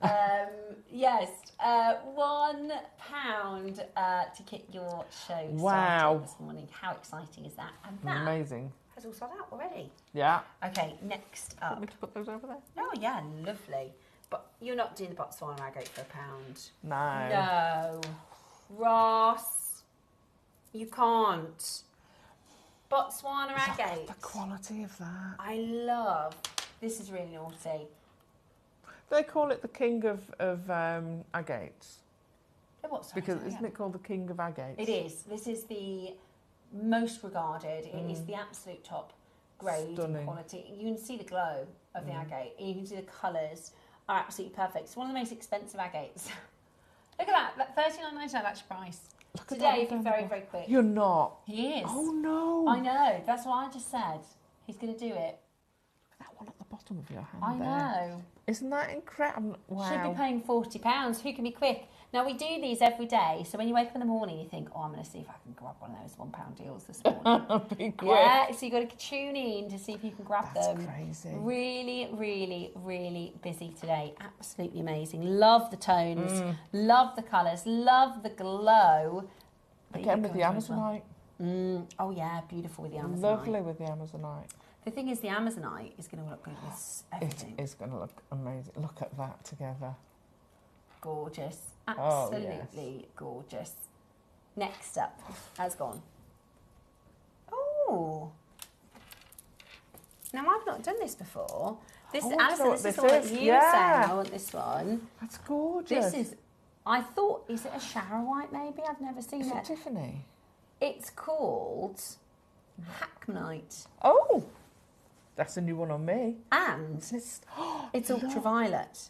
Yes, £1 to get your show started this morning. How exciting is that? And that amazing. has all sold out already. Yeah. Okay, next up. Want me to put those over there? Oh yeah, lovely. But you're not doing the Botswana agate for £1. No. No. Ross, you can't. Botswana agate. The quality of that. I love. This is really naughty. They call it the king of agates. Because isn't it called the king of agates? It is. This is the most regarded. It is the absolute top grade and quality. You can see the glow of the agate. You can see the colours are absolutely perfect. It's one of the most expensive agates. Look at that. $39.99. That's your price. Today, if you're very, very quick. You're not. He is. Oh no. I know. That's what I just said. He's going to do it. That one at the bottom of your hand. I know. Isn't that incredible? Wow. Should be paying £40. Who can be quick? Now, we do these every day. So when you wake up in the morning, you think, oh, I'm going to see if I can grab one of those £1 deals this morning. Be quick. Yeah, so you've got to tune in to see if you can grab them. That's crazy. Really, really, really busy today. Absolutely amazing. Love the tones. Love the colours. Love the glow. Again with the Amazonite. Oh, yeah, beautiful with the Amazonite. Lovely with the Amazonite. The thing is, the Amazonite is going to look good with everything. It is going to look amazing. Look at that together. Gorgeous. Absolutely gorgeous. Next up has gone. Oh. Now, I've not done this before. This, Alison, this is the one that you were saying. I want this one. That's gorgeous. This is, I thought, is it a shower white maybe? I've never seen it. Is it Tiffany? It's called Hackmanite. Oh, that's a new one on me. And it's ultraviolet.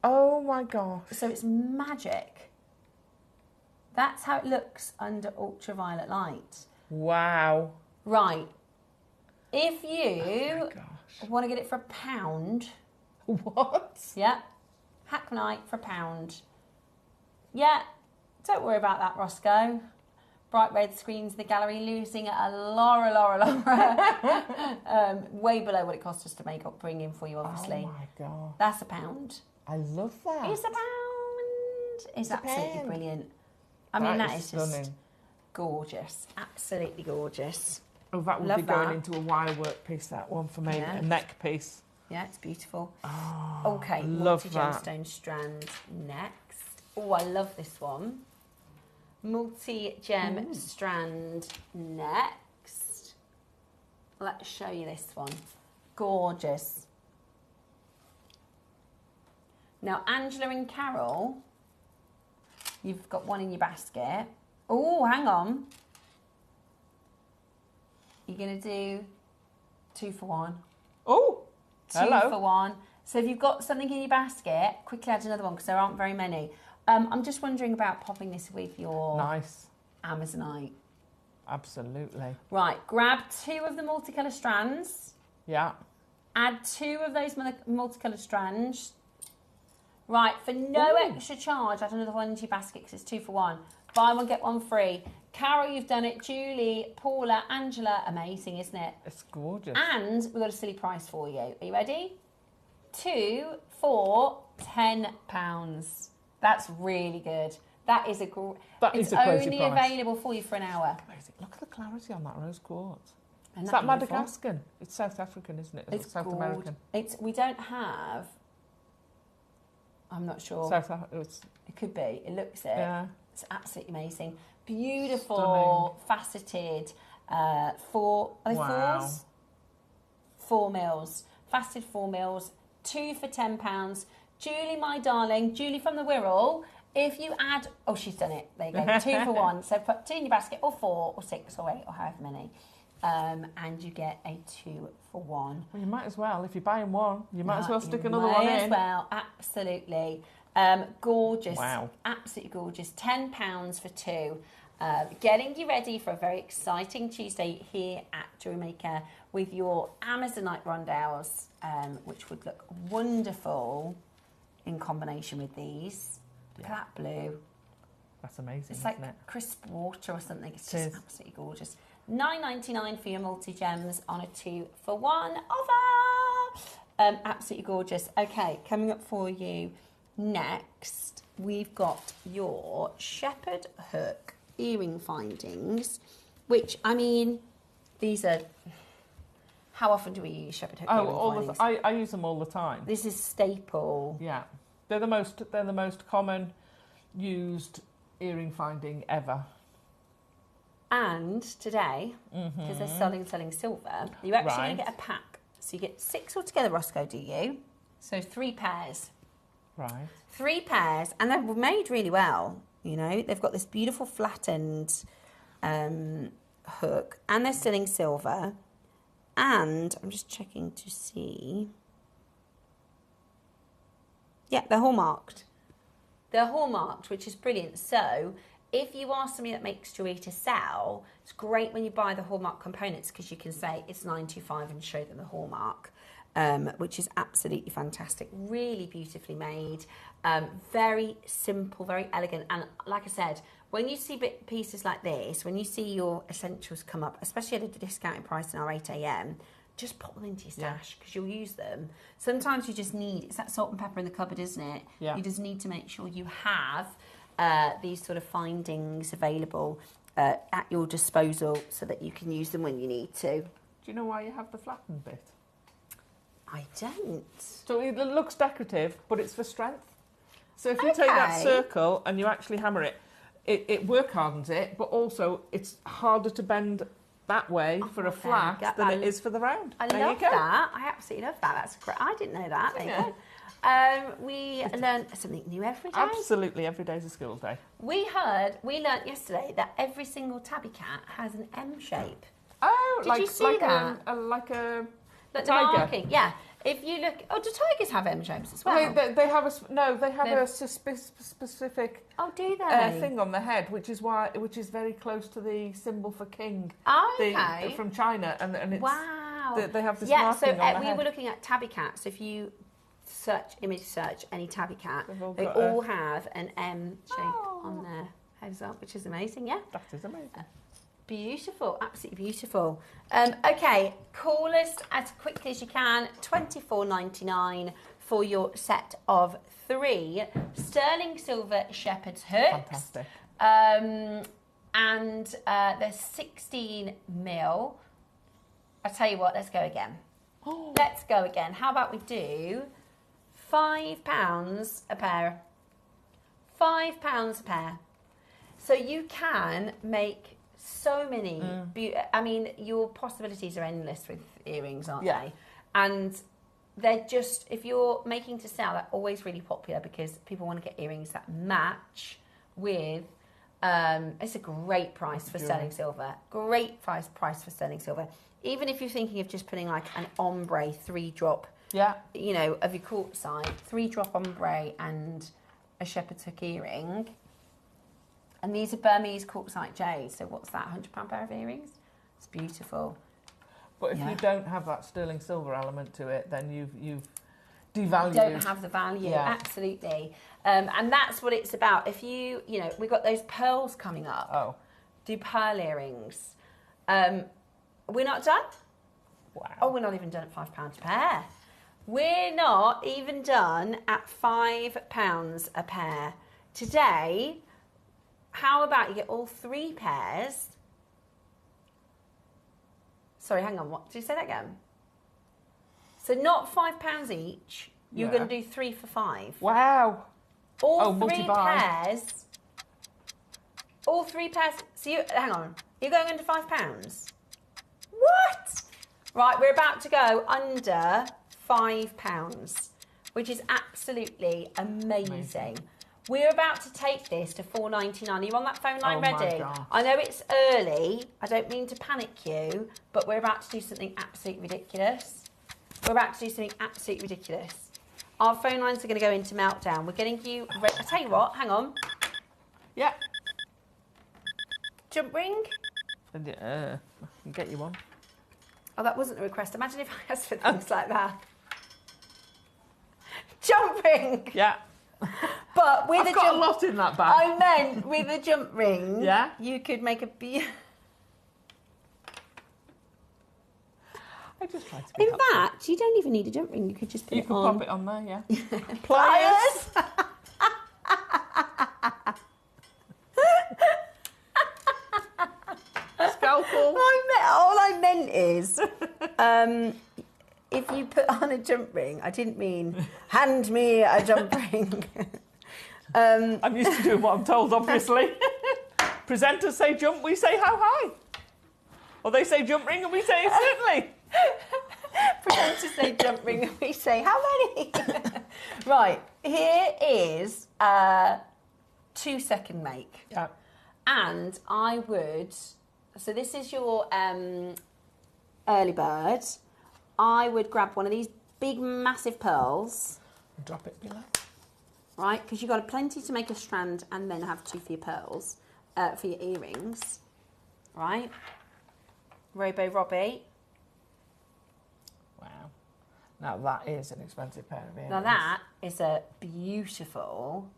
Oh my gosh. So it's magic. That's how it looks under ultraviolet light. Wow. Right. If you want to get it for £1. What? Yeah. Hackmanite for £1. Yeah. Don't worry about that, Roscoe. Bright red screens in the gallery, losing a Laura. Way below what it cost us to bring in for you, obviously. Oh my God. That's £1. I love that. It's £1. It's absolutely brilliant. I mean, that is just gorgeous. Absolutely gorgeous. Oh, that would be going into a wire work piece, that one for me. A neck piece. Yeah, it's beautiful. Oh, okay, love that. Multi-gemstone strand next. Oh, I love this one. Multi-gem strand next. Let's show you this one. Gorgeous. Now, Angela and Carol, you've got one in your basket. Oh, hang on. You're going to do 2 for 1. Oh, hello. 2 for 1. So if you've got something in your basket, quickly add another one because there aren't very many. I'm just wondering about popping this with your Amazonite. Absolutely. Right, grab 2 of the multicolour strands. Yeah. Add 2 of those multicoloured strands. Right, for no extra charge, add another one into your basket because it's 2 for 1. Buy one, get one free. Carol, you've done it. Julie, Paula, Angela. Amazing, isn't it? It's gorgeous. And we've got a silly price for you. Are you ready? 2 for £10. That's really good. That is a great... It's only available for you for an hour. Amazing. Look at the clarity on that rose quartz. Is that Madagascar? It's South African, isn't it? It's South American. We don't have... I'm not sure. It could be. It looks it. Yeah. It's absolutely amazing. Beautiful, faceted, 4 fours? 4 mils. Faceted 4 mils. 2 for £10. Julie, my darling, Julie from the Wirral, if you add... Oh, she's done it. There you go. 2 for 1. So put 2 in your basket, or 4, or 6, or 8, or however many. And you get a 2 for 1. Well, you might as well. If you're buying one, you might as well stick another one in. Might as well. Absolutely. Gorgeous. Wow. Absolutely gorgeous. £10 for 2. Getting you ready for a very exciting Tuesday here at Jewelry Maker with your Amazonite rondelles, which would look wonderful in combination with these. Look at that blue. That's amazing, It's like isn't it? crisp water or something. It's just absolutely gorgeous. $9.99 for your multi-gems on a 2 for 1 offer. Absolutely gorgeous. Okay, coming up for you next we've got your shepherd hook earring findings, which, I mean, these are... How often do we use shepherd hook earring findings? I use them all the time. This is staple. Yeah. They're the most common used earring finding ever. And today, because they're selling silver, you're actually going to get a pack. So you get 6 altogether, Roscoe, do you? So 3 pairs. Right. 3 pairs, and they're made really well. You know, they've got this beautiful flattened hook, and they're still in silver. And I'm just checking to see. Yeah, they're hallmarked. They're hallmarked, which is brilliant. So if you are somebody that makes jewellery to sell, it's great when you buy the hallmark components because you can say it's 925 and show them the hallmark, which is absolutely fantastic. Really beautifully made, very simple, very elegant. And like I said, when you see pieces like this, when you see your essentials come up, especially at a discounted price in our 8 a.m, just pop them into your stash because you'll use them. Sometimes you just need, it's that salt and pepper in the cupboard, isn't it? Yeah. You just need to make sure you have these sort of findings available at your disposal so that you can use them when you need to. Do you know why you have the flattened bit? I don't. So it looks decorative, but it's for strength. So if you take that circle and you actually hammer it, it work hardens it, but also it's harder to bend that way for a flat than it is for the round. I love that. I absolutely love that. That's great. I didn't know that. There you go. We learn something new every day. Absolutely, every day's a school day. We learnt yesterday that every single tabby cat has an M shape. Oh, did you see that? Like a tiger. Marking, yeah. If you look, do tigers have M shapes as well? They have a specific do they? Thing on the head, which is very close to the symbol for king. Oh, okay. From China, and it's they have this marking on the head. We were looking at tabby cats. If you image search any tabby cat, they all have an M shape on their heads up, which is amazing. Yeah, that is amazing. Beautiful, absolutely beautiful. Okay, call us as quickly as you can. $24.99 for your set of 3 sterling silver shepherd's hooks. Fantastic. And they're 16 mil. I tell you what, let's go again. Let's go again. How about we do £5 a pair? £5 a pair. So you can make so many. I mean, your possibilities are endless with earrings, aren't they? And they're just, if you're making to sell, they're always really popular because people want to get earrings that match with. It's a great price for sterling silver. Great price for sterling silver. Even if you're thinking of just putting like an ombre 3-drop, you know, of your quartzite, 3-drop ombre and a shepherd's hook earring. And these are Burmese quartzite jade. So what's that, £100 pair of earrings? It's beautiful. But if you don't have that sterling silver element to it, then you've devalued. Don't have the value, absolutely. And that's what it's about. If you know, we've got those pearls coming up. Do pearl earrings. We're not done? Wow. We're not even done at £5 a pair. We're not even done at £5 a pair. Today, how about you get all 3 pairs? Sorry, hang on. What did you say that again? So not £5 each. You're going to do 3 for £5. Wow. All 3 pairs. All 3 pairs. So hang on. You're going under £5. What? Right, we're about to go under £5, which is absolutely amazing. We're about to take this to $4.99. Are you on that phone line ready? I know it's early. I don't mean to panic you, but we're about to do something absolutely ridiculous. Our phone lines are going to go into meltdown. We're getting you ready. I tell you what, hang on. Yeah. Jump ring? I can get you one. Oh, that wasn't a request. Imagine if I asked for things like that. Jump ring! Yeah. But with I've got a lot in that bag. I meant with a jump ring, you could make a I just tried to be In fact, you don't even need a jump ring. You could just put it on. You could pop it on there, yeah. Pliers! All I meant is, if you put on a jump ring, I didn't mean hand me a jump ring. I'm used to doing what I'm told, obviously. Presenters say jump, we say how high. Or they say jump ring and we say certainly. Presenters say jump ring and we say how many. Right, here is a 2-second make. Yeah. And I would, so this is your early bird. I would grab one of these big massive pearls. And drop it below. Right, because you've got plenty to make a strand and then have 2 for your pearls, for your earrings. Right. Robo Robbie. Wow. Now that is an expensive pair of earrings. Now that is a beautiful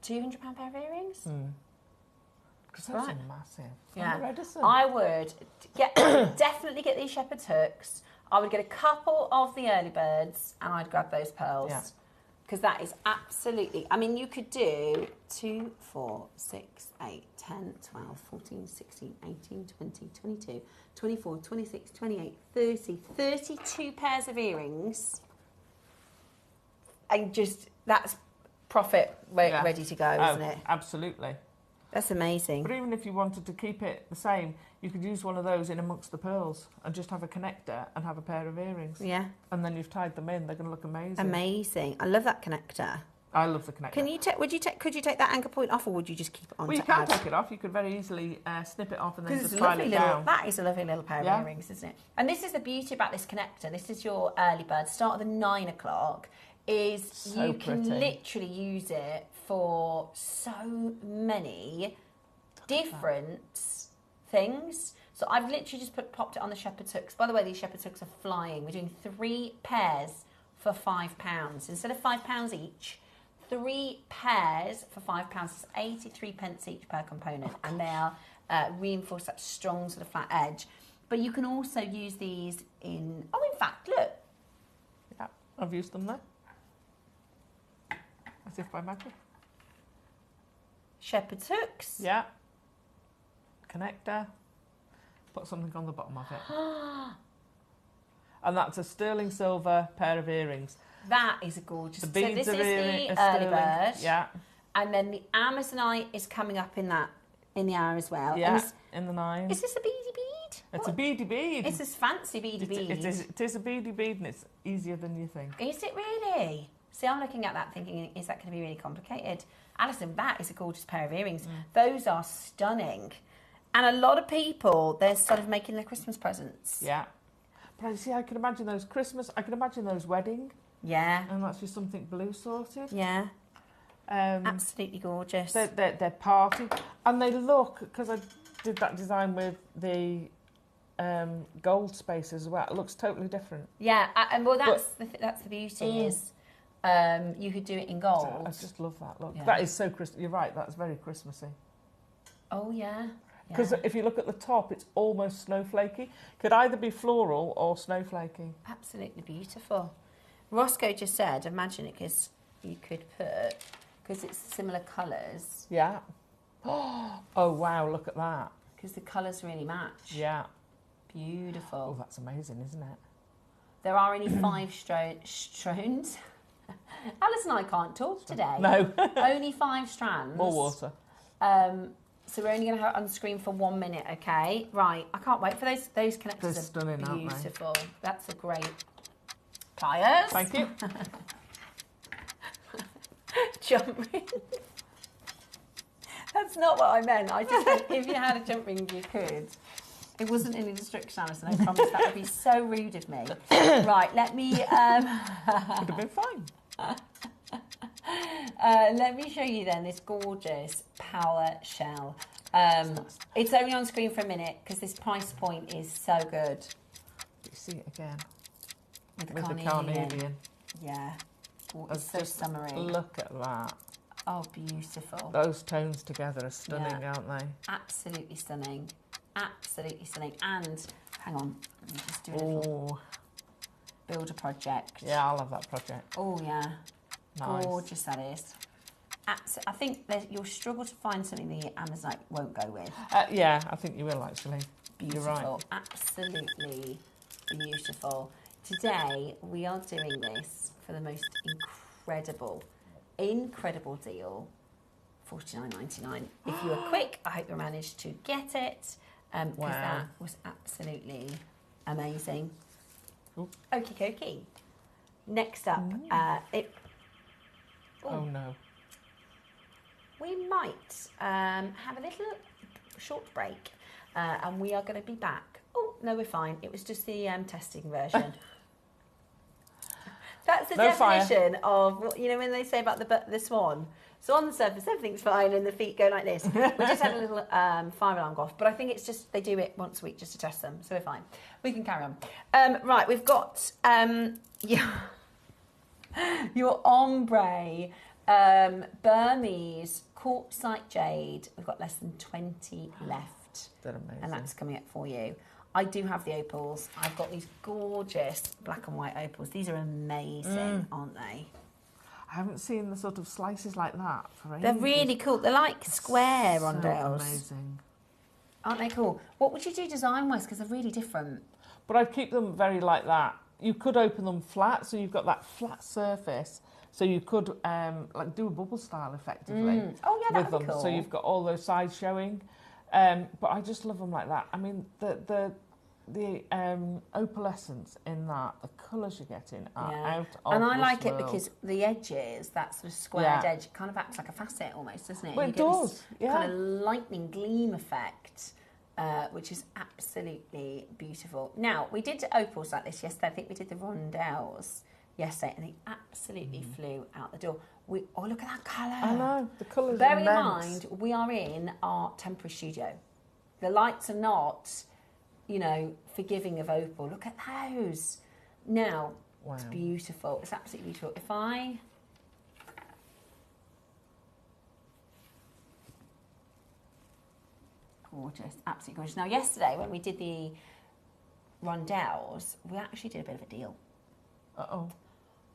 £200 pair of earrings. Because those are massive. Yeah. I would definitely get these shepherd's hooks. I would get a couple of the early birds and I'd grab those pearls. Yeah. Because that is absolutely, I mean, you could do 2, 4, 6, 8, 10, 12, 14, 16, 18, 20, 22, 24, 26, 28, 30, 32 pairs of earrings. And just, that's profit ready to go, isn't it? Absolutely. That's amazing. But even if you wanted to keep it the same, you could use one of those in amongst the pearls and just have a connector and have a pair of earrings. Yeah. And then you've tied them in. They're going to look amazing. Amazing. I love that connector. I love the connector. Can you could you take that anchor point off, or would you just keep it on? Well, you can take it off. You could very easily snip it off and then just file it down. That is a lovely little pair of earrings, isn't it? And this is the beauty about this connector. This is your early bird. Start at the 9 o'clock. You can literally use it for so many different things. So I've literally just popped it on the shepherd's hooks. By the way, these shepherd's hooks are flying. We're doing 3 pairs for £5. Instead of £5 each, 3 pairs for £5 is 83 pence each per component. And they are reinforced, that strong sort of flat edge. But you can also use these in fact, look. Yeah, I've used them there. As if by magic. Shepherd's hooks. Yeah. Connector. Put something on the bottom of it. And that's a sterling silver pair of earrings. That is a gorgeous. The beads so this is the early bird. Yeah. And then the Amazonite is coming up in the hour as well. Yeah. In the 9. Is this a beady bead? It's a beady bead. It's this fancy beady bead. It is a beady bead, and it's easier than you think. Is it really? See, I'm looking at that thinking, is that going to be really complicated? Alison, that is a gorgeous pair of earrings. Those are stunning. And a lot of people, they're sort of making their Christmas presents. Yeah. But I see, I can imagine those Christmas, I can imagine those wedding. Yeah. And that's just something blue sorted. Yeah. Absolutely gorgeous. They're party. And they look, because I did that design with the gold space as well, it looks totally different. Yeah, and well, that's the beauty is you could do it in gold. I just love that look. Yeah. That is so You're right, that's very Christmassy. Oh, yeah. Because if you look at the top, it's almost snowflakey. Could either be floral or snowflakey. Absolutely beautiful. Roscoe just said, imagine it because you could put, because it's similar colours. Yeah. Oh, wow, look at that. Because the colours really match. Yeah. Beautiful. Oh, that's amazing, isn't it? There are only 5 strands. Alice and I can't talk today. No. Only 5 strands. More water. So we're only going to have it on screen for 1 minute, okay? Right, I can't wait for those connectors. They're stunning, aren't they? Beautiful. That's a great pliers. Thank you. Jump ring. That's not what I meant. I just said if you had a jump ring, you could. It wasn't an instruction, Alison. I promise that would be so rude of me. Right, let me... Would have been fine. Let me show you then this gorgeous power shell. It's only on screen for a minute because this price point is so good. You see it again with the carnelian. Yeah, it's so summery. Look at that. Oh, beautiful. Those tones together are stunning, aren't they? Absolutely stunning. Absolutely stunning. And hang on, let me just do a little build a project. Yeah, I'll have that project. Oh yeah. Nice. Gorgeous that is. I think you'll struggle to find something the Amazonite won't go with. Yeah, I think you will actually. Beautiful, You're right. Absolutely beautiful. Today we are doing this for the most incredible deal, $49.99. If you were quick, I hope you managed to get it, because that was absolutely amazing. Ooh. Okie dokie. Next up, Oh no. we might have a little short break, and we are going to be back. Oh, no, we're fine. It was just the testing version. That's the definition of, you know, when they say about the swan. So on the surface, everything's fine, and the feet go like this. We just had a little fire alarm go off, but I think it's just they do it once a week just to test them, so we're fine. We can carry on. Right, we've got your ombre Burmese quartzite jade. We've got less than 20 left. They're amazing. And that's coming up for you. I do have the opals. I've got these gorgeous black and white opals. These are amazing, aren't they? I haven't seen the sort of slices like that for ages. They're really cool. They're like square rondelles. Amazing. Aren't they cool? What would you do design-wise? Because they're really different. But I'd keep them very like that. You could open them flat, so you've got that flat surface. So you could like do a bubble style effectively. Oh yeah, that'd with be them. cool. So you've got all those sides showing. But I just love them like that. I mean, the opalescence in that, the colours you're getting are out of And I this like world. it because the edges, that sort of squared edge, kind of acts like a facet almost, doesn't it? Well, you it get does, this yeah. kind of lightning gleam effect, which is absolutely beautiful. Now, we did opals like this yesterday. I think we did the rondelles yesterday, and they absolutely flew out the door. Oh, look at that colour. I know, the colours are Bearing in immense. mind, we are in our temporary studio. The lights are not, you know, forgiving of opal. Look at those. Now, it's beautiful. It's absolutely beautiful. If I... Gorgeous. Absolutely gorgeous. Now, yesterday, when we did the rondelles, we actually did a bit of a deal. Uh-oh.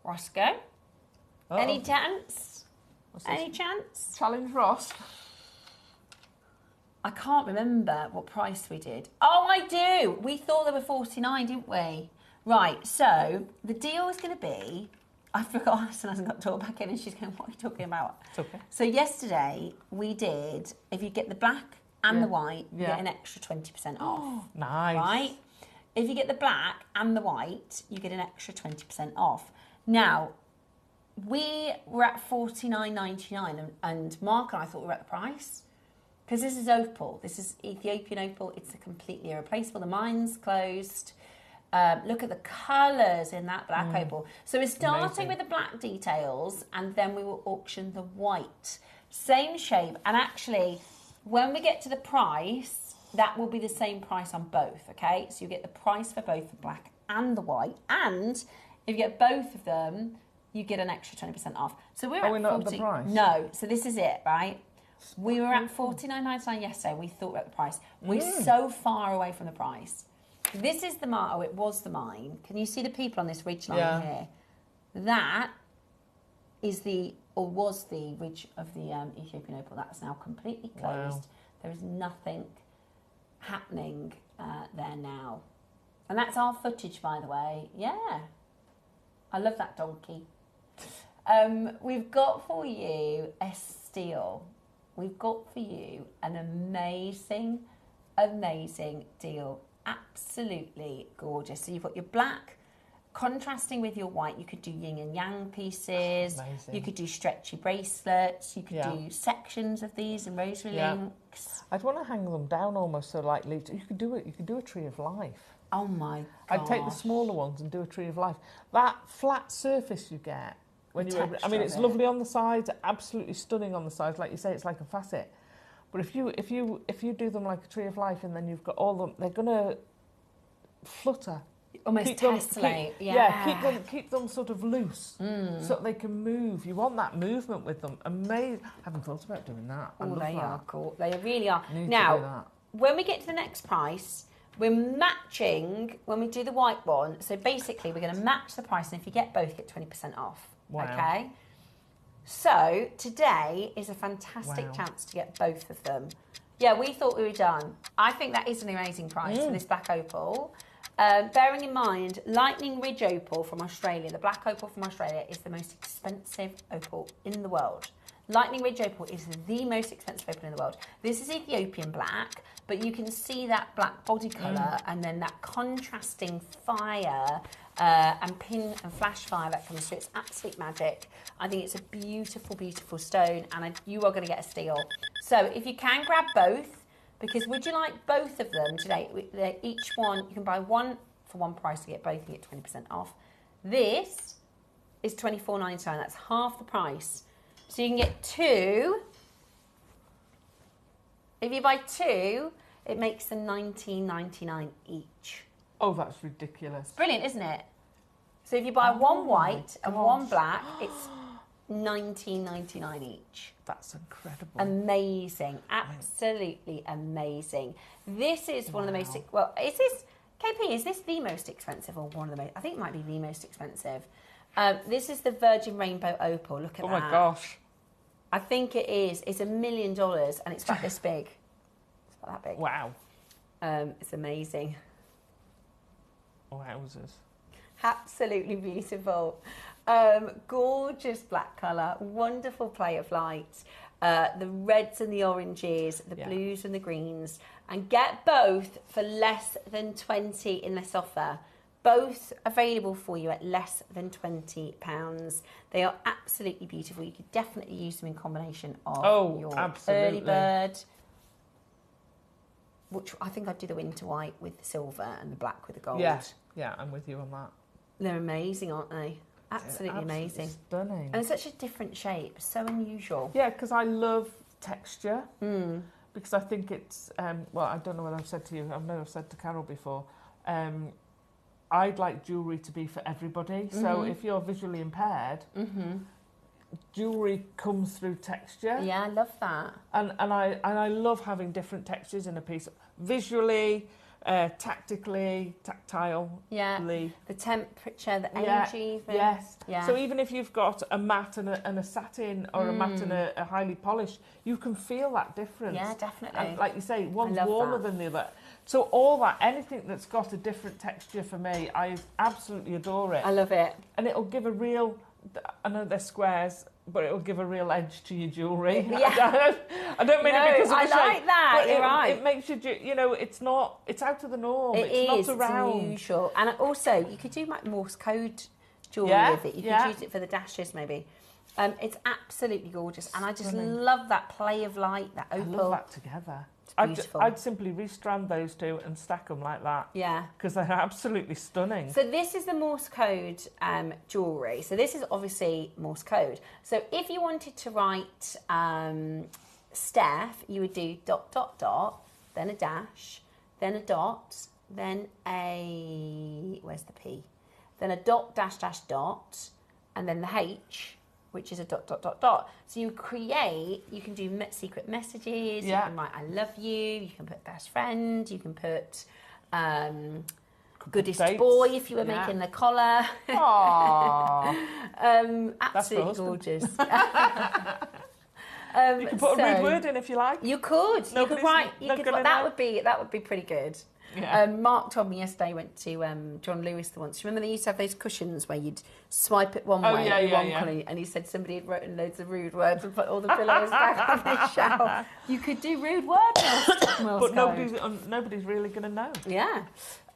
Roscoe? Uh-oh. Any chance? What's this? Any chance? Challenge Ross. I can't remember what price we did. Oh, I do. We thought they were 49, didn't we? Right, so the deal is going to be... I forgot, Alison hasn't got the door back in and she's going, what are you talking about? It's okay. So yesterday we did, if you get the black and the white, you get an extra 20% off. Nice. Right? If you get the black and the white, you get an extra 20% off. Now, we were at $49.99 and Mark and I thought we were at the price. Because this is opal. This is Ethiopian opal. It's a completely irreplaceable. The mine's closed. Look at the colours in that black opal. So we're starting with the black details and then we will auction the white. Same shape. And actually, when we get to the price, that will be the same price on both, okay? So you get the price for both the black and the white. And if you get both of them, you get an extra 20% off. So we're at not at the price? No. So this is it, right? We were at $49.99 yesterday. We thought we were at the price. We're so far away from the price. This is the mine. Oh, it was the mine. Can you see the people on this ridge line here? That is or was the ridge of the Ethiopian opal. That's now completely closed. Wow. There is nothing happening there now. And that's our footage, by the way. Yeah. I love that donkey. We've got for you a steal. We've got for you an amazing, amazing deal. Absolutely gorgeous. So you've got your black contrasting with your white. You could do yin and yang pieces. Amazing. You could do stretchy bracelets. You could do sections of these and rosary links. I'd want to hang them down almost so like leaves. You could do it. You could do a tree of life. Oh my god! I'd take the smaller ones and do a tree of life. That flat surface you get when you open, I mean, it's lovely on the sides, absolutely stunning on the sides. Like you say, it's like a facet. But if you do them like a tree of life, and then you've got all them, they're gonna flutter. Almost tessellate. Keep them sort of loose so that they can move. You want that movement with them. Amazing. I haven't thought about doing that. Oh, they are cool. They really are. Need now, to do that. when we get to the next price, we're matching when we do the white one. So basically, we're going to match the price, and if you get both, you get 20% off. Wow. Okay. So today is a fantastic chance to get both of them. Yeah, we thought we were done. I think that is an amazing price for this black opal. Bearing in mind, Lightning Ridge opal from Australia, the black opal from Australia, is the most expensive opal in the world. Lightning Ridge opal is the most expensive opal in the world. This is Ethiopian black, but you can see that black body colour and then that contrasting fire and pin and flash fire that comes through. It's absolute magic. I think it's a beautiful, beautiful stone, and you are going to get a steal. So if you can grab both, because would you like both of them today? Each one, you can buy one for one price to get both, you get 20% off. This is $24.99, that's half the price. So you can get two. If you buy two, it makes them $19.99 each. Oh, that's ridiculous. Brilliant, isn't it? So if you buy one white and one black, it's $19.99 each. That's incredible. Amazing, absolutely amazing. This is one of the most, well, is this, KP, is this the most expensive or one of the most, I think it might be the most expensive. This is the Virgin Rainbow Opal, look at that. Oh my gosh. I think it is. It's $1 million and it's about this big. It's about that big. Wow. It's amazing. Wowzers. Absolutely beautiful. Gorgeous black colour, wonderful play of light. The reds and the oranges, the blues and the greens. And get both for less than 20 in this offer. Both available for you at less than £20. They are absolutely beautiful. You could definitely use them in combination of your early bird, which I think I'd do the winter white with the silver and the black with the gold. Yeah, I'm with you on that. They're amazing, aren't they? Absolutely amazing. Stunning. And it's such a different shape, so unusual. Yeah, because I love texture. Because I think it's, well, I don't know what I've said to you. I've never said to Carol before. I'd like jewellery to be for everybody. So if you're visually impaired, jewellery comes through texture. Yeah, I love that. And I love having different textures in a piece. Visually, tactilely. Yeah, the temperature, the energy. Yes. Yeah. So even if you've got a matte and a satin, or a matte and a highly polished, you can feel that difference. Yeah, definitely. And like you say, one's warmer than the other. So all that, anything that's got a different texture for me, I absolutely adore it. I love it. And it'll give a real, I know they're squares, but it'll give a real edge to your jewellery. Yeah. I don't mean it because of the shape. I like that, but you're right. It makes you, it's out of the norm. It's not around. It's unusual. And also, you could do like Morse code jewellery with it. You could use it for the dashes maybe. It's absolutely gorgeous. And I just love that play of light, that opal. I love that together. I'd simply restrand those two and stack them like that. Yeah. Because they're absolutely stunning. So this is the Morse code jewellery. So this is obviously Morse code. So if you wanted to write Steph, you would do ... then a dash, then a dot, then a, where's the P? Then a ... and then the H, which is a ... So you can do secret messages, you can write I love you, you can put best friend, you can put goodest boy if you were making the collar. Absolutely gorgeous. You could put a rude word in if you like. You could. You could write. That would be pretty good. Yeah. Mark told me yesterday he went to John Lewis the once. Remember they used to have those cushions where you'd swipe it one way and one colour, and he said somebody had written loads of rude words and put all the pillows back on the shelf. You could do rude words, but nobody's really going to know. Yeah.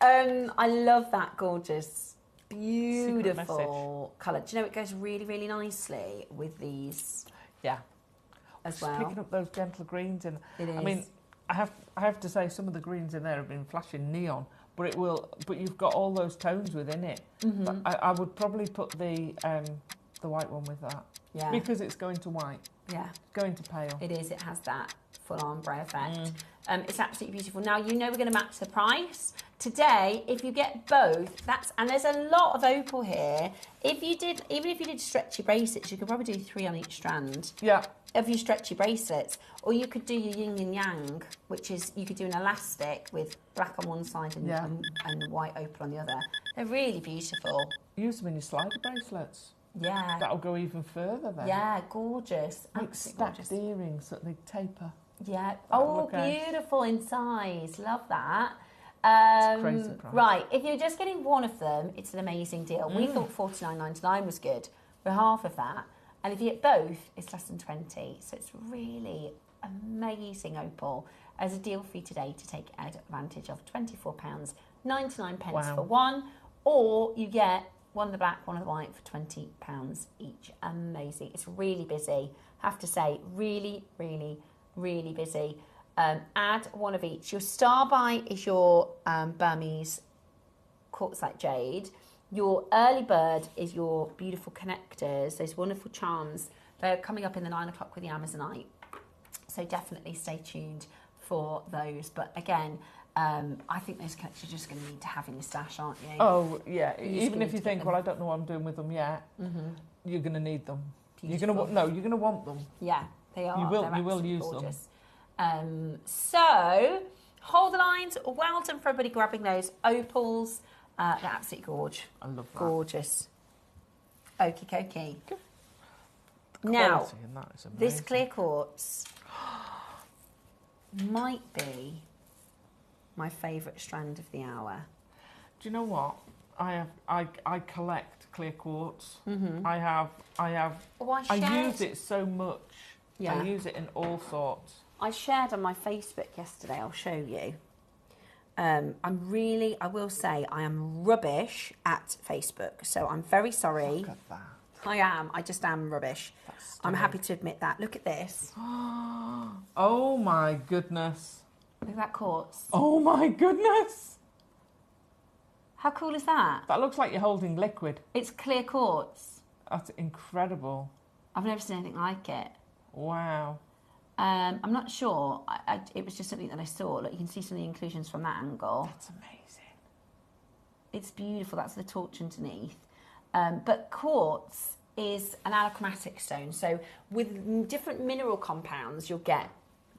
I love that gorgeous, beautiful colour. Do you know it goes really, really nicely with these? Yeah. As well. Picking up those gentle greens in. It is. I mean, I have to say some of the greens in there have been flashing neon, but you've got all those tones within it. But I would probably put the white one with that. Yeah. Because it's going to white. Yeah. Going to pale. It is. It has that full ombre effect. It's absolutely beautiful. Now you know we're going to match the price. Today, if you get both, and there's a lot of opal here. Even if you did stretchy bracelets, you could probably do 3 on each strand. Yeah. Of your stretchy bracelets, or you could do your yin and yang, which is you could do an elastic with black on one side and white opal on the other. They're really beautiful. Use them in your slider bracelets. Yeah. That'll go even further then. Yeah, gorgeous. Like stacked earrings that they taper. Yeah. That'll Oh, beautiful in size. Love that. It's crazy price. Right, if you're just getting one of them, it's an amazing deal. We thought $49.99 was good for half of that. And if you get both, it's less than 20. So it's really amazing, Opal, as a deal for you today to take advantage of. £24.99 for one, or you get one of the black, one of the white for £20 each. Amazing. It's really busy. Have to say, really, really, really busy. Add one of each. Your star buy is your Burmese quartzite jade. Your early bird is your beautiful connectors, those wonderful charms. They're coming up in the 9 o'clock with the Amazonite. So definitely stay tuned for those. But again, I think those connectors you're just going to need to have in your stash, aren't you? Oh, yeah. Even if you think, well, I don't know what I'm doing with them yet, you're going to need them. Beautiful. You're going to want them. Yeah, they are. You will use gorgeous. them. So, hold the lines. Well done for everybody grabbing those opals. They're absolutely gorgeous. I love that. Gorgeous. Okie dokie. The Now, quality in that is amazing. this clear quartz might be my favourite strand of the hour. Do you know what? I collect clear quartz. Mm-hmm. I use it so much. Yeah. I use it in all sorts. I shared on my Facebook yesterday, I'll show you. I will say, I am rubbish at Facebook. So I'm very sorry. Look at that. I just am rubbish. I'm happy to admit that. Look at this. Oh my goodness. Look at that quartz. Oh my goodness. How cool is that? That looks like you're holding liquid. It's clear quartz. That's incredible. I've never seen anything like it. Wow. I'm not sure. It was just something that I saw. Look, you can see some of the inclusions from that angle. That's amazing. It's beautiful. That's the torch underneath. But quartz is an allochromatic stone. So with different mineral compounds, you'll get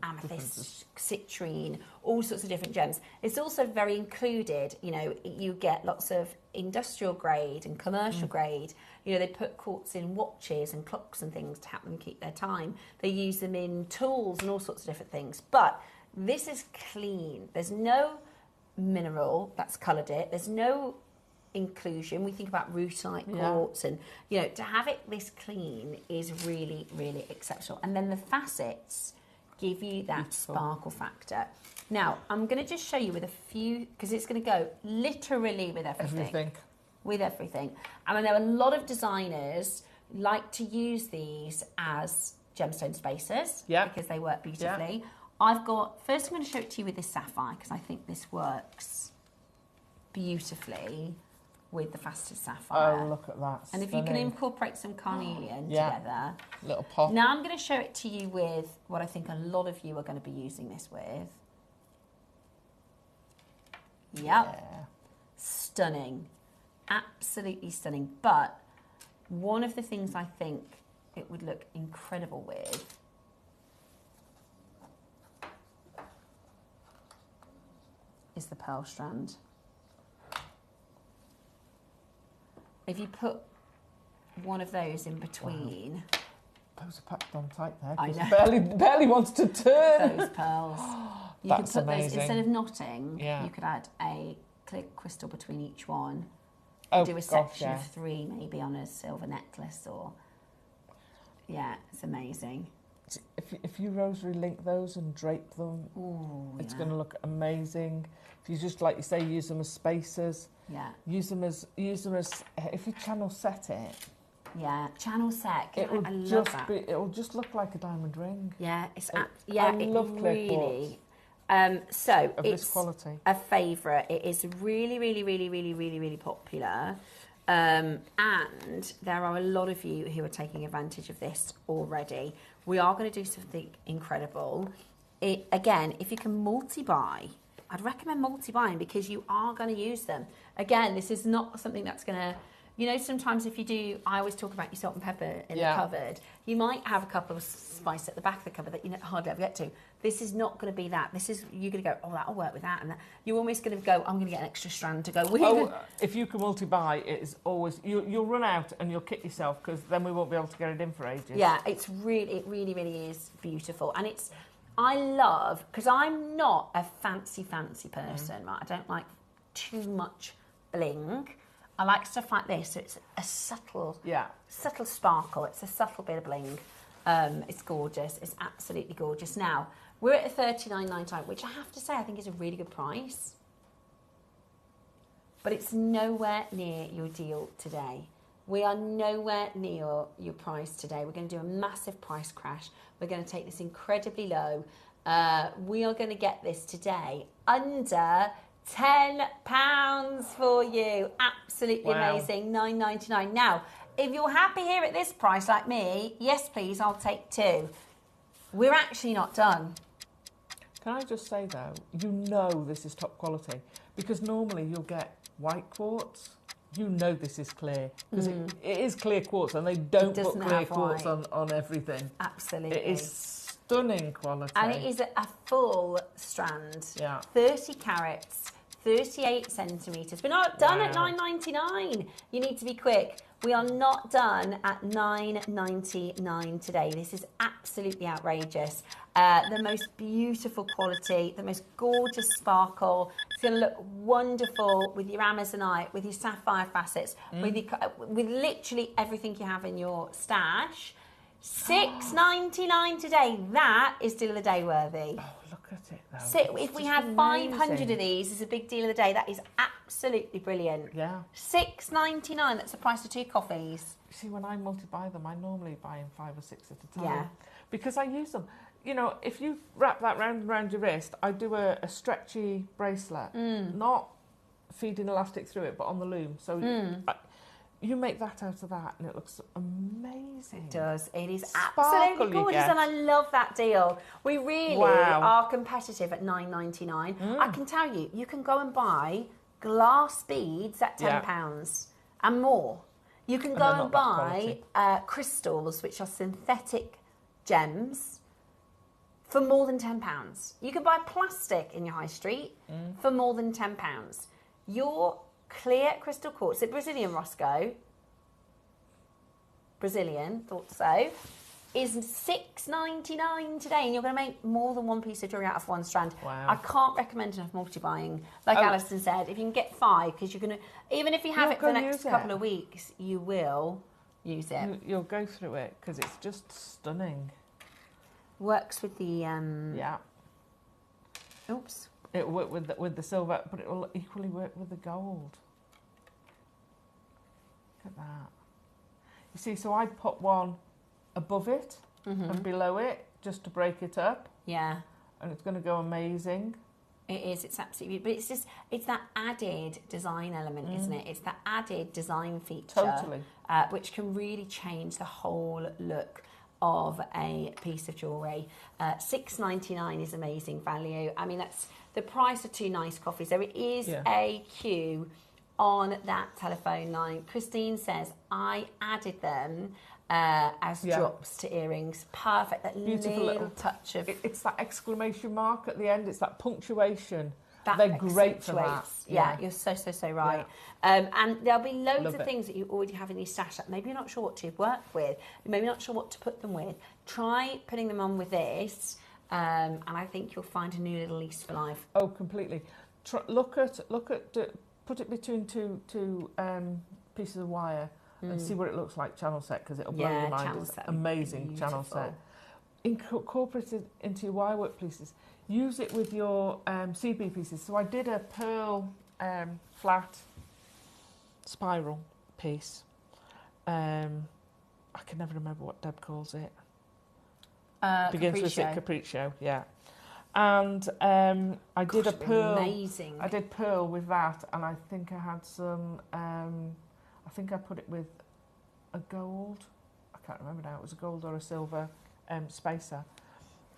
amethyst, citrine, all sorts of different gems. It's also very included. You know, you get lots of industrial grade and commercial grade. You know, they put quartz in watches and clocks and things to help them keep their time. They use them in tools and all sorts of different things. But this is clean. There's no mineral that's coloured it. There's no inclusion. We think about rutile quartz and, you know, to have it this clean is really, really exceptional. And then the facets give you that sparkle factor. Now, I'm going to just show you with a few, because it's going to go literally with everything. With everything. And I know a lot of designers like to use these as gemstone spacers because they work beautifully. I've got, first I'm going to show it to you with this sapphire because I think this works beautifully with the faceted sapphire. Oh, look at that. And if you can incorporate some carnelian together. Little pop. Now I'm going to show it to you with what I think a lot of you are going to be using this with. Yep. Yeah. Stunning. Absolutely stunning. But one of the things I think it would look incredible with is the pearl strand. If you put one of those in between... Wow. Those are packed on tight there. I know. Barely wants to turn. Those pearls. You could put those, instead of knotting, you could add a clear crystal between each one. Do a section of 3 maybe on a silver necklace or... Yeah, it's amazing. If you rosary link those and drape them, it's going to look amazing. If you just, like you say, use them as spacers. Yeah. Use them as if you channel set it. Yeah, channel set. I love that. It will just look like a diamond ring. Yeah, it's I love clear quartz. So of it's this quality. A favourite. It is really, really, really, really, really, really popular. And there are a lot of you who are taking advantage of this already. We are going to do something incredible. Again, if you can multi-buy, I'd recommend multi-buying because you are going to use them. Again, this is not something that's going to You know, sometimes if you do, I always talk about your salt and pepper in the cupboard. You might have a couple of spice at the back of the cupboard that you hardly ever get to. This is not going to be that. This is, you're going to go, oh, that'll work with that and that. You're almost going to go, I'm going to get an extra strand to go with. Oh, if you can multi-buy, it is always, you'll run out and you'll kick yourself because then we won't be able to get it in for ages. Yeah, it really, really is beautiful. And it's, I love, because I'm not a fancy person, right? I don't like too much bling. I like stuff like this, so it's a subtle sparkle. It's a subtle bit of bling. It's gorgeous. It's absolutely gorgeous. Now, we're at $39.99, which I have to say I think is a really good price. But it's nowhere near your deal today. We are nowhere near your price today. We're going to do a massive price crash. We're going to take this incredibly low. We are going to get this today under £10 for you. Absolutely amazing. $9.99. Now, if you're happy here at this price like me, yes please, I'll take 2. We're actually not done. Can I just say though, you know this is top quality because normally you'll get white quartz. You know this is clear because it is clear quartz and they don't put clear quartz on everything. Absolutely. It is stunning quality. And it is a full strand. Yeah. 30 carats, 38 centimetres. We're not done at $9.99. You need to be quick. We are not done at $9.99 today. This is absolutely outrageous. The most beautiful quality, the most gorgeous sparkle. It's going to look wonderful with your Amazonite, with your sapphire facets, with literally everything you have in your stash. $6.99 today. That is deal of the day worthy. Oh, look at it though. So if we had 500 of these, it's a big deal of the day. That is absolutely brilliant. Yeah. $6.99. That's the price of 2 coffees. See, when I multi-buy them, I normally buy in 5 or 6 at a time. Yeah. Because I use them. You know, if you wrap that round your wrist, I do a stretchy bracelet, not feeding elastic through it, but on the loom. So you make that out of that, and it looks amazing. It does. It is Sparkle absolutely gorgeous, and I love that deal. We really are competitive at $9.99. I can tell you, you can go and buy glass beads at £10 and more. You can go and buy crystals, which are synthetic gems, for more than £10. You can buy plastic in your high street for more than £10. Your clear crystal quartz, is it Brazilian, Roscoe? Brazilian, thought so. Is $6.99 today, and you're going to make more than one piece of jewellery out of one strand. Wow. I can't recommend enough multi-buying. Like Alison said, if you can get 5, because you're going to, even if you have it for the next couple of weeks, you will use it. You'll go through it because it's just stunning. Works with the oops. It will work with the silver, but it will equally work with the gold. Look at that. You see, so I put one above it and below it just to break it up. Yeah. And it's going to go amazing. It is. It's absolutely. But it's that added design element, isn't it? It's that added design feature, totally, which can really change the whole look of a piece of jewellery. $6.99 is amazing value. I mean, that's the price of 2 nice coffees. There is a queue on that telephone line. Christine says, I added them as drops to earrings. Perfect. That beautiful little touch of... It's that exclamation mark at the end. It's that punctuation. They're great for that. Yeah, you're so right. Yeah. And there'll be loads of things that you already have in your stash that maybe you're not sure what to work with. You're maybe not sure what to put them with. Try putting them on with this, and I think you'll find a new little lease for life. Oh, completely. Look at put it between two pieces of wire and see what it looks like channel set, because it'll blow your mind. It's amazing channel set. Incorporate it into your wire work pieces. Use it with your CB pieces. So I did a pearl flat spiral piece. I can never remember what Deb calls it. Begins with Capriccio, yeah. And I did a pearl. Amazing. I did pearl with that, and I think I had some. I think I put it with a gold. I can't remember now. It was a gold or a silver spacer.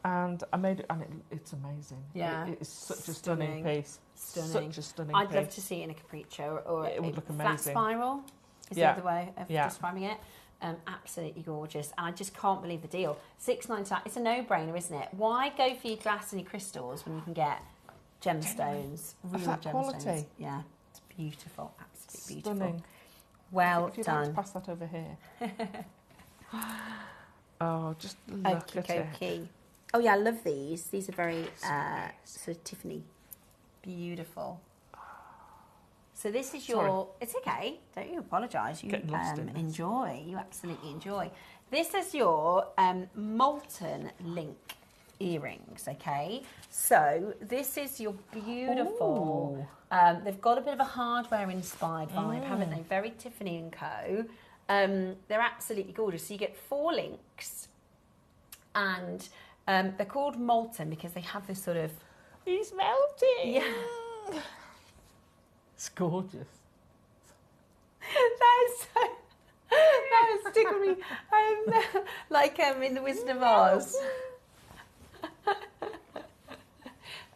And I made it, and it's amazing. Yeah, it's such a stunning piece. Stunning. Such a stunning I'd piece. love to see it in a capriccio or it would look flat amazing. spiral. is the other way of describing it. Absolutely gorgeous. And I just can't believe the deal. $6.99. It's a no-brainer, isn't it? Why go for your glass and your crystals when you can get gemstones, real gemstones? Quality. Yeah, it's beautiful. Absolutely Stunning. beautiful. Well if you'd done. Like to pass that over here. Oh, just look at it. Oh yeah, I love these. These are very sort of Tiffany. Beautiful. So this is your... It's okay. Don't you apologise. You enjoy. You absolutely enjoy. This is your molten link earrings, okay? So this is your beautiful... they've got a bit of a hardware-inspired vibe, haven't they? Very Tiffany & Co. They're absolutely gorgeous. So you get 4 links, and they're called molten because they have this sort of... He's melting! Yeah. It's gorgeous. That is sticking me. Like in the Wizard of Oz.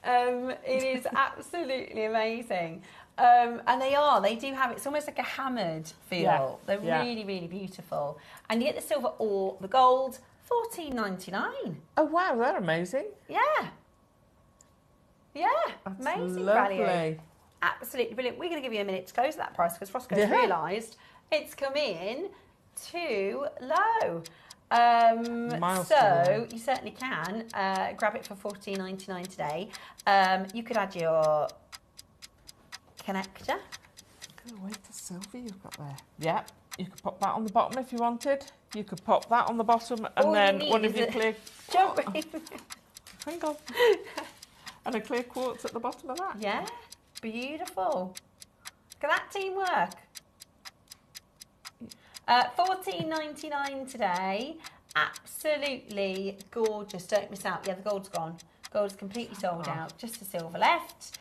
It is absolutely amazing. And they do have, it's almost like a hammered feel. Yeah. They're really, really beautiful. And you get the silver or the gold, $14.99. Oh wow, they're amazing. Yeah. Yeah, That's amazing lovely. value. Absolutely brilliant. We're going to give you a minute to close at that price because Roscoe's realised it's come in too low. So you certainly can grab it for $14.99 today. You could add your connector. Look at the weight of silver you've got there. Yeah, you could pop that on the bottom if you wanted. You could pop that on the bottom, and then one of your clear. Hang on. And a clear quartz at the bottom of that. Yeah, beautiful. Look at that teamwork. $14.99 today. Absolutely gorgeous. Don't miss out. Yeah, the gold's gone. Gold's completely sold out. Just the silver left.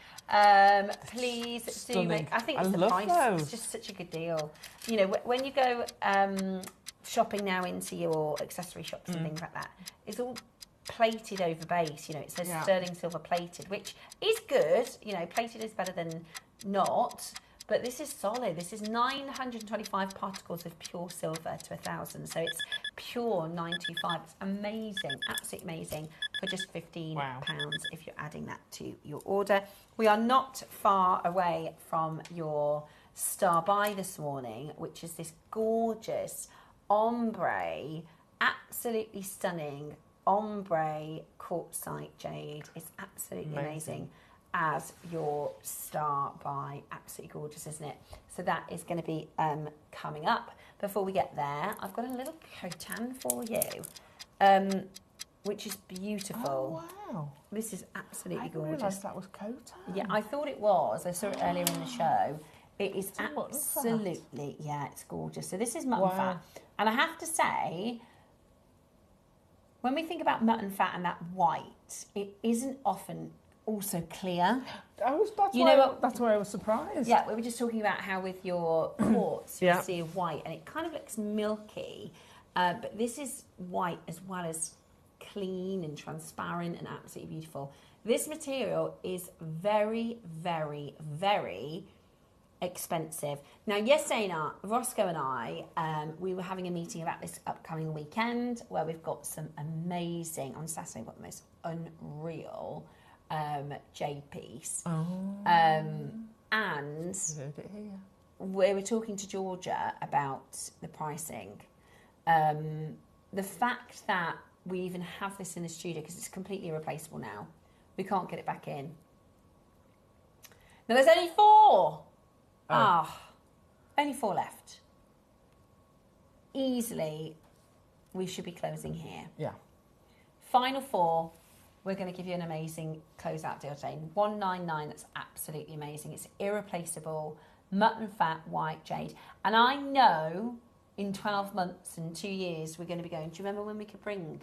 Please do make. I think it's the price. Those. It's just such a good deal. You know, when you go shopping now into your accessory shops and things like that, it's all plated over base. You know, it says sterling silver plated, which is good. You know, plated is better than not. But this is solid. This is 925 particles of pure silver to 1,000. So it's pure 925. It's amazing, absolutely amazing for just £15 if you're adding that to your order. We are not far away from your star buy this morning, which is this gorgeous ombre, absolutely stunning ombre quartzite jade. It's absolutely amazing. As your star buy. Absolutely gorgeous, isn't it? So that is going to be coming up. Before we get there, I've got a little cotan for you, which is beautiful. Oh, wow. This is absolutely I gorgeous. didn't realise that was cotan. Yeah, I thought it was. I saw it earlier in the show. It is absolutely, it's gorgeous. So this is mutton fat. And I have to say, when we think about mutton fat and that white, it isn't often also clear. That's why I was surprised. Yeah, we were just talking about how with your quartz you see white and it kind of looks milky, but this is white as well as clean and transparent and absolutely beautiful. This material is very, very, very expensive. Now, yesterday night, Roscoe and I, we were having a meeting about this upcoming weekend where we've got some amazing, on Saturday, we've got the most unreal jade piece. And heard it here. we were talking to Georgia about the pricing. The fact that we even have this in the studio, because it's completely irreplaceable now. We can't get it back in. Now there's only 4. Only 4 left. Easily, we should be closing here. Yeah. Final 4. We're going to give you an amazing closeout deal today. $199, that's absolutely amazing. It's irreplaceable, mutton fat, white jade. And I know in 12 months and 2 years, we're going to be going, do you remember when we could bring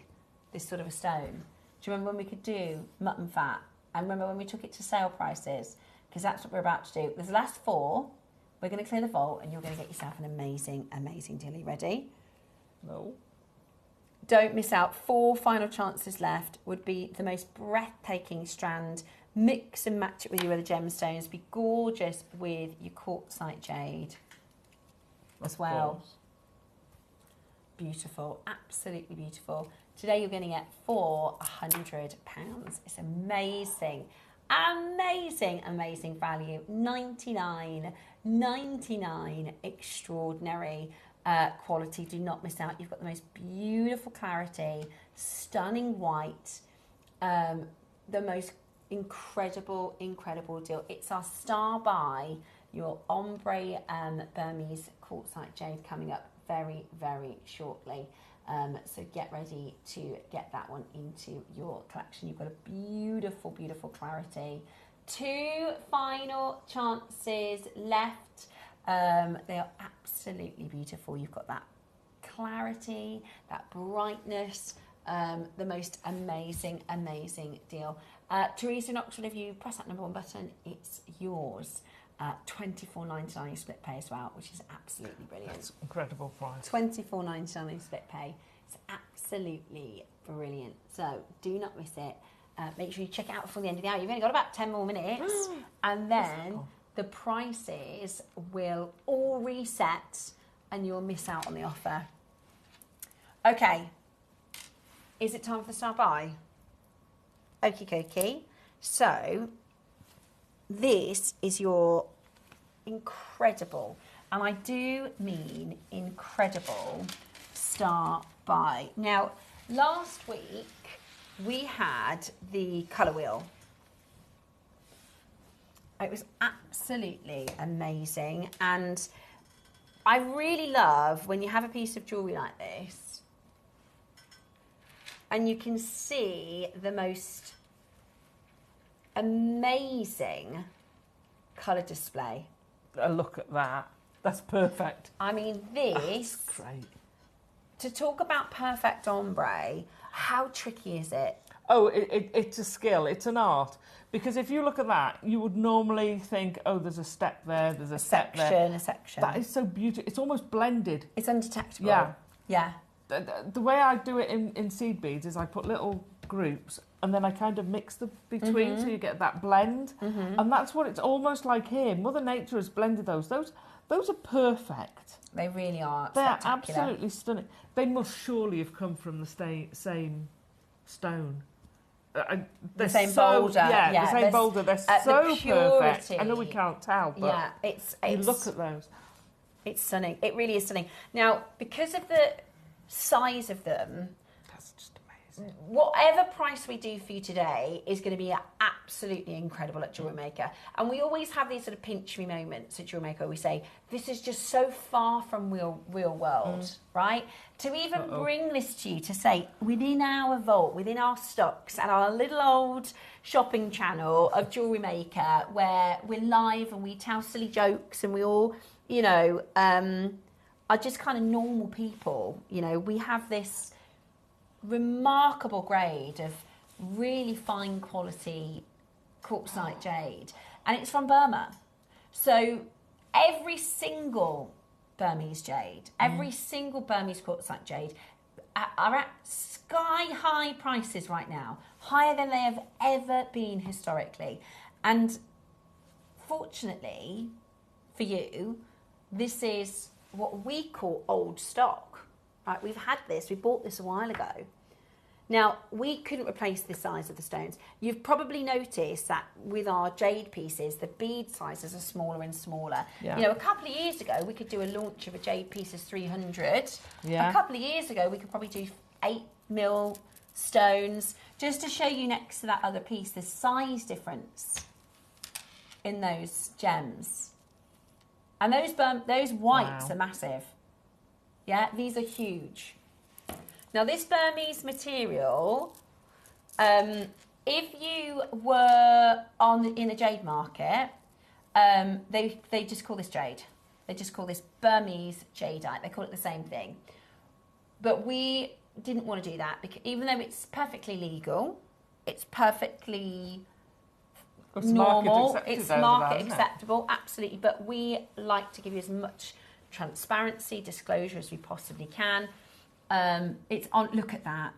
this sort of a stone? Do you remember when we could do mutton fat? And remember when we took it to sale prices? Because that's what we're about to do. There's the last 4. We're going to clear the vault and you're going to get yourself an amazing, amazing deal. Are you ready? No. Don't miss out. 4 final chances left. Would be the most breathtaking strand. Mix and match it with your other gemstones. Be gorgeous with your quartzite jade. as well. Beautiful, absolutely beautiful. Today you're going to get for £100. It's amazing, amazing value. 99.99, extraordinary quality. Do not miss out. You've got the most beautiful clarity, stunning white, the most incredible deal. It's our star buy, your ombre Burmese quartzite jade, coming up very shortly. So get ready to get that one into your collection. You've got a beautiful clarity. 2 final chances left. They are absolutely beautiful. You've got that clarity, that brightness, the most amazing deal. Teresa in Oxford, if you press that number 1 button, it's yours. £24.99 split pay as well, which is absolutely brilliant. That's incredible price. £24.99 split pay. It's absolutely brilliant. So do not miss it. Make sure you check it out before the end of the hour. You've only got about 10 more minutes, and then the prices will all reset, and you'll miss out on the offer. Okay. Is it time for the star buy? Okie dokie. So this is your incredible, and I do mean incredible, star buy. Now, last week we had the colour wheel. It was absolutely amazing, and I really love when you have a piece of jewellery like this and you can see the most amazing colour display. Look at that. That's perfect. I mean, this... That's great. To talk about perfect ombre, how tricky is it? Oh, it's a skill. It's an art. Because if you look at that, you would normally think, oh, there's a step there, there's a step there. A section. That is so beautiful. It's almost blended. It's undetectable. Yeah. The way I do it in seed beads is I put little groups and then I kind of mix them between so you get that blend. And that's what it's almost like here. Mother Nature has blended those. Those are perfect. They really are. They're absolutely stunning. They must surely have come from the same stone. The same boulder. Yeah, the same boulder. They're so perfect. I know we can't tell, but it's you look at those. It's stunning. It really is stunning. Now, because of the size of them, that's just amazing. Whatever price we do for you today is going to be absolutely incredible at Jewelry Maker. And we always have these sort of pinch me moments at Jewelry Maker where we say, this is just so far from real world, right? To even bring this to you, to say, within our vault, within our stocks, and our little old shopping channel of Jewelry Maker, where we're live and we tell silly jokes and we all, are just kind of normal people. We have this remarkable grade of really fine quality quartzite jade, and it's from Burma. So every single Burmese jade, every single Burmese quartzite jade are at sky high prices right now, higher than they have ever been historically. And fortunately for you, this is what we call old stock. Right, we bought this a while ago. Now, we couldn't replace the size of the stones. You've probably noticed that with our jade pieces, the bead sizes are smaller and smaller. Yeah. A couple of years ago, we could do a launch of a jade piece as 300. Yeah. A couple of years ago, we could probably do 8mm stones. Just to show you next to that other piece, the size difference in those gems. And those whites are massive. Yeah, these are huge. Now, this Burmese material, if you were in a jade market, they just call this jade. They just call this Burmese jadeite. They call it the same thing. But we didn't want to do that, because even though it's perfectly legal, it's perfectly normal, it's market acceptable, absolutely. But we like to give you as much transparency, disclosure as we possibly can. It's on. Look at that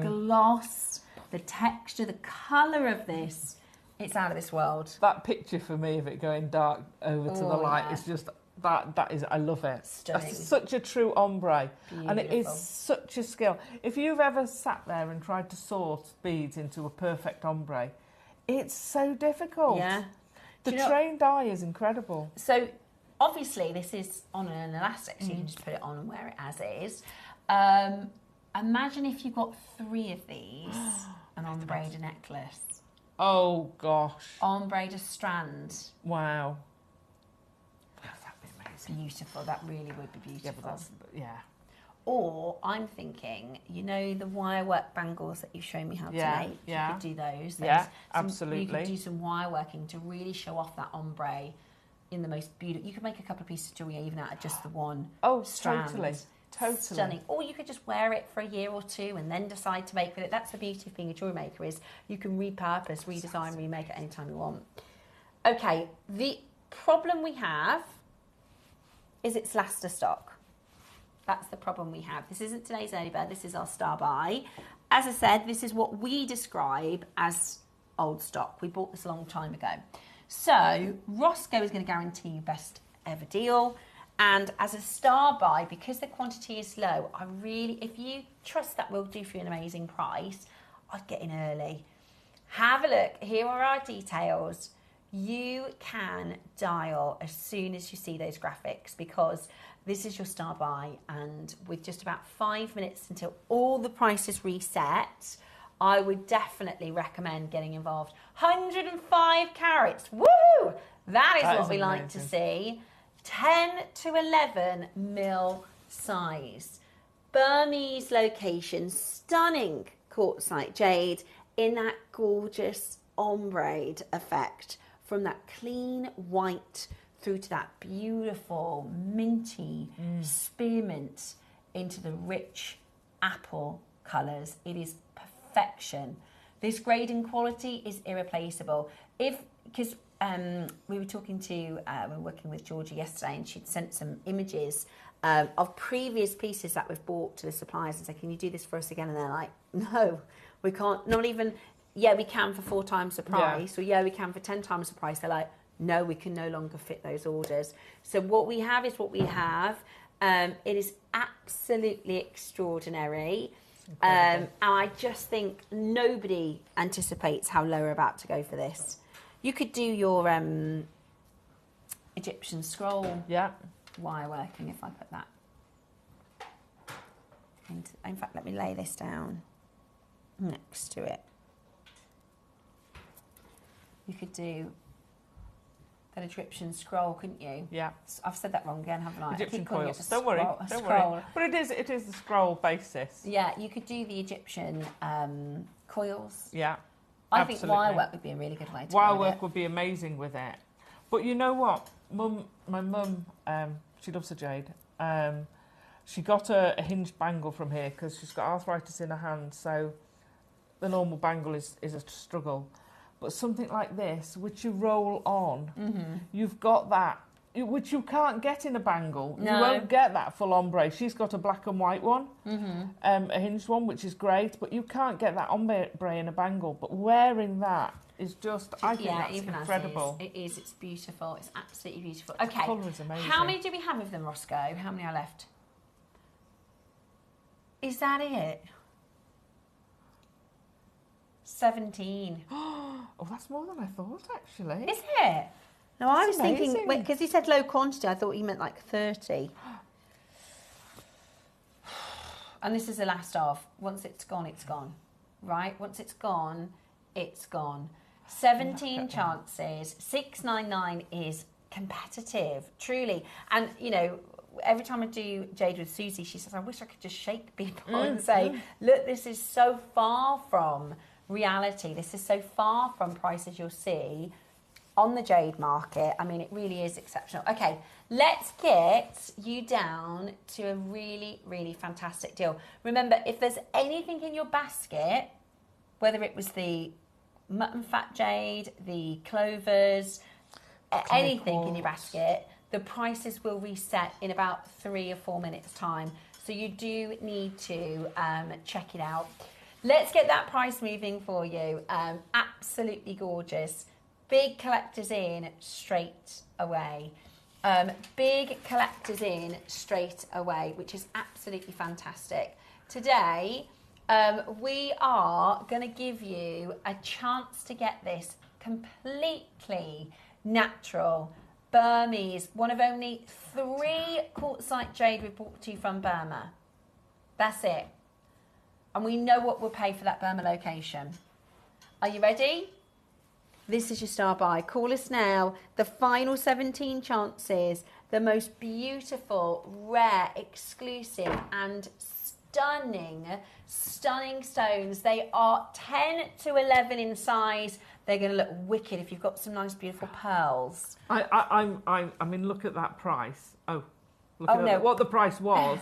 gloss, the texture, the colour of this. It's out of this world. That picture for me of it going dark over to the light is just That is, I love it. Stunning. That's such a true ombre. Beautiful. And it is such a skill. If you've ever sat there and tried to sort beads into a perfect ombre, it's so difficult. Yeah. The trained eye is incredible. So obviously this is on an elastic, so you can just put it on and wear it as is. Imagine if you got 3 of these, an ombre necklace. Oh gosh. Ombre strand. Wow. That'd be amazing. Beautiful. That really would be beautiful. Yeah. Or I'm thinking, you know, the wire work bangles that you've shown me how to make. Yeah. You could do those. Absolutely. You could do some wire working to really show off that ombre in the most beautiful. You could make a couple of pieces of jewelry even out of just the one strand. Totally. Stunning. Or you could just wear it for a year or 2 and then decide to make with it. That's the beauty of being a jewelry maker, is you can repurpose, redesign, remake it anytime you want. Okay, the problem we have is it's last of stock. That's the problem we have. This isn't today's early bird, this is our star buy. As I said, this is what we describe as old stock. We bought this a long time ago. So Roscoe is going to guarantee you best ever deal. And as a star buy, because the quantity is low, I really, if you trust that we'll do for you an amazing price, I'd get in early. Have a look. Here are our details. You can dial as soon as you see those graphics, because this is your star buy, and with just about 5 minutes until all the prices reset, I would definitely recommend getting involved. 105 carats. Woo! That is what we like to see. 10 to 11 mil size. Burmese location, stunning quartzite jade in that gorgeous ombre effect, from that clean white through to that beautiful minty spearmint into the rich apple colours. It is perfection. This grade and quality is irreplaceable. Because we were talking to, we were working with Georgia yesterday, and she'd sent some images of previous pieces that we've bought to the suppliers and said, can you do this for us again? And they're like, no, we can't. Not even, we can for 4 times the price, or we can for 10 times the price. They're like, no, we can no longer fit those orders. So what we have is what we have. It is absolutely extraordinary. And I just think nobody anticipates how low we're about to go for this. You could do your Egyptian scroll wire working, if I put that. In fact, let me lay this down next to it. You could do an Egyptian scroll, couldn't you? Yeah. I've said that wrong again, haven't I? Egyptian coils. Don't worry. But it is the scroll basis. Yeah, you could do the Egyptian coils. Yeah. I think wire work would be a really good way to wire work would be amazing with it. But you know what? My mum, she loves a jade. She got a hinged bangle from here because she's got arthritis in her hand, so the normal bangle is a struggle. But something like this, which you roll on, you've got that, which you can't get in a bangle. No. You won't get that full ombre. She's got a black and white one, a hinged one, which is great, but you can't get that ombre in a bangle. But wearing that is just, I think that's incredible. It is. It's beautiful. It's absolutely beautiful. Okay. The colour is amazing. How many do we have of them, Roscoe? How many are left? Is that it? 17. Oh, that's more than I thought, actually. Is it? No, I was thinking, because he said low quantity, I thought he meant like 30. And this is the last of. Once it's gone, it's gone. Right? Once it's gone, it's gone. 17 chances. 699 is competitive, truly. And, you know, every time I do Jade with Susie, she says, I wish I could just shake people and say, look, this is so far from reality. This is so far from prices you'll see on the jade market. I mean, it really is exceptional. Okay, let's get you down to a really, really fantastic deal. Remember, if there's anything in your basket, whether it was the mutton fat jade, the clovers, anything in your basket, the prices will reset in about 3 or 4 minutes time. So you do need to check it out. Let's get that price moving for you. Absolutely gorgeous. Big collectors in straight away. Big collectors in straight away, which is absolutely fantastic. Today, we are going to give you a chance to get this completely natural Burmese, one of only 3 quartzite jade we've brought to you from Burma. That's it. And we know what we'll pay for that Burma location. Are you ready? This is your star buy. Call us now. The final 17 chances. The most beautiful, rare, exclusive and stunning stones. They are 10 to 11 in size. They're going to look wicked if you've got some nice, beautiful pearls. I mean, look at that price. What the price was.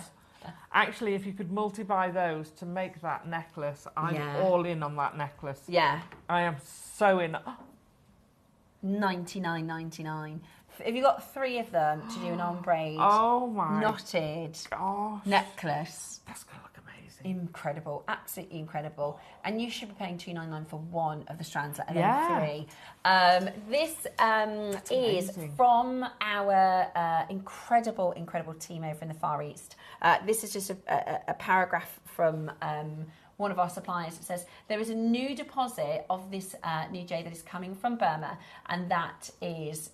Actually, if you could multiply those to make that necklace, I'm all in on that necklace. Yeah. I am so in. $99.99. If you got 3 of them to do an ombre knotted necklace, that's going to look amazing. Incredible, absolutely incredible. And you should be paying $299 for 1 of the strands and then 3. This is from our incredible team over in the Far East. This is just a paragraph from one of our suppliers. It says, there is a new deposit of this new jade that is coming from Burma, and that is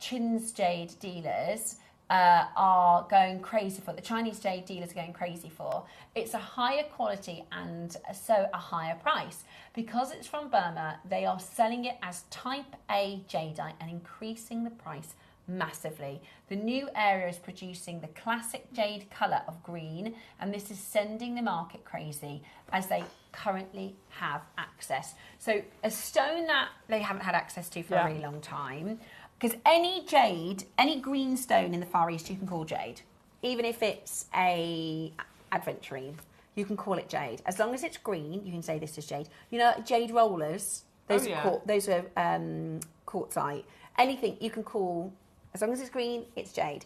Chin's jade dealers are going crazy for. The Chinese jade dealers are going crazy for. It's a higher quality and so a higher price. Because it's from Burma, they are selling it as type A jadeite and increasing the price massively. The new area is producing the classic jade colour of green, and this is sending the market crazy as they currently have access. So a stone that they haven't had access to for a really long time, because any jade, any green stone in the Far East you can call jade, even if it's a adventurine, you can call it jade. As long as it's green, you can say this is jade. You know, jade rollers, those are quartzite. Anything you can call. As long as it's green, it's jade.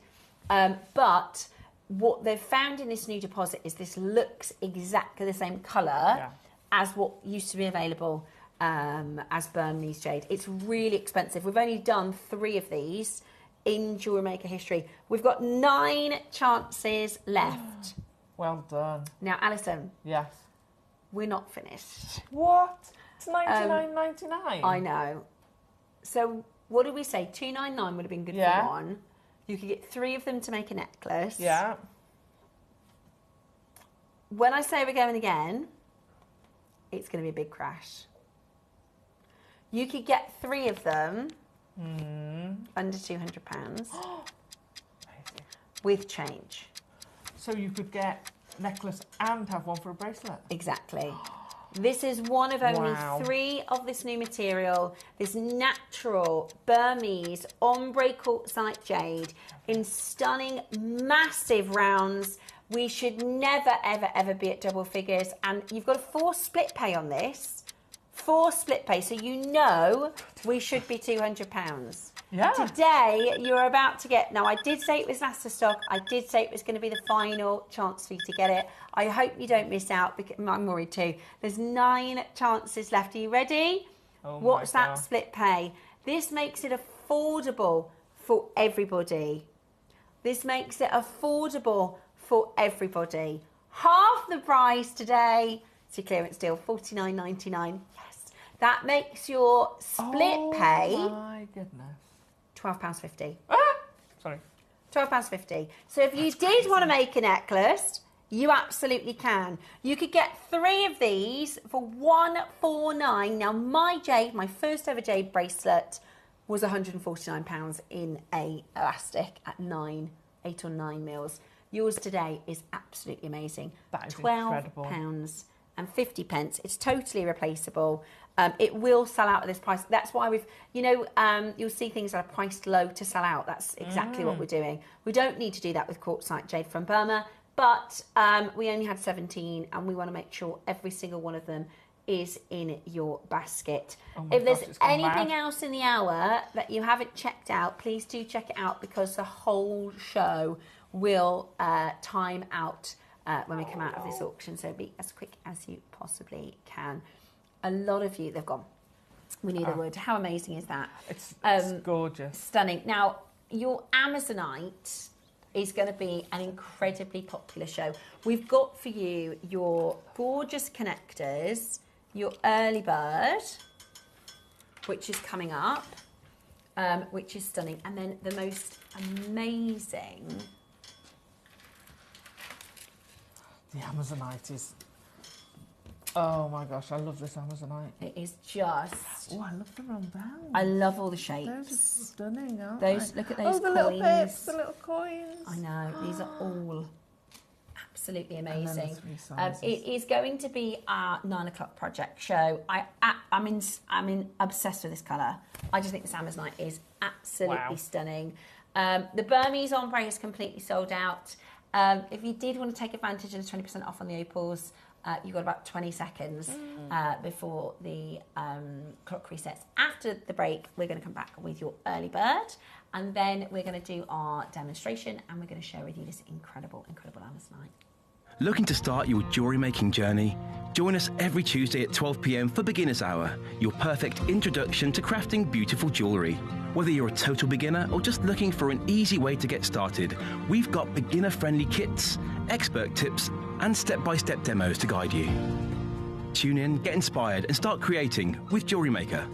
But what they've found in this new deposit is this looks exactly the same colour as what used to be available as Burmese jade. It's really expensive. We've only done 3 of these in jewellery maker history. We've got 9 chances left. Well done. Now, Alison. Yes. We're not finished. What? It's $99.99. I know. So what did we say? $299 would have been good for 1. You could get 3 of them to make a necklace. Yeah. When I say we're going again, it's going to be a big crash. You could get 3 of them under £200 with change. So you could get a necklace and have one for a bracelet. Exactly. This is one of only 3 of this new material, this natural Burmese ombre quartzite jade in stunning, massive rounds. We should never, ever be at double figures. And you've got a 4 split pay on this. 4 split pay, so you know we should be £200. Yeah. Today, you're about to get... Now, I did say it was last of stock. I did say it was going to be the final chance for you to get it. I hope you don't miss out, because I'm worried too. There's 9 chances left. Are you ready? What's that split pay? This makes it affordable for everybody. This makes it affordable for everybody. Half the price today. It's your clearance deal, $49.99. Yes. That makes your split pay... Oh, my goodness. £12.50. Sorry. £12.50. So if you did want to make a necklace, you absolutely can. You could get 3 of these for £149. Now, my first ever jade bracelet was £149 in a elastic at 8 or 9 mils. Yours today is absolutely amazing. That is incredible. £12.50. It's totally replaceable. It will sell out at this price. That's why we've, you'll see things that are priced low to sell out. That's exactly what we're doing. We don't need to do that with quartzite jade from Burma, but we only had 17, and we want to make sure every single one of them is in your basket. If there's anything else in the hour that you haven't checked out, please do check it out, because the whole show will time out when we come out of this auction. So be as quick as you possibly can. A lot of you, they've gone. We knew they would. How amazing is that? It's gorgeous. Stunning. Now, your Amazonite is going to be an incredibly popular show. We've got for you your gorgeous connectors, your early bird, which is coming up, which is stunning, and then the most amazing. The Amazonite is. Oh my gosh, I love this Amazonite. It is just. Oh, I love the rondelles. I love all the shapes. Those are stunning, aren't those, they? look at those the coins. little pips, the little coins. I know, these are all absolutely amazing. And it is going to be our 9 o'clock project show. I'm obsessed with this colour. I just think this Amazonite is absolutely stunning. The Burmese ombre is completely sold out. If you did want to take advantage of the 20% off on the opals, you've got about 20 seconds before the clock resets. After the break, we're going to come back with your early bird, and then we're going to do our demonstration, and we're going to share with you this incredible, incredible Amazonite. Looking to start your jewellery making journey? Join us every Tuesday at 12 p.m. for Beginner's Hour, your perfect introduction to crafting beautiful jewellery. Whether you're a total beginner or just looking for an easy way to get started, we've got beginner-friendly kits, expert tips, and step-by-step demos to guide you. Tune in, get inspired, and start creating with Jewellery Maker.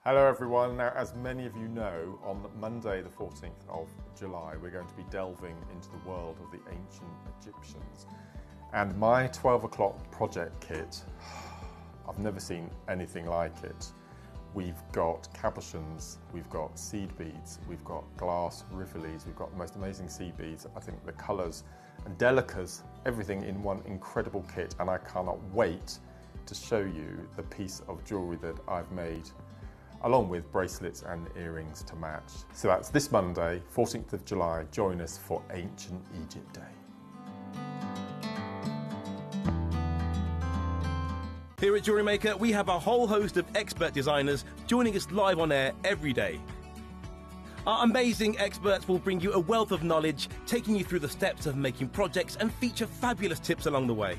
Hello everyone. Now, as many of you know, on Monday the 14th of July we're going to be delving into the world of the ancient Egyptians. And my 12 o'clock project kit, I've never seen anything like it. We've got cabochons, we've got seed beads, we've got glass rivules, we've got the most amazing seed beads. I think the colours and delicas, everything in one incredible kit, and I cannot wait to show you the piece of jewellery that I've made, along with bracelets and earrings to match. So that's this Monday, 14th of July. Join us for Ancient Egypt Day. Here at Jewellery Maker, we have a whole host of expert designers joining us live on air every day. Our amazing experts will bring you a wealth of knowledge, taking you through the steps of making projects and feature fabulous tips along the way.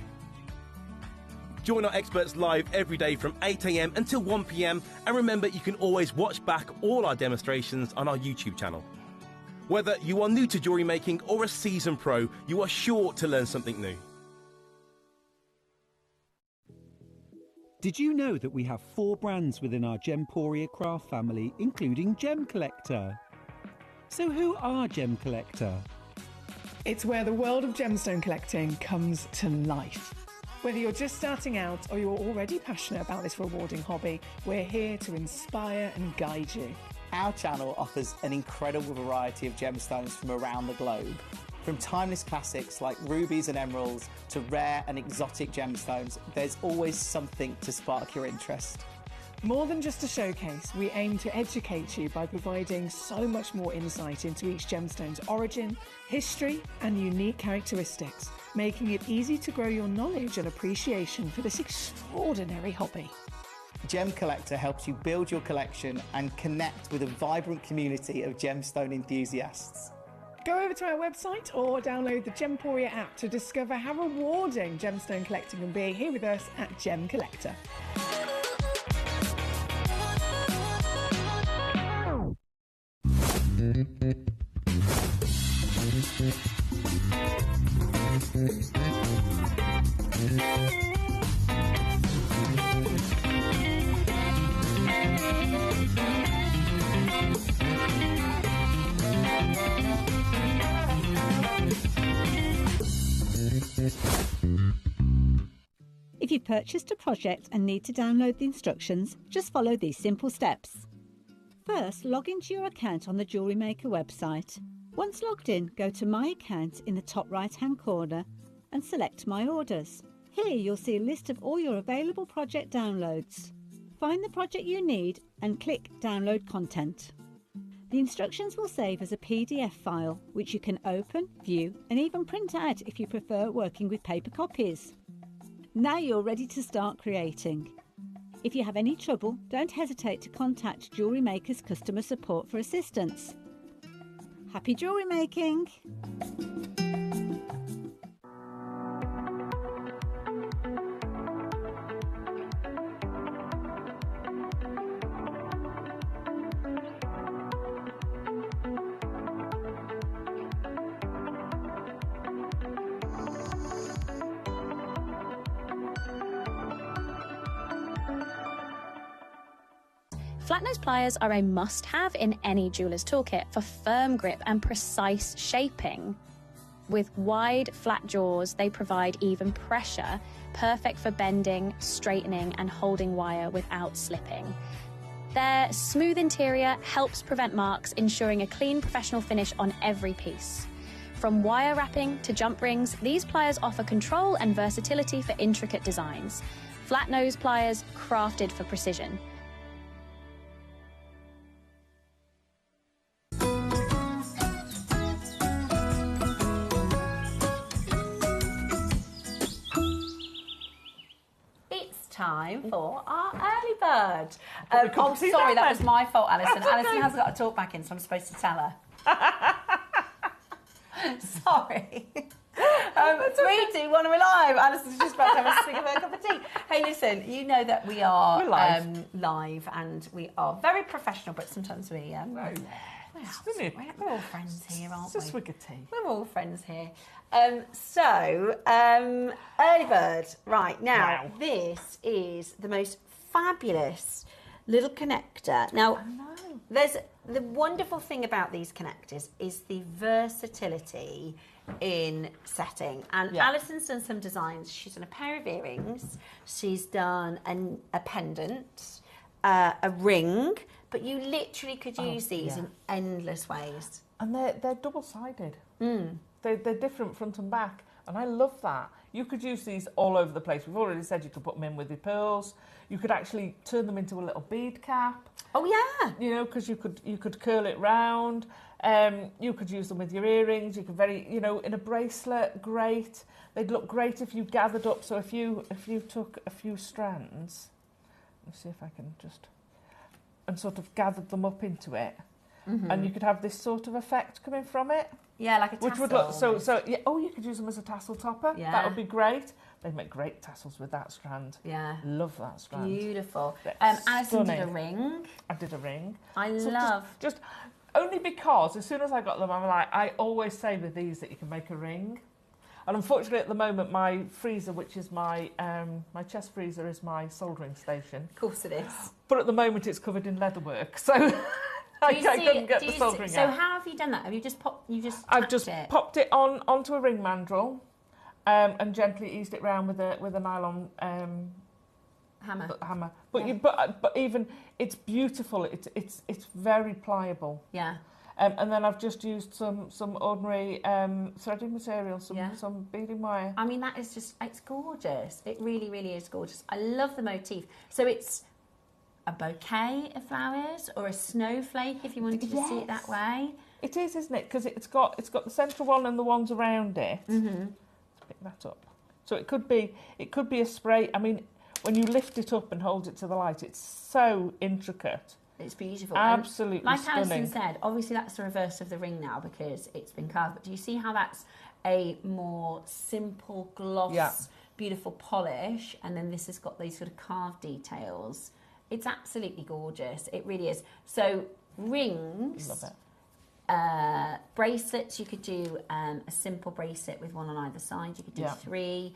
Join our experts live every day from 8 a.m. until 1 p.m. And remember, you can always watch back all our demonstrations on our YouTube channel. Whether you are new to jewellery making or a seasoned pro, you are sure to learn something new. Did you know that we have 4 brands within our Gemporia craft family, including Gemcollector? So who are Gemcollector? It's where the world of gemstone collecting comes to life. Whether you're just starting out or you're already passionate about this rewarding hobby, we're here to inspire and guide you. Our channel offers an incredible variety of gemstones from around the globe. From timeless classics like rubies and emeralds to rare and exotic gemstones, there's always something to spark your interest. More than just a showcase, we aim to educate you by providing so much more insight into each gemstone's origin, history, and unique characteristics, making it easy to grow your knowledge and appreciation for this extraordinary hobby. Gemcollector helps you build your collection and connect with a vibrant community of gemstone enthusiasts. Go over to our website or download the Gemporia app to discover how rewarding gemstone collecting can be here with us at Gemcollector. If you've purchased a project and need to download the instructions, just follow these simple steps. First, log into your account on the Jewellery Maker website. Once logged in, go to My Account in the top right-hand corner and select My Orders. Here you'll see a list of all your available project downloads. Find the project you need and click Download Content. The instructions will save as a PDF file, which you can open, view, and even print out if you prefer working with paper copies. Now you're ready to start creating. If you have any trouble, don't hesitate to contact Jewellery Maker's customer support for assistance. Happy jewellery making! Flat nose pliers are a must-have in any jeweller's toolkit for firm grip and precise shaping. With wide, flat jaws, they provide even pressure, perfect for bending, straightening and holding wire without slipping. Their smooth interior helps prevent marks, ensuring a clean, professional finish on every piece. From wire wrapping to jump rings, these pliers offer control and versatility for intricate designs. Flat nose pliers, crafted for precision. Time for our early bird. I'm sorry, that was my fault, Alison. Alison has got to talk back in, so I'm supposed to tell her. Sorry. 3, 2, 1, we're live. Alison's just about to have a sip of her cup of tea. Hey, listen, you know that we are live and we are very professional, but sometimes we... We're all friends here, aren't we? It's a swig of tea. We're all friends here. Early bird. Right, now, this is the most fabulous little connector. Now, there's the wonderful thing about these connectors is the versatility in setting. And Alison's done some designs. She's done a pair of earrings. She's done a pendant, a ring. But you literally could use these in endless ways. And they're double-sided. They're different front and back. And I love that. You could use these all over the place. We've already said you could put them in with your pearls. You could actually turn them into a little bead cap. Oh, yeah. You know, because you could curl it round. You could use them with your earrings. You could in a bracelet, great. They'd look great if you gathered up. So if you took a few strands, let's see if I can just... and sort of gathered them up into it, and you could have this sort of effect coming from it. Yeah, like a tassel. Which would look you could use them as a tassel topper. Yeah. That would be great. They'd make great tassels with that strand. Yeah. Love that strand. Beautiful. Alison did a ring. I did a ring. I love... Just only because as soon as I got them, I'm like, I always say with these that you can make a ring. And unfortunately, at the moment, my freezer, which is my chest freezer, is my soldering station. Of course it is. But at the moment, it's covered in leatherwork, so I couldn't get the soldering out. So how have you done that? Have you just I've just popped it onto a ring mandrel, and gently eased it round with a nylon hammer. But even it's beautiful. It's very pliable. Yeah. And then I've just used some ordinary threading material, some beading wire. I mean, that is it's gorgeous. It really, really is gorgeous. I love the motif. So it's a bouquet of flowers or a snowflake, if you wanted to see it that way. It is, isn't it? Because it's got the central one and the ones around it. Let's pick that up. So it could be a spray. I mean, when you lift it up and hold it to the light, it's so intricate. It's beautiful. Absolutely and like stunning. Alison said, obviously that's the reverse of the ring now because it's been carved. But do you see how that's a more simple gloss, beautiful polish, and then this has got these sort of carved details? It's absolutely gorgeous. It really is. So rings, love it. Bracelets. You could do a simple bracelet with one on either side. You could do 3.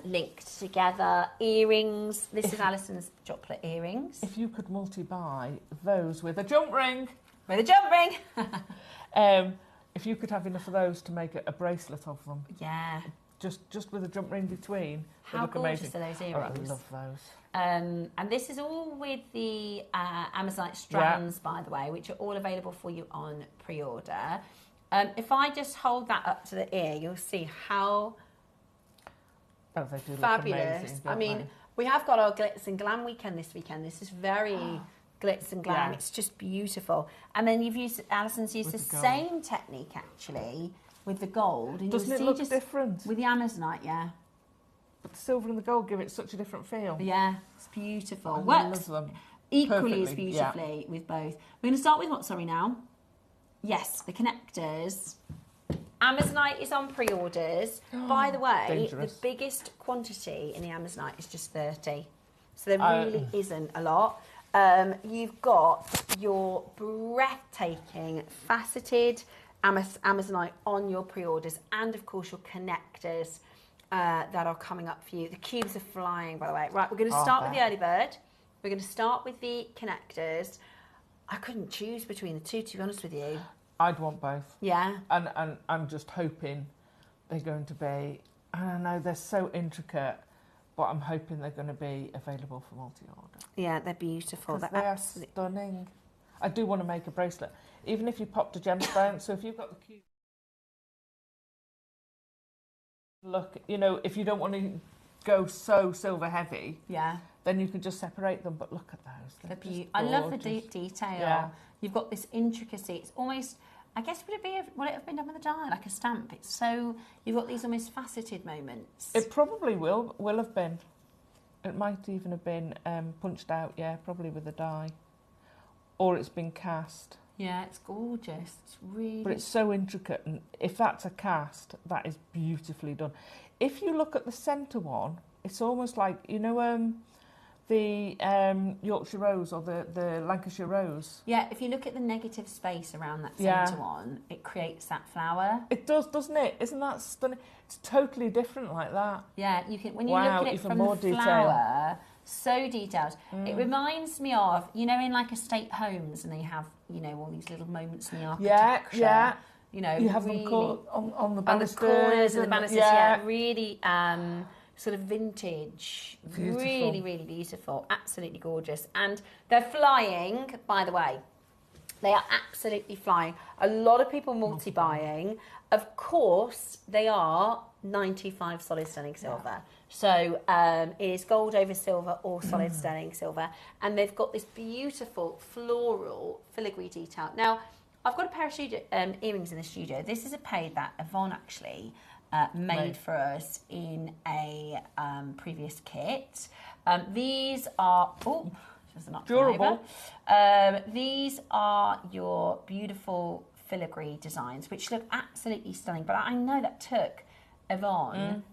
Linked together. Earrings. This is Alison's chocolate earrings. If you could multi-buy those with a jump ring. With a jump ring. If you could have enough of those to make a bracelet of them. Yeah. Just with a jump ring between. How look gorgeous amazing. are those earrings? I love those. And this is all with the Amazonite strands, by the way, which are all available for you on pre-order. If I just hold that up to the ear, you'll see how... Oh, they do fabulous. Look amazing, I mean, we have got our glitz and glam weekend this weekend. This is very glitz and glam. Yeah. It's just beautiful. And then Alison's used the same technique actually with the gold. And doesn't it look different? With the Amazonite, yeah. But the silver and the gold give it such a different feel. Yeah, it's beautiful. I love them. Equally as beautifully with both. We're going to start with what, sorry, now? Yes, the connectors. Amazonite is on pre-orders. By the way, dangerous. the biggest quantity in the Amazonite is just 30. So there really isn't a lot. You've got your breathtaking faceted Amazonite on your pre-orders, and of course your connectors that are coming up for you. The cubes are flying, by the way. Right, we're going to start with the early bird. We're going to start with the connectors. I couldn't choose between the two, to be honest with you. I'd want both. Yeah. And I'm just hoping they're going to be, I don't know, they're so intricate, but I'm hoping they're going to be available for multi-order. Yeah, they're beautiful. They are stunning. I do want to make a bracelet, even if you popped a gemstone. So if you've got the cube, look, you know, if you don't want to go so silver heavy, then you can just separate them. But look at those. I love the detail. Yeah. You've got this intricacy. It's almost, I guess, would it have been done with a die, like a stamp? It's so, you've got these almost faceted moments. It probably will have been. It might even have been punched out, probably with a die. Or it's been cast. Yeah, it's gorgeous. It's really... But it's so intricate, and if that's a cast, that is beautifully done. If you look at the centre one, it's almost like, you know, the Yorkshire Rose or the Lancashire Rose. Yeah, if you look at the negative space around that centre one, it creates that flower. It does, doesn't it? Isn't that stunning? It's totally different like that. Yeah, you can, when you look at it from the flower, so detailed. It reminds me of, you know, in like estate homes, and they have, you know, all these little moments in the architecture. Yeah. You know, you have really, them on the banisters. On the corners and the banisters, really sort of vintage. Beautiful. Really, really beautiful. Absolutely gorgeous. And they're flying, by the way. They are absolutely flying. A lot of people multi-buying. Of course, they are 95 solid sterling silver. So it is gold over silver or solid sterling silver. And they've got this beautiful floral filigree detail. Now, I've got a pair of earrings in the studio. This is a pair that Yvonne actually made for us in a previous kit. These are... Oh, just not durable. These are your beautiful filigree designs, which look absolutely stunning. But I know that took Yvonne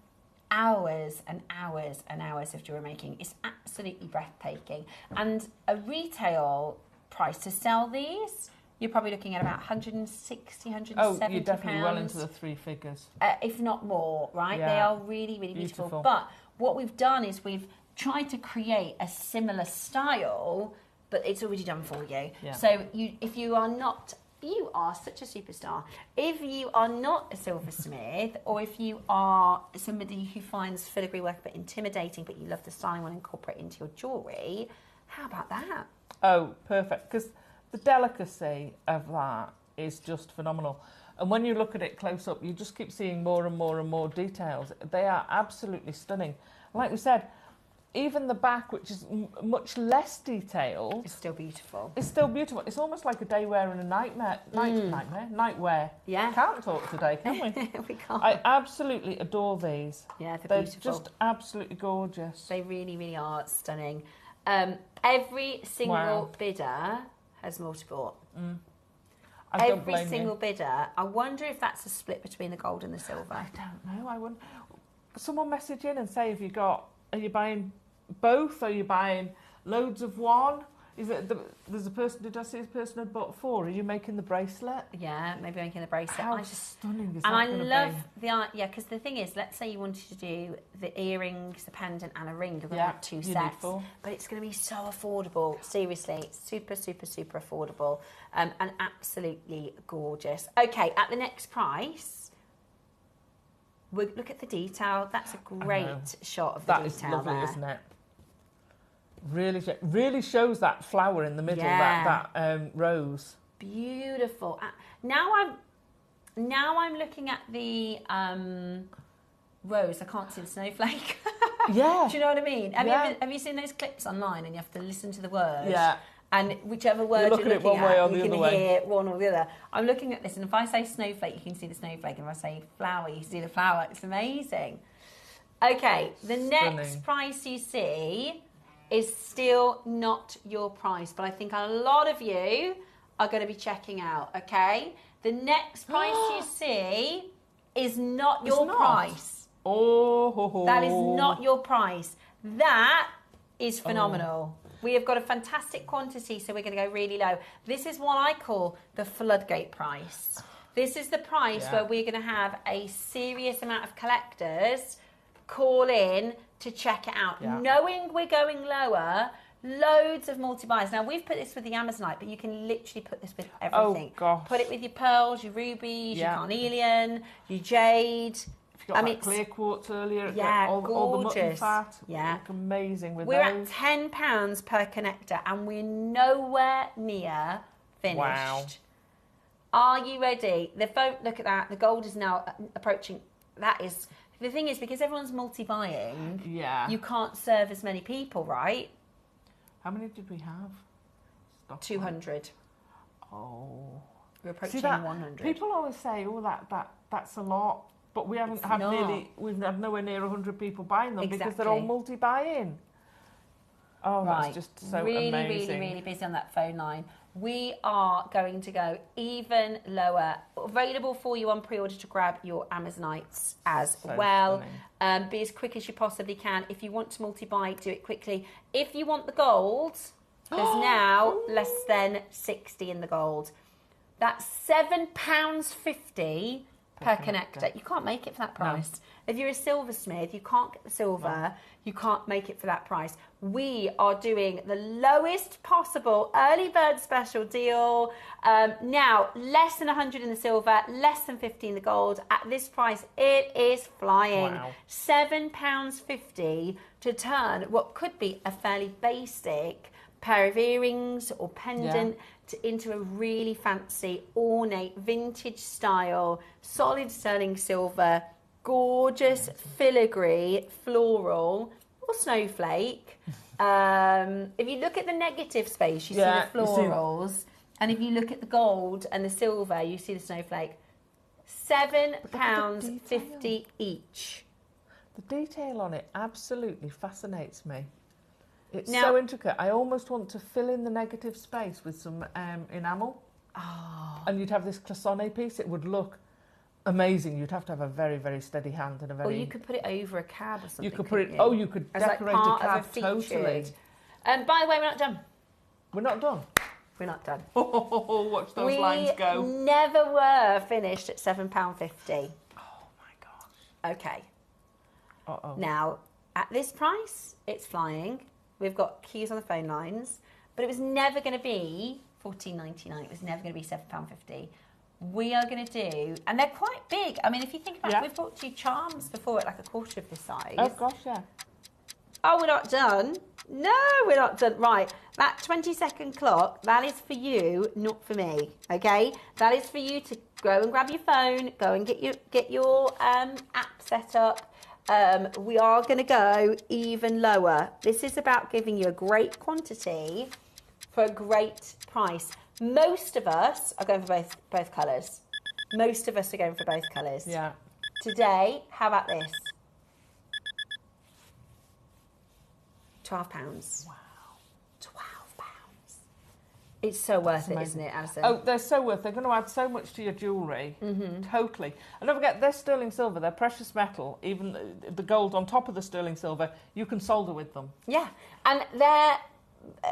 hours and hours and hours of jewelry making. It's absolutely breathtaking. And a retail price to sell these, you're probably looking at about 160, 170 Oh, you're definitely pounds. well into the three figures. If not more, right? Yeah. They are really, really beautiful. But what we've done is we've tried to create a similar style, but it's already done for you. Yeah. So if you are not... You are such a superstar. If you are not a silversmith, or if you are somebody who finds filigree work a bit intimidating, but you love the style and want to incorporate it into your jewellery, how about that? Oh, perfect. Because the delicacy of that is just phenomenal. And when you look at it close up, you just keep seeing more and more and more details. They are absolutely stunning. Like we said, even the back, which is much less detailed, It's still beautiful. it's still beautiful. It's almost like a day wear and a nightwear. Yeah. Can't talk today, can we? We can't. I absolutely adore these. Yeah, They're beautiful. just absolutely gorgeous. They really, really are stunning. Every single bidder has multi-bought. I don't blame Every single bidder. I wonder if that's a split between the gold and the silver. I don't know. I wouldn't. Someone message in and say, are you buying both? Are you buying loads of one? Is it there's a person? Did I see this person had bought 4? Are you making the bracelet? Yeah, maybe making the bracelet. How stunning is that? And I gonna love be? the art. Yeah, because the thing is, let's say you wanted to do the earrings, the pendant, and a ring. You're going to have 2 you sets, need 4. but it's going to be so affordable. Seriously, it's super, super, super affordable, and absolutely gorgeous. Okay, at the next price. Look at the detail. That's a great shot of the That is detail lovely, there. isn't it? Really shows that flower in the middle, that rose. Beautiful. Now I'm looking at the rose. I can't see the snowflake. Yeah. Do you know what I mean? Have you seen those clips online and you have to listen to the words? Yeah. And whichever word You're looking at one way or the you other can way. hear one or the other. I'm looking at this, and if I say snowflake, you can see the snowflake. And if I say flower, you see the flower. It's amazing. Okay, the next price you see is still not your price, but I think a lot of you are going to be checking out, okay? The next price you see is not your price. Oh. That is not your price. That is phenomenal. We have got a fantastic quantity, so we're going to go really low. This is what I call the floodgate price. This is the price where we're going to have a serious amount of collectors call in to check it out. Yeah. Knowing we're going lower, loads of multi-buys. Now, we've put this with the Amazonite, but you can literally put this with everything. Oh, gosh. Put it with your pearls, your rubies, your carnelian, your jade. If you got that clear quartz earlier, all the mutton fat. Yeah. Look amazing with We're those. at £10 per connector, and we're nowhere near finished. Wow. Are you ready? The phone, look at that. The gold is now approaching. That is... The thing is, because everyone's multi-buying, you can't serve as many people, right? How many did we have? 200. Oh. We're approaching 100. People always say, oh, that's a lot. But we haven't we've had nowhere near 100 people buying them because they're all multi-buying. Oh, that's just so amazing. Really busy on that phone line. We are going to go even lower. Available for you on pre-order to grab your Amazonites as well. Be as quick as you possibly can. If you want to multi-buy, do it quickly. If you want the gold, there's now less than 60 in the gold. That's £7.50 per connector. You can't make it for that price. No. If you're a silversmith, you can't get the silver. No. You can't make it for that price. We are doing the lowest possible early bird special deal. Now, less than 100 in the silver, less than 50 in the gold. At this price, it is flying. Wow. £7.50 to turn what could be a fairly basic pair of earrings or pendant into a really fancy, ornate, vintage style, solid sterling silver, gorgeous filigree, floral, or snowflake. If you look at the negative space, you see the florals. And if you look at the gold and the silver, you see the snowflake. £7.50 each. The detail on it absolutely fascinates me. It's so intricate. I almost want to fill in the negative space with some enamel. Oh. And you'd have this cloisonné piece. It would look amazing. You'd have to have a very, very steady hand and a very... Or you could put it over a cab or something. You could put it... Oh, you could decorate a cab, totally. And by the way, we're not done. We're not done? We're not done. Watch those lines go. We never were finished at £7.50. Oh, my gosh. Okay. Uh-oh. Now, at this price, it's flying. We've got queues on the phone lines. But it was never going to be $14.99. It was never going to be £7.50. We are going to do... And they're quite big. I mean, if you think about it, we've bought 2 charms before at like a quarter of this size. Oh, gosh, yeah. Oh, we're not done. No, we're not done. Right, that 20-second clock, that is for you, not for me, okay? That is for you to go and grab your phone, go and get your app set up. We are going to go even lower. This is about giving you a great quantity for a great price. Most of us are going for both colours. Most of us are going for both colours. Yeah. Today, how about this? £12. Wow. £12. It's so worth it, isn't it, Alison? Oh, they're so worth it. They're going to add so much to your jewellery. Mm-hmm. Totally. And don't forget, they're sterling silver. They're precious metal. Even the gold on top of the sterling silver, you can solder with them. Yeah. And they're...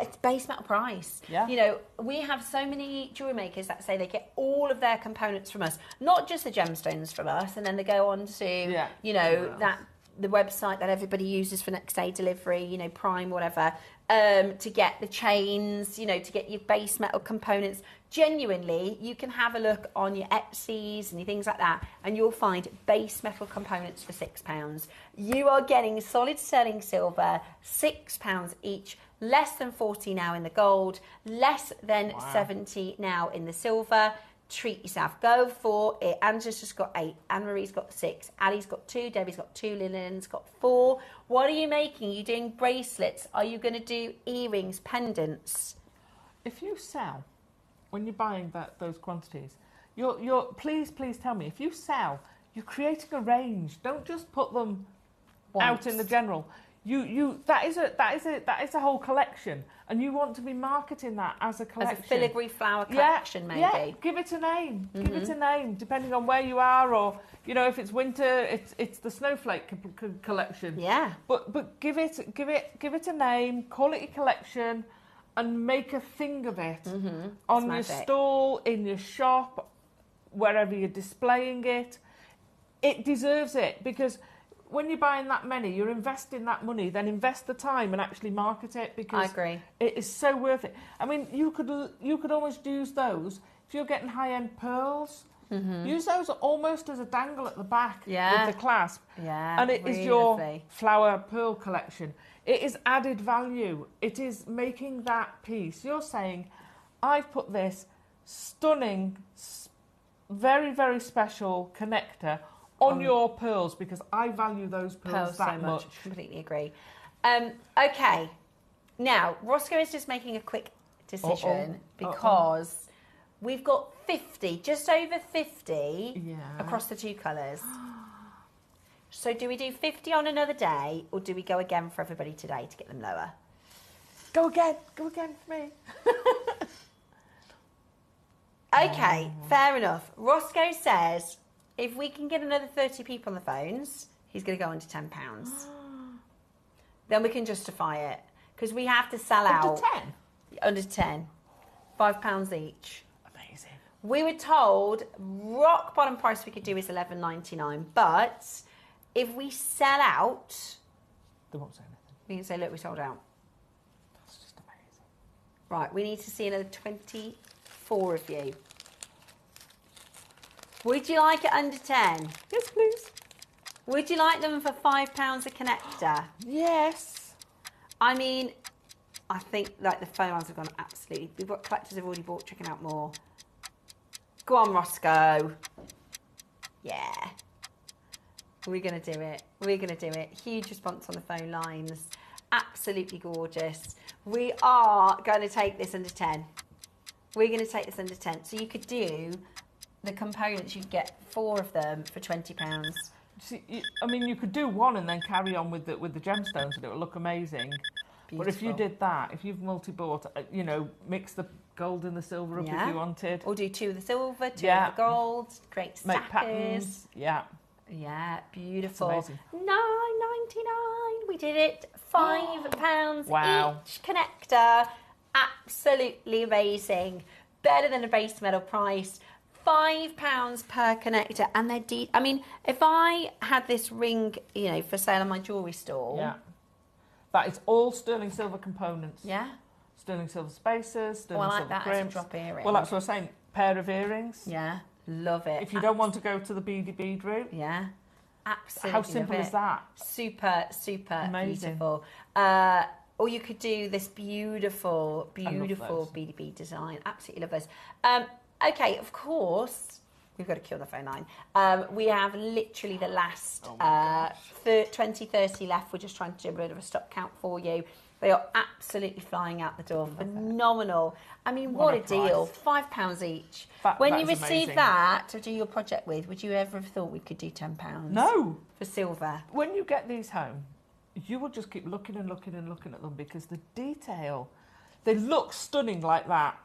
It's base metal price. Yeah. You know, we have so many jewellery makers that say they get all of their components from us, not just the gemstones from us, and then they go on to, you know, the website that everybody uses for next day delivery, you know, Prime, whatever, to get the chains, you know, to get your base metal components. Genuinely, you can have a look on your Etsy's and your things like that, and you'll find base metal components for £6. You are getting solid sterling silver, £6 each, less than 40 now in the gold, less than 70 now in the silver. Treat yourself. Go for it. Angela's just got 8. Anne-Marie's got 6. Ali's got 2. Debbie's got 2. Lillian's got 4. What are you making? Are you doing bracelets? Are you going to do earrings, pendants? If you sell, when you're buying those quantities, you're please tell me, if you sell, you're creating a range. Don't just put them out in the general. that is a whole collection, and you want to be marketing that as a collection, as a filigree flower collection, maybe. Yeah, give it a name. Give it a name, depending on where you are, or if it's winter, it's the snowflake collection. Yeah. But give it a name, call it your collection, and make a thing of it on your stall, in your shop, wherever you're displaying it. It deserves it, because when you're buying that many, you're investing that money, then invest the time and actually market it, because I agree. It is so worth it. I mean, you could almost use those if you're getting high-end pearls. Use those almost as a dangle at the back with the clasp. Yeah, and it is your flower pearl collection. It is added value. It is making that piece. You're saying, I've put this stunning, very, very special connector on your pearls, because I value those pearls that so much. much. Completely agree. Okay, now Roscoe is just making a quick decision because we've got 50, just over 50 across the two colours. So do we do 50 on another day, or do we go again for everybody today to get them lower? Go again for me. Okay, fair enough. Roscoe says if we can get another 30 people on the phones, he's going to go under £10. Then we can justify it, because we have to sell out. Under 10? Under 10. £5 each. Amazing. We were told rock bottom price we could do is $11.99, but if we sell out, they won't say anything. We can say, look, we sold out. That's just amazing. Right, we need to see another 24 of you. Would you like it under 10? Yes, please. Would you like them for £5 a connector? Yes. I mean, I think like the phone ones have gone absolutely. We've got collectors who've already bought checking out more. Go on, Roscoe. Yeah. We're going to do it. We're going to do it. Huge response on the phone lines. Absolutely gorgeous. We are going to take this under 10. We're going to take this under 10. So you could do the components. You could get 4 of them for £20. See, I mean, you could do one and then carry on with the gemstones, and it will look amazing. Beautiful. But if you did that, if you've multi-bought, mix the gold and the silver up if you wanted. Or do 2 of the silver, 2 of the gold, great stackers. Make patterns, Yeah, beautiful. Amazing. $9.99. We did it. £5 each connector. Absolutely amazing. Better than a base metal price. £5 per connector, and they're I mean, if I had this ring, for sale on my jewellery stall. Yeah. That is all sterling silver components. Yeah. Sterling silver spacers, sterling silver crimps. As a drop earring. Well, that's what I'm saying. Pair of earrings. Yeah. Love it. If you don't want to go to the beady bead route. Yeah. Absolutely. How simple is that? Super, super amazing. Beautiful. Or you could do this beautiful beady bead design. Absolutely love those. Okay, of course, we've got to kill the phone line. We have literally the last 20, 30 left. We're just trying to do a bit of a stock count for you. They are absolutely flying out the door. Phenomenal. I mean, what a deal. £5 each. When you receive that to do your project with, would you ever have thought we could do £10? No. For silver? When you get these home, you will just keep looking and looking and looking at them, because the detail, they look stunning like that.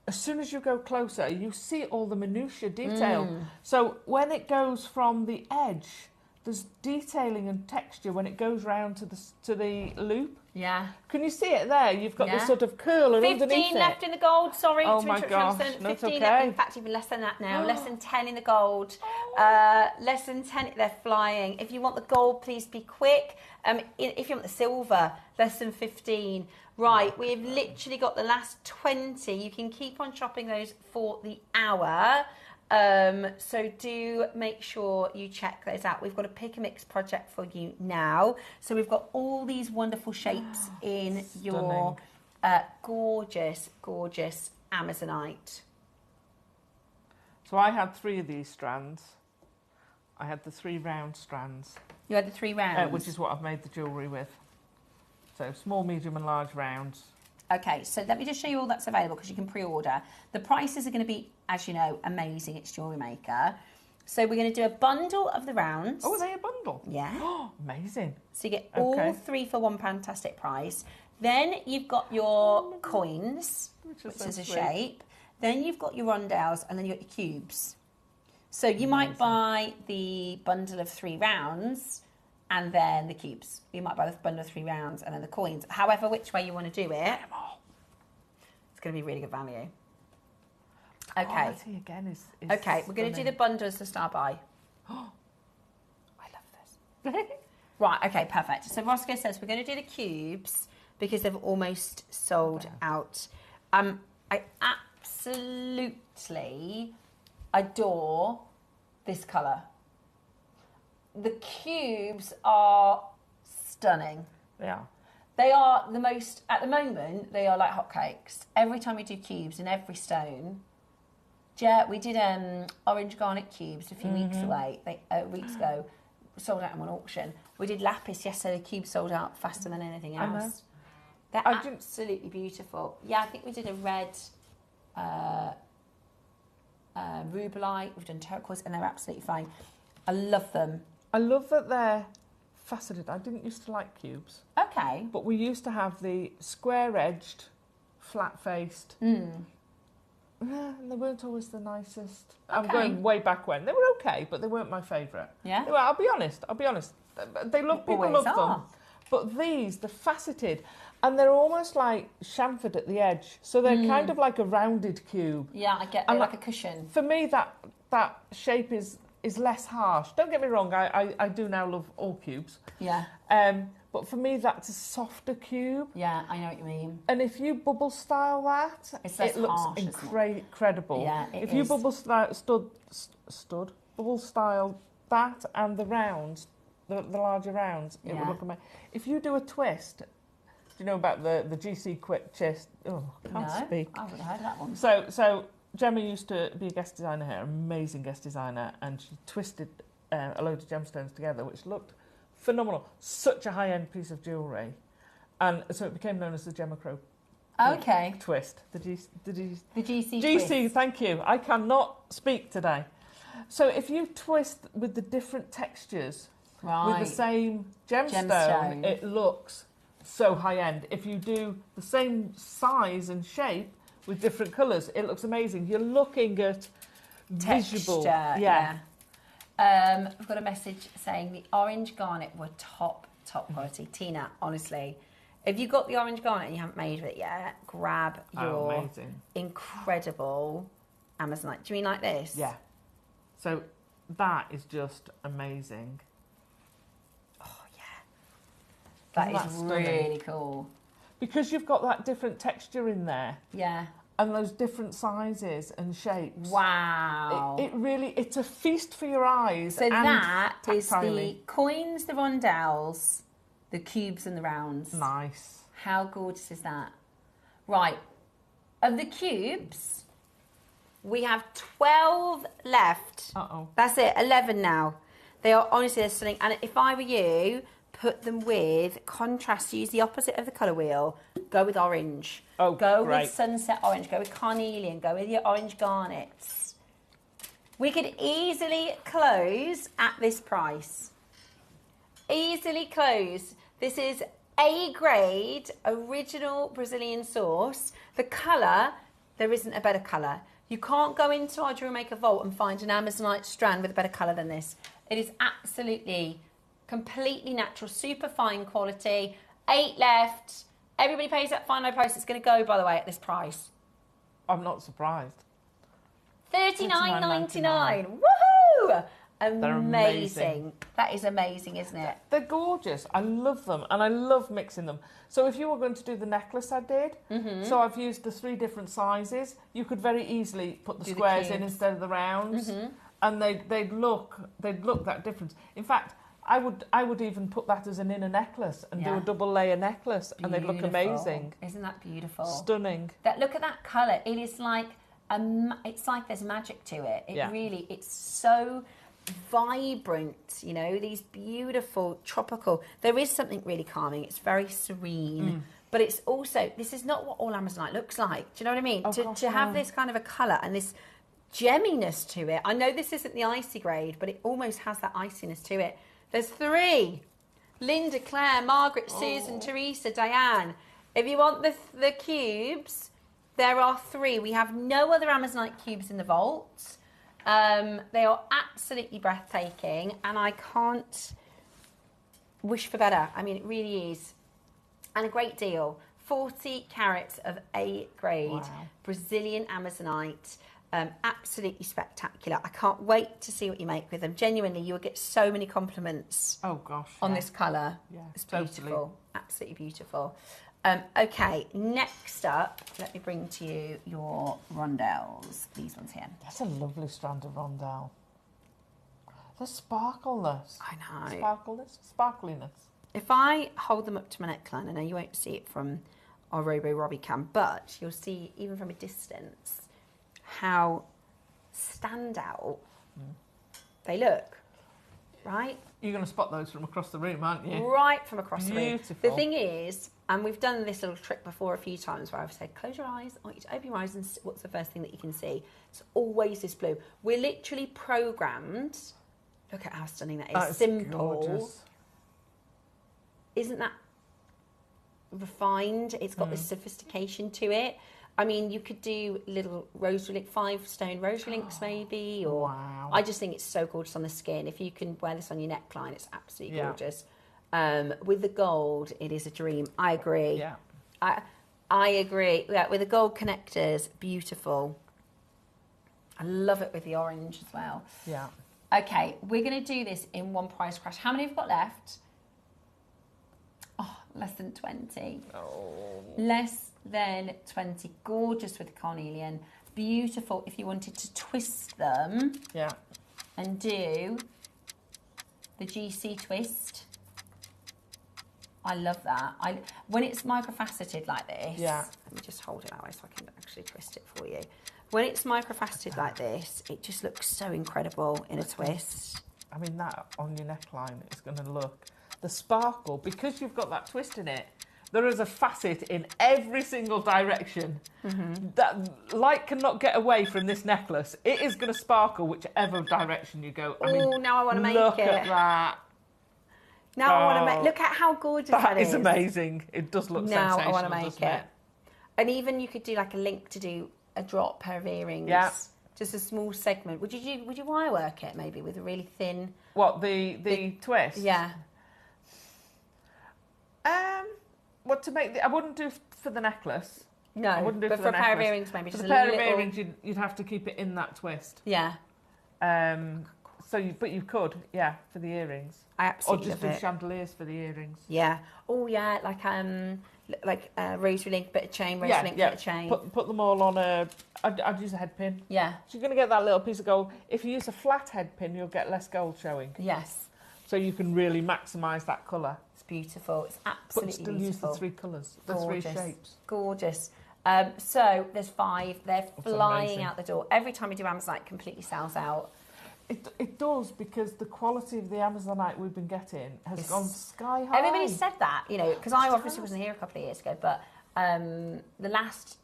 As soon as you go closer, you see all the minutiae detail. So when it goes from the edge, there's detailing and texture when it goes round to the loop. Yeah. Can you see it there? You've got this sort of curl, and underneath it. 15 left in the gold, sorry. Oh my gosh, 15 that's left, okay. in fact, even less than that now. Less than 10 in the gold. Less than 10, they're flying. If you want the gold, please be quick. If you want the silver, less than 15. Right, we've literally got the last 20. You can keep on shopping those for the hour. So do make sure you check those out. We've got a pick and mix project for you now. So we've got all these wonderful shapes in your gorgeous, gorgeous Amazonite. So I had 3 of these strands. I had the 3 round strands. You had the 3 rounds? Which is what I've made the jewellery with. So small, medium and large rounds. Okay, so let me just show you all that's available, because you can pre-order. The prices are going to be, as you know, amazing. It's Jewellery Maker. So we're going to do a bundle of the rounds. Oh, are they a bundle? Yeah. Oh, amazing. So you get all 3 for one fantastic price. Then you've got your coins, which is a shape. Then you've got your rondelles, and then you've got your cubes. So you might buy the bundle of 3 rounds and then the cubes. You might buy the bundle of 3 rounds and then the coins. However, which way you want to do it, it's going to be really good value. Okay. Quality again is okay, we're going to do the bundles to start by. Oh, I love this. Right, okay, perfect. So Roscoe says we're going to do the cubes because they've almost sold out. I absolutely adore this colour. The cubes are stunning. Yeah. They are the most, at the moment, they are like hotcakes. Every time we do cubes in every stone, we did orange garnet cubes a few weeks ago, sold out in one auction. We did lapis yesterday, the cubes sold out faster than anything else. They're absolutely beautiful. Yeah, I think we did a red rubellite, we've done turquoise, and they're absolutely fine. I love them. I love that they're faceted. I didn't used to like cubes. Okay. But we used to have the square-edged, flat-faced. Yeah, and they weren't always the nicest. Okay. I'm going way back when. They were okay, but they weren't my favourite. Yeah? They were, I'll be honest. They love, people love them. But these, they're faceted, and they're almost like chamfered at the edge. So they're kind of like a rounded cube. Yeah, I get, they're like a cushion. For me, that shape is less harsh. Don't get me wrong, I do now love all cubes. Yeah. But for me, that's a softer cube. Yeah, I know what you mean. And if you bubble style that, it looks incredible. Yeah, if you bubble bubble style that and the rounds, the larger rounds, it would look amazing. If you do a twist, do you know about the GC quick twist? Oh, can't speak. I haven't heard that one. So Gemma used to be a guest designer here, amazing guest designer, and she twisted a load of gemstones together, which looked phenomenal. Such a high-end piece of jewellery. And so it became known as the Gemma Crow twist. The GC twist. Thank you. I cannot speak today. So if you twist with the different textures with the same gemstone, it looks so high-end. If you do the same size and shape with different colours, it looks amazing. You're looking at visible. Texture, yeah. I've got a message saying the orange garnet were top quality. Tina, honestly, if you got the orange garnet and you haven't made it yet, grab your incredible Amazonite. Do you mean like this? Yeah. So that is just amazing. Oh, yeah. That is really cool. Because you've got that different texture in there. Yeah. And those different sizes and shapes. Wow. It's a feast for your eyes. So and that is tactilely. the coins, the rondelles, the cubes and the rounds. Nice. How gorgeous is that? Right. Of the cubes, we have 12 left. Uh-oh. That's it, 11 now. They are honestly stunning. And if I were you, put them with contrast. Use the opposite of the colour wheel. Go with orange. Oh, go great. with sunset orange. Go with carnelian. Go with your orange garnets. We could easily close at this price. Easily close. This is A grade original Brazilian source. The colour, there isn't a better colour. You can't go into our Jewelry Maker vault and find an Amazonite strand with a better colour than this. It is absolutely completely natural, super fine quality. 8 left. Everybody pays that final price. It's going to go, by the way, at this price. I'm not surprised. $39.99. Woohoo! Amazing. That is amazing, isn't it? They're gorgeous. I love them, and I love mixing them. So if you were going to do the necklace I did, so I've used the 3 different sizes, you could very easily put the squares in instead of the rounds, and they'd look that different. In fact, I would even put that as an inner necklace and do a double layer necklace, and they'd look amazing. Isn't that beautiful? Stunning. Look at that colour. It is like it's like there's magic to it. It's so vibrant. You know, these beautiful tropical. There is something really calming. It's very serene. But it's also, this is not what all Amazonite looks like. Do you know what I mean? To have this kind of a colour and this gemminess to it. I know this isn't the icy grade, but it almost has that iciness to it. There's 3. Linda, Claire, Margaret, Susan, Teresa, Diane. If you want the cubes, there are 3. We have no other Amazonite cubes in the vault. They are absolutely breathtaking, and I can't wish for better. I mean, it really is. And a great deal. 40 carats of A grade Brazilian Amazonite. Absolutely spectacular. I can't wait to see what you make with them. Genuinely, you will get so many compliments on this colour. Yeah, it's beautiful. Totally. Absolutely beautiful. Okay, next up, let me bring to you your rondelles. These ones here. That's a lovely strand of rondelle. The sparkleness. I know. Sparkliness. If I hold them up to my neckline, I know you won't see it from our Robo Robbie cam, but you'll see even from a distance how standout they look, right? You're going to spot those from across the room, aren't you? Right from across the room. Beautiful. The thing is, and we've done this little trick before a few times where I've said, close your eyes, I want you to open your eyes and what's the first thing that you can see? It's always this blue. We're literally programmed. Look at how stunning that is. That is simple. Gorgeous. Isn't that refined? It's got this sophistication to it. I mean, you could do little rose relic, 5-stone rose links maybe, or I just think it's so gorgeous on the skin. If you can wear this on your neckline, it's absolutely gorgeous. With the gold, it is a dream. I agree. Yeah. I agree. Yeah, with the gold connectors, beautiful. I love it with the orange as well. Yeah. Okay, we're going to do this in one price crash. How many have we got left? Oh, less than 20. Oh. Less than 20. Gorgeous with the carnelian. Beautiful if you wanted to twist them. Yeah. And do the GC twist. I love that. When it's microfaceted like this, let me just hold it that way so I can actually twist it for you. When it's microfaceted like this, it just looks so incredible in a twist. I mean, that on your neckline is going to look... The sparkle, because you've got that twist in it, there is a facet in every single direction. That light cannot get away from this necklace. It is going to sparkle whichever direction you go. I mean, now I want to make it. Look at that. Now I want to make... Look at how gorgeous that is. That is amazing. It does look sensational, now I want to make it. And even you could do like a link to do a drop pair of earrings. Yeah. Just a small segment. Would you wire work it maybe with a really thin... What, the twist? Yeah. What to make? I wouldn't do for the necklace. No, I wouldn't do but for for the a pair of necklace. earrings maybe. For Just the pair of earrings, you'd have to keep it in that twist. Yeah. But you could, for the earrings. I absolutely love it. Or just do chandeliers for the earrings. Yeah. Oh yeah, like rosary link, bit of chain, rosary link, bit of chain. Put them all on a. I'd use a head pin. Yeah. So you're going to get that little piece of gold. If you use a flat head pin, you'll get less gold showing. Yes. So you can really maximise that colour. It's beautiful. It's absolutely but still beautiful. Use the 3 colours, the Gorgeous. 3 shapes. Gorgeous. So there's 5. They're flying amazing. out the door. Every time we do Amazonite, it completely sells out. It does, because the quality of the Amazonite we've been getting has gone sky high. Everybody said that, because I obviously wasn't here a couple of years ago, but the last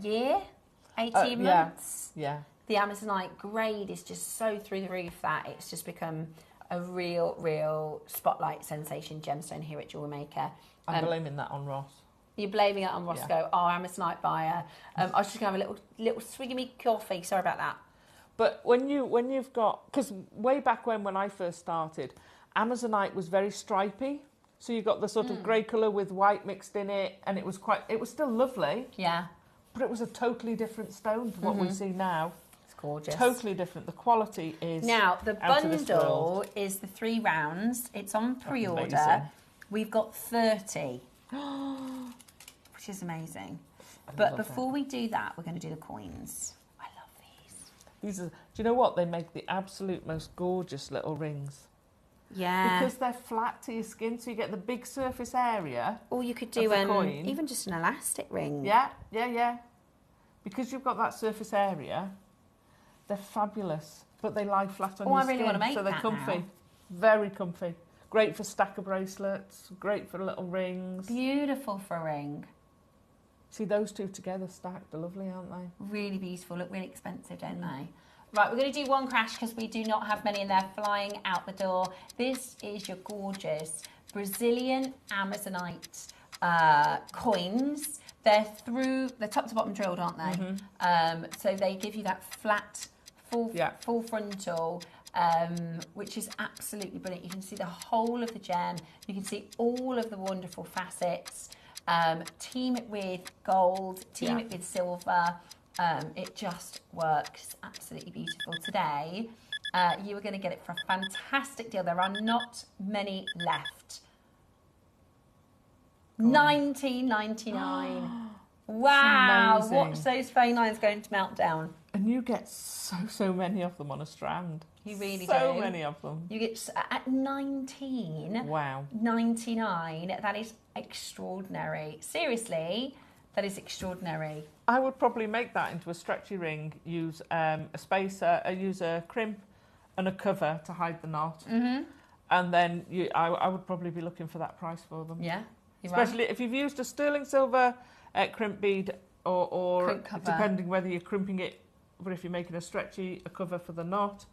year, 18 months, the Amazonite grade is just so through the roof that it's just become a real spotlight sensation gemstone here at Jewel Maker. I'm blaming that on Ross. You're blaming it on Roscoe, our Amazonite buyer. I was just going to have a little swig of me coffee. Sorry about that. But when you've got, because way back when I first started, Amazonite was very stripy. So you got the sort of grey colour with white mixed in it, and it was still lovely. Yeah. But it was a totally different stone to what we see now. It's gorgeous. Totally different. The quality is now the bundle is the 3 rounds. It's on pre-order. We've got 30, which is amazing. But before we do that, we're going to do the coins. These are, do you know what? They make the absolute most gorgeous little rings. Yeah. Because they're flat to your skin, so you get the big surface area. Or you could do even just an elastic ring. Yeah. Because you've got that surface area, they're fabulous. But they lie flat on your skin. I really want to make so they're that comfy. now. Very comfy. Great for stacker bracelets, great for little rings. Beautiful for a ring. See, those two together stacked are lovely, aren't they? Really beautiful, look really expensive, don't they? Right, we're going to do one crash because we do not have many and they're flying out the door. This is your gorgeous Brazilian Amazonite coins. They're top to bottom drilled, aren't they? So they give you that flat, full frontal, which is absolutely brilliant. You can see the whole of the gem. You can see all of the wonderful facets. Team it with gold, team it with silver. It just works absolutely beautiful. Today, you are going to get it for a fantastic deal. There are not many left. $19.99. Wow! Watch those phone lines going to melt down. And you get so many of them on a strand. You really do. So many of them. You get at 19. Wow. 99. That is extraordinary. Seriously, that is extraordinary. I would probably make that into a stretchy ring. Use a spacer. Use a crimp and a cover to hide the knot. And then I would probably be looking for that price for them. Yeah. Especially if you've used a sterling silver crimp bead or crimp cover, depending whether you're crimping it, but if you're making a cover for the knot,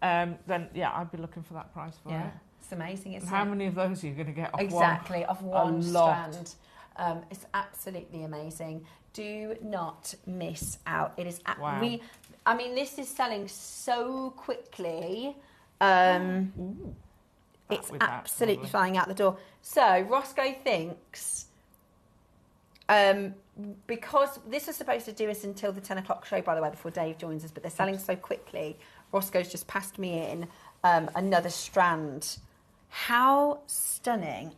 then yeah, I'd be looking for that price for it. It's amazing. Isn't How many of those are you going to get off exactly one? off one a lot. strand? It's absolutely amazing. Do not miss out. It is. Wow. I mean, this is selling so quickly. It's absolutely flying out the door. So Roscoe thinks, because this is supposed to do us until the 10 o'clock show, by the way, before Dave joins us, but they're selling so quickly, Roscoe's just passed me in another strand. How stunning.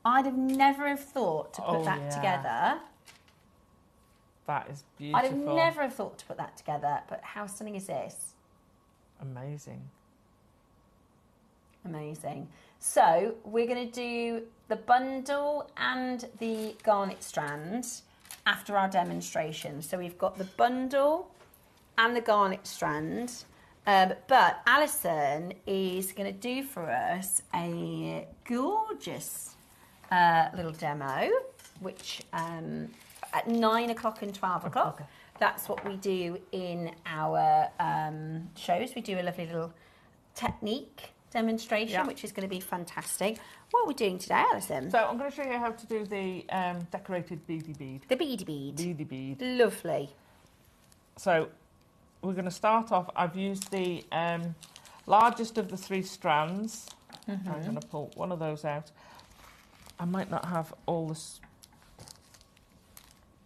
I'd have never have thought to put that together. That is beautiful. I'd have never have thought to put that together, but how stunning is this? Amazing. Amazing. So we're going to do the bundle and the garnet strand after our demonstration. So we've got the bundle and the garnet strand, but Alison is going to do for us a gorgeous little demo, which at 9 o'clock and 12 o'clock, that's what we do in our shows. We do a lovely little technique demonstration, which is going to be fantastic. What are we doing today, Alison? So I'm going to show you how to do the decorated beady bead. The beady bead. Beady bead. Lovely. So we're going to start off. I've used the largest of the 3 strands. I'm going to pull one of those out. I might not have all the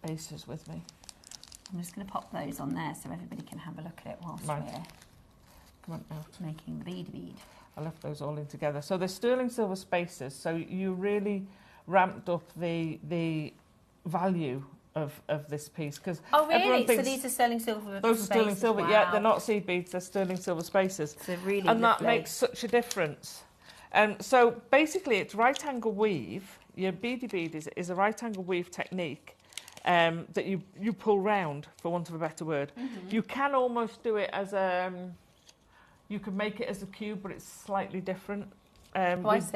spacers with me. I'm just going to pop those on there so everybody can have a look at it whilst we're making the beady bead. I left those all in together. So they're sterling silver spacers, so you really ramped up the value of this piece. Cause oh, really? everyone thinks so these are sterling silver those are sterling silver, wow. Yeah, they're not seed beads, they're sterling silver spacers. So really and lovely. That makes such a difference. So basically it's right angle weave. Your beady bead is a right angle weave technique that you pull round, for want of a better word. You can almost do it as you could make it as a cube, but it's slightly different.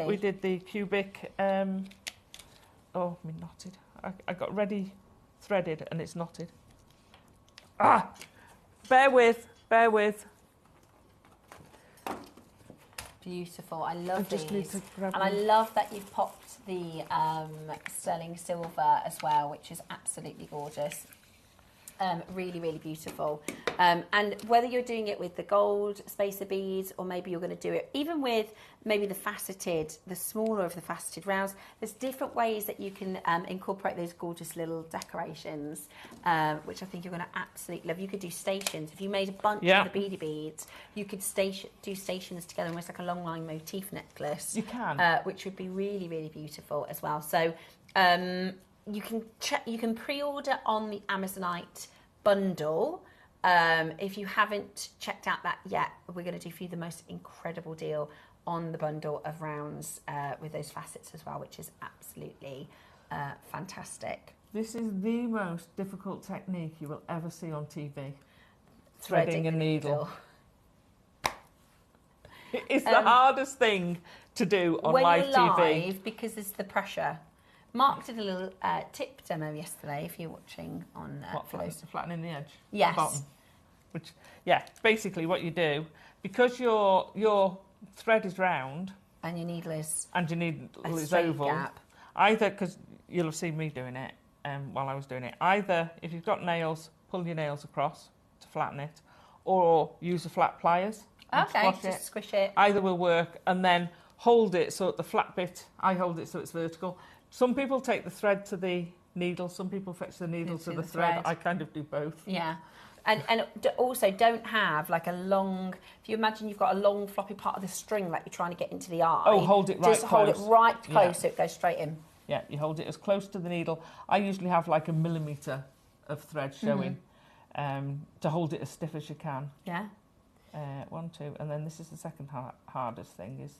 We did the cubic. Oh, me knotted. I got ready threaded and it's knotted. Bear with. Beautiful. I love just these. need to grab and I love that you've popped the sterling silver as well, which is absolutely gorgeous. Really, really beautiful. And whether you're doing it with the gold spacer beads or maybe you're going to do it even with maybe the smaller of the faceted rounds, there's different ways that you can incorporate those gorgeous little decorations, which I think you're going to absolutely love. You could do stations. If you made a bunch of the beady beads, you could do stations together, almost like a long line motif necklace. You can. Which would be really, really beautiful as well. So you can pre-order on the Amazonite bundle. If you haven't checked out that yet, we're going to do for you the most incredible deal on the bundle of rounds with those facets as well, which is absolutely fantastic. This is the most difficult technique you will ever see on TV. Threading a needle. It's the hardest thing to do on live TV. Because it's the pressure. Mark did a little tip demo yesterday, if you're watching on Flows. Flattening the edge? Yes. The bottom. Which, yeah, basically what you do, because your thread is round... And your needle is... And your needle is oval. Gap. Either, because you'll have seen me doing it while I was doing it, either if you've got nails, pull your nails across to flatten it, or use the flat pliers. Okay, just squish it. Either will work, and then hold it so at the flat bit, I hold it so it's vertical. Some people take the thread to the needle, some people fetch the needle to the thread. I kind of do both. Yeah. And also don't have like a long, if you imagine you've got a long floppy part of the string like you're trying to get into the eye. Oh, hold it right Just hold it right close so Yeah. it goes straight in. Yeah, you hold it as close to the needle. I usually have like 1 millimetre of thread showing to hold it as stiff as you can. Yeah. 1, 2, and then this is the second hardest thing is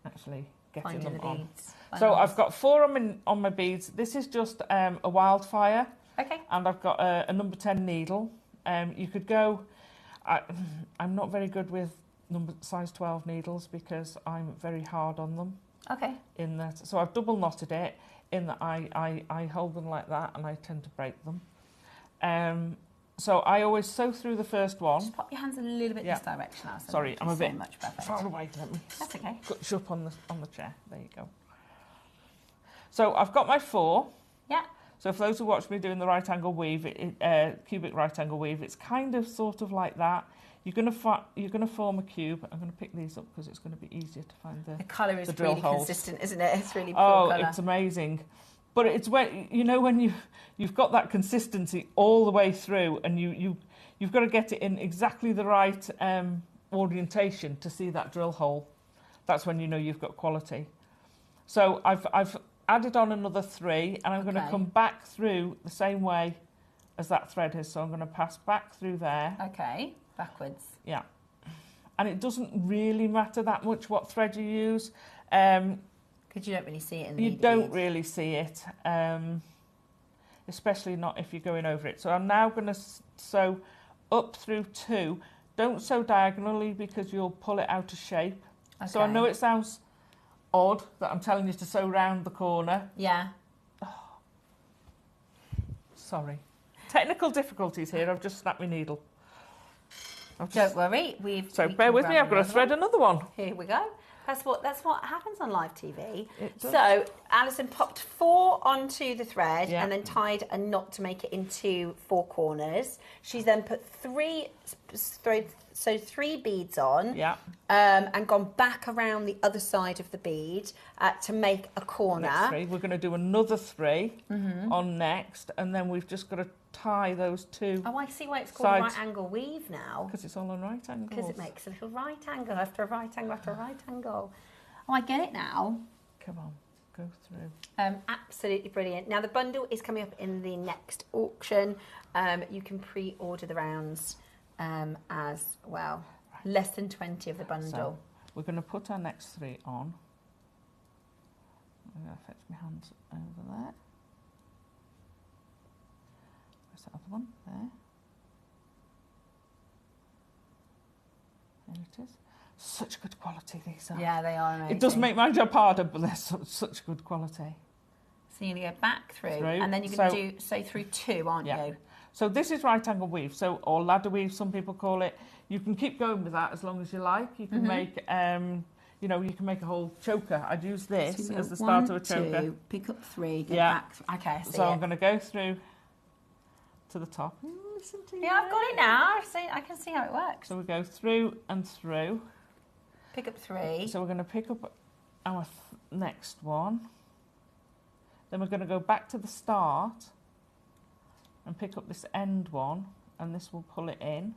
actually getting Finding them the on. beads. So I've got 4 on my beads. This is just a wildfire. Okay. And I've got a number 10 needle. You could go... I'm not very good with size 12 needles because I'm very hard on them. Okay. In that, so I've double knotted it in that I hold them like that and I tend to break them. So I always sew through the first one. Just pop your hands a little bit this direction, Alison. Sorry, I'm a bit much better. far away. Let me That's okay. Gut you up on the chair. There you go. So I've got my 4. Yeah. So for those who watch me doing the right angle weave, cubic right angle weave, it's kind of sort of like that. You're going to form a cube. I'm going to pick these up because it's going to be easier to find the colour is drill really holes. consistent, isn't it? It's really pure colour. It's amazing. But it's when you've got that consistency all the way through, and you've got to get it in exactly the right orientation to see that drill hole. That's when you know you've got quality. So I've added on another 3, and I'm going to come back through the same way as that thread is. So I'm going to pass back through there. Okay, backwards. Yeah. And it doesn't really matter that much what thread you use. Because you don't really see it in the You don't really see it, especially not if you're going over it. So I'm now going to sew up through 2. Don't sew diagonally because you'll pull it out of shape. Okay. So I know it sounds odd that I'm telling you to sew round the corner. Yeah. Oh. Sorry. Technical difficulties here. I've just snapped my needle. Don't worry. So bear with me. I've got to thread another one. Here we go. That's what happens on live TV. So Alison popped 4 onto the thread and then tied a knot to make it into 4 corners. She's then put 3 beads on and gone back around the other side of the bead to make a corner. Next 3. We're going to do another 3 on next, and then we've just got to tie those 2. Oh, I see why it's called right angle weave now. Because it's all on right angles. Because it makes a little right angle after a right angle after a right angle. Oh, I get it now. Come on, go through. Absolutely brilliant. Now the bundle is coming up in the next auction. You can pre-order the rounds as well. Less than 20 of the bundle. So we're going to put our next 3 on. I'm going to fetch my hands over there. Where's that other one? There. There it is. Such good quality these are. Yeah, they are amazing. It does make my job harder, but they're such good quality. So you're going to go back through and then you're going to sew through 2, aren't you? So this is right angle weave, or ladder weave, some people call it. You can keep going with that as long as you like. You can make, you can make a whole choker. I'd use this as the start of a choker. 1, 2, pick up 3, go back. Okay, I see so I'm going to go through to the top. Listen to you. Yeah, I've got it now. I can see how it works. So we go through and through. Pick up 3. So we're going to pick up our next one. Then we're going to go back to the start and pick up this end one, and this will pull it in.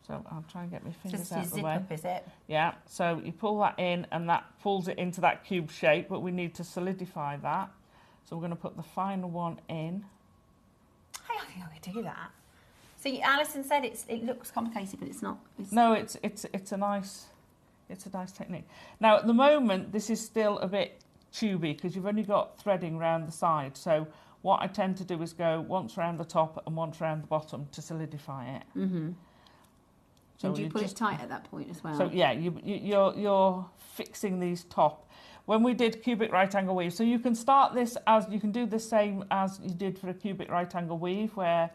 So I'll try and get my fingers out of the way. Just zip up, is it? Yeah, so you pull that in and that pulls it into that cube shape, but we need to solidify that. So we're going to put the final one in. I don't think I could do that. So Alison said it looks complicated, but it's not. No, it's a nice technique. Now at the moment this is still a bit tubey because you've only got threading round the side. So what I tend to do is go once round the top and once round the bottom to solidify it. So and do you pull it tight at that point as well? So yeah, you're fixing these top. when we did cubic right angle weave. So you can start this as, you can do the same as you did for a cubic right angle weave, where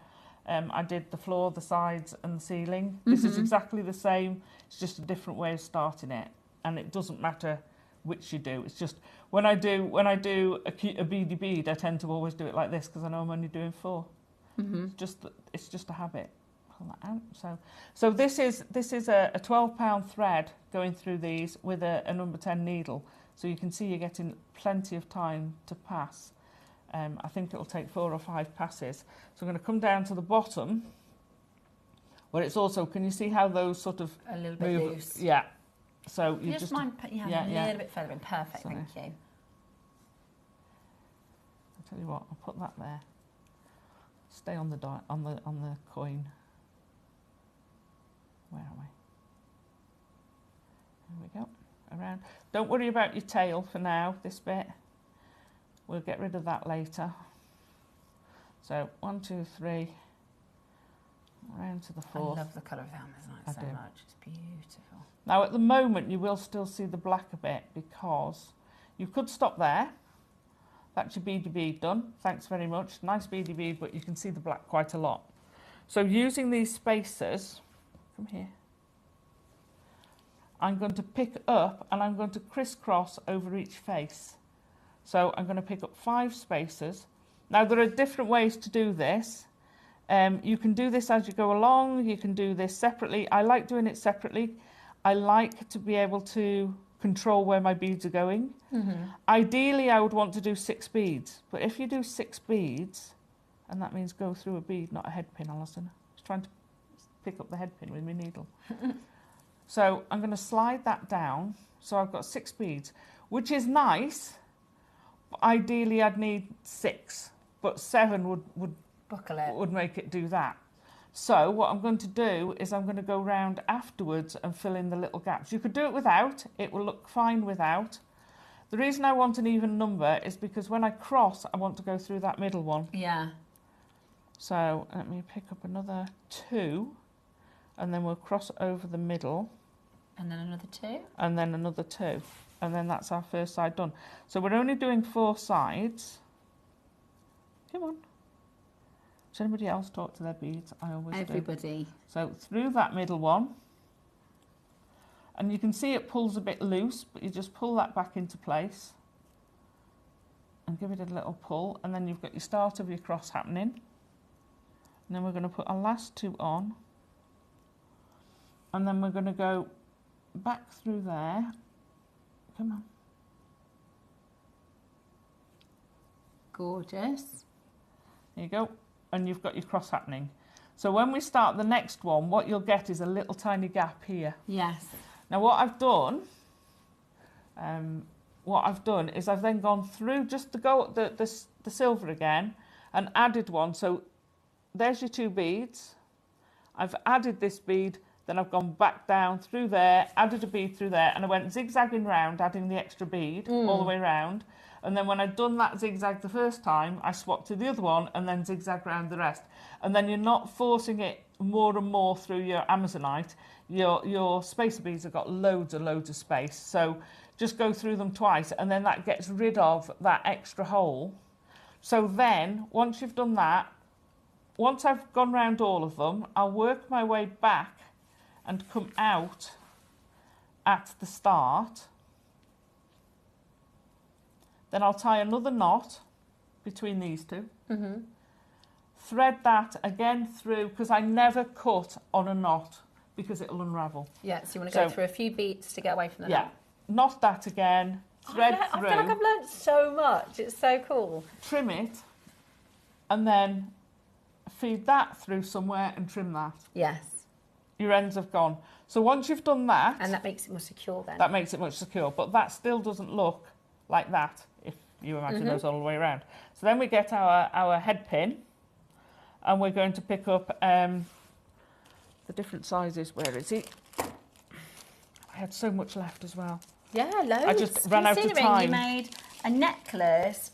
I did the floor, the sides and the ceiling. This is exactly the same, it's just a different way of starting it. And it doesn't matter which you do, it's just, when I do a beady bead, I tend to always do it like this because I know I'm only doing 4. It's just a habit. Pull that out. So this is a 12-pound thread going through these with a number 10 needle. So you can see you're getting plenty of time to pass. I think it'll take 4 or 5 passes. So I'm going to come down to the bottom, where it's also, can you see how those sort of a little bit move? loose. Yeah. So you just mind putting a little bit further in. Perfect, Sorry. thank you. I'll tell you what, I'll put that there. Stay on the coin. Where are we? There we go. Around. Don't worry about your tail for now, this bit. We'll get rid of that later. So 1, 2, 3. Around to the 4th. I love the colour of the Amazonite so much. It's beautiful. Now at the moment you will still see the black a bit because you could stop there. That's your beady bead done. Thanks very much. Nice beady bead, but you can see the black quite a lot. So using these spacers, from here, I'm going to pick up and I'm going to crisscross over each face. So I'm going to pick up 5 spacers. Now there are different ways to do this. You can do this as you go along, you can do this separately. I like doing it separately. I like to be able to control where my beads are going. Ideally I would want to do 6 beads, but if you do 6 beads, and that means go through a bead, not a head pin, Alison. I was trying to pick up the head pin with my needle. So I'm going to slide that down, so I've got 6 beads, which is nice. But ideally I'd need 6, but 7 would buckle it. Would make it do that. So what I'm going to do is I'm going to go round afterwards and fill in the little gaps. You could do it without, it will look fine without. The reason I want an even number is because when I cross, I want to go through that middle one. Yeah. So let me pick up another 2, and then we'll cross over the middle. And then another 2. And then another 2. And then that's our first side done. So we're only doing 4 sides. Come on. Does anybody else talk to their beads? I always do. Everybody. So through that middle one. And you can see it pulls a bit loose, but you just pull that back into place. And give it a little pull. And then you've got your start of your cross happening. And then we're going to put our last 2 on. And then we're going to go back through there. Come on. Gorgeous. There you go. And you've got your cross happening. So when we start the next one, what you'll get is a little tiny gap here. Yes. Now what I've done is I've then gone through just the silver again and added one. So there's your 2 beads. I've added this bead, then I've gone back down through there, added a bead through there, and I went zigzagging round, adding the extra bead all the way round. And then when I'd done that zigzag the first time, I swapped to the other one and then zigzag round the rest. And then you're not forcing it more and more through your Amazonite. Your spacer beads have got loads of space. So just go through them twice and then that gets rid of that extra hole. So then, once you've done that, once I've gone round all of them, I'll work my way back and come out at the start. Then I'll tie another knot between these 2. Thread that again through, because I never cut on a knot because it'll unravel. Yeah, so you want to go through a few beats to get away from the knot. Knot that again, thread through. I feel like I've learnt so much. It's so cool. Trim it, and then feed that through somewhere and trim that. Yes. Your ends have gone. So once you've done that... And that makes it more secure then. That makes it much secure, but that still doesn't look like that, if you imagine those all the way around. So then we get our head pin, and we're going to pick up the different sizes. Where is he? I had so much left as well. Yeah, loads. I just ran out of time. You made a necklace,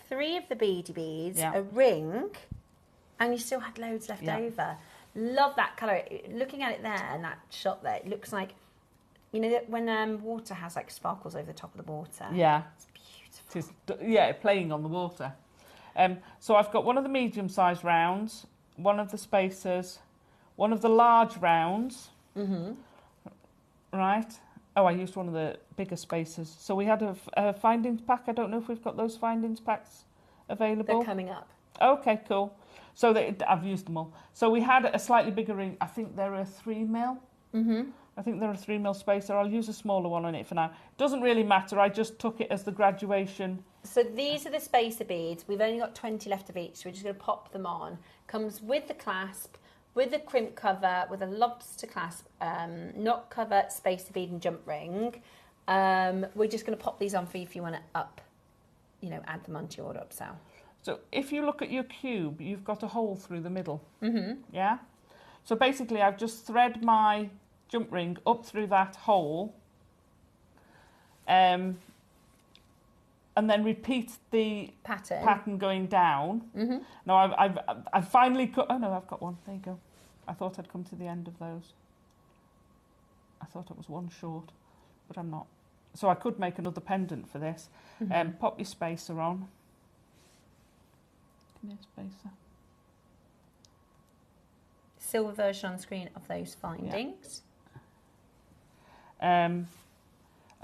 3 of the beady beads, a ring, and you still had loads left over. Love that colour. Looking at it there and that shot there, it looks like You know that when water has like sparkles over the top of the water? Yeah. It's beautiful. Playing on the water. So I've got one of the medium-sized rounds, one of the spacers, one of the large rounds. Mm-hmm. Right. Oh, I used one of the bigger spacers. So we had a findings pack. I don't know if we've got those findings packs available. They're coming up. Okay, cool. So I've used them all. So we had a slightly bigger ring. I think they're a 3mm. Mm-hmm. I think they're a 3mm spacer. I'll use a smaller one on it for now. Doesn't really matter. I just took it as the graduation. So these are the spacer beads. We've only got 20 left of each, so we're just going to pop them on. Comes with the clasp, with the crimp cover, with a lobster clasp, knot cover, spacer bead and jump ring. We're just going to pop these on for you if you want to add them onto your order upsell. So if you look at your cube, you've got a hole through the middle. Mm-hmm. Yeah? So basically I've just thread my jump ring up through that hole, and then repeat the pattern going down. Mm-hmm. Now I've finally cut. Oh no, I've got one. There you go. I thought I'd come to the end of those. I thought it was one short, but I'm not. So I could make another pendant for this. Mm-hmm. Pop your spacer on. Give me a spacer. Silver version on screen of those findings. Yeah.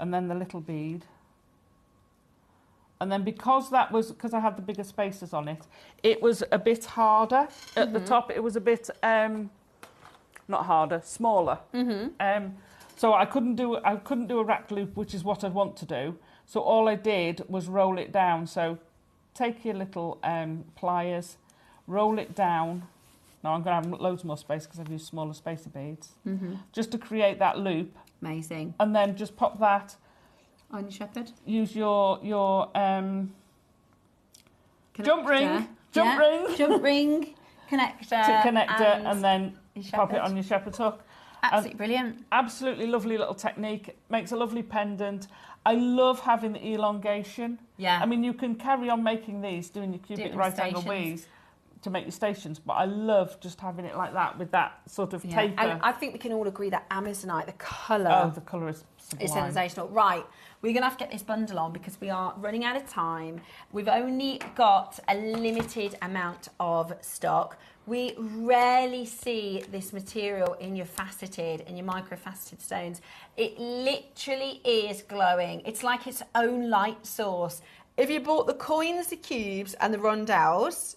And then the little bead. And then because I had the bigger spacers on it, it was a bit harder at the top. It was a bit, not harder, smaller. Mm-hmm. So I couldn't do a rack loop, which is what I want to do. So all I did was roll it down. So take your little pliers, roll it down. Now I'm going to have loads more space because I've used smaller spacer beads. Mm-hmm. Just to create that loop. Amazing. And then just pop that on your shepherd. Use your jump ring, jump ring connector, and then pop it on your shepherd's hook. Absolutely brilliant. Absolutely lovely little technique. Makes a lovely pendant. I love having the elongation. Yeah. I mean, you can carry on making these, doing your cubic right angle weaves to make your stations, but I love just having it like that with that sort of taper. And I think we can all agree that Amazonite, the colour... Oh, the colour is sublime. It's sensational. Right, we're going to have to get this bundle on because we are running out of time. We've only got a limited amount of stock. We rarely see this material in your faceted and your micro-faceted stones. It literally is glowing. It's like its own light source. If you bought the coins, the cubes and the rondelles,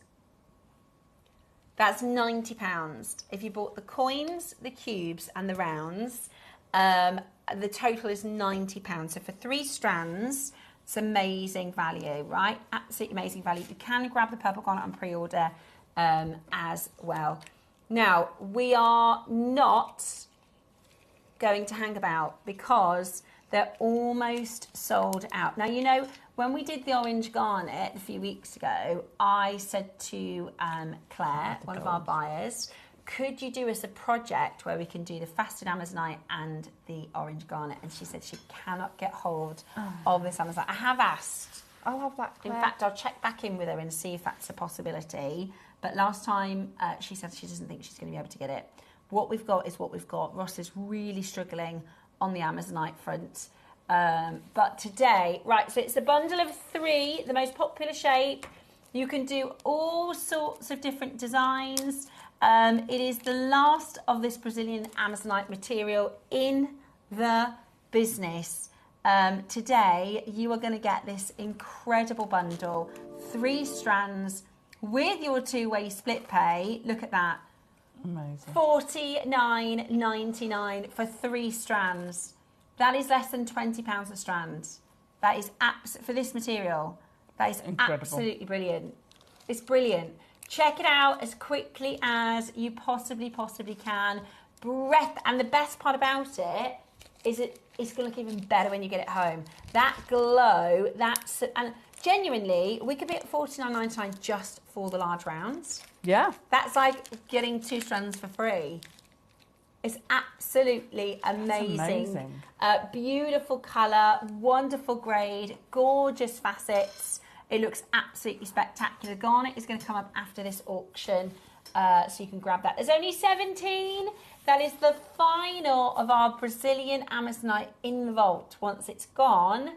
that's £90. If you bought the coins, the cubes and the rounds, the total is £90. So for 3 strands, it's amazing value, right? Absolutely amazing value. You can grab the purple garnet on pre-order as well. Now, we are not going to hang about because they're almost sold out. Now, you know, when we did the orange garnet a few weeks ago, I said to Claire, one of our buyers, could you do us a project where we can do the faceted Amazonite and the orange garnet? And she said she cannot get hold of this Amazonite. I have asked. I'll have that, Claire. In fact, I'll check back in with her and see if that's a possibility. But last time she said she doesn't think she's going to be able to get it. What we've got is what we've got. Ross is really struggling on the Amazonite front. But today, right, so it's a bundle of 3, the most popular shape. You can do all sorts of different designs. It is the last of this Brazilian Amazonite material in the business. Today, you are going to get this incredible bundle, 3 strands with your 2-way split pay. Look at that. Amazing. $49.99 for 3 strands. That is less than £20 a strand. That is for this material. That is incredible. Absolutely brilliant. It's brilliant. Check it out as quickly as you possibly can. And the best part about it is it's going to look even better when you get it home. That glow, and genuinely, we could be at $49.99 just for the large rounds. Yeah. That's like getting 2 strands for free. It's absolutely amazing. Beautiful colour, wonderful grade, gorgeous facets. It looks absolutely spectacular. Garnet is going to come up after this auction. So you can grab that. There's only 17. That is the final of our Brazilian Amazonite in the vault. Once it's gone,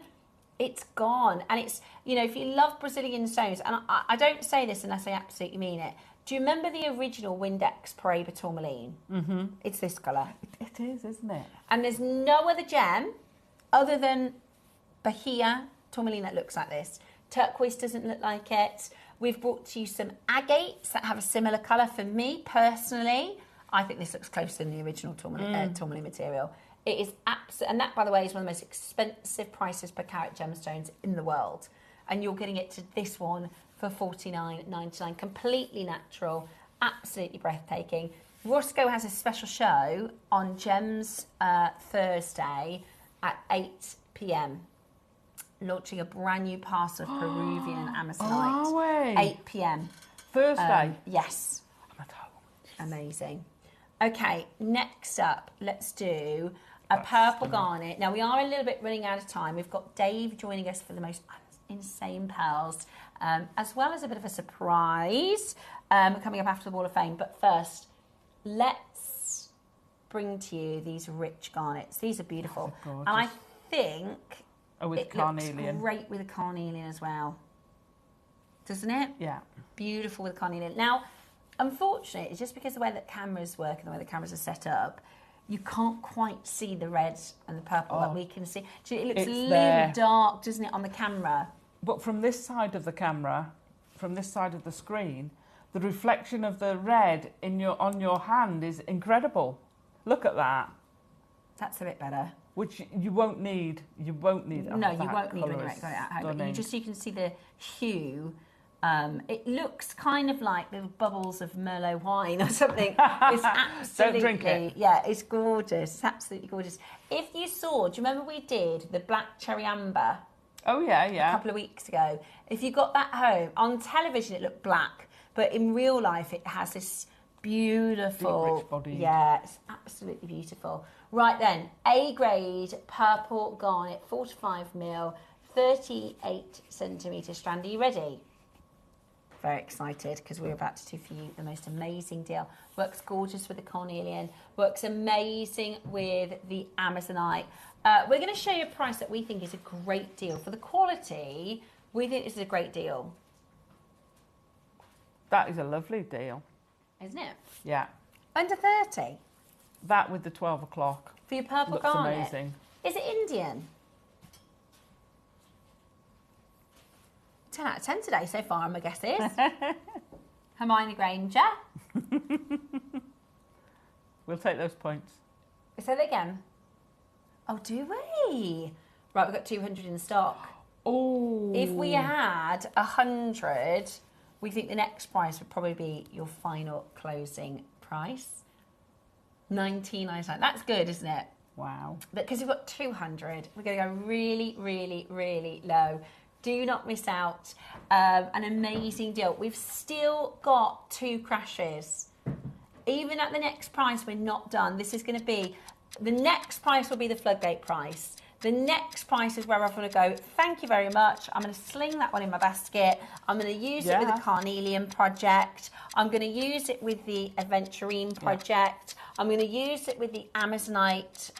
it's gone. And it's, you know, if you love Brazilian stones, and I don't say this unless I absolutely mean it. Do you remember the original Windex Paraiba tourmaline? Mm-hmm. It's this colour. It is, isn't it? And there's no other gem other than Bahia tourmaline that looks like this. Turquoise doesn't look like it. We've brought to you some agates that have a similar colour. For me, personally, I think this looks closer than the original tourmaline material. It is absolutely, and that, by the way, is one of the most expensive prices per carat gemstones in the world. And you're getting it to this one for $49.99, completely natural, absolutely breathtaking. Roscoe has a special show on Gems Thursday at 8 p.m. launching a brand new parcel of Peruvian Amazonite. Oh, are we? 8 p.m. Thursday? Yes. I'm at home. Amazing. Okay, next up, let's do a purple garnet. Now, we are a little bit running out of time. We've got Dave joining us for the most insane pearls, as well as a bit of a surprise coming up after the Wall of Fame. But first, let's bring to you these rich garnets. These are beautiful. Oh, and I think with carnelian. Looks great with a carnelian as well. Doesn't it? Yeah. Beautiful with carnelian. Now, unfortunately, it's just because the way that cameras work and the way the cameras are set up, you can't quite see the red and the purple that we can see. It looks a little dark, doesn't it, on the camera? But from this side of the camera, from this side of the screen, the reflection of the red on your hand is incredible. Look at that. That's a bit better. Which you won't need. You won't need. No, you won't need when you've got it at home. But you can see the hue. It looks kind of like little bubbles of Merlot wine or something. It's absolutely... Don't drink it. Yeah, it's gorgeous. It's absolutely gorgeous. If you saw, do you remember we did the black cherry amber? Oh, yeah, yeah. A couple of weeks ago. If you got that home, on television it looked black, but in real life it has this beautiful... Deep, rich body. Yeah, it's absolutely beautiful. Right then, A-grade purple garnet, 45mm, 38 centimetre strand. Are you ready? Very excited because we're about to do for you the most amazing deal. Works gorgeous with the carnelian, works amazing with the Amazonite. We're going to show you a price that we think is a great deal. For the quality, we think this is a great deal. That is a lovely deal. Isn't it? Yeah. Under 30. That with the 12 o'clock. For your purple looks garnet. Amazing. Is it Indian? 10 out of 10 today so far, my guess is. Hermione Granger. We'll take those points. Say that again. Oh, do we? Right, we've got 200 in stock. Oh. If we had 100, we think the next price would probably be your final closing price. 19.99. That's good, isn't it? Wow. But because we've got 200, we're going to go really, really, really low. Do not miss out. An amazing deal. We've still got 2 crashes. Even at the next price, we're not done. This is going to be... The next price will be the floodgate price. The next price is where I'm going to go. Thank you very much. I'm going to sling that one in my basket. I'm going to use it with the Carnelian project. I'm going to use it with the Aventurine project. I'm going to use it with the Amazonite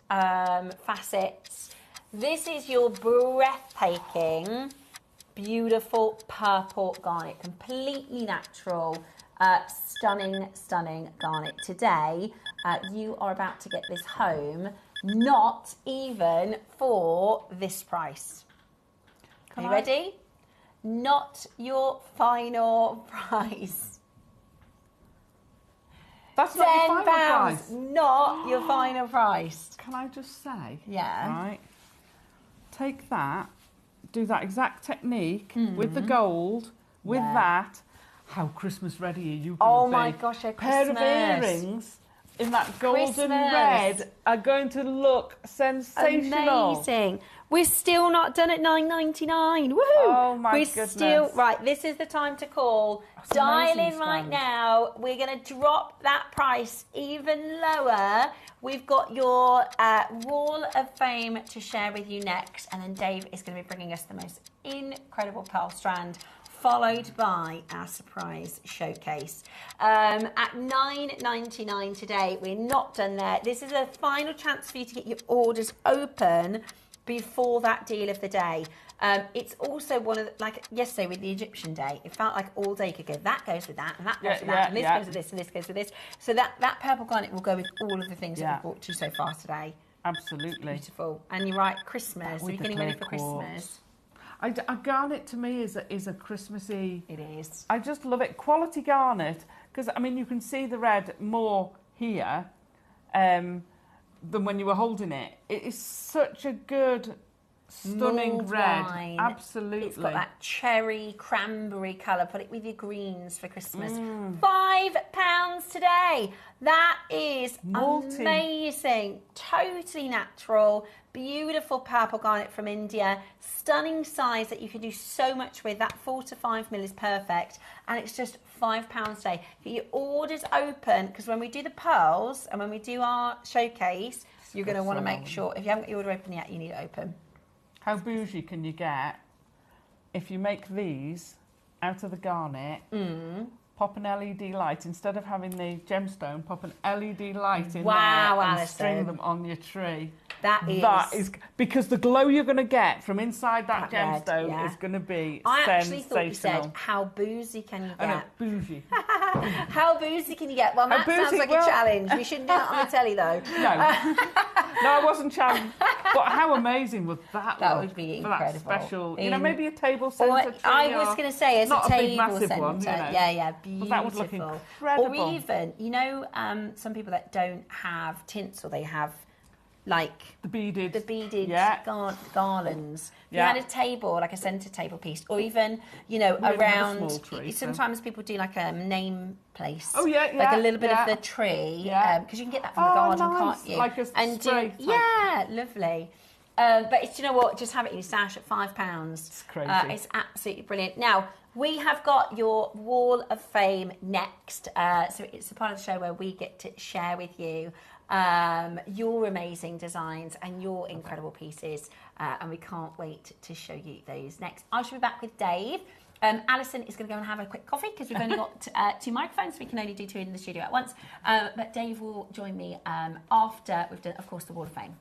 facets. This is your breathtaking, beautiful purple garnet. Completely natural. Stunning, stunning garnet. Today, you are about to get this home, not even for this price. Are you ready? Not your final price. That's not your final price. Not your final price. Can I just say? Yeah. Right. Take that, do that exact technique with the gold, with that. How Christmas ready are you going to be? Oh my gosh, a pair of earrings in that golden red are going to look sensational. Amazing. We're still not done at $9.99. Woohoo! Oh my goodness. Still right. This is the time to call. Dial in right now. We're going to drop that price even lower. We've got your Wall of Fame to share with you next, and then Dave is going to be bringing us the most incredible pearl strand followed by our surprise showcase. At $9.99 today, we're not done there. This is a final chance for you to get your orders open before that deal of the day. It's also one of the, like yesterday with the Egyptian day, it felt like all day you could go, that goes with that, and that goes with that, and this goes with this, and this goes with this. So that purple garnet will go with all of the things that we've brought to you so far today. Absolutely. It's beautiful. And you're right, Christmas. Are you getting ready for Christmas? A garnet to me is a Christmassy... It is. I just love it. Quality garnet, because, I mean, you can see the red more here than when you were holding it. It is such a good... stunning Mulled red, wine. Absolutely. It's got that cherry cranberry colour. Put it with your greens for Christmas. £5 today. That is amazing. Totally natural. Beautiful purple garnet from India. Stunning size that you can do so much with. That 4 to 5 mil is perfect. And it's just £5 today. Get your orders open, because when we do the pearls and when we do our showcase, you're going to want to make sure, if you haven't got your order open yet, you need it open. How bougie can you get if you make these out of the garnet, pop an LED light, instead of having the gemstone, pop an LED light in there and Alison. string them on your tree. That is because the glow you're going to get from inside that gemstone is going to be I sensational. actually thought you said, how boozy can you get? I know, bougie. How boozy can you get? Well, that sounds like a challenge. We shouldn't do that on the telly, though. No, I wasn't challenged. But how amazing would that That look? would be for incredible. That special, you know, maybe a table centre tree. I was going to say, as not a table big, massive centre. one, you know. Yeah, beautiful. But that would look incredible. Or even, you know, some people that don't have tinsel, they have like the beaded garlands. If you had a table, like a centre table piece, or even, you know, around. Tree, sometimes people do like a name place. Oh yeah, like a little bit of the tree, because you can get that from the garden, can't you? Like a spray type. Lovely. But it's, you know what? Just have it in your stash at £5. It's crazy. It's absolutely brilliant. Now, we have got your Wall of Fame next. So it's the part of the show where we get to share with you your amazing designs and your incredible pieces. And we can't wait to show you those next. I shall be back with Dave. Alison is going to go and have a quick coffee because we've only got 2 microphones, so we can only do 2 in the studio at once. But Dave will join me after we've done, of course, the Wall of Fame.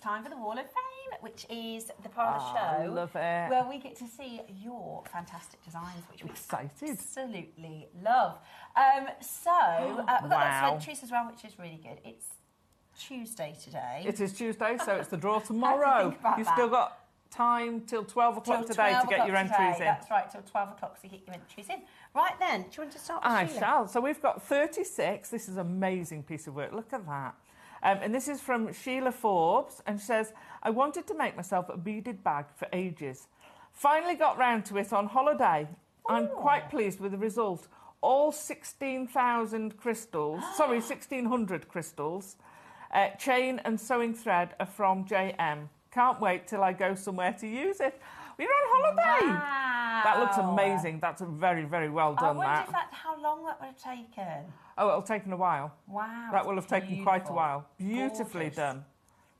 Time for the Wall of Fame, which is the part of the show love it. where we get to see your fantastic designs, which we excited. Absolutely love. We've got that sweatshirt as well, which is really good. It's Tuesday today. It is Tuesday, so it's the draw tomorrow. You've still got time till 12 o'clock today to get your entries in. That's right, till 12 o'clock to get your entries in. Right then, do you want to start with I Sheila? shall. So we've got 36. This is an amazing piece of work. Look at that. And this is from Sheila Forbes, and she says, I wanted to make myself a beaded bag for ages. Finally got round to it on holiday. I'm quite pleased with the result. All 16,000 crystals, 1,600 crystals, chain and sewing thread are from JM. Can't wait till I go somewhere to use it. We're on holiday. Wow. That looks amazing. That's very, very well done. I wonder how long that would have taken. Oh, it'll have taken a while. Wow. That will have taken quite a while. Beautifully done.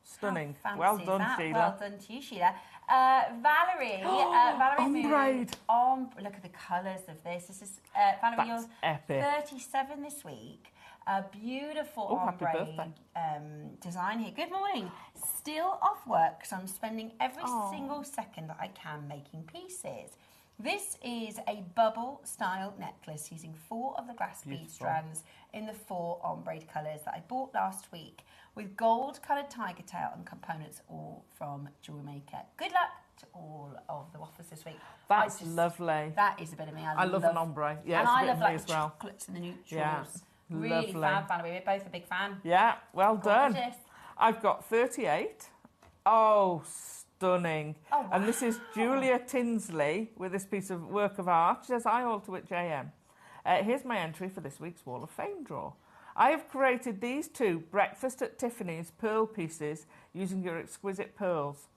Stunning. Well done, Sheila. Well done to you, Sheila. Valerie. Valerie ombre. Look at the colours of this. This is Valerie. You're epic. 37 this week. A beautiful ombre design here. Good morning. Still off work, so I'm spending every single second that I can making pieces. This is a bubble style necklace using 4 of the glass bead strands in the 4 ombre colours that I bought last week, with gold coloured tiger tail and components all from Jewelry Maker. Good luck to all of the waffles this week. That's lovely. That is a bit of me. I love an ombre. Yeah, and it's I a bit love of me as well. Chocolates and the neutrals. Yeah, really lovely. fab, Valerie. We're both a big fan. Yeah, well done. Gorgeous. I've got 38. Oh, stunning. Oh, wow. And this is Julia Tinsley with this piece of work of art. She says, I alter at JM. Here's my entry for this week's Wall of Fame draw. I have created these 2 Breakfast at Tiffany's pearl pieces using your exquisite pearls.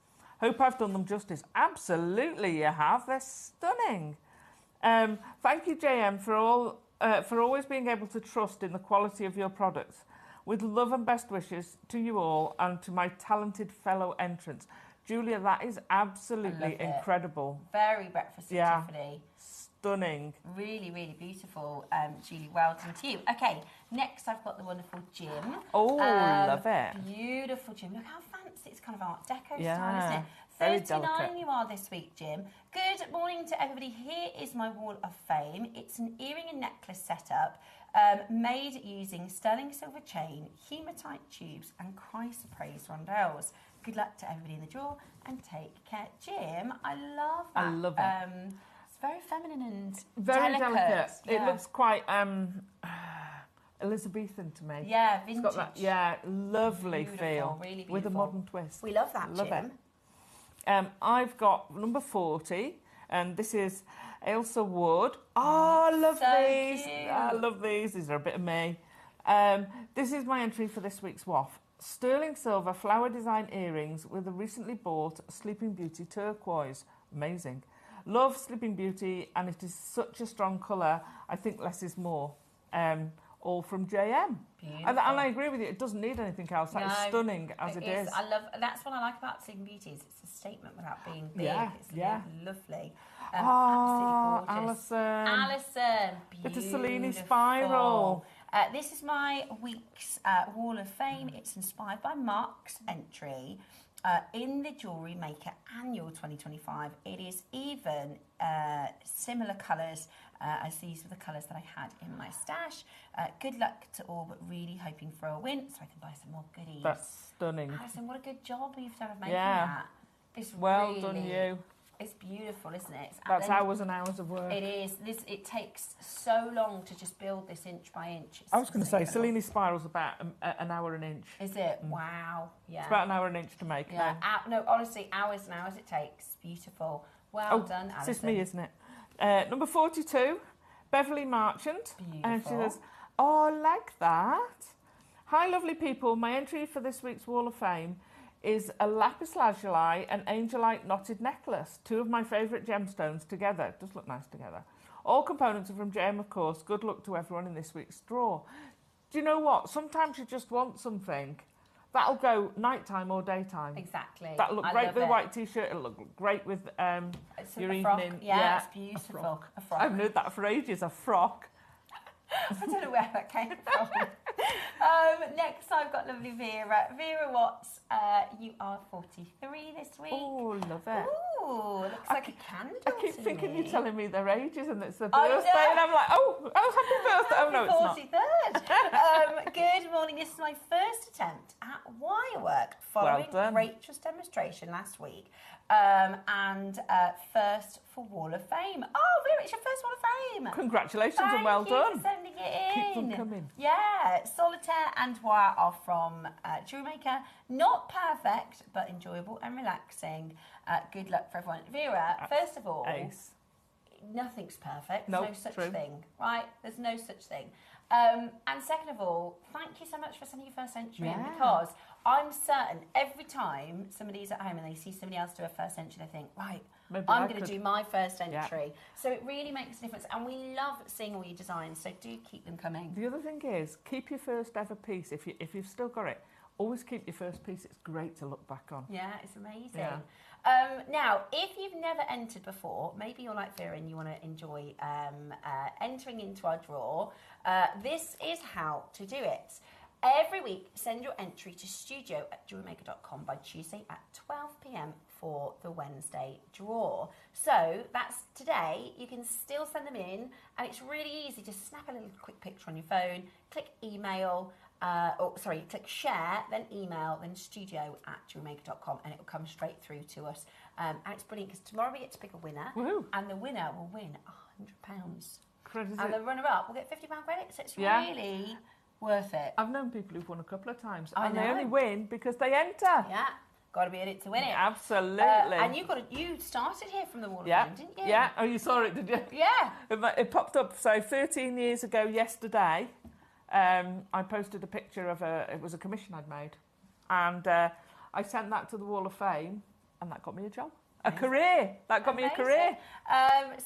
Hope I've done them justice. Absolutely, you have. They're stunning. Thank you, JM, for always being able to trust in the quality of your products. With love and best wishes to you all and to my talented fellow entrants. Julia, that is absolutely incredible. Very Breakfast at Tiffany. Stunning. Really, really beautiful, Julie. Well done to you. Okay, next I've got the wonderful Jim. Oh, love it. Beautiful Jim. Look how fancy. It's kind of Art Deco Yeah, style, isn't it? very 39 delicate. you are this week, Jim. Good morning to everybody. Here is my Wall of Fame. It's an earring and necklace setup made using sterling silver chain, hematite tubes and chrysoprase rondelles. Good luck to everybody in the draw and take care. Jim, I love that. I love it. It's very feminine and Very delicate. Yeah. It looks quite Elizabethan to me. Yeah, vintage. It's got that, lovely Beautiful, feel. really beautiful. With a modern twist. We love that, Love Jim. it. I've got number 40, and this is Ailsa Wood. Oh, I love So these. cute. I love these. These are a bit of me. This is my entry for this week's WAF. Sterling silver flower design earrings with a recently bought Sleeping Beauty turquoise. Amazing. Love Sleeping Beauty, and it is such a strong colour. I think less is more. All from JM. And I agree with you. It doesn't need anything else. That is stunning as it is. I love. That's what I like about Sleeping Beauty. Is it's a statement without being big. Yeah, It's yeah. lovely. Oh, absolutely gorgeous. Alison. Beautiful. It's a Cellini spiral. This is my week's Wall of Fame. It's inspired by Mark's entry in the Jewellery Maker Annual 2025. It is even similar colours as these were the colours that I had in my stash. Good luck to all, but really hoping for a win so I can buy some more goodies. That's stunning. Alison, what a good job you've done of making Yeah. that. It's Well really, done, you. It's beautiful, isn't it? That's hours and hours of work. It is. It takes so long to just build this inch by inch. I was going to say, Cellini spiral's about an hour an inch. Is it? Wow. Yeah. It's about an hour an inch to make. Yeah. No, honestly, hours and hours it takes. Beautiful. Well done, Alison. It's me, isn't it? Number 42, Beverly Marchant. And she Beautiful. says, oh, I like that. Hi, lovely people. My entry for this week's Wall of Fame is a lapis lazuli and angelite knotted necklace. Two of my favourite gemstones together. It does look nice together. All components are from JM, of course. Good luck to everyone in this week's draw. Do you know what? Sometimes you just want something. That'll go nighttime or daytime. Exactly. That'll look I great love with a it. white t-shirt. It'll look great with It's your a evening. frock. Yeah, it's beautiful. A frock. A frock. I've known that for ages. A frock. I don't know where that came from. Next, I've got lovely Vera. Vera Watts, you are 43 this week. Oh, love it. Ooh, looks like a candle. I keep to thinking me. you're telling me their ages and it's their I birthday, know. and I'm like, oh, happy birthday. Oh, no, it's not. 43rd. Good morning. This is my first attempt at wirework following Well done. Rachel's demonstration last week. And first for Wall of Fame. Oh, Vera, it's your first Wall of Fame. Congratulations Thank and well you done. for sending it in. Keep them coming. Yeah, Solitaire and Wire are from Jewelry Maker. Not perfect, but enjoyable and relaxing. Good luck for everyone. Vera, first of all, Ace. nothing's perfect. Nope, There's no such true. thing, right? There's no such thing. And second of all, thank you so much for sending your first entry in, because I'm certain every time somebody's at home and they see somebody else do a first entry, they think, right, Maybe I'm I going to could. do my first entry. So it really makes a difference. And we love seeing all your designs, so do keep them coming. The other thing is, keep your first ever piece. If you've still got it, always keep your first piece. It's great to look back on. Yeah, it's amazing. Yeah. Now, if you've never entered before, maybe you're like Vera and you want to enjoy entering into our draw, this is how to do it. Every week, send your entry to studio@jewelrymaker.com by Tuesday at 12 p.m. for the Wednesday draw. So that's today. You can still send them in, and it's really easy. Just snap a little quick picture on your phone, click email, click share, then email, then studio@jewelrymaker.com, and it will come straight through to us. And it's brilliant because tomorrow we get to pick a winner, Woohoo. and the winner will win £100. Credit And it. the runner-up will get £50 credit, so it's Yeah. really worth it. I've known people who've won a couple of times, I and they know. only win because they enter. Yeah, got to be in it to win it. Absolutely. And you started here from the Wall of yeah, Fame, didn't you? yeah. Oh, you saw it, did you? Yeah. It popped up. So 13 years ago yesterday, I posted a picture of it was a commission I'd made, and I sent that to the Wall of Fame, And that got me a job. A career. That got me a career.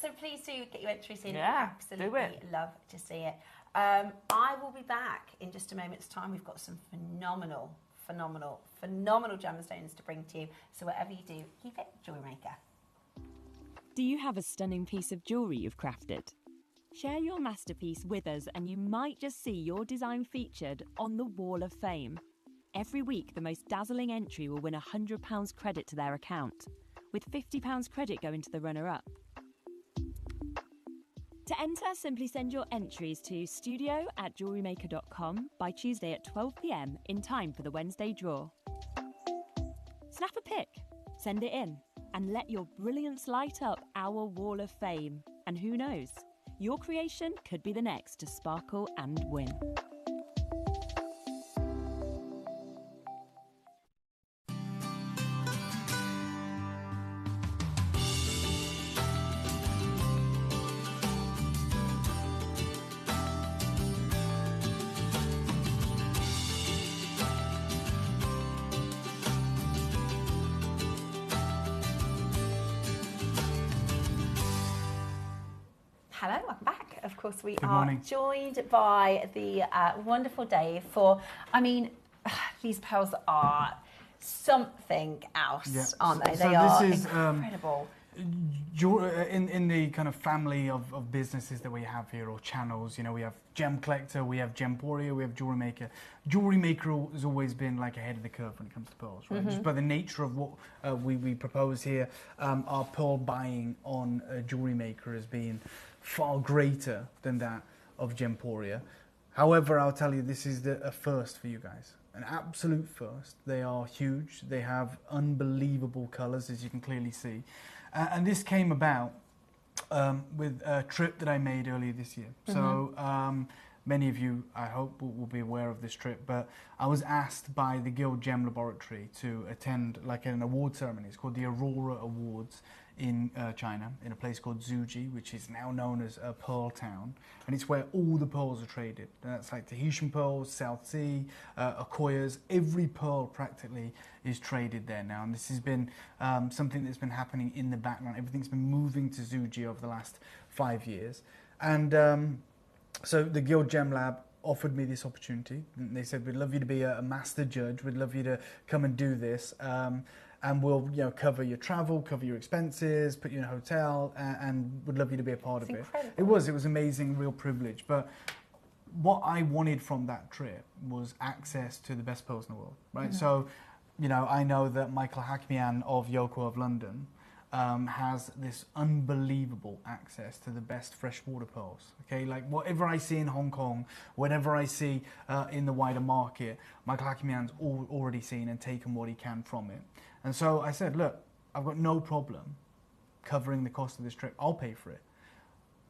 So please do get your entries in. Yeah, Absolutely do it. love to see it. I will be back in just a moment's time. We've got some phenomenal gemstones to bring to you. So whatever you do, keep it Jewelry Maker. Do you have a stunning piece of jewellery you've crafted? Share your masterpiece with us and you might just see your design featured on the Wall of Fame. Every week, the most dazzling entry will win £100 credit to their account, with £50 credit going to the runner-up. To enter, simply send your entries to studio@jewelrymaker.com by Tuesday at 12 p.m. in time for the Wednesday draw. Snap a pic, send it in, and let your brilliance light up our Wall of Fame. And who knows, your creation could be the next to sparkle and win. Hello, welcome back. Of course, we Good are morning. joined by the wonderful Dave for, I mean, these pearls are something else, aren't they? They are incredible. In the kind of family of businesses that we have here, or channels, you know, we have Gemcollector, we have Gemporia, we have Jewelry Maker. Jewelry Maker has always been like ahead of the curve when it comes to pearls, right? Just by the nature of what we propose here, our pearl buying on Jewelry Maker has been far greater than that of Gemporia. However, I'll tell you, this is a first for you guys. An absolute first. They are huge. They have unbelievable colours, as you can clearly see. And this came about with a trip that I made earlier this year. So many of you, I hope, will be aware of this trip, but I was asked by the Guild Gem Laboratory to attend like an award ceremony. It's called the Aurora Awards in China, in a place called Zhuji, which is now known as a pearl town, and it's where all the pearls are traded. And that's like Tahitian pearls, South Sea, Akoyas. Every pearl practically is traded there now, and this has been something that's been happening in the background. Everything's been moving to Zhuji over the last 5 years, and so the Guild Gem Lab offered me this opportunity. They said, we'd love you to be a master judge, we'd love you to come and do this, and we'll cover your travel, cover your expenses, put you in a hotel, and would love you to be a part of it. It was amazing, real privilege. But what I wanted from that trip was access to the best pearls in the world, right? So, I know that Michael Hakmian of Yoko of London has this unbelievable access to the best freshwater pearls. Okay, like whatever I see in Hong Kong, whatever I see in the wider market, Michael Hakmian's already seen and taken what he can from it. And so I said, look, I've got no problem covering the cost of this trip. I'll pay for it,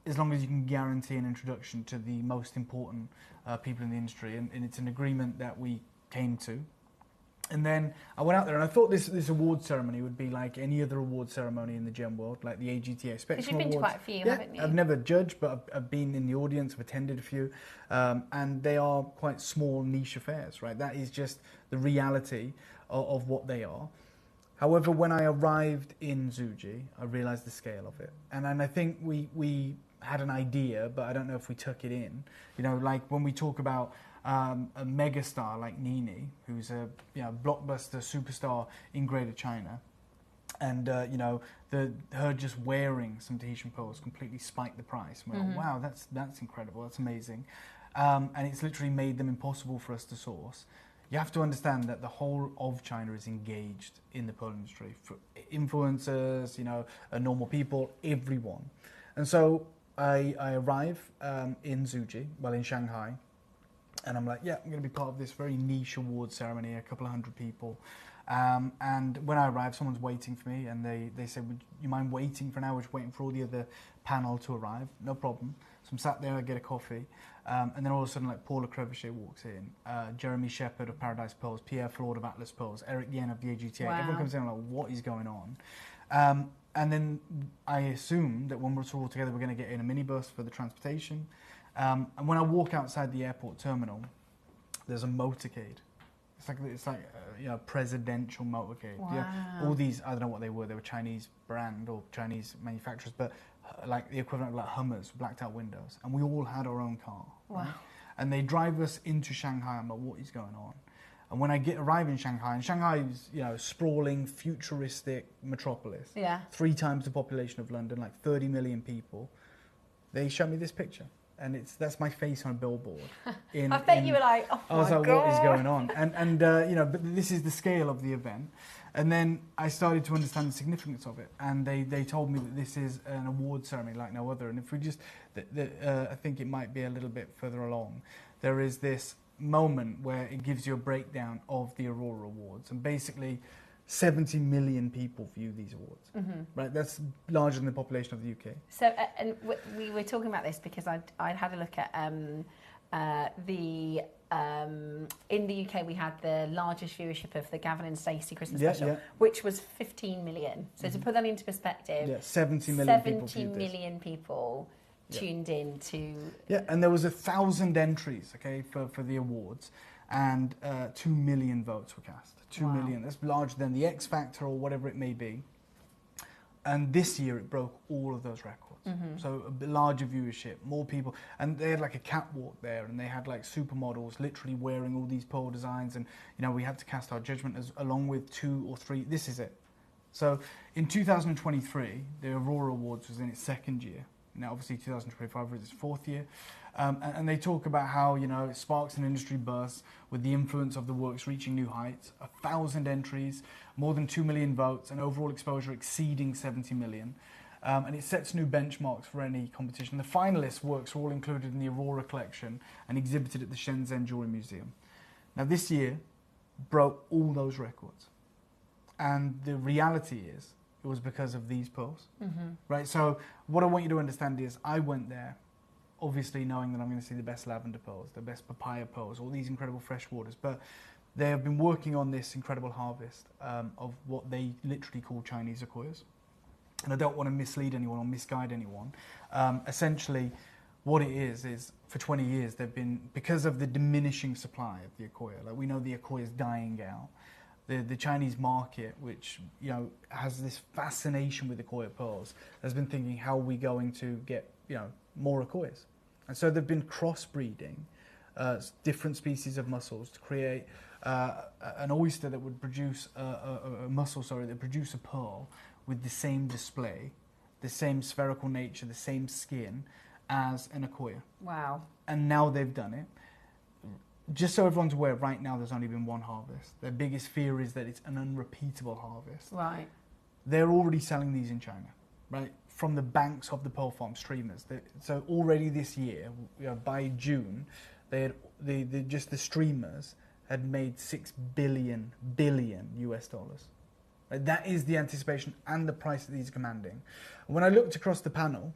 as long as you can guarantee an introduction to the most important people in the industry. And it's an agreement that we came to. And then I went out there and I thought this award ceremony would be like any other award ceremony in the gem world, like the AGTA Spectrum Awards. Because you've been to quite a few, haven't you? I've never judged, but I've been in the audience, I've attended a few, and they are quite small niche affairs, right? That is just the reality of what they are. However, when I arrived in Zhuji, I realised the scale of it. And I think we had an idea, but I don't know if we took it in. Like when we talk about a megastar like Nini, who's a blockbuster superstar in Greater China, and her just wearing some Tahitian pearls completely spiked the price. And we're like, wow, that's incredible, that's amazing, and it's literally made them impossible for us to source. You have to understand that the whole of China is engaged in the pearl industry, for influencers, normal people, everyone. And so I arrive in Zhuji, in Shanghai. And I'm like, yeah, I'm going to be part of this very niche award ceremony, a couple of hundred people. And when I arrived, someone's waiting for me, and they said, would you mind waiting for an hour, just waiting for all the other panel to arrive? No problem. So I'm sat there, I get a coffee, and then all of a sudden, like, Paula Crevichet walks in, Jeremy Shepherd of Paradise Pearls, Pierre Flaud of Atlas Pearls, Eric Yen of the AGTA. Wow. Everyone comes in and like, what is going on? And then I assume that when we're all together, we're going to get in a minibus for the transportation. And when I walk outside the airport terminal, there's a motorcade It's like presidential motorcade. Wow. Yeah, all these, I don't know what they were Chinese brand or Chinese manufacturers, but like the equivalent of like Hummers, blacked out windows, and we all had our own car. Wow. Right? And they drive us into Shanghai. I'm like, what is going on? And when I arrive in Shanghai, and Shanghai is, sprawling, futuristic metropolis. Yeah. 3 times the population of London, like 30 million people. They show me this picture, and that's my face on a billboard. I bet you were like, oh my I was like, God. what is going on? And but this is the scale of the event. And then I started to understand the significance of it, and they told me that this is an award ceremony like no other. And if we just, I think it might be a little bit further along, there is this moment where it gives you a breakdown of the Aurora Awards, and basically 70 million people view these awards. Mm-hmm. Right, that's larger than the population of the UK. So, and we were talking about this because I'd had a look at in the UK we had the largest viewership of the Gavin and Stacey Christmas special, which was 15 million. So to put that into perspective, 70 million people. 70 million people tuned in to... Yeah, and there was 1,000 entries, for the awards, and 2 million votes were cast. 2 million, that's larger than the X Factor or whatever it may be. And this year it broke all of those records. Mm-hmm. So a larger viewership, more people, and they had like a catwalk there, and they had like supermodels literally wearing all these pole designs, and we had to cast our judgment along with 2 or 3. This is it. So in 2023, the Aurora Awards was in its 2nd year. Now, obviously, 2025 is its 4th year. And they talk about how, it sparks an industry buzz with the influence of the works reaching new heights, 1,000 entries, more than 2 million votes, and overall exposure exceeding 70 million. And it sets new benchmarks for any competition. The finalists' works are all included in the Aurora collection and exhibited at the Shenzhen Jewelry Museum. Now, this year broke all those records. And the reality is, it was because of these pearls, right? So what I want you to understand is I went there, obviously knowing that I'm going to see the best lavender pearls, the best papaya pearls, all these incredible freshwaters, but they have been working on this incredible harvest of what they literally call Chinese Akoyas. And I don't want to mislead anyone or misguide anyone. Essentially, what it is for 20 years, they've been, because of the diminishing supply of the Akoya, like we know the Akoya is dying out. The Chinese market, which has this fascination with Akoya pearls, has been thinking, how are we going to get more Akoyas? And so they've been crossbreeding different species of mussels to create an oyster that would produce that produce a pearl with the same display, the same spherical nature, the same skin as an Akoya. Wow! And now they've done it. Just so everyone's aware, right now there's only been one harvest. Their biggest fear is that it's an unrepeatable harvest. Right. They're already selling these in China, right? From the banks of the pearl farm streamers. So already this year, by June, just the streamers had made $6 billion US dollars. Right? That is the anticipation and the price that these are commanding. When I looked across the panel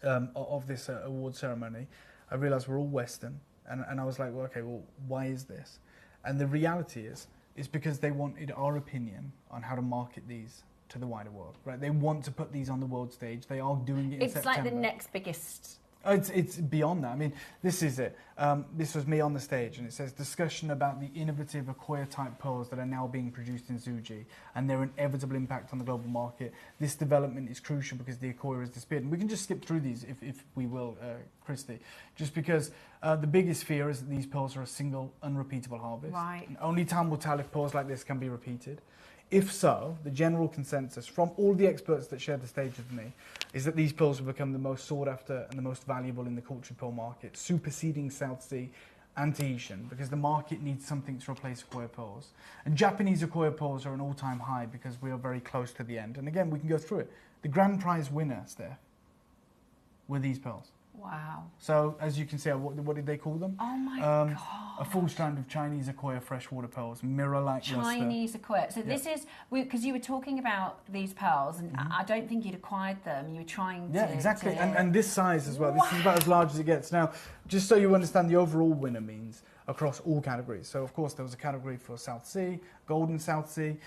of this award ceremony, I realised we're all Western. And I was like, well, why is this? And the reality is because they wanted our opinion on how to market these to the wider world, right? They want to put these on the world stage. They are doing it in September. It's like the next biggest... It's beyond that. I mean, this is it. This was me on the stage, and it says, discussion about the innovative Akoya-type pearls that are now being produced in Zuji and their inevitable impact on the global market. This development is crucial because the Akoya has disappeared. And we can just skip through these, if we will, Christy, just because the biggest fear is that these pearls are a single, unrepeatable harvest. Right. And only time will tell if pearls like this can be repeated. If so, the general consensus from all the experts that shared the stage with me is that these pearls will become the most sought after and the most valuable in the cultured pearl market, superseding South Sea and Tahitian, because the market needs something to replace Akoya pearls. And Japanese Akoya pearls are an all-time high because we are very close to the end. And again, we can go through it. The grand prize winner, Steph, were these pearls. Wow. So, as you can see, what did they call them? Oh my God. A full strand of Chinese Akoya freshwater pearls, mirror-like Chinese Akoya. So this is, because you were talking about these pearls, and I don't think you'd acquired them. You were trying to... Yeah, exactly. And this size as well. Wow. This is about as large as it gets. Now, just so you understand, the overall winner means across all categories. So, of course, there was a category for South Sea, Golden South Sea,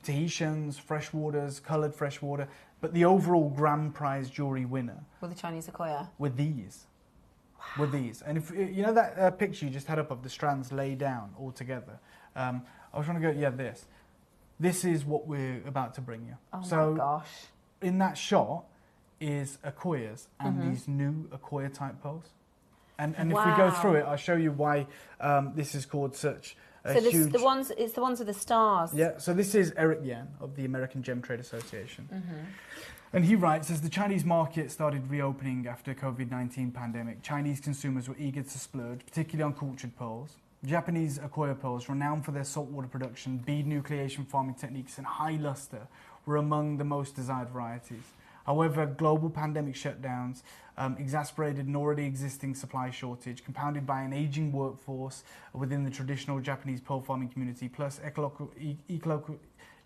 Tahitians, freshwaters, coloured freshwater. But the overall grand prize jewellery winner... Were the Chinese Akoya? Were these. were these. And if you know that picture you just had up of the strands laid down all together, I was trying to go, this. This is what we're about to bring you. Oh so my gosh. In that shot is Akoyas and these new Akoya type pearls. And if we go through it, I'll show you why this is called such a huge... So it's the ones with the stars. Yeah, so this is Eric Yan of the American Gem Trade Association. And he writes, as the Chinese market started reopening after COVID-19 pandemic, Chinese consumers were eager to splurge, particularly on cultured pearls. Japanese Akoya pearls, renowned for their saltwater production, bead nucleation farming techniques, and high luster, were among the most desired varieties. However, global pandemic shutdowns exacerbated an already existing supply shortage, compounded by an aging workforce within the traditional Japanese pearl farming community, plus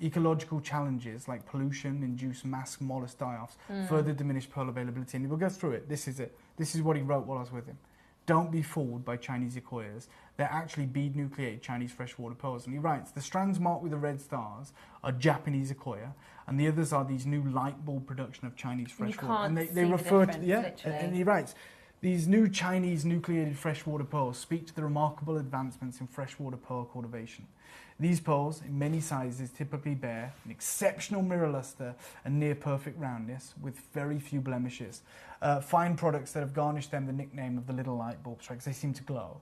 ecological challenges like pollution-induced mass mollusk die-offs further diminished pearl availability. And we'll go through it. This is it. This is what he wrote while I was with him. Don't be fooled by Chinese Akoyas. They're actually bead nucleated Chinese freshwater pearls. And he writes, the strands marked with the red stars are Japanese Akoya, and the others are these new light bulb production of Chinese freshwater. And they refer to, and he writes, these new Chinese nucleated freshwater pearls speak to the remarkable advancements in freshwater pearl cultivation. These pearls, in many sizes, typically bear an exceptional mirror luster and near perfect roundness with very few blemishes. Fine products that have garnished them the nickname of the little light bulbs, because they seem to glow.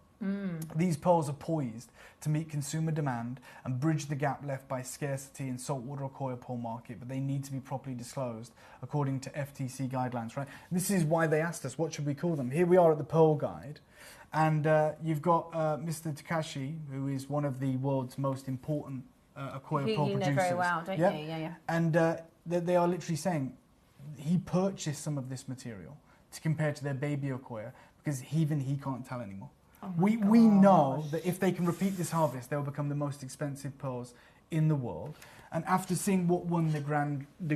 These pearls are poised to meet consumer demand and bridge the gap left by scarcity in saltwater Akoya pearl market, but they need to be properly disclosed according to FTC guidelines, right? This is why they asked us, what should we call them? Here we are at the Pearl Guide, and you've got Mr. Takashi, who is one of the world's most important Akoya pearl producers. You know very well, don't you? Yeah. And they are literally saying he purchased some of this material to compare to their baby Akoya because even he can't tell anymore. Oh we know that if they can repeat this harvest, they'll become the most expensive pearls in the world. And after seeing what won the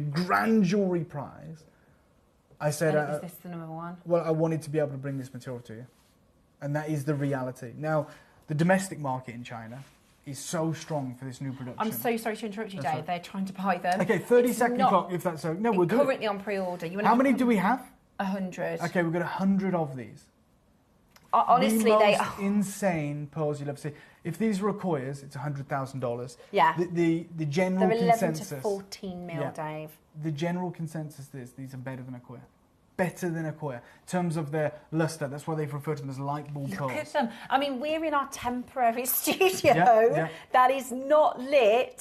grand jewelry prize, I said, is this the number one? Well, I wanted to be able to bring this material to you. And that is the reality. Now, the domestic market in China is so strong for this new production. I'm so sorry to interrupt you, Dave. Right. They're trying to buy them. Okay, 30-second clock, if that's so. No, we'll do it. Currently on pre-order. How many do we have? 100. Okay, we've got 100 of these. Honestly, they are insane pearls you'll ever see. If these were Akoyas, it's $100,000. Yeah. The general They're 11 consensus. to 14 mil, Dave. The general consensus is these are better than Akoya. Better than Akoya. In terms of their luster, that's why they've referred to them as light bulb pearls. Look at them. I mean, we're in our temporary studio that is not lit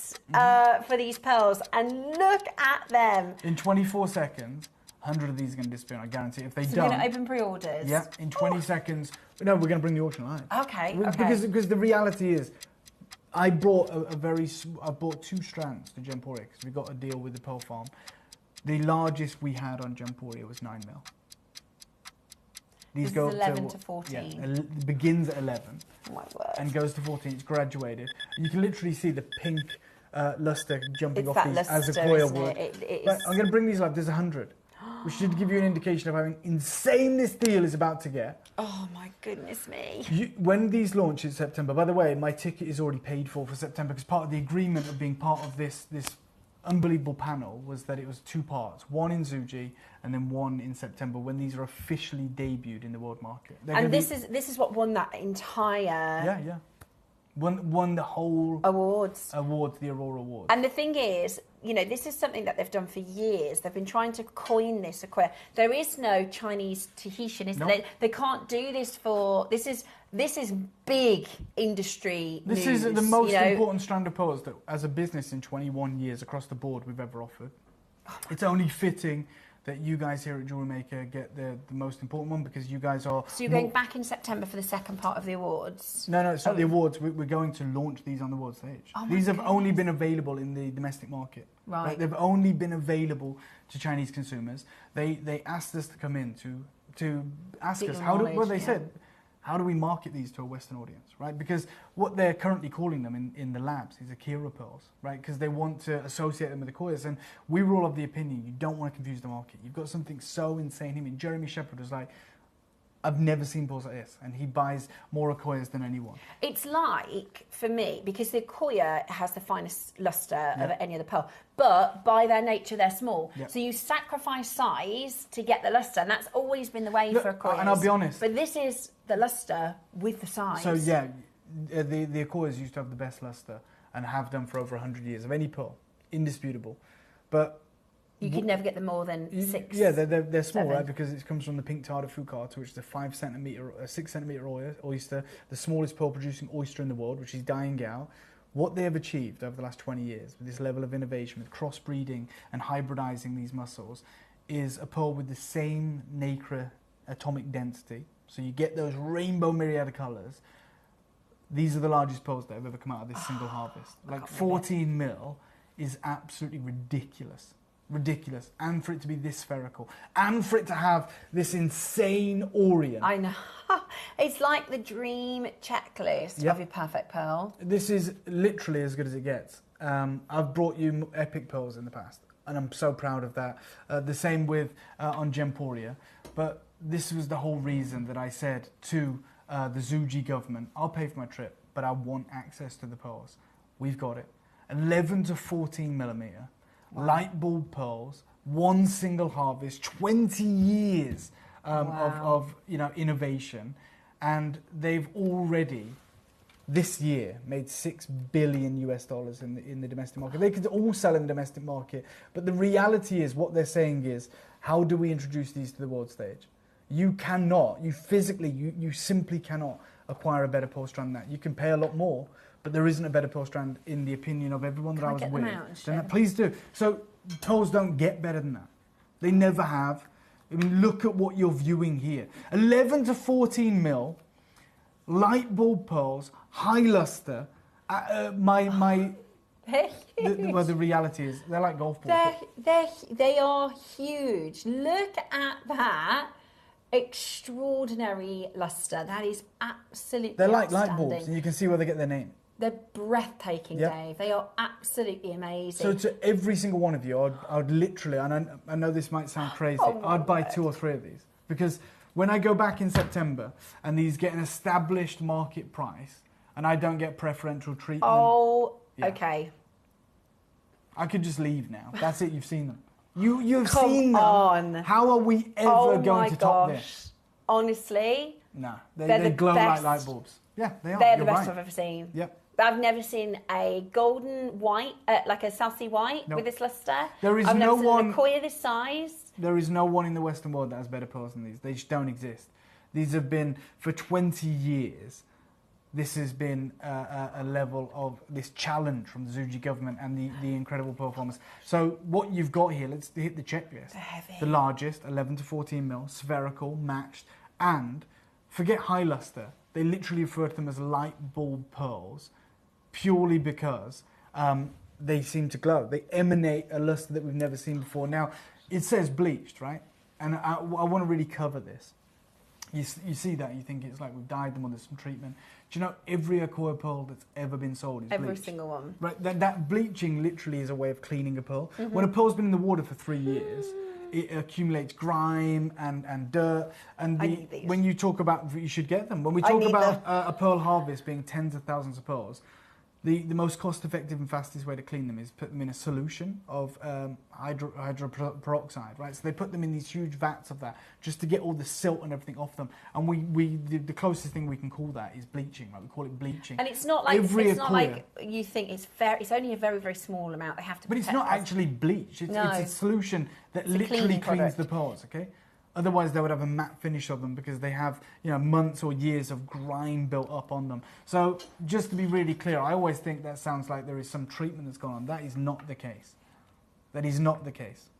for these pearls, and look at them. In 24 seconds. 100 of these are going to disappear, I guarantee. If they don't... So we're going to open pre-orders? Yeah, in 20 seconds. No, we're going to bring the auction live. Okay. Because the reality is, I brought I bought 2 strands to Gemporia because we got a deal with the Pearl Farm. The largest we had on Gemporia was 9 mil. These go 11 to 14. Yeah, it begins at 11. Oh my word. And goes to 14. It's graduated. You can literally see the pink luster jumping off these as Akoya would. I'm going to bring these live. There's 100. Which should give you an indication of how insane this deal is about to get. Oh my goodness me. When these launch in September, by the way, my ticket is already paid for September because part of the agreement of being part of this unbelievable panel was that it was 2 parts, one in Zuji and then one in September when these are officially debuted in the world market. And this is what won that entire... Yeah. Won the whole... Awards, the Aurora Awards. And the thing is, you know, this is something that they've done for years. They've been trying to coin this Akoya. There is no Chinese Tahitian, is there? They can't do this for... This is big industry This news, is the most important strand of pearls that, as a business in 21 years across the board, we've ever offered. It's only fitting that you guys here at Jewelry Maker get the most important one because you guys are... So you're going back in September for the second part of the awards? No, it's not the awards. We're going to launch these on the world stage. These have only been available in the domestic market. Right. They've only been available to Chinese consumers. They asked us to come in to ask us, said, how do we market these to a Western audience, right? Because what they're currently calling them in the labs is Akira pearls, right? Because they want to associate them with Akoyas. And we were all of the opinion you don't want to confuse the market. You've got something so insane. I mean, Jeremy Shepherd was like, I've never seen pearls like this, and he buys more Akoyas than anyone. It's like, for me, because the Akoya has the finest lustre of any other pearl, but by their nature, they're small. Yeah. So you sacrifice size to get the lustre, and that's always been the way for Akoyas. And I'll be honest. But this is the lustre with the size. So, yeah, the Akoyas used to have the best lustre and have done for over 100 years of any pearl. Indisputable. But you could never get them more than 6. Yeah, they're small, 7. right? Because it comes from the pink tartar foucata, which is a 6 centimetre oyster, the smallest pearl producing oyster in the world, which is dying out. What they have achieved over the last 20 years with this level of innovation, with crossbreeding and hybridizing these mussels, is a pearl with the same nacre atomic density. So you get those rainbow myriad colours. These are the largest pearls that have ever come out of this single harvest. Like 14 mil is absolutely ridiculous. Ridiculous. And for it to be this spherical. And for it to have this insane orient. I know. It's like the dream checklist of your perfect pearl. This is literally as good as it gets. I've brought you epic pearls in the past, and I'm so proud of that. The same with on Gemporia. But this was the whole reason that I said to the Zuji government, I'll pay for my trip, but I want access to the pearls. We've got it. 11 to 14 millimetre. Wow. Light bulb pearls, one single harvest, 20 years of innovation, and they've already this year made $6 billion in the domestic market. They could all sell in the domestic market, but the reality is what they're saying is, how do we introduce these to the world stage? You cannot, you simply cannot acquire a better pearl strand than that. You can pay a lot more, but there isn't a better pearl strand in the opinion of everyone that I was with. Please do. So pearls don't get better than that. They never have. I mean, look at what you're viewing here. 11 to 14 mil, light bulb pearls, high luster. The reality is they're like golf balls. They are huge. Look at that. Extraordinary luster. That is absolutely They're like light bulbs, and you can see where they get their name. They're breathtaking, Dave. They are absolutely amazing. So to every single one of you, I'd literally, and I know this might sound crazy, I'd buy 2 or 3 of these. Because when I go back in September and these get an established market price and I don't get preferential treatment... Okay. I could just leave now. That's it, you've seen them. You've seen them. How are we ever going to top this? Honestly, no, they glow like light bulbs. Yeah, they are. They're the best I've ever seen. Yep. I've never seen a golden white, like a South Sea white with this luster. There is I've no never seen an Akoya this size. There is no one in the Western world that has better pearls than these. They just don't exist. These have been, for 20 years, this has been a level of this challenge from the Zuji government and the incredible performance. So what you've got here, let's hit the checklist. They're heavy. The largest, 11 to 14 mil, spherical, matched, and forget high luster. They literally refer to them as light bulb pearls, purely because they seem to glow. They emanate a luster that we've never seen before. Now, it says bleached, right? And I want to really cover this. You see that, you think it's like we've dyed them or there's some treatment. Do you know every Akoya pearl that's ever been sold is bleached? Every single one. Right, that bleaching literally is a way of cleaning a pearl. Mm-hmm. When a pearl's been in the water for 3 years, it accumulates grime and dirt. And when you talk about, you should get them. When we talk about a pearl harvest being tens of thousands of pearls, the most cost-effective and fastest way to clean them is put them in a solution of hydroperoxide, right? So they put them in these huge vats of that just to get all the silt and everything off them. And the closest thing we can call that is bleaching, right? We call it bleaching. And it's not like not like you think. It's only a very, very small amount. They have to. But it's not actually bleach. It's a solution that literally cleans the pearls. Okay. Otherwise, they would have a matte finish of them because they have, months or years of grime built up on them. So, just to be really clear, I always think that sounds like there is some treatment that's gone on. That is not the case. That is not the case.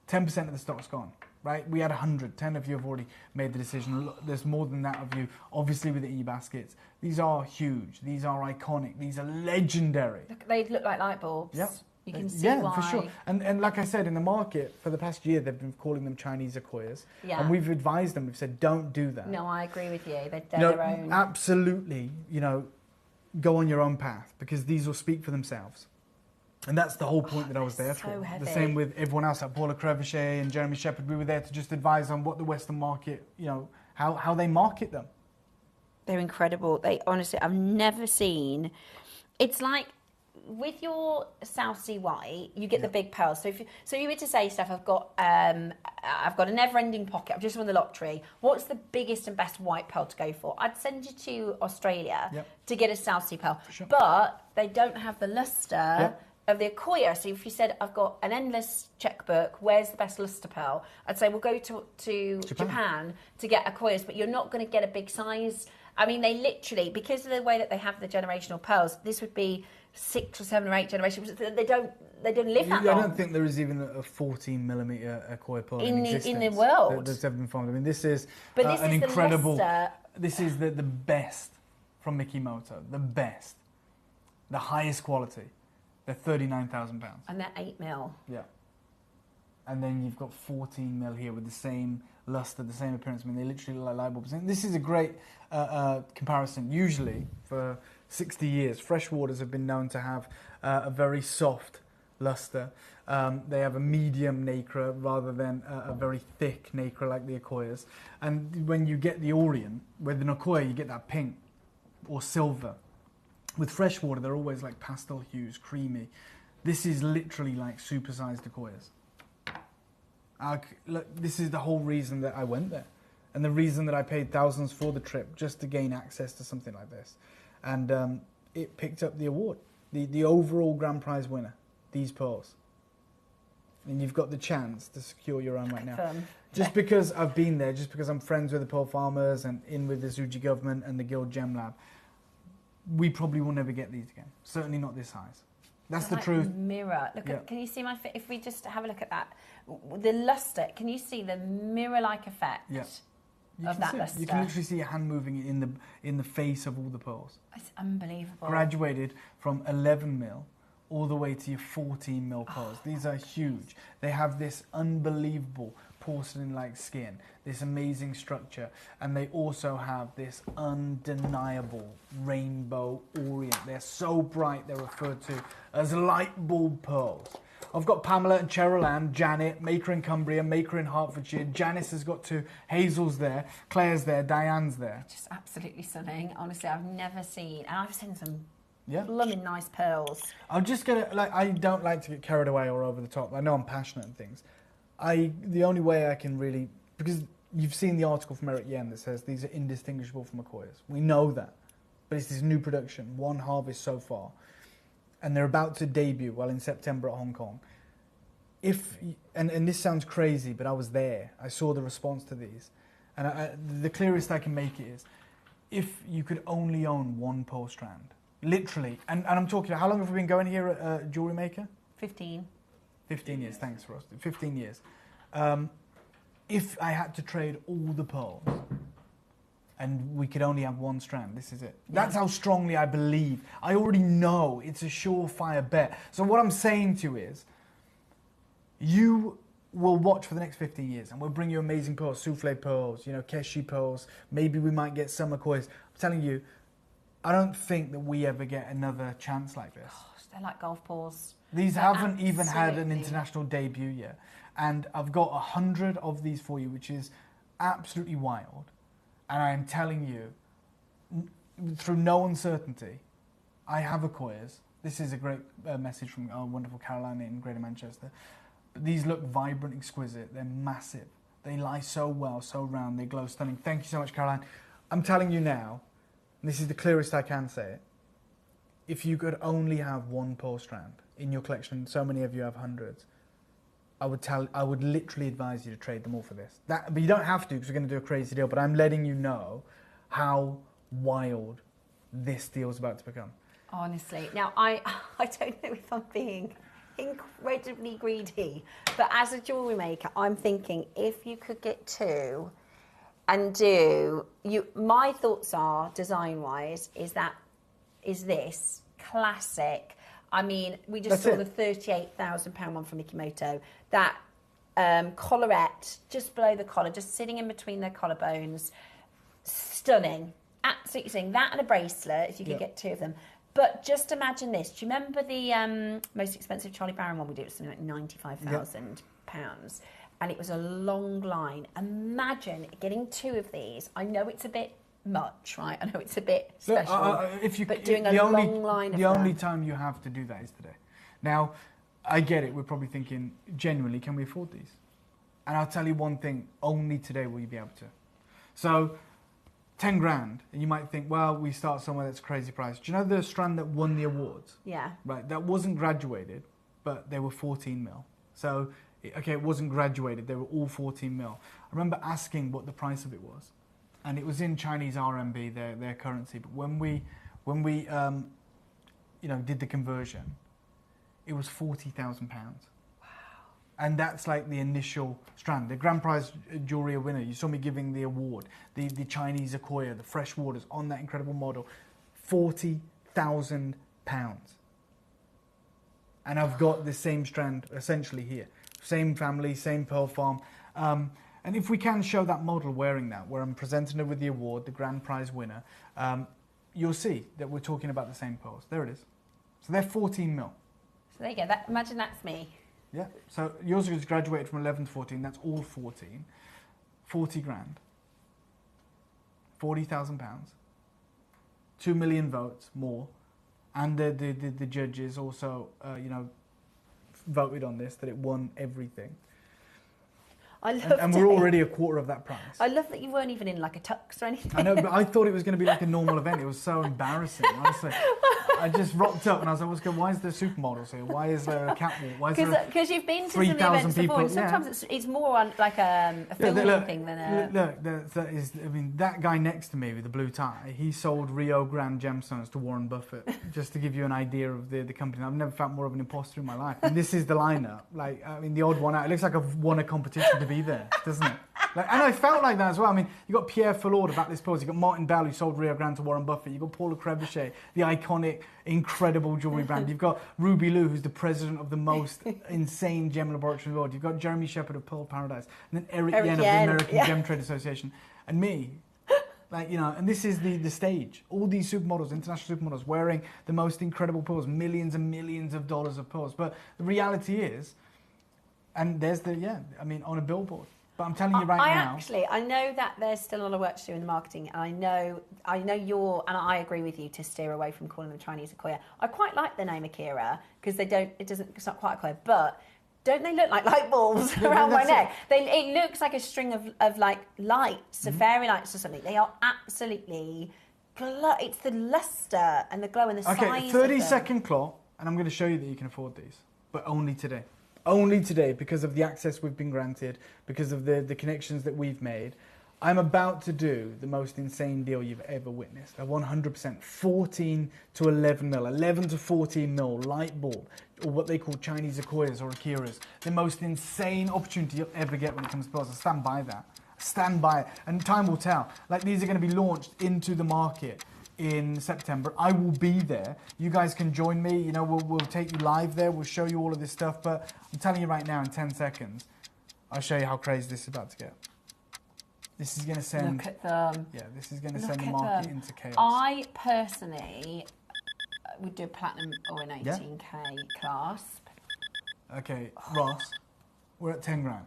10% of the stock's gone, right? We had 100. 10 of you have already made the decision. Look, there's more than that of you, obviously, with the e-baskets. These are huge. These are iconic. These are legendary. They look like light bulbs. Yep. You can see why. For sure. And like I said, in the market, for the past year, they've been calling them Chinese Akoyas. Yeah. And we've advised them, we've said, don't do that. No, I agree with you. They're their own. Absolutely, go on your own path, because these will speak for themselves. And that's the whole point that I was there for. Heavy. The same with everyone else, like Paula Crevichet and Jeremy Shepherd. We were there to just advise on what the Western market, how they market them. They're incredible. They honestly, I've never seen. It's like with your South Sea White, you get the big pearls. So you were to say, Steph, I've got a never-ending pocket. I've just won the lottery. What's the biggest and best white pearl to go for? I'd send you to Australia to get a South Sea pearl, but they don't have the luster of the Akoya. So if you said, I've got an endless checkbook, where's the best luster pearl? I'd say, we'll go to Japan to get Akoyas, but you're not going to get a big size. I mean, they literally, because of the way that they have the generational pearls, this would be 6 or 7 or 8 generations. They don't live that long. I don't think there is even a 14mm Akoya pearl in the world that's ever been found. I mean, this is this an is incredible. This is the best from Mikimoto. The best, the highest quality. They're £39,000. And they're 8mm. Yeah. And then you've got 14mm here with the same luster, the same appearance. I mean, they literally look like light bulbs. And this is a great comparison. Usually, for 60 years, freshwaters have been known to have a very soft luster. They have a medium nacre rather than a very thick nacre like the Akoyas. And when you get the Orient, with an Akoya, you get that pink or silver. With freshwater, they're always like pastel hues, creamy. This is literally like supersized Akoyas. Look, this is the whole reason that I went there. And the reason that I paid thousands for the trip, just to gain access to something like this. And it picked up the award. The overall grand prize winner, these pearls. And you've got the chance to secure your own right now. Just because I've been there, just because I'm friends with the pearl farmers and in with the Zuji government and the Guild Gem Lab, we probably will never get these again. Certainly not this size. That's the truth. Mirror. Look at, can you see my? If we just have a look at that, the luster. Can you see the mirror-like effect of that luster? You can literally see your hand moving in the face of all the pearls. It's unbelievable. Graduated from 11mm all the way to your 14mm pearls. These are huge. They have this unbelievable porcelain-like skin, this amazing structure, and they also have this undeniable rainbow orient. They're so bright they're referred to as light bulb pearls. I've got Pamela and Cheryl Ann, Janet, maker in Cumbria, maker in Hertfordshire. Janice has got 2, Hazel's there, Claire's there, Diane's there. Just absolutely stunning. Honestly, I've never seen, and I've seen some blooming nice pearls. I'm just gonna, I don't like to get carried away or over the top. I know I'm passionate and things. The only way I can really, because you've seen the article from Eric Yen that says these are indistinguishable from Akoyas. We know that, but it's this new production, one harvest so far, and they're about to debut, in September at Hong Kong. And this sounds crazy, but I was there. I saw the response to these, and the clearest I can make it is, if you could only own one pearl strand, literally, and I'm talking, how long have we been going here at Jewelry Maker? 15. 15 years, thanks, Ross. 15 years. If I had to trade all the pearls and we could only have one strand, this is it. That's how strongly I believe. I already know it's a surefire bet. So what I'm saying to you is, you will watch for the next 15 years and we'll bring you amazing pearls, souffle pearls, Keshi pearls. Maybe we might get some Akoyas. I'm telling you, I don't think that we ever get another chance like this. Gosh, they're like golf balls. These haven't even had an international debut yet. And I've got 100 of these for you, which is absolutely wild. And I am telling you, through no uncertainty, I have Akoyas. This is a great message from our wonderful Caroline in Greater Manchester. But these look vibrant, exquisite. They're massive. They lie so well, so round. They glow stunning. Thank you so much, Caroline. I'm telling you now, and this is the clearest I can say it, if you could only have one pearl strand in your collection, so many of you have hundreds, I would literally advise you to trade them all for this. But you don't have to, because we're going to do a crazy deal, but I'm letting you know how wild this deal's about to become. Honestly. Now, I don't know if I'm being incredibly greedy, but as a jewellery maker, I'm thinking if you could get 2 and my thoughts are, design-wise, is this classic. I mean, we just saw the £38,000 one from Mikimoto. That collarette just below the collar, just sitting in between their collarbones. Stunning. Absolutely stunning. That and a bracelet, if you could get 2 of them. But just imagine this. Do you remember the most expensive Charlie Barron one we did? It was something like £95,000. and it was a long line. Imagine getting 2 of these. I know it's a bit much, right? I know it's a bit special, but doing a long line of the them. only time you have to do that is today. Now, I get it. We're probably thinking, genuinely, can we afford these? And I'll tell you one thing: only today will you be able to. So, 10 grand, and you might think, well, we start somewhere that's a crazy price. Do you know the strand that won the awards? Yeah. Right. That wasn't graduated, but they were 14 mil. So, okay, it wasn't graduated. They were all 14 mil. I remember asking what the price of it was, and it was in Chinese RMB, their currency. But when we did the conversion, it was £40,000. Wow. And that's like the initial strand. The grand prize jewellery winner, you saw me giving the award, the Chinese Acquoia, the fresh waters on that incredible model, £40,000. And I've got the same strand essentially here. Same family, same pearl farm. And if we can show that model wearing that, where I'm presenting her with the award, the grand prize winner, you'll see that we're talking about the same pearls. There it is. So they're 14 mil. So there you go. Imagine that's me. Yeah. So yours was graduated from 11 to 14. That's all 14. 40 grand. £40,000. 2 million votes more. And the judges also, voted on this, that it won everything. I love and we're already a quarter of that price. I love that you weren't even in like a tux or anything. I know, but I thought it was going to be like a normal event. It was so embarrassing, honestly. I just rocked up and I was like, why is there supermodels here? Why is there a catwalk? Why is there Because you've been to some events before, and sometimes it's more on like a filming thing than a... Look, that guy next to me with the blue tie, he sold Rio Grande gemstones to Warren Buffett, just to give you an idea of the company. I've never felt more of an imposter in my life. And this is the lineup. The odd one out. It looks like I've won a competition to be there, doesn't it? And I felt like that as well. I mean, you got Pierre Fallord about this pose. You got Martin Bell, who sold Rio Grande to Warren Buffett. You got Paula Trebuchet, the iconic, incredible jewellery brand. You've got Ruby Liu, who's the president of the most insane gem laboratory in the world. You've got Jeremy Shepherd of Pearl Paradise, and then Eric Yen of the American Gem Trade Association, and me. And this is the stage. All these supermodels, international supermodels, wearing the most incredible pearls, millions and millions of dollars of pearls. But the reality is, and there's on a billboard. But I'm telling you now. I know that there's still a lot of work to do in the marketing, and I know and I agree with you to steer away from calling them Chinese Acquoia. I quite like the name Akira because it's not quite Acquoia, but don't they look like light bulbs around my neck? It looks like a string of like lights, fairy lights or something. They are absolutely, it's the luster and the glow and the size. Okay, 30-second clock, and I'm going to show you that you can afford these, but only today. Only today, because of the access we've been granted, because of the connections that we've made. I'm about to do the most insane deal you've ever witnessed. A 100% 14 to 11 mil, 11 to 14 mil light bulb, or what they call Chinese Acquoias or Akiras. The most insane opportunity you'll ever get when it comes to pearls. I stand by that. Stand by it. And time will tell. These are going to be launched into the market in September. I will be there. You guys can join me. We'll take you live there. We'll show you all of this stuff. But I'm telling you right now, in 10 seconds, I'll show you how crazy this is about to get. This is going to send... Look at them. Yeah, this is going to send the market into chaos. I personally would do a platinum or an 18K clasp. Okay, Ross, we're at 10 grand.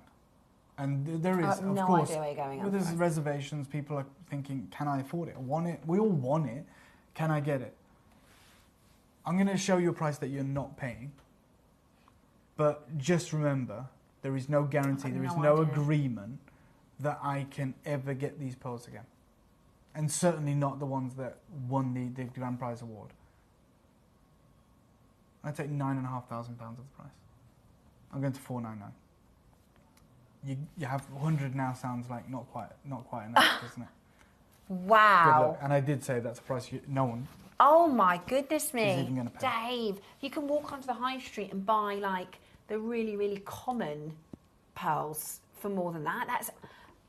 And there is, of no course, idea where you're going. There's reservations. People are thinking, can I afford it? I want it. We all want it. Can I get it? I'm going to show you a price that you're not paying. But just remember, there is no guarantee, there is no agreement that I can ever get these pearls again. And certainly not the ones that won the Grand Prize Award. I take £9,500 of the price. I'm going to $499. You have 100 now sounds like not quite enough, doesn't it? Wow. And I did say that's a price no one. Oh my goodness me, even gonna pay. Dave! You can walk onto the high street and buy the really, really common pearls for more than that. That's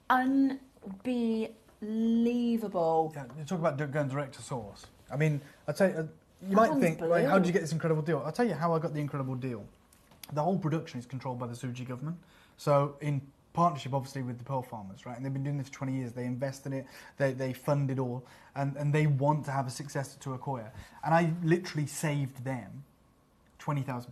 unbelievable. Yeah, you talk about going direct to source. I mean, I tell you, you might think, how did you get this incredible deal? I'll tell you how I got the incredible deal. The whole production is controlled by the Suji government. So in partnership, obviously, with the pearl farmers, right? And they've been doing this for 20 years. They invest in it. They fund it all. And they want to have a successor to Acquoia. And I literally saved them £20,000.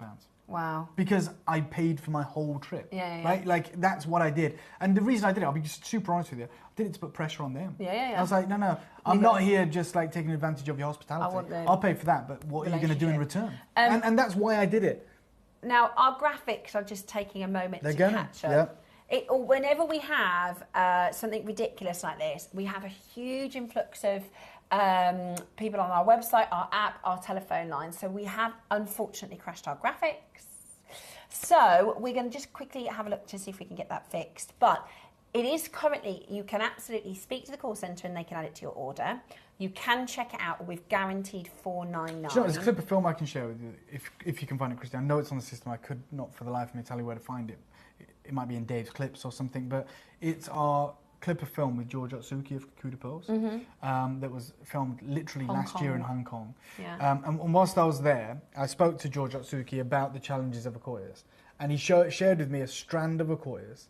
Wow. Because I paid for my whole trip. Yeah. Right? Like, that's what I did. And the reason I did it, I'll be just super honest with you, I did it to put pressure on them. Yeah. I was like, no, I'm not here just like taking advantage of your hospitality. I'll pay for that, but what are you going to do in return? And that's why I did it. Now, our graphics are just taking a moment to catch up. Whenever we have something ridiculous like this, we have a huge influx of people on our website, our app, our telephone line. So we have unfortunately crashed our graphics. So we're going to just quickly have a look to see if we can get that fixed. But it is currently, you can absolutely speak to the call centre and they can add it to your order. You can check it out with guaranteed $4.99. Do you know, there's a clip of film I can share with you if you can find it, Christian. I know it's on the system. I could not for the life of me tell you where to find it. It might be in Dave's clips or something, but it's our clip of film with George Otsuki of Kakuda Pearls that was filmed literally last year in Hong Kong. Yeah. And whilst I was there, I spoke to George Otsuki about the challenges of Akoyas. And he shared with me a strand of Akoyas,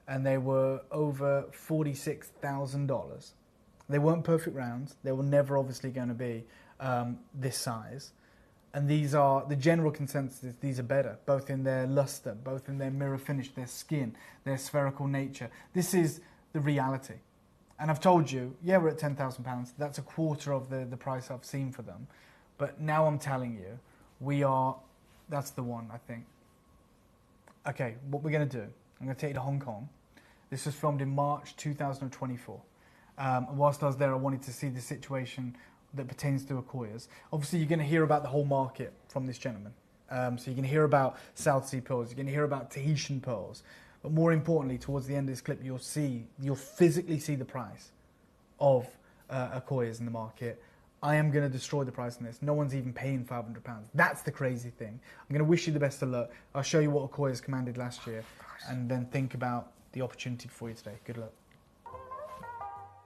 and they were over $46,000. They weren't perfect rounds. They were never obviously going to be this size. And these are, the general consensus is these are better, both in their luster, both in their mirror finish, their skin, their spherical nature. This is the reality. And I've told you, yeah, we're at £10,000. That's a quarter of the price I've seen for them. But now I'm telling you, that's the one, I think. Okay, what we're going to do, I'm going to take you to Hong Kong. This was filmed in March 2024. And whilst I was there, I wanted to see the situation that pertains to Akoyas. Obviously, you're going to hear about the whole market from this gentleman. So you're going to hear about South Sea pearls, you're going to hear about Tahitian pearls. But more importantly, towards the end of this clip, you'll physically see the price of Akoyas in the market. I am going to destroy the price on this. No one's even paying £500. That's the crazy thing. I'm going to wish you the best of luck. I'll show you what Akoyas commanded last year, and then think about the opportunity for you today. Good luck.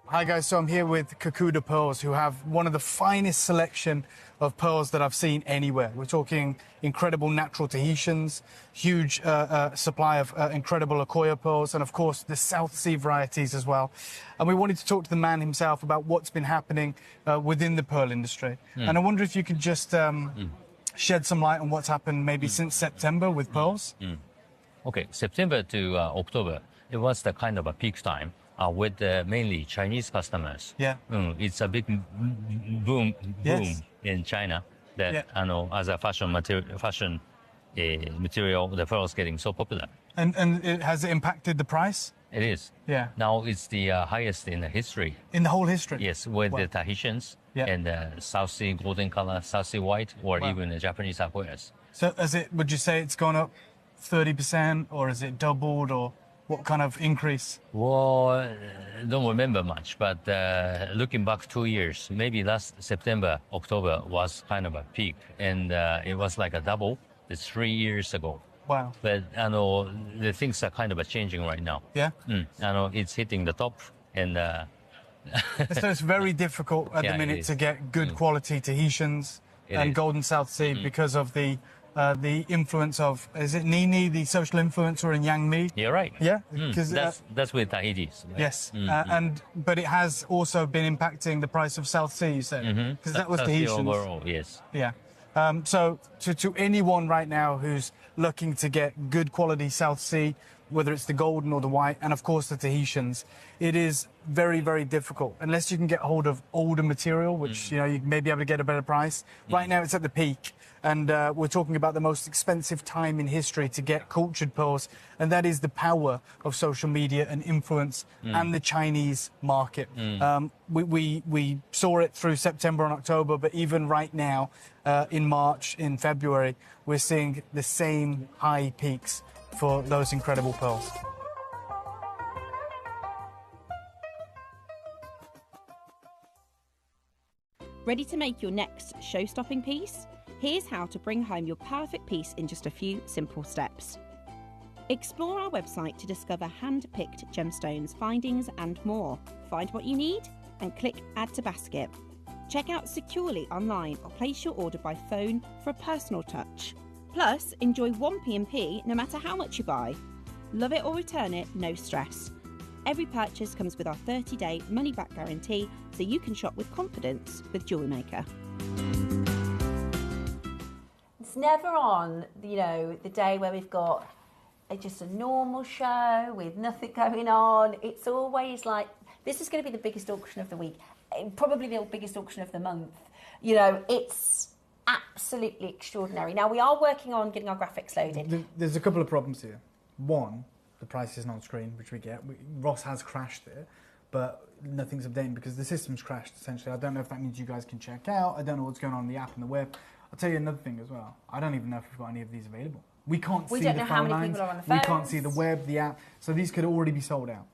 Hi guys, so I'm here with Kakuda Pearls, who have one of the finest selection of pearls that I've seen anywhere. We're talking incredible natural Tahitians, huge supply of incredible Akoya pearls, and of course the South Sea varieties as well. And we wanted to talk to the man himself about what's been happening within the pearl industry. And I wonder if you could just shed some light on what's happened maybe since September with pearls. Okay, September to October, it was the kind of a peak time. With mainly Chinese customers. Yeah. It's a big boom in China that as a fashion material, the pearl is getting so popular. And has it impacted the price? It is. Yeah. Now it's the highest in the history. In the whole history? Yes, with the Tahitians and the South Sea golden color, South Sea white, or even the Japanese Akoyas. So would you say it's gone up 30%, or is it doubled, or what kind of increase? Well, don't remember much, but looking back 2 years, maybe last September, October was kind of a peak, and it was like a double. It's 3 years ago. Wow. But I know the things are kind of changing right now. Yeah. I know it's hitting the top, and so it's very difficult at the minute to get good quality Tahitians and Golden South Sea because of the influence of, is it Nini, the social influencer in Yang Mi? You're right. Yeah, because that's with Tahiti's. Right? Yes, but it has also been impacting the price of South Sea, you said, because that was Tahitians. Overall, yes. Yeah. So to anyone right now who's looking to get good quality South Sea, whether it's the golden or the white, and of course the Tahitians, it is very, very difficult unless you can get hold of older material, which you may be able to get a better price. Right now it's at the peak, and we're talking about the most expensive time in history to get cultured pearls, and that is the power of social media and influence and the Chinese market. We saw it through September and October, but even right now in March, in February, we're seeing the same high peaks for those incredible pearls. Ready to make your next show-stopping piece? Here's how to bring home your perfect piece in just a few simple steps. Explore our website to discover hand-picked gemstones, findings and more. Find what you need and click Add to Basket. Check out securely online or place your order by phone for a personal touch. Plus, enjoy one P&P no matter how much you buy. Love it or return it, no stress. Every purchase comes with our 30-day money-back guarantee, so you can shop with confidence with Jewelry Maker. it's never on, you know, the day where we've got just a normal show with nothing going on. It's always like, this is going to be the biggest auction of the week, probably the biggest auction of the month. You know, it's absolutely extraordinary. Now, we are working on getting our graphics loaded. There's a couple of problems here. One, the price isn't on screen, which we get. Ross has crashed it, but nothing's updating because the system's crashed, essentially. I don't know if that means you guys can check out. I don't know what's going on in the app and the web. I'll tell you another thing as well. I don't even know if we've got any of these available. We can't see the phone lines. We don't know how many people are on the phones. We can't see the web, the app. So these could already be sold out.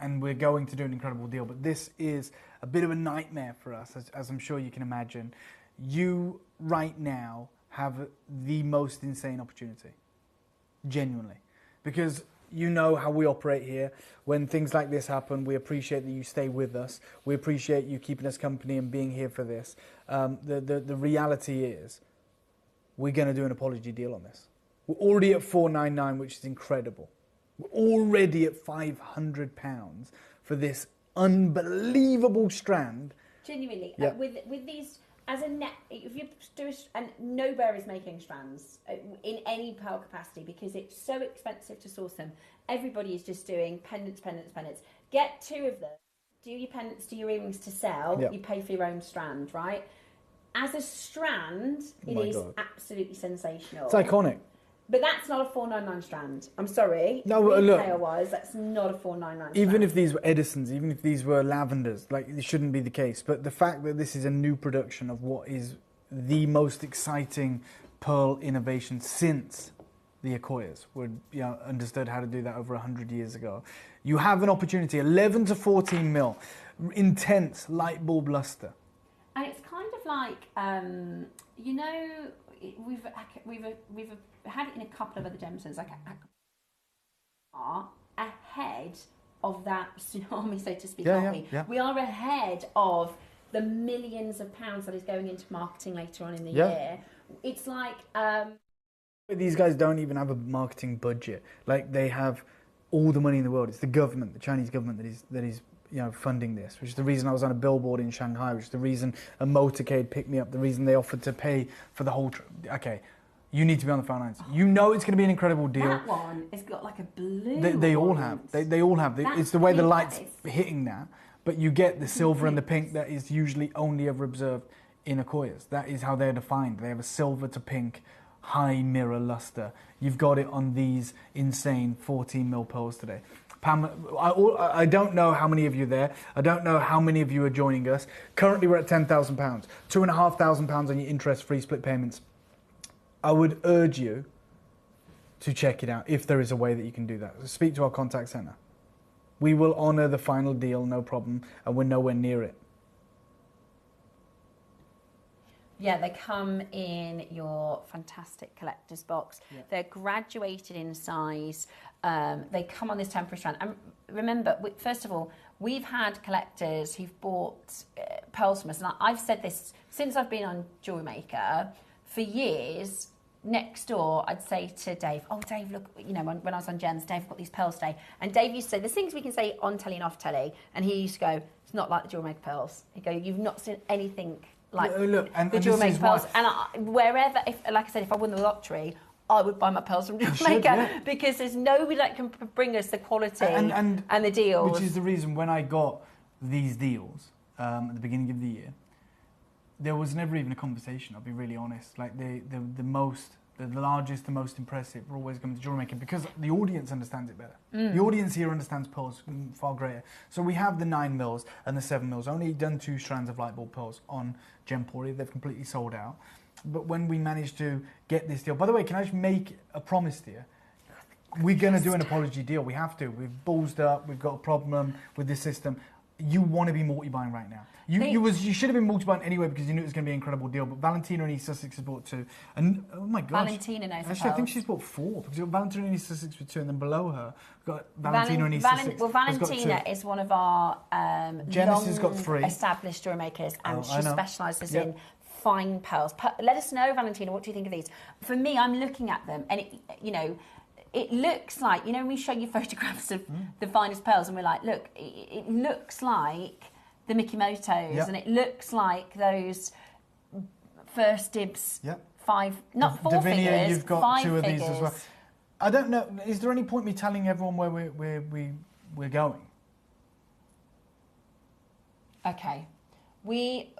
And we're going to do an incredible deal. But this is a bit of a nightmare for us, as I'm sure you can imagine. You, right now, have the most insane opportunity. Genuinely. Because you know how we operate here. When things like this happen, we appreciate that you stay with us. We appreciate you keeping us company and being here for this. The reality is, we're going to do an apology deal on this. We're already at $499, which is incredible. We're already at £500 for this unbelievable strand. Genuinely, yeah. With these, as a net, if you do, and no bear is making strands in any pearl capacity because it's so expensive to source them. Everybody is just doing pendants. Get 2 of them. Do your pendants, do your earrings to sell. Yeah. You pay for your own strand, right? As a strand, it is absolutely sensational. It's iconic. But that's not a $499 strand. I'm sorry. No, retail-wise, that's not a $499 strand. Even if these were Edisons, even if these were lavenders, like, it shouldn't be the case. But the fact that this is a new production of what is the most exciting pearl innovation since the Akoyas were, you know, understood how to do that over 100 years ago. You have an opportunity, 11 to 14 mil, intense light bulb luster. And it's kind of like, you know, we've had it in a couple of other gemstones, like are ahead of that tsunami, so to speak, aren't we? Yeah. We are ahead of the millions of pounds that is going into marketing later on in the year. It's like... These guys don't even have a marketing budget. Like, they have all the money in the world. It's the government, the Chinese government that is you know, funding this, which is the reason I was on a billboard in Shanghai, which is the reason a motorcade picked me up, the reason they offered to pay for the whole trip. Okay, you need to be on the phone lines. You know it's going to be an incredible deal. That one has got like a blue. They all have. They all have. It's the way the light's hitting that. But you get the silver and the pink that is usually only ever observed in Akoyas. That is how they're defined. They have a silver to pink high mirror luster. You've got it on these insane 14 mil pearls today. Pam, I don't know how many of you are there. I don't know how many of you are joining us. Currently, we're at £10,000. £2,500 on your interest-free split payments. I would urge you to check it out if there is a way that you can do that. Speak to our contact centre. We will honour the final deal, no problem, and we're nowhere near it. Yeah, they come in your fantastic collector's box. Yeah. They're graduated in size. They come on this temporary strand. And remember, first of all, we've had collectors who've bought pearls from us. And I've said this since I've been on Jewelry Maker for years. Next door, I'd say to Dave, "Oh, Dave, look, you know, when I was on Gems, Dave, I've got these pearls today." And Dave used to say, "There's things we can say on telly and off telly." And he used to go, "It's not like the Jewelry Maker pearls." He'd go, "You've not seen anything like the Jewelry Maker pearls." And wherever, like I said, if I won the lottery, I would buy my pearls from Jewelry Maker because there's nobody that can bring us the quality and the deals. Which is the reason when I got these deals at the beginning of the year, there was never even a conversation, I'll be really honest. Like, the largest, the most impressive are always coming to Jewelry Maker because the audience understands it better. The audience here understands pearls far greater. So we have the 9 mils and the 7 mils. Only done 2 strands of light bulb pearls on Gemporia. They've completely sold out. But when we managed to get this deal... By the way, can I just make a promise to you? We're going to do an apology deal. We have to. We've ballsed up. We've got a problem with this system. You want to be multi-buying right now. You should have been multi-buying anyway because you knew it was going to be an incredible deal. But Valentina and East Sussex has bought 2, and oh my gosh, Valentina knows. Actually, I think she's bought 4 because Valentina and East Sussex with 2, and then below her we've got Valentina and East Sussex. Well, Valentina is one of our Janice has got 3 established jewelry makers, and she specialises in fine pearls. Let us know, Valentina, what do you think of these? For me, I'm looking at them, and it looks like, when we show you photographs of the finest pearls and we're like, look, it looks like the Mikimotos and it looks like those first dibs not four Davinia, figures, you've got 5 two of figures. these as well. I don't know. Is there any point me telling everyone where we're going? Okay. We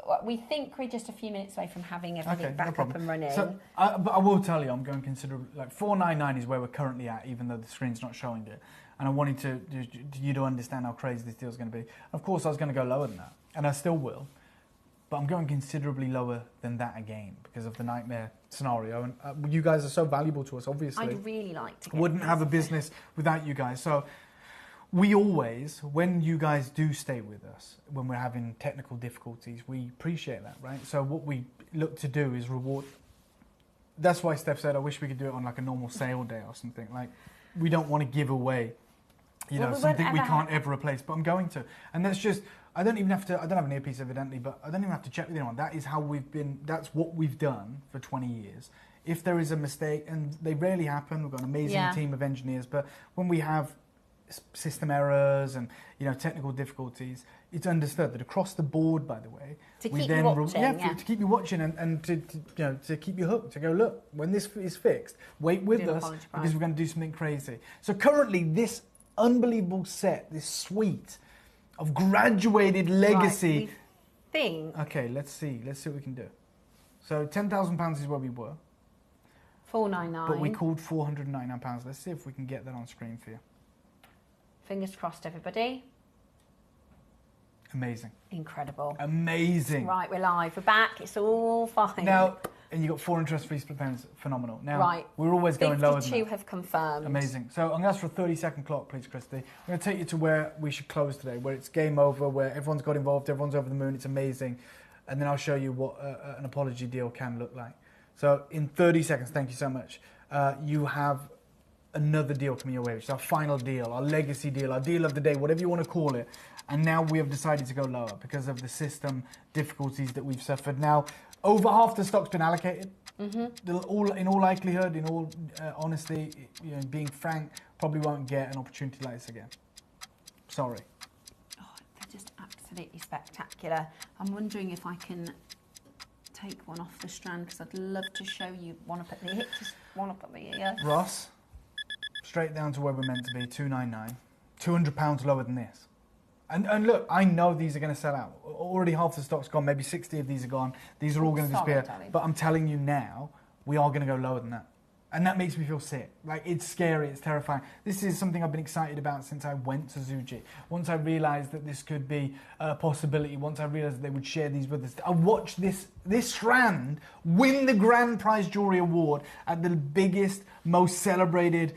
think we're just a few minutes away from having everything back up and running. So, but I will tell you, I'm going considerably, like 499 is where we're currently at, even though the screen's not showing it. And I wanted you to understand how crazy this deal's going to be. Of course, I was going to go lower than that, and I still will. But I'm going considerably lower than that again because of the nightmare scenario. And you guys are so valuable to us, obviously. I'd really like to. Wouldn't have a business without you guys. So we always, when you guys do stay with us, when we're having technical difficulties, we appreciate that, right? So what we look to do is reward. That's why Steph said, I wish we could do it on like a normal sale day or something. Like, we don't want to give away, something we can't ever replace, but I'm going to. And that's just, I don't have an earpiece evidently, but I don't even have to check with anyone. That is how that's what we've done for 20 years. If there is a mistake, and they rarely happen, we've got an amazing team of engineers, but when we have system errors and technical difficulties, it's understood that across the board, by the way, to keep you watching, to keep you watching and to keep you hooked, to go, look, when this is fixed, wait with us because we're going to do something crazy. So currently, this unbelievable set, this suite of graduated legacy. Right, we think. Okay, let's see what we can do. So £10,000 is where we were. 499. But we called £499. Let's see if we can get that on screen for you. Fingers crossed, everybody. Amazing. Incredible. Amazing. Right, we're live. We're back. It's all fine. Now, and you got 4 interest-free split payments. Phenomenal. Now, right. We're always going lower than that. 52 have confirmed. Amazing. So I'm going to ask for a 30-second clock, please, Christy. I'm going to take you to where we should close today, where it's game over, where everyone's got involved, everyone's over the moon. It's amazing. And then I'll show you what an apology deal can look like. So in 30 seconds, thank you so much, you have another deal coming your way, which is our final deal, our legacy deal, our deal of the day, whatever you want to call it. And now we have decided to go lower because of the system difficulties that we've suffered. Now, over half the stock's been allocated. Mm-hmm. In all likelihood, in all honesty, being frank, probably won't get an opportunity like this again. Sorry. Oh, they're just absolutely spectacular. I'm wondering if I can take one off the strand because I'd love to show you one up at the hip, just one up at the ear. Ross, straight down to where we're meant to be, 299, £200 lower than this. And look, I know these are going to sell out. Already half the stock's gone, maybe 60 of these are gone. These are all going to disappear. But I'm telling you now, we are going to go lower than that. And that makes me feel sick. Like, it's scary, it's terrifying. This is something I've been excited about since I went to Zuji. Once I realised that this could be a possibility, once I realised that they would share these with us, I watched this strand win the Grand Prize Jewellery Award at the biggest, most celebrated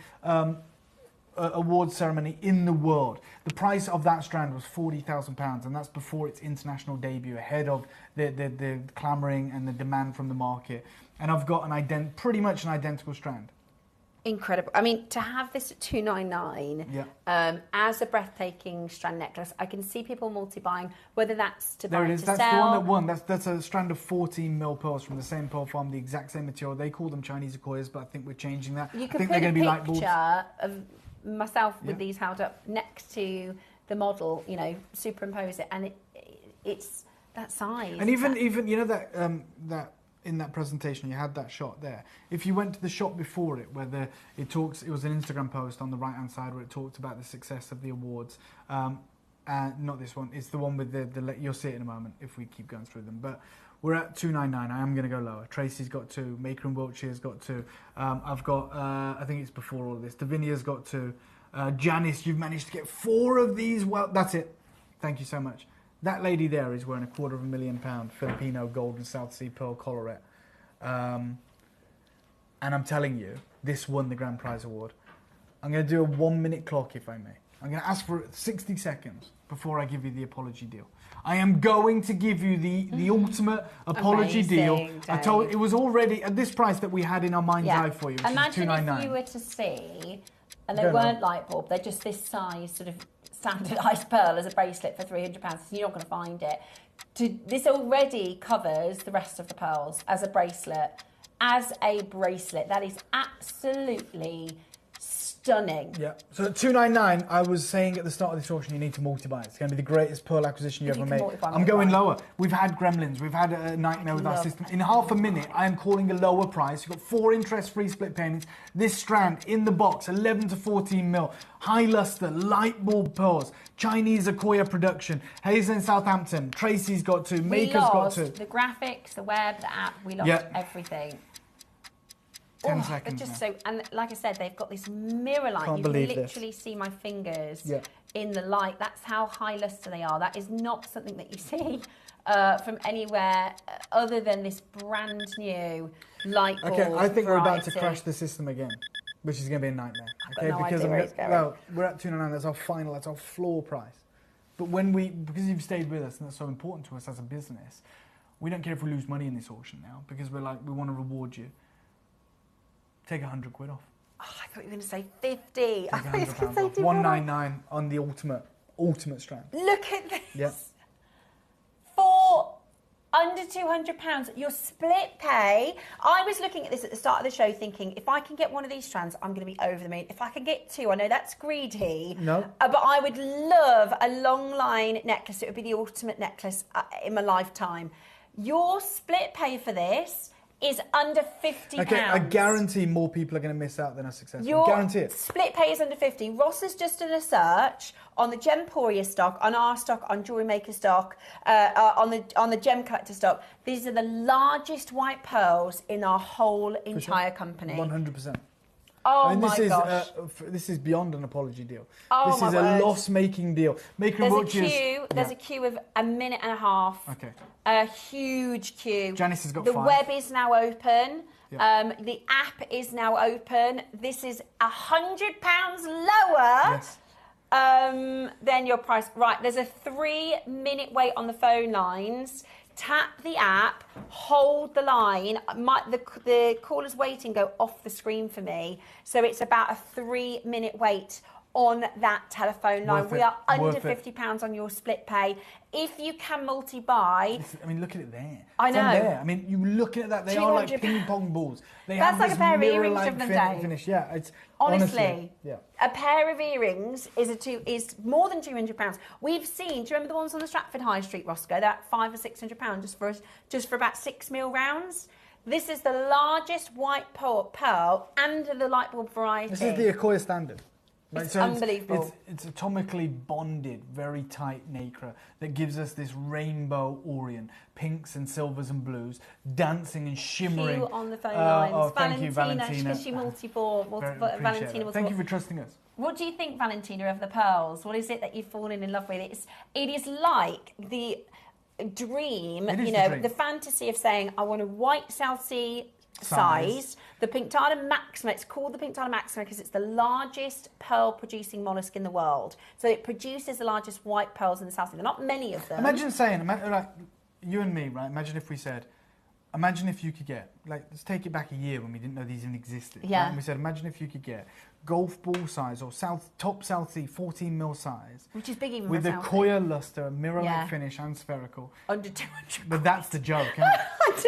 award ceremony in the world. The price of that strand was £40,000, and that's before its international debut, ahead of the clamouring and the demand from the market. And I've got pretty much an identical strand. Incredible. I mean, to have this at $299 as a breathtaking strand necklace, I can see people multi-buying, whether that's to buy to sell. That's the one that won. That's a strand of 14 mil pearls from the same pearl farm, the exact same material. They call them Chinese Accoyas, but I think we're changing that. You I can think put they're a going to be light bulbs. picture of myself with these held up next to the model, superimpose it, and it's that size. And even that in that presentation you had that shot there. If you went to the shot before it, where it was an Instagram post on the right hand side where it talked about the success of the awards. Not this one. It's the one with the you'll see it in a moment if we keep going through them. But we're at 299. I am going to go lower. Tracy's got 2. Maker in Wiltshire's got 2. I've got, I think it's before all of this. Davinia's got 2. Janice, you've managed to get 4 of these. Well, that's it. Thank you so much. That lady there is wearing a £250,000 Filipino gold and South Sea pearl collarette. And I'm telling you, this won the Grand Prize Award. I'm going to do a 1-minute clock, if I may. I'm going to ask for 60 seconds before I give you the apology deal. I am going to give you the ultimate apology deal. Dave. I told it was already at this price that we had in our mind's eye for you, which Imagine is $299. if you were to see, and they weren't light bulb, they're just this size, sort of standardised pearl as a bracelet for £300. You're not going to find it. This already covers the rest of the pearls as a bracelet. That is absolutely stunning. stunning. Yeah. So at $299, I was saying at the start of this auction, you need to multi-buy. It's going to be the greatest pearl acquisition you ever made. I'm going lower. We've had Gremlins. We've had a nightmare with our system. In half a minute, I am calling a lower price. You've got 4 interest-free split payments. This strand in the box, 11 to 14 mil. High luster, light bulb pearls. Chinese Akoya production. Hazel in Southampton. Tracy's got 2. Maker's got 2. The graphics, the web, the app. We lost everything. 10 seconds. Just so, and like I said, they've got this mirror light. You can literally see my fingers in the light. That's how high luster they are. That is not something that you see from anywhere other than this brand new light bulb. Okay, I think variety. we're about to crash the system again, which is going to be a nightmare. Okay, no idea where it's going. Well, we're at $299. That's our final. That's our floor price. But because you've stayed with us and that's so important to us as a business, we don't care if we lose money in this auction now because we want to reward you. Take 100 quid off. Oh, I thought you were going to say 50. I thought you were going to say 200 199 on the ultimate strand. Look at this. Yep. For under £200, your split pay. I was looking at this at the start of the show thinking, if I can get one of these strands, I'm going to be over the moon. If I can get 2, I know that's greedy. No. But I would love a long line necklace. It would be the ultimate necklace in my lifetime. Your split pay for this is under £50. Okay, I guarantee more people are going to miss out than are successful. Your guarantee it. Split pay is under 50. Ross has just done a search on the Gemporia stock, on our stock, on Jewelry Maker stock, on the Gemcollector stock. These are the largest white pearls in our whole entire company. 100%. Oh my gosh. This is beyond an apology deal. Oh, this is a loss-making deal. There's a queue of a minute and a half. Okay. A huge queue. Janice has got the 5. web is now open. Yeah. The app is now open. This is £100 lower than your price. Right, there's a 3-minute wait on the phone lines. Tap the app, hold the line. The caller's waiting go off the screen for me. So it's about a 3-minute wait on that telephone line. We are under £50 on your split pay. If you can multi-buy... I mean, look at it there. I know. There. I mean, you look at that, they are like ping pong balls. That's like a pair of earrings of them, Dave. Finish. Yeah, it's honestly, yeah. A pair of earrings is more than £200. We've seen. Do you remember the ones on the Stratford High Street, Roscoe? They're £500 or £600 just for about 6 mil rounds. This is the largest white pearl and the light bulb variety. This is the Akoya standard. Right, it's so unbelievable. It's atomically bonded, very tight nacre that gives us this rainbow Orient, pinks and silvers and blues, dancing and shimmering. Q on the phone lines. Thank you, Valentina. Because she multi-bought. Valentina. Thank you for trusting us. What do you think, Valentina, of the pearls? What is it that you've fallen in love with? It is like the dream, the fantasy of saying, I want a white South Sea size. The Pinctada Maxima, it's called the Pinctada Maxima because it's the largest pearl producing mollusk in the world. So it produces the largest white pearls in the South Sea. There are not many of them. Imagine saying, like, you and me, right? Imagine if we said, imagine if you could get, like, let's take it back a year when we didn't know these even existed. Yeah. Right? And we said, imagine if you could get golf ball size or top South Sea 14 mil size. Which is big even with for the South Akoya luster, mirror-like finish and spherical. Under 200. But that's the joke, isn't it?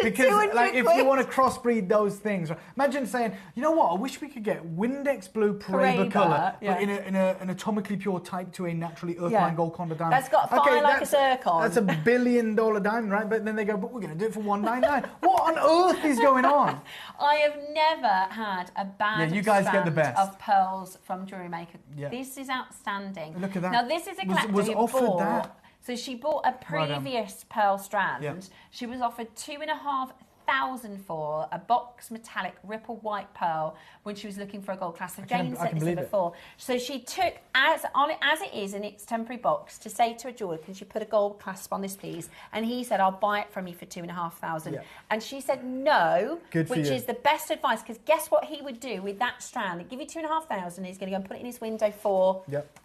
Because like, if you want to crossbreed those things, right? Imagine saying, you know what, I wish we could get Windex Blue Paraiba colour, but in an atomically pure Type 2A naturally earthline gold condor diamond. That's got fire like a zircon. That's $1 billion diamond, right? But then they go, but we're going to do it for $199. What on earth is going on? I have never had a bad you guys get the best of pearls from Jewelry Maker. Yeah. This is outstanding. Look at that. Now, this is a collector was who offered bought... that. So she bought a previous pearl strand. Yeah. She was offered $2,500 for a box metallic ripple white pearl when she was looking for a gold clasp. So Jane said this before. So she took as it is in its temporary box to say to a jeweler, can she put a gold clasp on this, please? And he said, I'll buy it from you for $2,500. Yeah. And she said no, which is the best advice, because guess what he would do with that strand? He'd give you $2,500. He's going to go and put it in his window for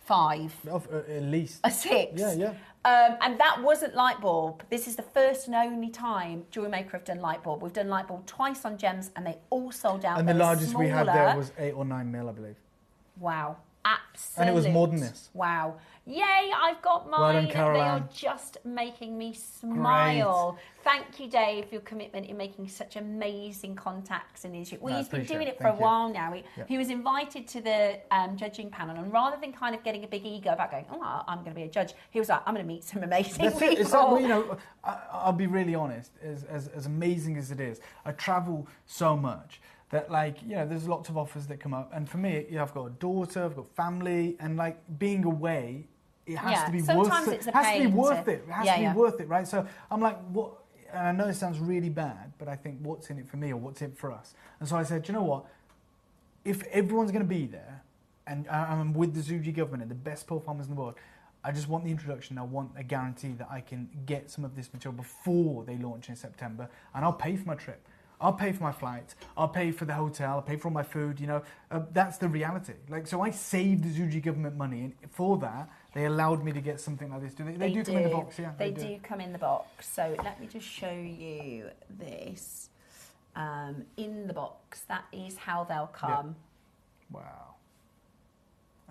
$5. At least. A $6. Yeah. And that wasn't light bulb. This is the first and only time Jewelry Maker have done light bulb. We've done light bulb twice on gems, and they all sold out. And the largest we had there was 8 or 9 mil, I believe. Wow. Absolutely. And it was more than this. Wow. Yay, I've got mine. Well done, They Caroline. are just making me smile. Thank you, Dave, for your commitment in making such amazing contacts in Israel. Well, No, he's been doing appreciate it it. for a Thank you. while now. Yeah. He was invited to the judging panel, and rather than kind of getting a big ego about going, oh, I'm going to be a judge, he was like, I'm going to meet some amazing That's people. it. It's like, well, you know, I'll be really honest. As amazing as it is, I travel so much that, like, you know, there's lots of offers that come up, and for me, you know, I've got a daughter, I've got family, and like being away, it has to be sometimes worth it. it's a It has to be pain worth to- it. It has Yeah, to be yeah. worth it, right? So I'm like, what? And I know it sounds really bad, but I think what's in it for me, or what's in it for us? And so I said, you know what? If everyone's going to be there, and I'm with the Zuji government and the best pork farmers in the world, I just want the introduction. I want a guarantee that I can get some of this material before they launch in September, and I'll pay for my trip. I'll pay for my flight. I'll pay for the hotel. I'll pay for all my food. You know, that's the reality. Like, so I saved the Zuji government money, and for that, they allowed me to get something like this. They do come in the box, yeah. They do come in the box. So let me just show you this in the box. That is how they'll come. Yeah. Wow.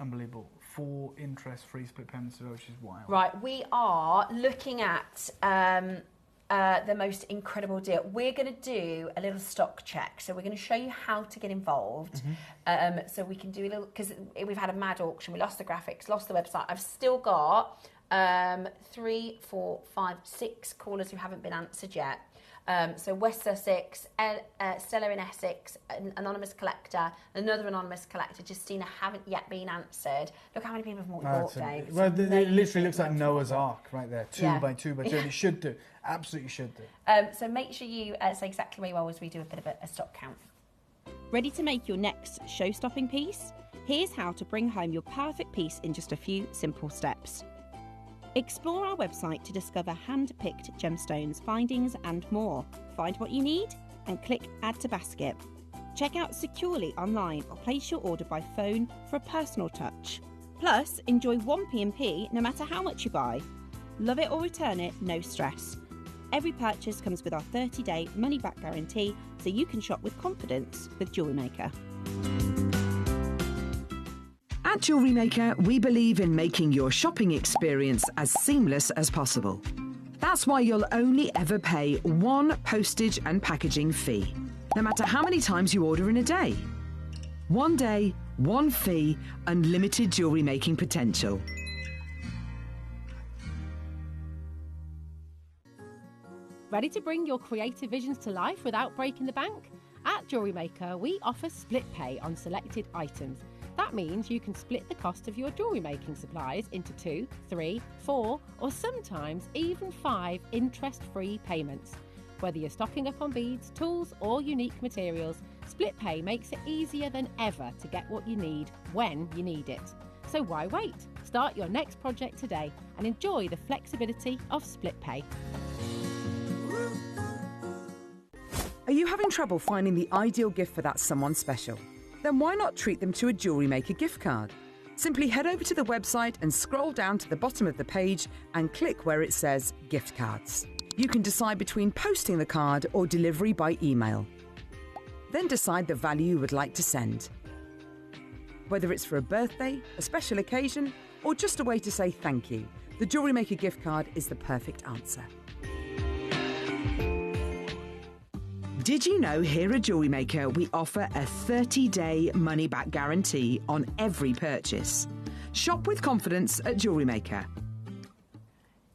Unbelievable. 4 interest-free split payments, which is wild. Right, we are looking at the most incredible deal. We're going to do a little stock check. So we're going to show you how to get involved. So we can do a little, because we've had a mad auction. We lost the graphics, lost the website. I've still got 3, 4, 5, 6 callers who haven't been answered yet. So West Sussex, Stella in Essex, an anonymous collector, another anonymous collector, Justina, haven't yet been answered. Look how many people have bought, Dave. Well, it literally looks like Noah's Ark right there, 2 by 2 by 2, and it should do. Absolutely should do. So make sure you say exactly where you are as we do a bit of a stock count. Ready to make your next show-stopping piece? Here's how to bring home your perfect piece in just a few simple steps. Explore our website to discover hand-picked gemstones, findings and more. Find what you need and click Add to Basket. Check out securely online or place your order by phone for a personal touch. Plus, enjoy 1 P&P no matter how much you buy. Love it or return it, no stress. Every purchase comes with our 30-day money-back guarantee, so you can shop with confidence with Jewelry Maker. At Jewelry Maker, we believe in making your shopping experience as seamless as possible. That's why you'll only ever pay 1 postage and packaging fee, no matter how many times you order in a day. 1 day, 1 fee, unlimited jewelry making potential. Ready to bring your creative visions to life without breaking the bank? At Jewelry Maker, we offer split pay on selected items. That means you can split the cost of your jewelry making supplies into 2, 3, 4, or sometimes even 5 interest-free payments. Whether you're stocking up on beads, tools, or unique materials, split pay makes it easier than ever to get what you need when you need it. So why wait? Start your next project today and enjoy the flexibility of split pay. Are you having trouble finding the ideal gift for that someone special? Then why not treat them to a Jewelry Maker gift card? Simply head over to the website and scroll down to the bottom of the page and click where it says gift cards. You can decide between posting the card or delivery by email. Then decide the value you would like to send. Whether it's for a birthday, a special occasion, or just a way to say thank you, the Jewelry Maker gift card is the perfect answer. Did you know here at Jewelry Maker we offer a 30-day money-back guarantee on every purchase? Shop with confidence at Jewelry Maker.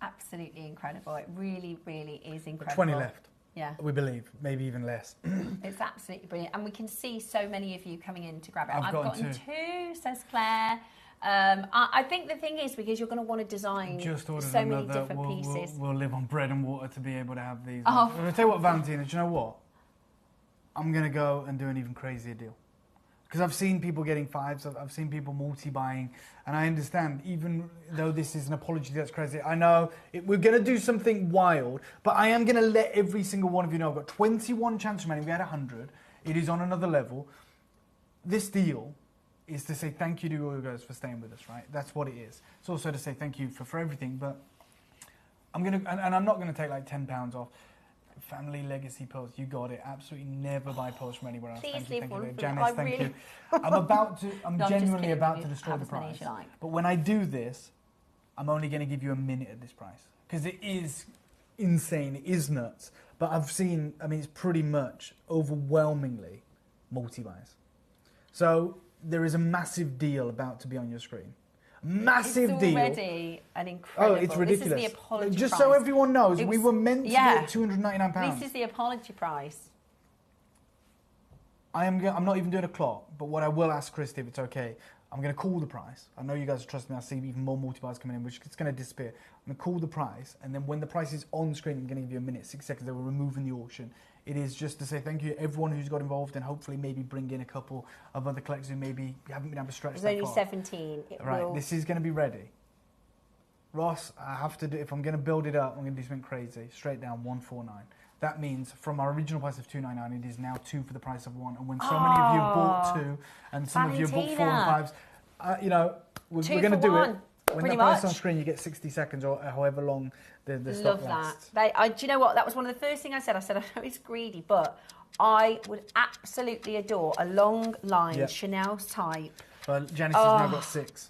Absolutely incredible. It really, really is incredible. 20 left. Yeah. We believe, maybe even less. It's absolutely brilliant. And we can see so many of you coming in to grab it. I've gotten gotten 2, says Claire. I think the thing is, because you're going to want to design Just ordered so many another. different pieces. We'll live on bread and water to be able to have these. Oh. I'll tell you what, Valentina, do you know what? I'm going to go and do an even crazier deal. Because I've seen people getting 5s, I've seen people multi-buying, and I understand, even though this is an apology that's crazy, I know we're going to do something wild, but I am going to let every single one of you know I've got 21 chance remaining. We had 100. It is on another level. This deal is to say thank you to all you guys for staying with us, right? That's what it is. It's also to say thank you for everything, but I'm going to, and I'm not going to take like £10 off. family legacy pearls. You got it. Absolutely never buy pearls from anywhere else. Please Thank you, leave thank one you. for me. Janice, I thank really- you. I'm No, I'm just genuinely kidding. about You to destroy have the as many as price. you like. But when I do this, I'm only going to give you a minute at this price because it is insane. It is nuts. But I've seen, I mean, it's pretty much overwhelmingly multi-buys. So there is a massive deal about to be on your screen. Massive deal. It's already an incredible. Oh, it's ridiculous. This is the apology Just price. so everyone knows, we were meant to be at £299. This is the apology price. I'm not even doing a clock, but what I will ask Christy, if it's okay, I'm going to call the price. I know you guys trust me. I see even more multi-buys coming in, which is going to disappear. I'm going to call the price, and then when the price is on screen, I'm going to give you a minute, 6 seconds. They will remove in the auction. It is just to say thank you to everyone who's got involved, and hopefully maybe bring in a couple of other collectors who maybe haven't been able to stretch There's that only far. 17. Right, this is going to be ready. Ross, I have to do, if I'm going to build it up, I'm going to do something crazy. Straight down, 149. That means from our original price of 299, it is now 2 for the price of 1. And when so many of you have bought 2, and some of you have bought 4 and 5s, you know, we're going to do it. When the price on screen, you get 60 seconds or however long the stock lasts. Love that. Do you know what? That was one of the first things I said. I said, I know it's greedy, but I would absolutely adore a long line Chanel type. Well, Janice has now got 6.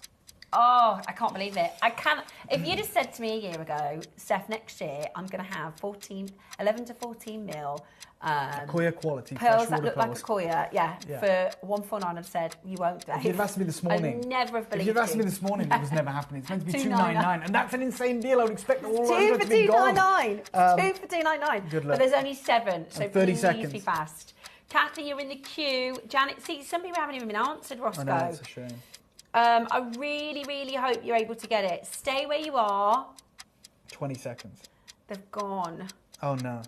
Oh, I can't believe it. I can't. If you'd have said to me a year ago, Steph, next year I'm going to have 11 to 14 mil Koya quality pearls that freshwater look like a pearls. Koya, for 149, I'd said you won't. Dave. If you'd have asked me this morning, I'd never have believed if you'd asked you. me this morning, it was never happening. It's meant to be 299. 299, and that's an insane deal. I would expect all 2 of for to be gone. 299. 2 for 299. Good luck. But there's only 7, so And 30 please seconds. be fast. Kathy, you're in the queue. Janet, see, some people haven't even been answered, Roscoe. I know, it's a shame. I really, really hope you're able to get it. Stay where you are. 20 seconds. They've gone. Oh no.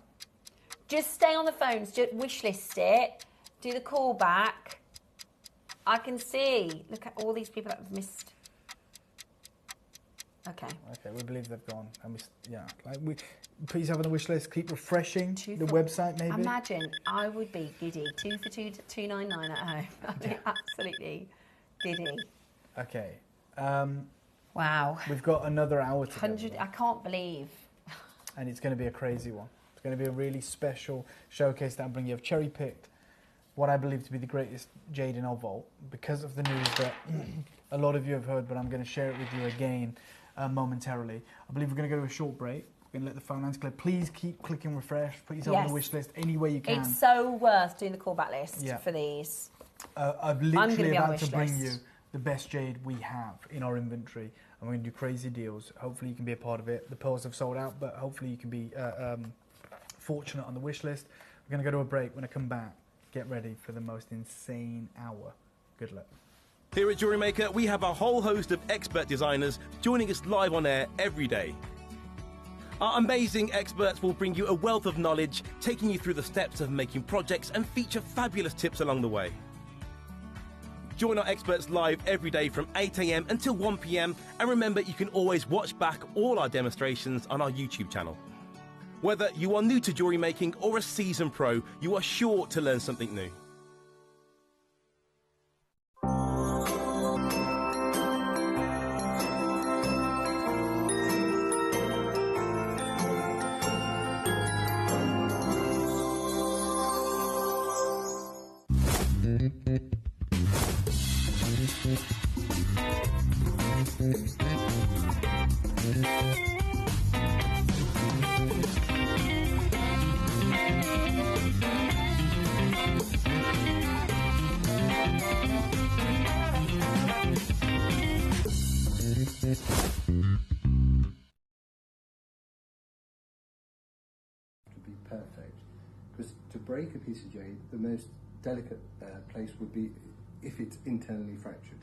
Just stay on the phones. Just wish list it. Do the call back. I can see. Look at all these people that have missed. Okay. Okay, we believe they've gone. And we put yourself on the wish list. Keep refreshing the website, maybe. Imagine I would be giddy. 2 for 299 at home. I'd be absolutely giddy. Okay. Wow. We've got another hour to go. 100. I can't believe. And it's going to be a crazy one. It's going to be a really special showcase that I'm bringing you. I've cherry-picked what I believe to be the greatest jade in our vault because of the news that a lot of you have heard, but I'm going to share it with you again momentarily. I believe we're going to go to a short break. We're going to let the phone lines clear. Please keep clicking refresh. Put yourself on the wish list any way you can. It's so worth doing the callback list for these. I've literally about to bring list. you the best jade we have in our inventory, and we're going to do crazy deals. Hopefully you can be a part of it. The pearls have sold out, but hopefully you can be fortunate on the wish list. We're going to go to a break. When I come back, get ready for the most insane hour. Good luck. Here at Jewelry Maker, we have a whole host of expert designers joining us live on air every day. Our amazing experts will bring you a wealth of knowledge, taking you through the steps of making projects and feature fabulous tips along the way. Join our experts live every day from 8 a.m. until 1 p.m. And remember, you can always watch back all our demonstrations on our YouTube channel. Whether you are new to jewelry making or a seasoned pro, you are sure to learn something new. Be perfect, because to break a piece of jade, the most delicate place would be if it's internally fractured.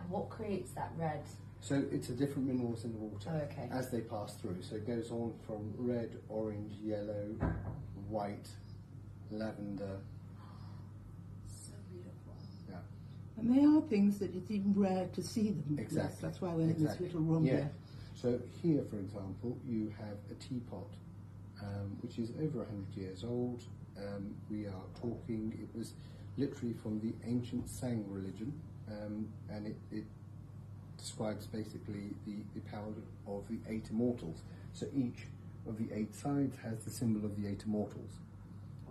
And what creates that red? So it's the different minerals in the water okay. as they pass through. So it goes on from red, orange, yellow, white, lavender. So beautiful. Yeah. And they are things that it's even rare to see them. Exactly. That's why we're in this little room yeah. here. So here, for example, you have a teapot, which is over 100 years old. We are talking, it was literally from the ancient Sang religion, and it describes basically the power of the 8 immortals. So each of the 8 sides has the symbol of the 8 immortals.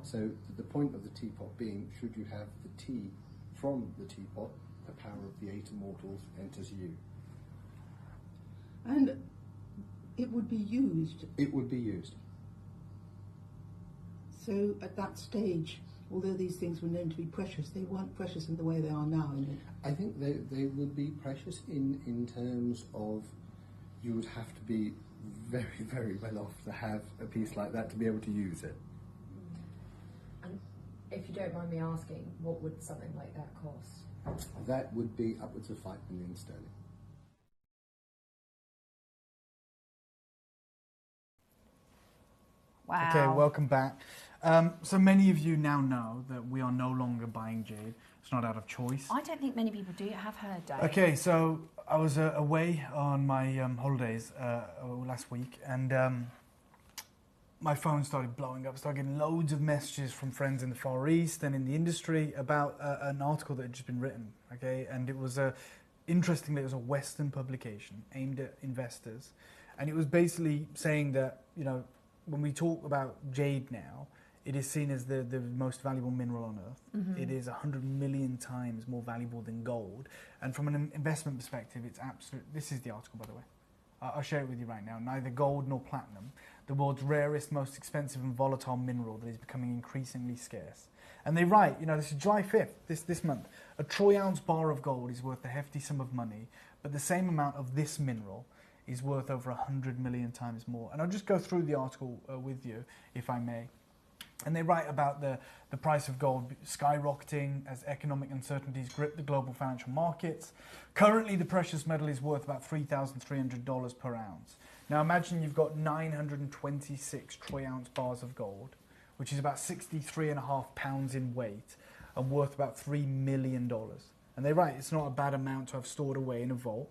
So the point of the teapot being, should you have the tea from the teapot, the power of the 8 immortals enters you. And it would be used? It would be used. So at that stage, although these things were known to be precious, they weren't precious in the way they are now. I think they would be precious in terms of you would have to be very, very well off to have a piece like that to be able to use it. And if you don't mind me asking, what would something like that cost? That would be upwards of £5 million sterling. Wow. Okay, welcome back. So many of you now know that we are no longer buying jade. It's not out of choice. I don't think many people do have heard, Dave. Okay, so I was away on my holidays last week, and my phone started blowing up. I started getting loads of messages from friends in the Far East and in the industry about an article that had just been written. Okay, and it was interestingly, it was a Western publication aimed at investors, and it was basically saying that, you know, when we talk about jade now, it is seen as the most valuable mineral on Earth. Mm-hmm. It is 100 million times more valuable than gold. And from an investment perspective, it's absolute. This is the article, by the way. I'll share it with you right now. Neither gold nor platinum, the world's rarest, most expensive and volatile mineral that is becoming increasingly scarce. And they write, you know, this is July 5th, this month. A troy-ounce bar of gold is worth a hefty sum of money, but the same amount of this mineral is worth over 100 million times more. And I'll just go through the article with you, if I may. And they write about the price of gold skyrocketing as economic uncertainties grip the global financial markets. Currently, the precious metal is worth about $3,300 per ounce. Now, imagine you've got 926 troy-ounce bars of gold, which is about 63.5 pounds in weight, and worth about $3 million. And they write it's not a bad amount to have stored away in a vault.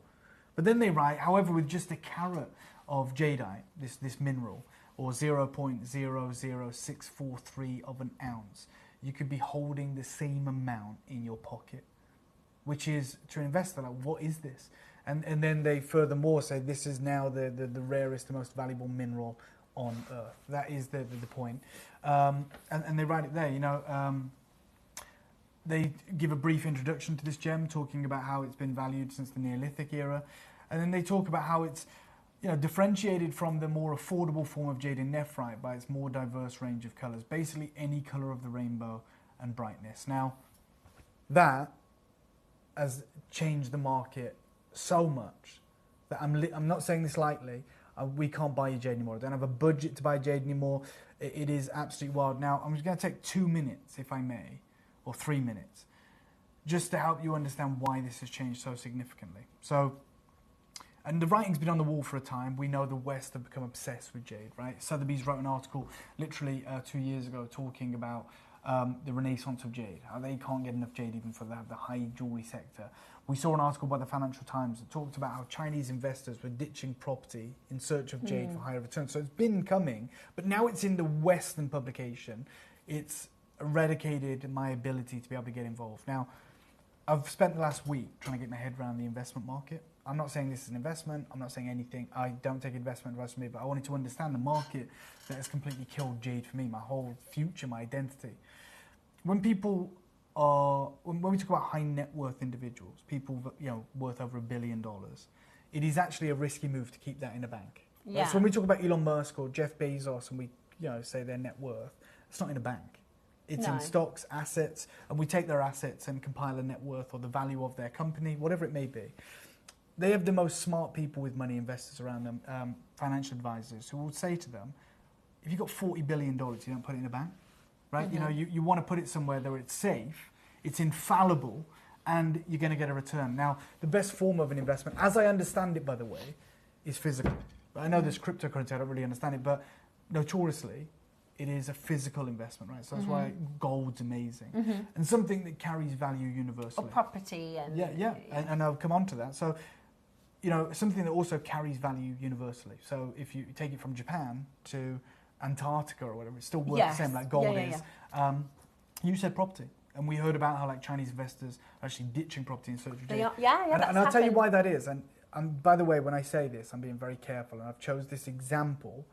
But then they write, however, with just a carat of jadeite, this mineral, or 0.00643 of an ounce, you could be holding the same amount in your pocket, which is, to an investor, like, what is this? And then they furthermore say this is now the rarest, the most valuable mineral on Earth. That is the point. And they write it there, you know. They give a brief introduction to this gem, talking about how it's been valued since the Neolithic era. And then they talk about how it's, you know, differentiated from the more affordable form of jade and nephrite by its more diverse range of colours, basically any colour of the rainbow and brightness. Now, that has changed the market so much that I'm not saying this lightly. We can't buy your jade anymore. I don't have a budget to buy jade anymore. It is absolutely wild. Now, I'm just going to take 2 minutes, if I may, or 3 minutes, just to help you understand why this has changed so significantly. So, and the writing's been on the wall for a time. We know the West have become obsessed with jade, right? Sotheby's wrote an article literally 2 years ago talking about the renaissance of jade, how they can't get enough jade even for the high jewellery sector. We saw an article by the Financial Times that talked about how Chinese investors were ditching property in search of jade for higher returns. So it's been coming, but now it's in the Western publication. It's eradicated my ability to be able to get involved. Now, I've spent the last week trying to get my head around the investment market. I'm not saying this is an investment. I'm not saying anything. I don't take investment advice from me, but I wanted to understand the market that has completely killed jade for me, my whole future, my identity. When people are, when we talk about high net worth individuals, people, you know, worth over $1 billion, it is actually a risky move to keep that in a bank. Yeah. So when we talk about Elon Musk or Jeff Bezos and we, you know, say their net worth, it's not in a bank. It's in stocks, assets, and we take their assets and compile a net worth or the value of their company, whatever it may be. They have the most smart people with money, investors around them, financial advisors, who will say to them, if you've got $40 billion, you don't put it in a bank, right? Mm-hmm. You know, you want to put it somewhere where it's safe, it's infallible, and you're going to get a return. Now, the best form of an investment, as I understand it, by the way, is physical. I know there's cryptocurrency, I don't really understand it, but notoriously, it is a physical investment, right? So that's why gold's amazing. And something that carries value universally. Or property. And Yeah. And I'll come on to that. So, you know, something that also carries value universally. So if you take it from Japan to Antarctica or whatever, it's still worth the same, like gold is. You said property. And we heard about how, like, Chinese investors are actually ditching property in search of jade. And I'll tell you why that is. And by the way, when I say this, I'm being very careful. And I've chose this example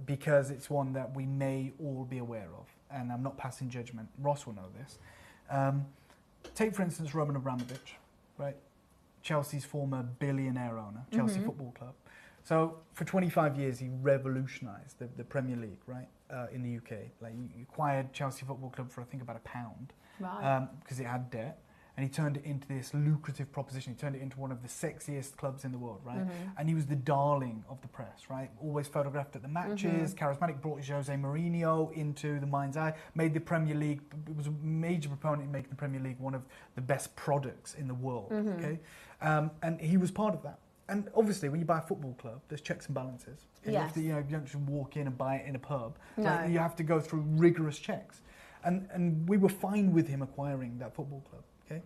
because it's one that we may all be aware of, and I'm not passing judgment. Ross will know this. Take, for instance, Roman Abramovich, right? Chelsea's former billionaire owner, Chelsea Football Club. So for 25 years, he revolutionised the Premier League, right, in the UK. Like, he acquired Chelsea Football Club for, I think, about £1, Right. because it had debt. And he turned it into this lucrative proposition. He turned it into one of the sexiest clubs in the world, right? And he was the darling of the press, right? Always photographed at the matches, charismatic, brought Jose Mourinho into the mind's eye, made the Premier League, was a major proponent in making the Premier League one of the best products in the world, okay? And he was part of that. And obviously, when you buy a football club, there's checks and balances. Okay? Yes. You don't just walk in and buy it in a pub. No. Like, you have to go through rigorous checks. And we were fine with him acquiring that football club. Okay?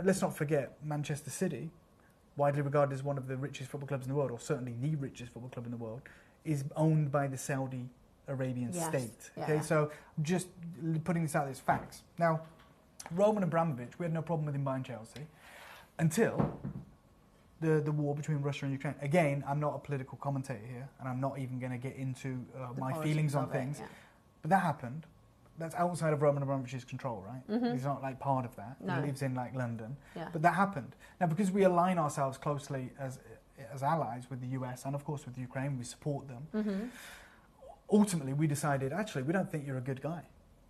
Let's not forget, Manchester City, widely regarded as one of the richest football clubs in the world, or certainly the richest football club in the world, is owned by the Saudi Arabian state. Okay, so just putting this out as facts. Now, Roman Abramovich, we had no problem with him buying Chelsea until the war between Russia and Ukraine. Again, I'm not a political commentator here, and I'm not even going to get into my feelings on things. But that happened. That's outside of Roman Abramovich's control, right? He's not like part of that. No. He lives in like London. Yeah. But that happened. Now, because we align ourselves closely as allies with the US and of course with Ukraine, we support them. Ultimately, we decided, actually, we don't think you're a good guy.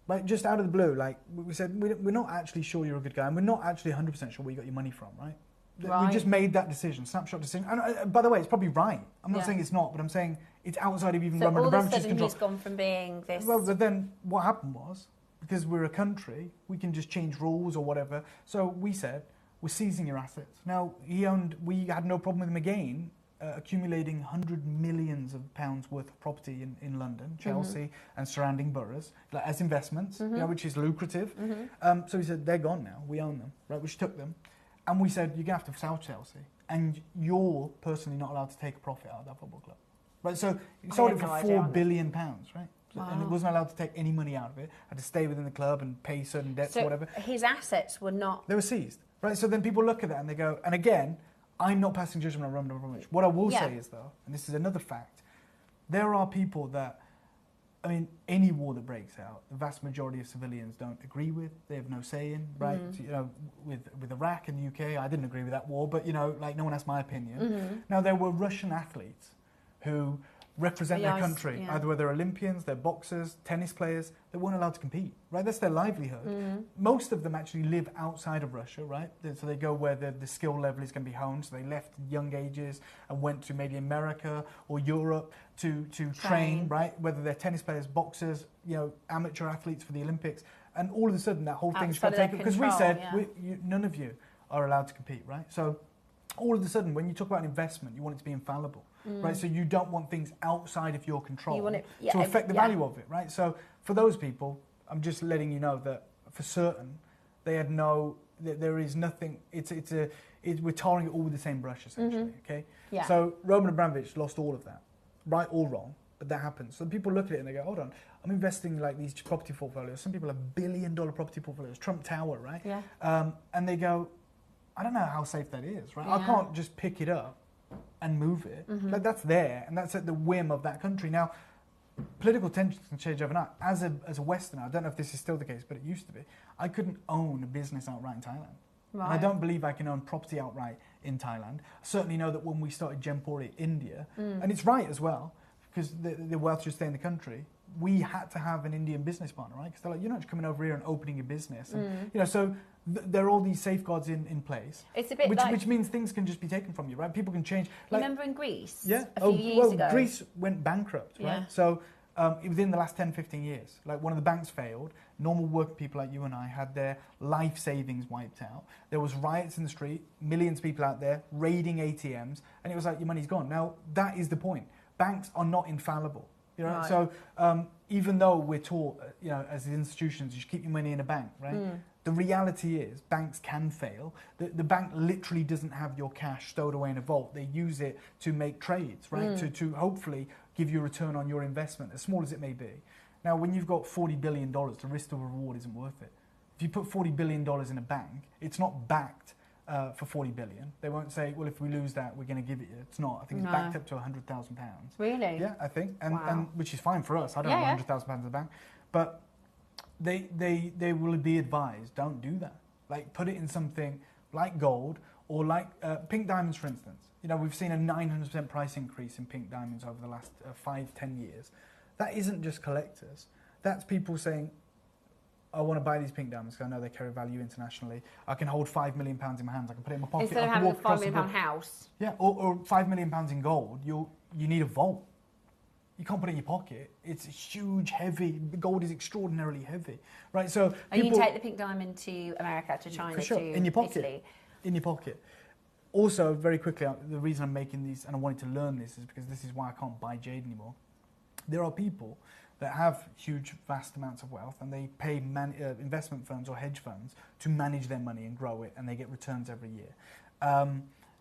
Like, just out of the blue, like, we said, we're not actually sure you're a good guy, and we're not actually 100% sure where you got your money from, right? We just made that decision, snapshot decision. And by the way, it's probably right. I'm not saying it's not, but I'm saying it's outside of even Roman Abramovich's control. So all of a sudden he's gone from being this... Well, but then what happened was, because we're a country, we can just change rules or whatever. So we said, we're seizing your assets. Now, we had no problem with him again, accumulating hundred millions of pounds worth of property in London, Chelsea, and surrounding boroughs, like, as investments, you know, which is lucrative. So we said, they're gone now, we own them, right, which took them. And we said, you're going to have to sell Chelsea, and you're personally not allowed to take a profit out of that football club. Right, so he sold it for £4 billion, right? Wow. And he wasn't allowed to take any money out of it, had to stay within the club and pay certain debts or whatever. His assets were not... They were seized, right? So then people look at that and they go, and again, I'm not passing judgment on Roman Abramovich. What I will say is, though, and this is another fact, there are people that, I mean, any war that breaks out, the vast majority of civilians don't agree with. They have no say in, right? You know, with Iraq and the UK, I didn't agree with that war, but, you know, like, no one asked my opinion. Now, there were Russian athletes who represent their country, either whether they're Olympians, they're boxers, tennis players, they weren't allowed to compete, right? That's their livelihood. Most of them actually live outside of Russia, right? So they go where the skill level is going to be honed. So they left at young ages and went to maybe America or Europe to train, right? Whether they're tennis players, boxers, you know, amateur athletes for the Olympics. And all of a sudden that whole thing's got taken, because we said, none of you are allowed to compete, right? So all of a sudden, when you talk about an investment, you want it to be infallible, right? So you don't want things outside of your control to affect the value of it, right? So for those people, I'm just letting you know that for certain, they had there is nothing, we're tarring it all with the same brush, essentially, okay? Yeah. So Roman Abramovich lost all of that, right or wrong, but that happens. So people look at it and they go, hold on, I'm investing like these property portfolios. Some people have $1 billion property portfolios, Trump Tower, right? Yeah. And they go, I don't know how safe that is, right? I can't just pick it up and move it. Like, that's there, and that's at the whim of that country. Now, political tensions can change overnight. As a Westerner, I don't know if this is still the case, but it used to be, I couldn't own a business outright in Thailand. Right. And I don't believe I can own property outright in Thailand. I certainly know that when we started Gemcollector India, and it's right as well, because the wealth should stay in the country, we had to have an Indian business partner, right? Because they're like, you're not just coming over here and opening a business. And, you know, so there are all these safeguards in place. It's a bit which means things can just be taken from you, right? People can change. Like, remember in Greece? Yeah. A few years ago. Greece went bankrupt, right? Yeah. So within the last 10, 15 years, like, one of the banks failed. Normal working people like you and I had their life savings wiped out. There was riots in the street, millions of people out there raiding ATMs, and it was like, your money's gone. Now, that is the point. Banks are not infallible. You know, Right. So even though we're taught, you know, as institutions, you should keep your money in a bank, right? The reality is banks can fail. The bank literally doesn't have your cash stowed away in a vault. They use it to make trades, right? To hopefully give you a return on your investment, as small as it may be. Now, when you've got $40 billion, the risk to reward isn't worth it. If you put $40 billion in a bank, it's not backed for 40 billion. They won't say, well, if we lose that, we're going to give it you. It's not. I think it's backed up to £100,000. Really? Yeah, I think, and Wow. which is fine for us. I don't have £100,000 in the bank, but they will be advised, don't do that. Like, put it in something like gold or like pink diamonds, for instance. You know, we've seen a 900% price increase in pink diamonds over the last 5-10 years. That isn't just collectors. That's people saying, I want to buy these pink diamonds because I know they carry value internationally. I can hold £5 million in my hands. I can put it in my pocket. Instead of having a £5 million house. Yeah, or £5 million in gold, you need a vault. You can't put it in your pocket. It's huge, heavy. The gold is extraordinarily heavy, right? So and you take the pink diamond to America, to China, for sure. to in your pocket. Italy. In your pocket. Also, very quickly, the reason I'm making these and I wanted to learn this is because this is why I can't buy jade anymore. There are people that have huge, vast amounts of wealth and they pay investment firms or hedge funds to manage their money and grow it, and they get returns every year.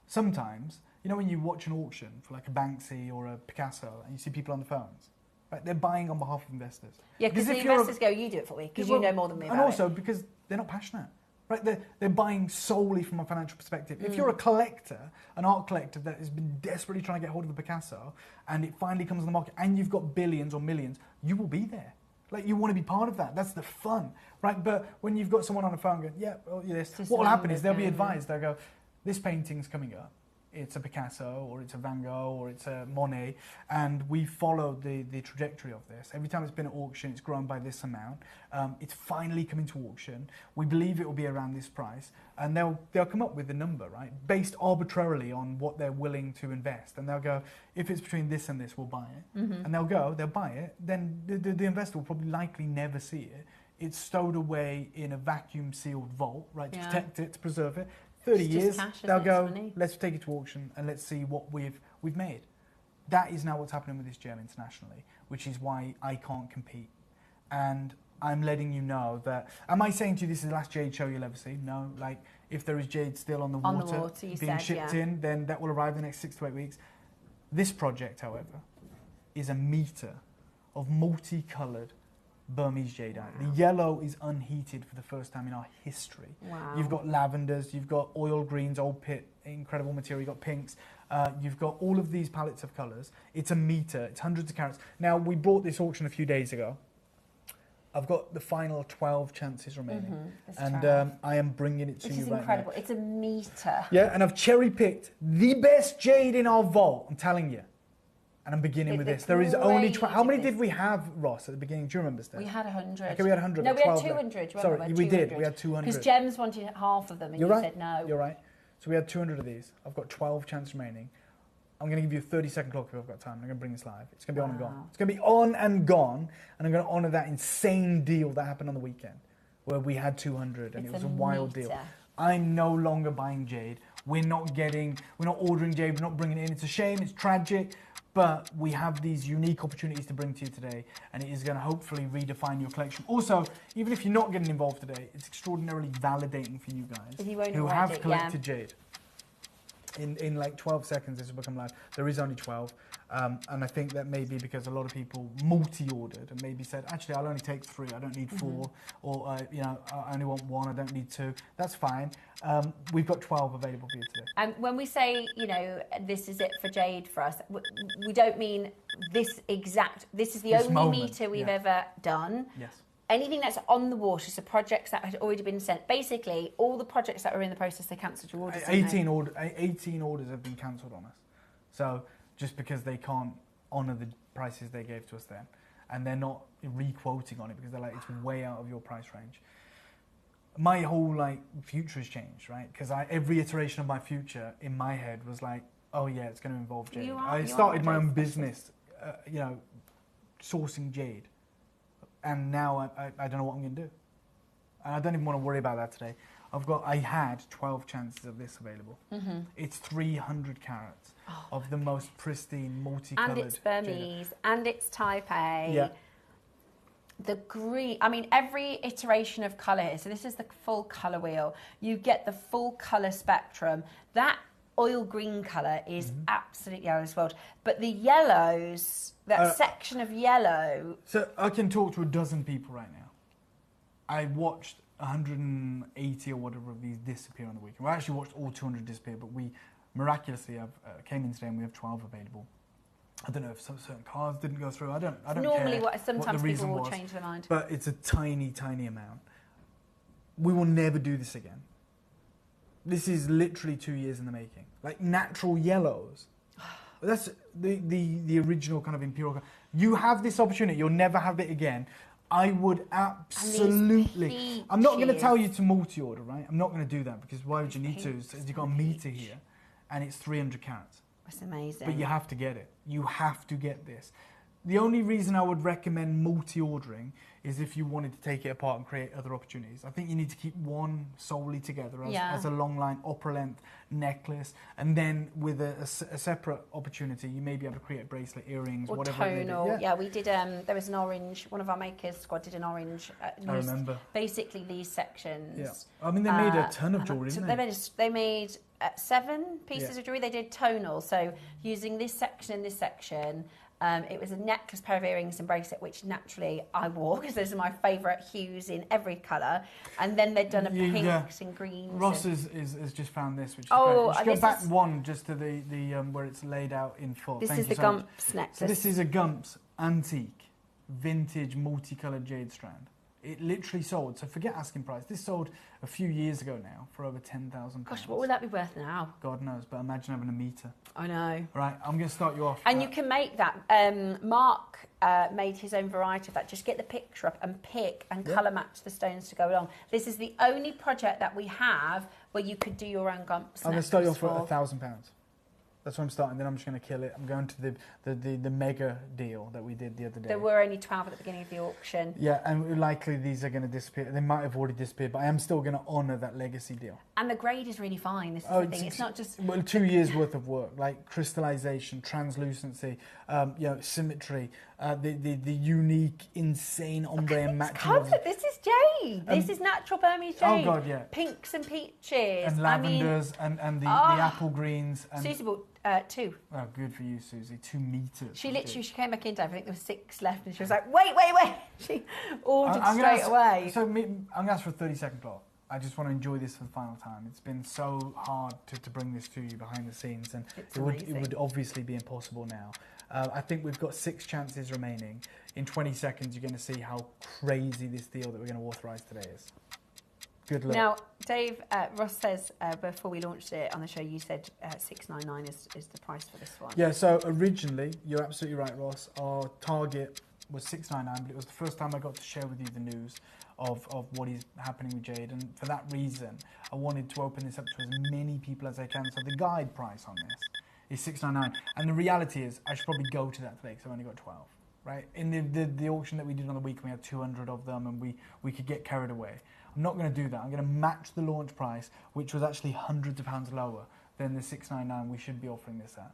Sometimes, you know, when you watch an auction for like a Banksy or a Picasso and you see people on the phones, right, they're buying on behalf of investors. Yeah, because the investors go, you do it for me, because you know more than me about it. And also because they're not passionate. Right, they're buying solely from a financial perspective. If you're a collector, an art collector that has been desperately trying to get hold of the Picasso, and it finally comes on the market, and you've got billions or millions, you will be there. Like, you want to be part of that. That's the fun, right? But when you've got someone on the phone going, yeah, well, yes, what will happen is they'll be advised. They'll go, this painting's coming up. It's a Picasso, or it's a Van Gogh, or it's a Monet, and we followed the trajectory of this. Every time it's been at auction, it's grown by this amount. It's finally coming to auction. We believe it will be around this price, and they'll come up with a number, right, based arbitrarily on what they're willing to invest. And they'll go, if it's between this and this, we'll buy it. Mm-hmm. And they'll buy it. Then the investor will probably likely never see it. It's stowed away in a vacuum-sealed vault, right, to protect it, to preserve it. 30 years, they'll go, let's take it to auction and let's see what we've made. That is now what's happening with this gem internationally, which is why I can't compete. And I'm letting you know that, am I saying to you this is the last jade show you'll ever see? No, like, if there is jade still on the water being shipped in, then that will arrive in the next 6 to 8 weeks. This project, however, is a metre of multicoloured Burmese jadeite. Wow. The yellow is unheated for the first time in our history. Wow. You've got lavenders, you've got oil greens, old pit, incredible material, you've got pinks, you've got all of these palettes of colours. It's a metre, it's hundreds of carats. Now, we brought this auction a few days ago. I've got the final 12 chances remaining, and I am bringing it to you right now. Which is incredible. It's a metre. Yeah, and I've cherry-picked the best jade in our vault, I'm telling you. And I'm beginning with this. There is only 12. How many did we have, Ross, at the beginning? Do you remember, Steph? We had 100. Okay, we had 100. No, we had 200. Sorry, we did. We had 200. Because Gems wanted half of them, and you said no. You're right. So we had 200 of these. I've got 12 chances remaining. I'm going to give you a 30-second clock if I've got time. I'm going to bring this live. It's going to be on and gone. It's going to be on and gone, and I'm going to honour that insane deal that happened on the weekend, where we had 200, and it was a wild deal. I'm no longer buying jade. We're not ordering jade. We're not bringing it in. It's a shame. It's tragic. But we have these unique opportunities to bring to you today, and it is going to hopefully redefine your collection. Also, even if you're not getting involved today, it's extraordinarily validating for you guys who have collected jade. In like 12 seconds, this will become live. There is only 12. And I think that may be because a lot of people multi-ordered and maybe said, actually, I'll only take 3, I don't need 4, or I only want 1, I don't need 2. That's fine. We've got 12 available for you today. And when we say, this is it for jade for us, we don't mean this is the only metre we've ever done. Yes. Anything that's on the water, so projects that had already been sent, basically all the projects that are in the process, they cancelled your orders. 18 orders have been cancelled on us. So just because they can't honour the prices they gave to us then, and they're not re-quoting on it because they're like, it's way out of your price range. My whole future has changed, right? Because every iteration of my future in my head was like, oh yeah, it's going to involve jade. I started my own business, sourcing jade. And now I don't know what I'm going to do. And I don't even want to worry about that today. I had 12 chances of this available. Mm-hmm. It's 300 carats of the most pristine, multicoloured. And it's Burmese, and it's Type A. Yeah. The green, every iteration of colour here. So this is the full colour wheel. You get the full colour spectrum. That oil green colour is absolutely out of this world. But the yellows, that section of yellow... So I can talk to a dozen people right now. I watched 180 or whatever of these disappear on the weekend. We actually watched all 200 disappear, but we miraculously came in today and we have 12 available. I don't know if some certain cars didn't go through. I don't Normally, care sometimes what the people reason will was, change their mind. but it's a tiny, tiny amount. We will never do this again. This is literally 2 years in the making. Like natural yellows. That's the original kind of imperial. You have this opportunity. You'll never have it again. I would absolutely. I'm not going to tell you to multi-order, right? I'm not going to do that because why would you need to? You've got a meter here, and it's 300 carats. That's amazing. But you have to get it. You have to get this. The only reason I would recommend multi-ordering is if you wanted to take it apart and create other opportunities. I think you need to keep one solely together as a long line, upper length necklace, and then with a separate opportunity, you may be able to create a bracelet, earrings, or whatever. Tonal. Yeah, we did. There was an orange. One of our makers squad did an orange. I remember. Basically, these sections. Yeah. I mean, they made a ton of jewellery, didn't they? They made 7 pieces of jewellery. They did tonal, so using this section and this section. It was a necklace, pair of earrings and bracelet, which naturally I wore because those are my favourite hues in every colour. And then they'd done a pinks and greens. Ross has just found this, which is great. Just go back one just to the where it's laid out in full. This is the Gumps necklace. So this is a Gumps antique, vintage, multicoloured jade strand. It literally sold, so forget asking price. This sold a few years ago now for over £10,000. Gosh, what would that be worth now? God knows, but imagine having a meter. I know. Right, I'm going to start you off. And you can make that. Mark made his own variety of that. Just get the picture up and pick and colour match the stones to go along. This is the only project that we have where you could do your own Gumps. I'm going to start you off for £1,000. That's where I'm starting. Then I'm just going to kill it. I'm going to the mega deal that we did the other day. There were only 12 at the beginning of the auction. Yeah, and likely these are going to disappear. They might have already disappeared, but I am still going to honour that legacy deal. And the grade is really fine. This is the thing. It's not just 2 years worth of work, like crystallization, translucency, symmetry, the unique, insane ombre and matching. This is jade. This is natural Burmese jade. Oh God, yeah. Pinks and peaches and lavenders and the apple greens. And Susie bought 2. Oh, good for you, Susie. 2 meters. She came back in time. I think there was 6 left, and she was like, "Wait!" She ordered straight away. So I'm going to ask for a 30-second plot. I just want to enjoy this for the final time. It's been so hard to bring this to you behind the scenes, and it would obviously be impossible now. I think we've got 6 chances remaining. In 20 seconds, you're going to see how crazy this deal that we're going to authorise today is. Good luck. Now, Dave, Ross says before we launched it on the show, you said $699 is the price for this one. Yeah, so originally, you're absolutely right, Ross. Our target was $699, but it was the first time I got to share with you the news of what is happening with jade, and for that reason, I wanted to open this up to as many people as I can. So the guide price on this is $699, and the reality is I should probably go to that today because I've only got 12. Right? In the auction that we did on the weekend, we had 200 of them, and we could get carried away. I'm not going to do that. I'm going to match the launch price, which was actually hundreds of pounds lower than the $699 we should be offering this at.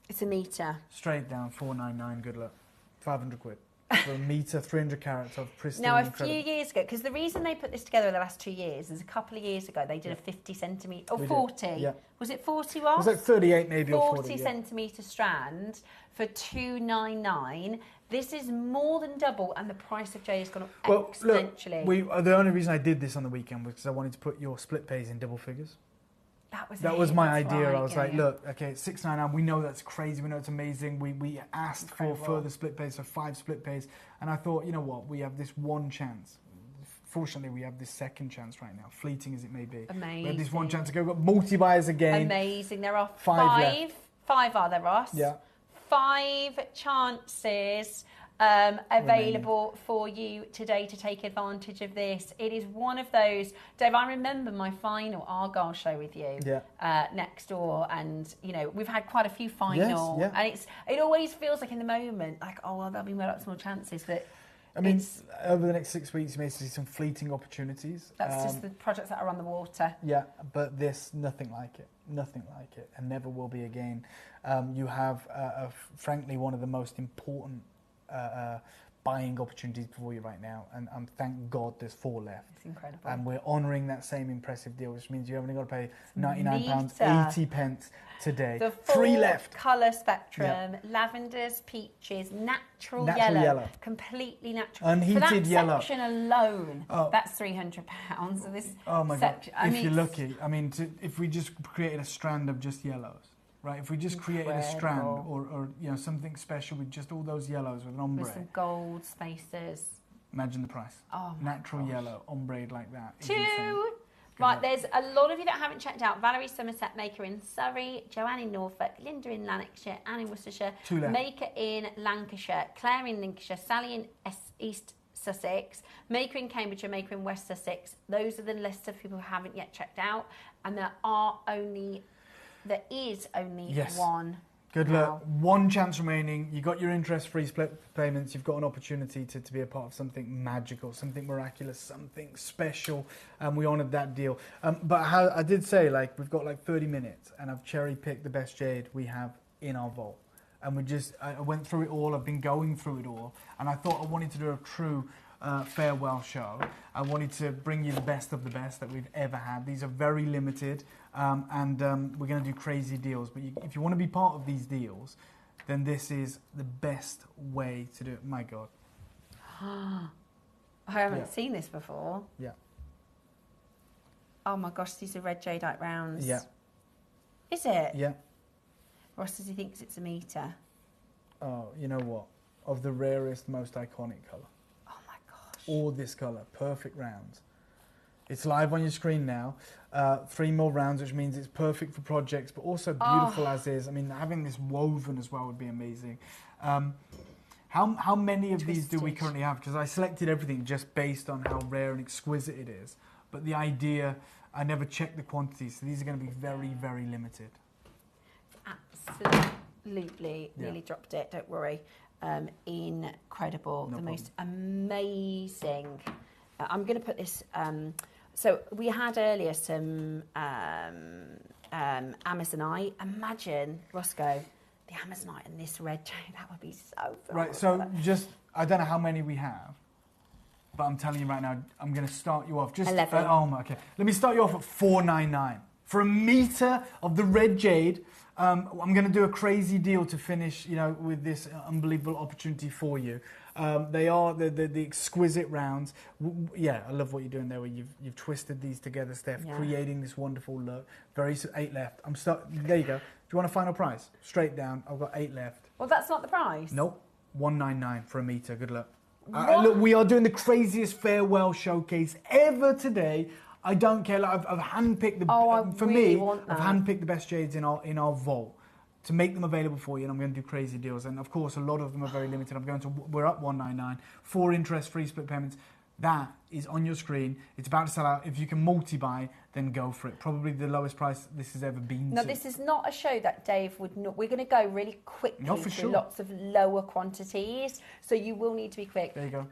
It's a meter. Straight down, $499. Good luck. 500 quid for a meter, 300 carats of pristine. Now, a few years ago, because the reason they put this together in the last 2 years is a couple of years ago they did a 50 centimetre, or 40. Yeah. Was it 40, Ross? It was like 38 maybe, 40 or 40. centimetre strand for $299. This is more than double, and the price of jade has gone up exponentially. Look, the only reason I did this on the weekend was because I wanted to put your split pays in double figures. That was my idea. Right, I was like, look, okay, it's $699. We know that's crazy. We know it's amazing. We asked for further split pays, so 5 split pays. And I thought, you know what? We have this one chance. Fortunately, we have this second chance right now, fleeting as it may be. Amazing. We have this one chance to go. We've got multi-buyers again. Amazing. There are 5 left. 5 are there, Ross? Yeah. 5 chances available for you today to take advantage of this. It is one of those, Dave, I remember my final Argyle show with you next door, and we've had quite a few final, and it always feels like in the moment like, oh well, there'll be lots more chances, but I mean, over the next 6 weeks, you may see some fleeting opportunities. That's just the projects that are on the water. Yeah, but nothing like it. Nothing like it, and never will be again. You have, frankly, one of the most important buying opportunities before you right now, and thank God there's 4 left. It's incredible. And we're honouring that same impressive deal, which means you only got to pay £99.80 today. The 3 left. Colour spectrum, lavenders, peaches, natural yellow, completely natural. Unheated For that yellow. section alone, that's £300. So this Oh my God! section, You're lucky. I mean, if we just created a strand of just yellows, right? If we just created a strand or something special with just all those yellows with an ombre. With some gold spaces. Imagine the price. Oh my Natural yellow, ombre like that. is 2. insane. Right, there's a lot of you that haven't checked out Valerie Somerset Maker in Surrey, Joanne in Norfolk, Linda in Lanarkshire, Anne in Worcestershire, 2 left. Maker in Lancashire, Claire in Lincolnshire, Sally in East Sussex, Maker in Cambridgeshire, Maker in West Sussex. Those are the lists of people who haven't yet checked out, and there is only Yes. one. Good now. luck. 1 chance remaining. You got your interest-free split payments. You've got an opportunity to be a part of something magical, something miraculous, something special. And we honoured that deal. But I did say, we've got 30 minutes, and I've cherry-picked the best jade we have in our vault. And I went through it all. I've been going through it all. And I thought I wanted to do a true farewell show. I wanted to bring you the best of the best that we've ever had. These are very limited. And we're going to do crazy deals. But if you want to be part of these deals, then this is the best way to do it. My God. I haven't seen this before. Yeah. Oh my gosh, these are red jadeite rounds. Yeah. Is it? Yeah. Ross says he thinks it's a metre. Oh, you know what? Of the rarest, most iconic colour. Oh my gosh. All this colour. Perfect rounds. It's live on your screen now. 3 more rounds, which means it's perfect for projects, but also beautiful as is. I mean, having this woven as well would be amazing. How many of these do we currently have? Because I selected everything just based on how rare and exquisite it is. But the idea, I never checked the quantities, so these are going to be very, very limited. Absolutely. Nearly dropped it, don't worry. Incredible. No problem. Most amazing. I'm going to put this... so we had earlier some Amazonite. Imagine, Roscoe, the Amazonite and this red jade. That would be so fun. Right, so I don't know how many we have, but I'm telling you right now, I'm going to start you off. 11. Okay. Let me start you off at $4.99. For a metre of the red jade, I'm going to do a crazy deal to finish, with this unbelievable opportunity for you. They are the exquisite rounds. I love what you're doing there, where you've twisted these together, Steph, creating this wonderful look. 8 left. There you go. Do you want a final price? Straight down. I've got 8 left. Well, that's not the price. Nope. $1.99 for a metre. Good luck. Look, we are doing the craziest farewell showcase ever today. I don't care. I've handpicked I've handpicked the best jades in our vault to make them available for you, and I'm going to do crazy deals. And of course, a lot of them are very limited. We're up $1.99, 4 interest-free split payments. That is on your screen. It's about to sell out. If you can multi-buy, then go for it. Probably the lowest price this has ever been. No, this is not a show that Dave would not. We're going to go really quickly through lots of lower quantities, so you will need to be quick. There you go.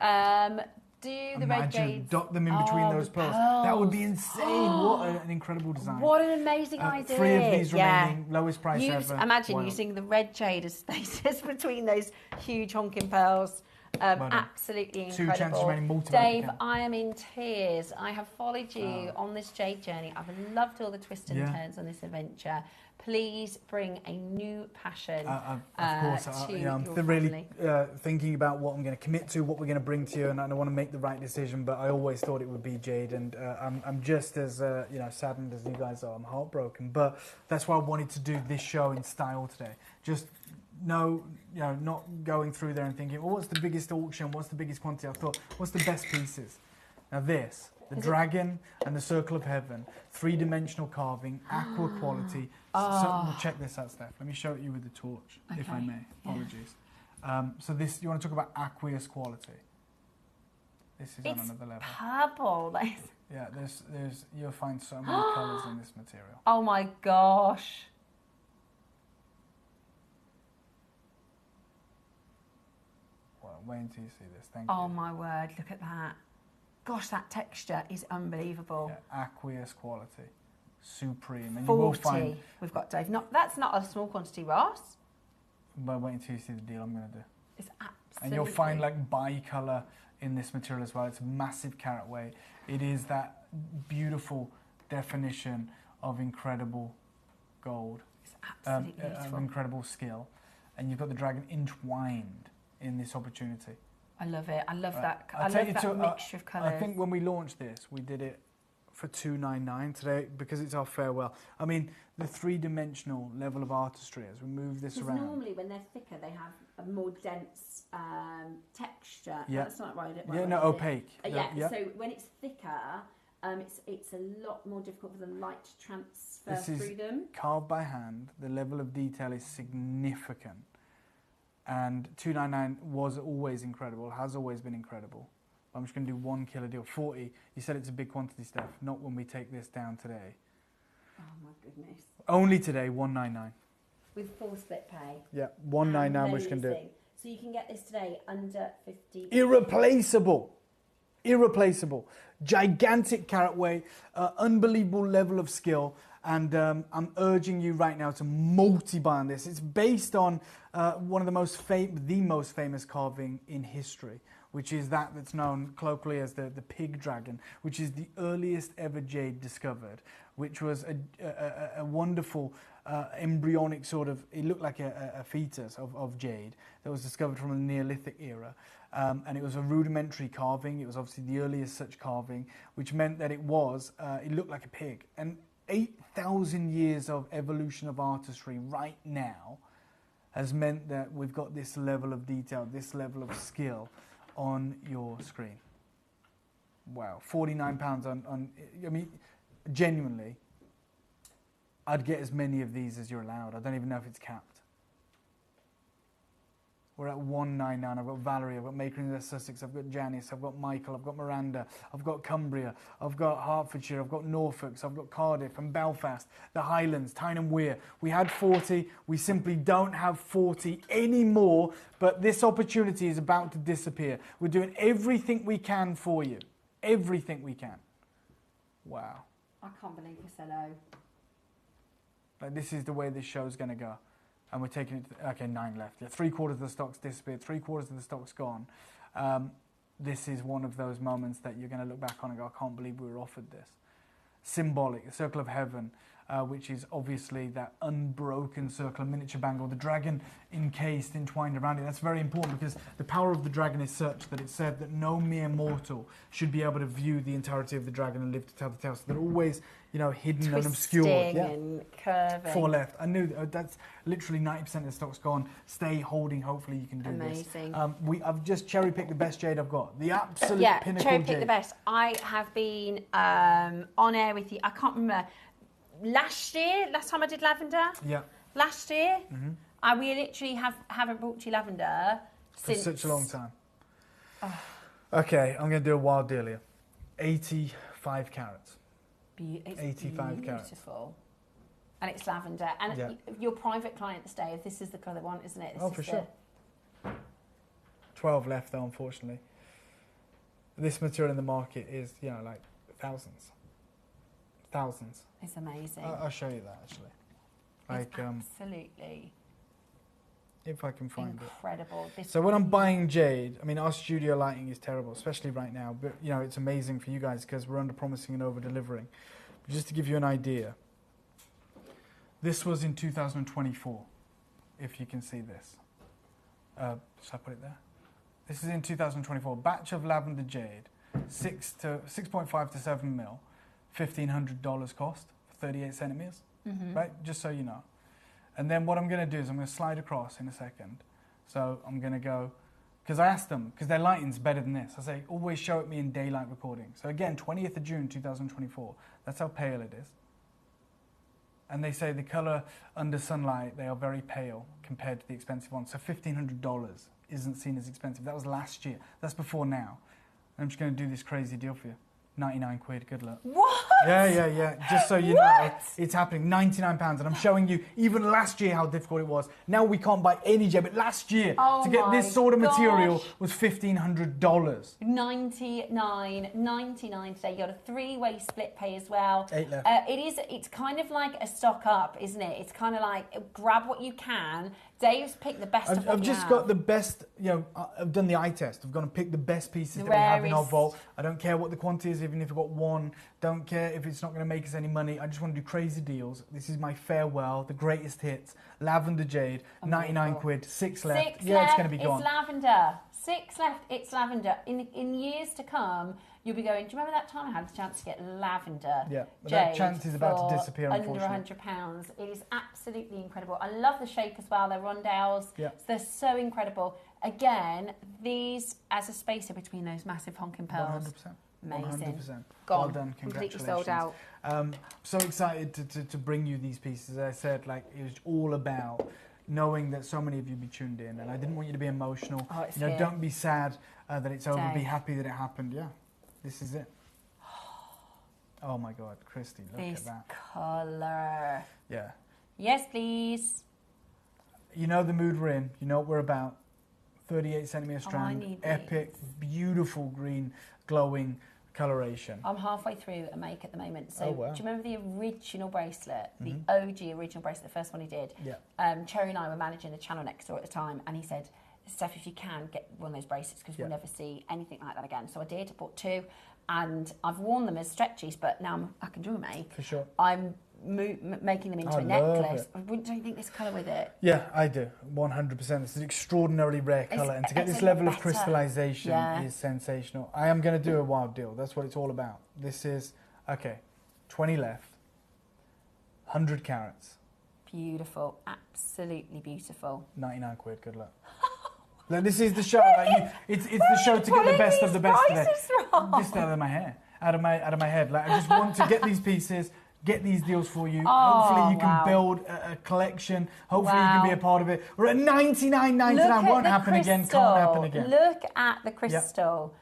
The red jades. Dot them in between those pearls. That would be insane. What an incredible design. What an amazing idea. 3 of these remaining, lowest price ever. Imagine using the red jade as spaces between those huge honking pearls. Absolutely incredible. 2 chances remaining, multiple. Dave, I am in tears. I have followed you on this jade journey. I've loved all the twists and turns on this adventure. Please bring a new passion of course, to I'm your really family. thinking about what I'm going to commit to, what we're going to bring to you, and I want to make the right decision, but I always thought it would be jade, and I'm just as saddened as you guys are. I'm heartbroken, but that's why I wanted to do this show in style today. Just not going through there and thinking, well, what's the biggest auction, what's the biggest quantity? I thought, what's the best pieces? Now this, the dragon and the circle of heaven, 3-dimensional carving, aqua quality. So check this out, Steph. Let me show it you with the torch, if I may. Apologies. So this, you want to talk about aqueous quality? This is on another level. Purple. Yeah, you'll find so many colours in this material. Oh my gosh. Well, wait until you see this. Thank you. Oh my word, look at that. Gosh, that texture is unbelievable. Yeah, aqueous quality. Supreme. And 40 you will find, we've got, Dave. That's not a small quantity, Ross. but wait until you see the deal I'm going to do. It's And you'll find like bi-colour in this material as well. It's a massive carat weight. It is that beautiful definition of incredible gold, Absolutely beautiful. of incredible skill. And you've got the dragon entwined in this opportunity. I love it. I love that. I I'll love take that you to, mixture of colours. I think when we launched this, we did it for $299 today because it's our farewell. I mean, the three-dimensional level of artistry as we move this Because around. normally when they're thicker, they have a more dense texture. Yeah. That's not right. Yeah, no, opaque. Yeah. So when it's thicker, it's a lot more difficult for the light to transfer through them. Carved by hand. The level of detail is significant. And $299 was always incredible, has always been incredible. I'm just going to do one killer deal. 40, you said it's a big quantity, Steph. Not when we take this down today. Oh my goodness. Only today, $199. With full split pay. Yeah, $199 which can do. Amazing. So you can get this today under 50. Irreplaceable. Irreplaceable. Gigantic carat weight, unbelievable level of skill. And I'm urging you right now to multi-buy on this. It's based on one of the most famous carving in history, which is that's known colloquially as the pig dragon, which is the earliest ever jade discovered, which was a wonderful embryonic sort of, it looked like a fetus of jade that was discovered from the Neolithic era. And it was a rudimentary carving. It was obviously the earliest such carving, which meant that it looked like a pig. And 8,000 years of evolution of artistry right now has meant that we've got this level of detail, this level of skill on your screen. Wow, £49 on, I mean, genuinely, I'd get as many of these as you're allowed. I don't even know if it's capped. We're at $199. I've got Valerie, I've got Maker in Sussex, I've got Janice, I've got Michael, I've got Miranda, I've got Cumbria, I've got Hertfordshire, I've got Norfolk, I've got Cardiff and Belfast, the Highlands, Tyne and Wear. We had 40, we simply don't have 40 anymore, but this opportunity is about to disappear. We're doing everything we can for you. Everything we can. Wow. I can't believe we said oh. Like, this is the way this show's going to go. And we're taking it to, okay, 9 left. Yeah, 3/4 of the stock's disappeared, 3/4 of the stock's gone. This is one of those moments that you're going to look back on and go, I can't believe we were offered this. Symbolic, the circle of heaven, which is obviously that unbroken circle, a miniature bangle, the dragon encased, entwined around it. That's very important because the power of the dragon is such that it's said that no mere mortal should be able to view the entirety of the dragon and live to tell the tale. So they're always, hidden and obscured. And curving. 4 left. I knew that's literally 90% of the stock's gone. Stay holding. Hopefully you can do Amazing. this. I've just cherry-picked the best jade I've got. The absolute pinnacle cherry-picked jade. the best. I have been on air with you. I can't remember. Last time I did lavender. Yeah. Last year. Mm-hmm. We literally haven't brought you lavender for since such a long time. Oh. Okay, I'm going to do a wild deal here. 85 carats. It's 85 carats. Beautiful. And it's lavender. And your private clients, Dave, this is the colour they want, isn't it? For sure. 12 left, though, unfortunately. This material in the market is, like thousands. Thousands. It's amazing. I'll show you that, actually. It's absolutely... If I can find incredible. it. So when I'm buying jade, I mean, our studio lighting is terrible, especially right now. But, it's amazing for you guys because we're under-promising and over-delivering. But just to give you an idea, this was in 2024, if you can see this. Should I put it there? This is in 2024. Batch of lavender jade, 6.5 to 7 mil, $1,500 cost for 38 centimeters, right? Just so you know. And then what I'm going to do is I'm going to slide across in a second. So I'm going to go, because I asked them, because their lighting's better than this. I say, always show it me in daylight recording. So again, 20th of June, 2024. That's how pale it is. And they say the colour under sunlight, they are very pale compared to the expensive ones. So $1,500 isn't seen as expensive. That was last year. That's before now. I'm just going to do this crazy deal for you. 99 quid, good luck. What? Yeah. Just so you know, it's happening. £99. And I'm showing you, even last year, how difficult it was. Now we can't buy any jade, but last year, to get this sort of material was $1,500. $99 today. You got a 3-way split pay as well. 8 left. It's kind of like a stock up, isn't it? It's kind of like grab what you can Dave's picked the best of what I've we just have. got the best, I've done the eye test. I've gone and picked the best pieces that we have in our rarest. vault. I don't care what the quantity is, even if we've got one. Don't care if it's not going to make us any money. I just want to do crazy deals. This is my farewell, the greatest hits. Lavender Jade, 99 quid, 6 left. Six yeah, left. it's going to be gone. It's lavender. 6 left. It's lavender. In years to come, you'll be going, do you remember that time I had the chance to get lavender? Yeah, but Jade that chance is about to disappear, under unfortunately. £100. It is absolutely incredible. I love the shape as well. They're rondelles. Yeah. They're so incredible. Again, these as a spacer between those massive honking pearls. 100%. Amazing. 100%. Gone. Well done. Completely Congratulations. sold out. So excited to bring you these pieces. As I said, like, it was all about knowing that so many of you be tuned in, and I didn't want you to be emotional. Oh, it's here. Don't be sad that it's over. Be Dave. happy that it happened. Yeah, this is it. Oh my God, Christy, look This at that. colour. Yeah. Yes, please. You know the mood we're in. You know what we're about. 38 centimetre strand, need epic, beautiful green, glowing coloration. I'm halfway through a make at the moment. So Oh, wow. do you remember the original bracelet, the Mhm. OG original bracelet, the first one he did? Yeah. Cherry and I were managing the channel next door at the time, and he said, Steph, if you can, get one of those bracelets because we'll Yeah. never see anything like that again. So I did, I bought 2, and I've worn them as stretchies, but now I can jewelry make. For sure. I'm making them into I a love necklace. it. Don't you think this colour with it? Yeah, I do. 100%. It's an extraordinarily rare colour, and to get it's this a lot level of better. crystallization Yeah. is sensational. I am going to do a wild deal. That's what it's all about. This is, 20 left, 100 carats, Beautiful, absolutely beautiful. 99 quid. Good luck. Like, this is the show. It's the show to get the best of the best today. Just out of my hair, out of my head. Like, I just want to get these pieces. Get these deals for you. Hopefully you can wow. build a collection. Hopefully you can Wow. be a part of it. We're at 99.99. Won't happen again. Can't happen again. Look at the crystal.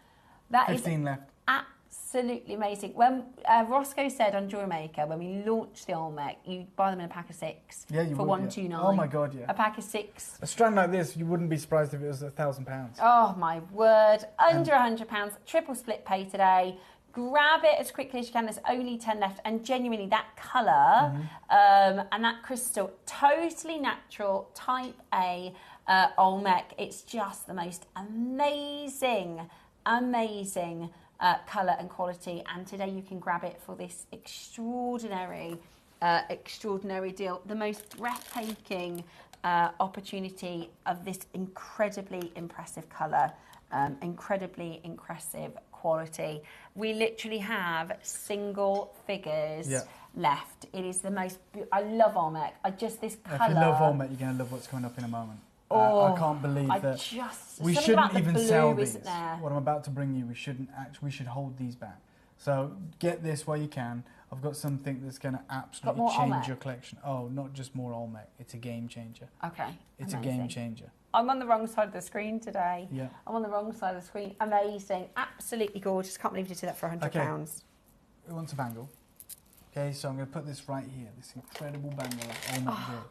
That is 15 left. absolutely amazing. When Roscoe said on Jewelry Maker, when we launched the Olmec, you buy them in a pack of 6 Yeah, you for would, yeah. $129. Oh my God, yeah. A pack of 6. A strand like this, you wouldn't be surprised if it was £1,000. Oh my word! Under £100. Triple split pay today. Grab it as quickly as you can. There's only 10 left, and genuinely that colour and that crystal, totally natural, Type A Olmec. It's just the most amazing colour and quality. And today you can grab it for this extraordinary deal. The most breathtaking opportunity of this incredibly impressive colour, incredibly impressive quality. We literally have single figures left. It is the most. I love Olmec. This colour. If you love Olmec, you're going to love what's coming up in a moment. I can't believe that we shouldn't even sell these. What I'm about to bring you, we should hold these back. So get this while you can. I've got something that's going to absolutely change Olmec? your collection. Oh, not just more Olmec. It's a game changer. Okay. It's amazing. a game changer. I'm on the wrong side of the screen today. Yeah. I'm on the wrong side of the screen. Amazing. Absolutely gorgeous. Can't believe you did that for £100. Okay. We want a bangle. Okay, so I'm going to put this right here. This incredible bangle of Olmec jewelry.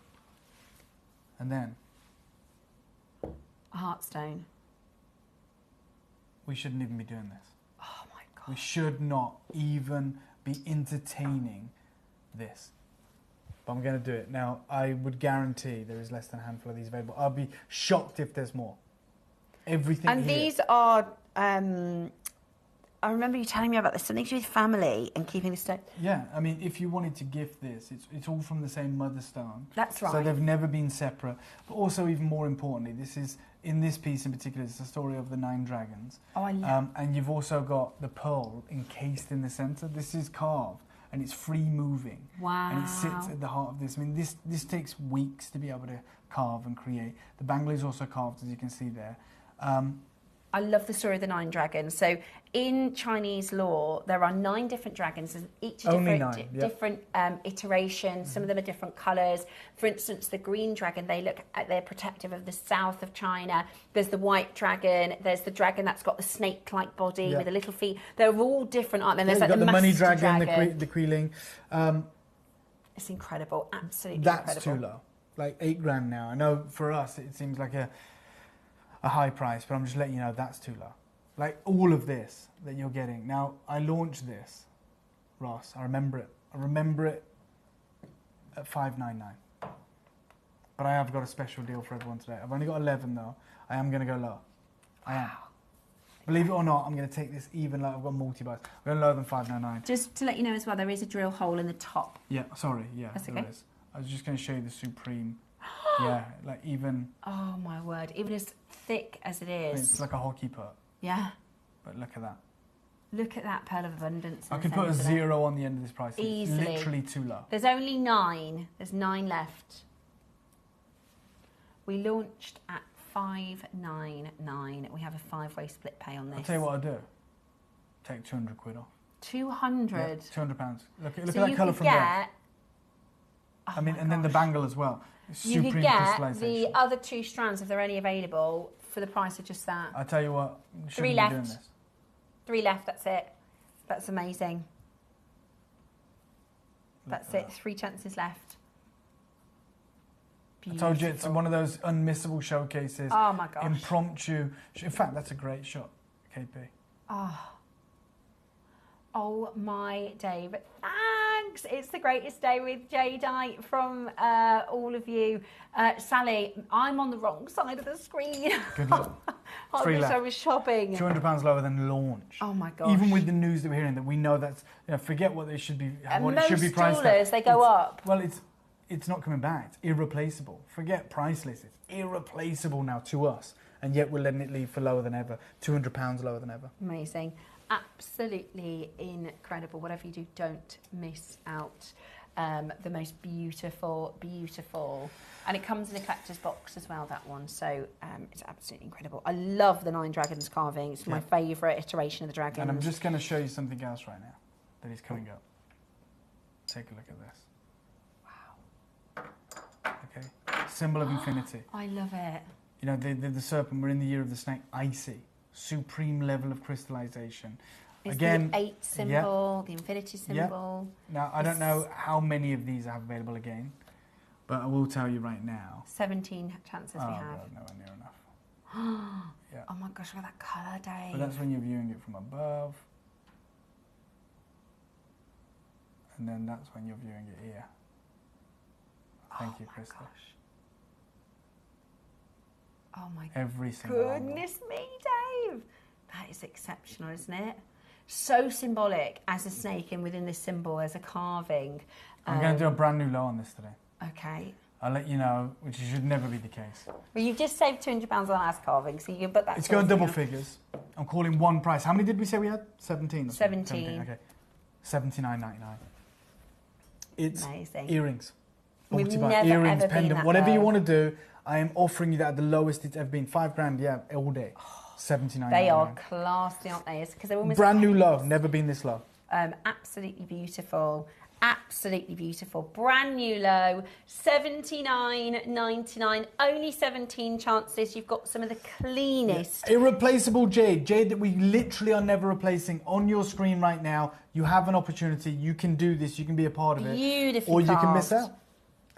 And then A heartstone. we shouldn't even be doing this. Oh my God. We should not even be entertaining this. But I'm going to do it. Now, I would guarantee there is less than a handful of these available. I'll be shocked if there's more. Everything And here. these are, I remember you telling me about this, something to do with family and keeping the stone. Yeah, I mean, if you wanted to gift this, it's all from the same mother stone. That's right. So they've never been separate. But also, even more importantly, this is, in this piece in particular, it's the story of the 9 dragons. Oh, I love And you've also got the pearl encased in the centre. This is carved, and it's free moving. Wow. And it sits at the heart of this. I mean, this takes weeks to be able to carve and create. The bangle is also carved, as you can see there. I love the story of the 9 dragons. So in Chinese law, there are 9 different dragons, and each are Only different, 9, yeah. different iterations. Some of them are different colours. For instance, the green dragon, they're protective of the south of China. There's the white dragon. There's the dragon that's got the snake-like body Yeah. with the little feet. They're all different, aren't they? And Yeah, there's you've like got the money master dragon, the Queeling. It's incredible, absolutely That's incredible. too low. Like £8,000 now. I know for us it seems like a high price, but I'm just letting you know that's too low. Like all of this that you're getting. Now, I launched this, Ross, I remember it. I remember it at $599. But I have got a special deal for everyone today. I've only got 11 though. I am going to go lower. I am. Believe it or not, I'm going to take this even lower. I've got multi-buys. I'm going lower than $5.99. Just to let you know as well, there is a drill hole in the top. Yeah, sorry. Yeah, That's there okay. is. I was just going to show you the Supreme. Yeah, like even... Oh my word, even as thick as it is. It's like a hockey puck. Yeah. But look at that. Look at that pearl of abundance. I could put a 0 on the end of this price. Easily. It's literally too low. There's only 9. There's 9 left. We launched at $5.99. We have a 5-way split pay on this. I'll tell you what I'll do. Take 200 quid off. 200? Yeah, £200. Look So at that colour from there. Oh I mean, and then the bangle as well. It's you supreme could get crystallisation. the other 2 strands, if they're any available, for the price of just that. I'll tell you what. 3 left. 3 left, that's it. That's amazing. That's it, 3 chances left. Beautiful. I told you it's one of those unmissable showcases. Oh my gosh. Impromptu. In fact, that's a great shot, KP. Oh my day. But thanks. It's the greatest day with Jadeite from all of you. Sally, I'm on the wrong side of the screen. Good luck. I wish I was shopping. £200 lower than launch. Oh my gosh. Even with the news that we're hearing, that we know that's, forget what they should be, what most it should be priced jewellers, at. they go up. Well, it's not coming back. It's irreplaceable. Forget priceless. It's irreplaceable now to us. And yet we're letting it leave for lower than ever. £200 lower than ever. Amazing. Absolutely incredible. Whatever you do, don't miss out. The most beautiful, beautiful. And it comes in a collector's box as well, that one. So it's absolutely incredible. I love the 9 Dragons carving. It's my favourite iteration of the dragons. And I'm just going to show you something else right now that is coming up. Take a look at this. Okay, symbol of infinity. I love it. You know, the serpent, we're in the year of the snake, icy, supreme level of crystallization. It's Again, the 8 symbol, the infinity symbol. Now, I don't know how many of these I have available again, but I will tell you right now. 17 chances we have. God, nowhere near enough. Yeah. Oh my gosh, look at that colour, Dave. But that's when you're viewing it from above. And then that's when you're viewing it here. Thank you, Krista. Oh my Every single angle. goodness me, Dave. That is exceptional, isn't it? So symbolic as a snake, and within this symbol as a carving. I'm going to do a brand new low on this today. Okay. I'll let you know, which should never be the case. Well, you've just saved £200 on last carving, so you can put that. It's going double figures. I'm calling one price. How many did we say we had? 17. 17. Okay. $79.99. It's amazing. Earrings. We've Multi-buy, never, earrings, ever been pendant, that whatever low. you want to do. I am offering you that at the lowest it's ever been. $5,000, yeah, all day. $79.99. They are classy, aren't they? Because they're almost brand new low. Never been this low. Absolutely beautiful. Absolutely beautiful. Brand new low. $79.99. Only 17 chances. You've got some of the cleanest. Yeah. Irreplaceable jade. Jade that we literally are never replacing. On your screen right now, you have an opportunity. You can do this. You can be a part of it. Beautifully Or you can miss carved. out.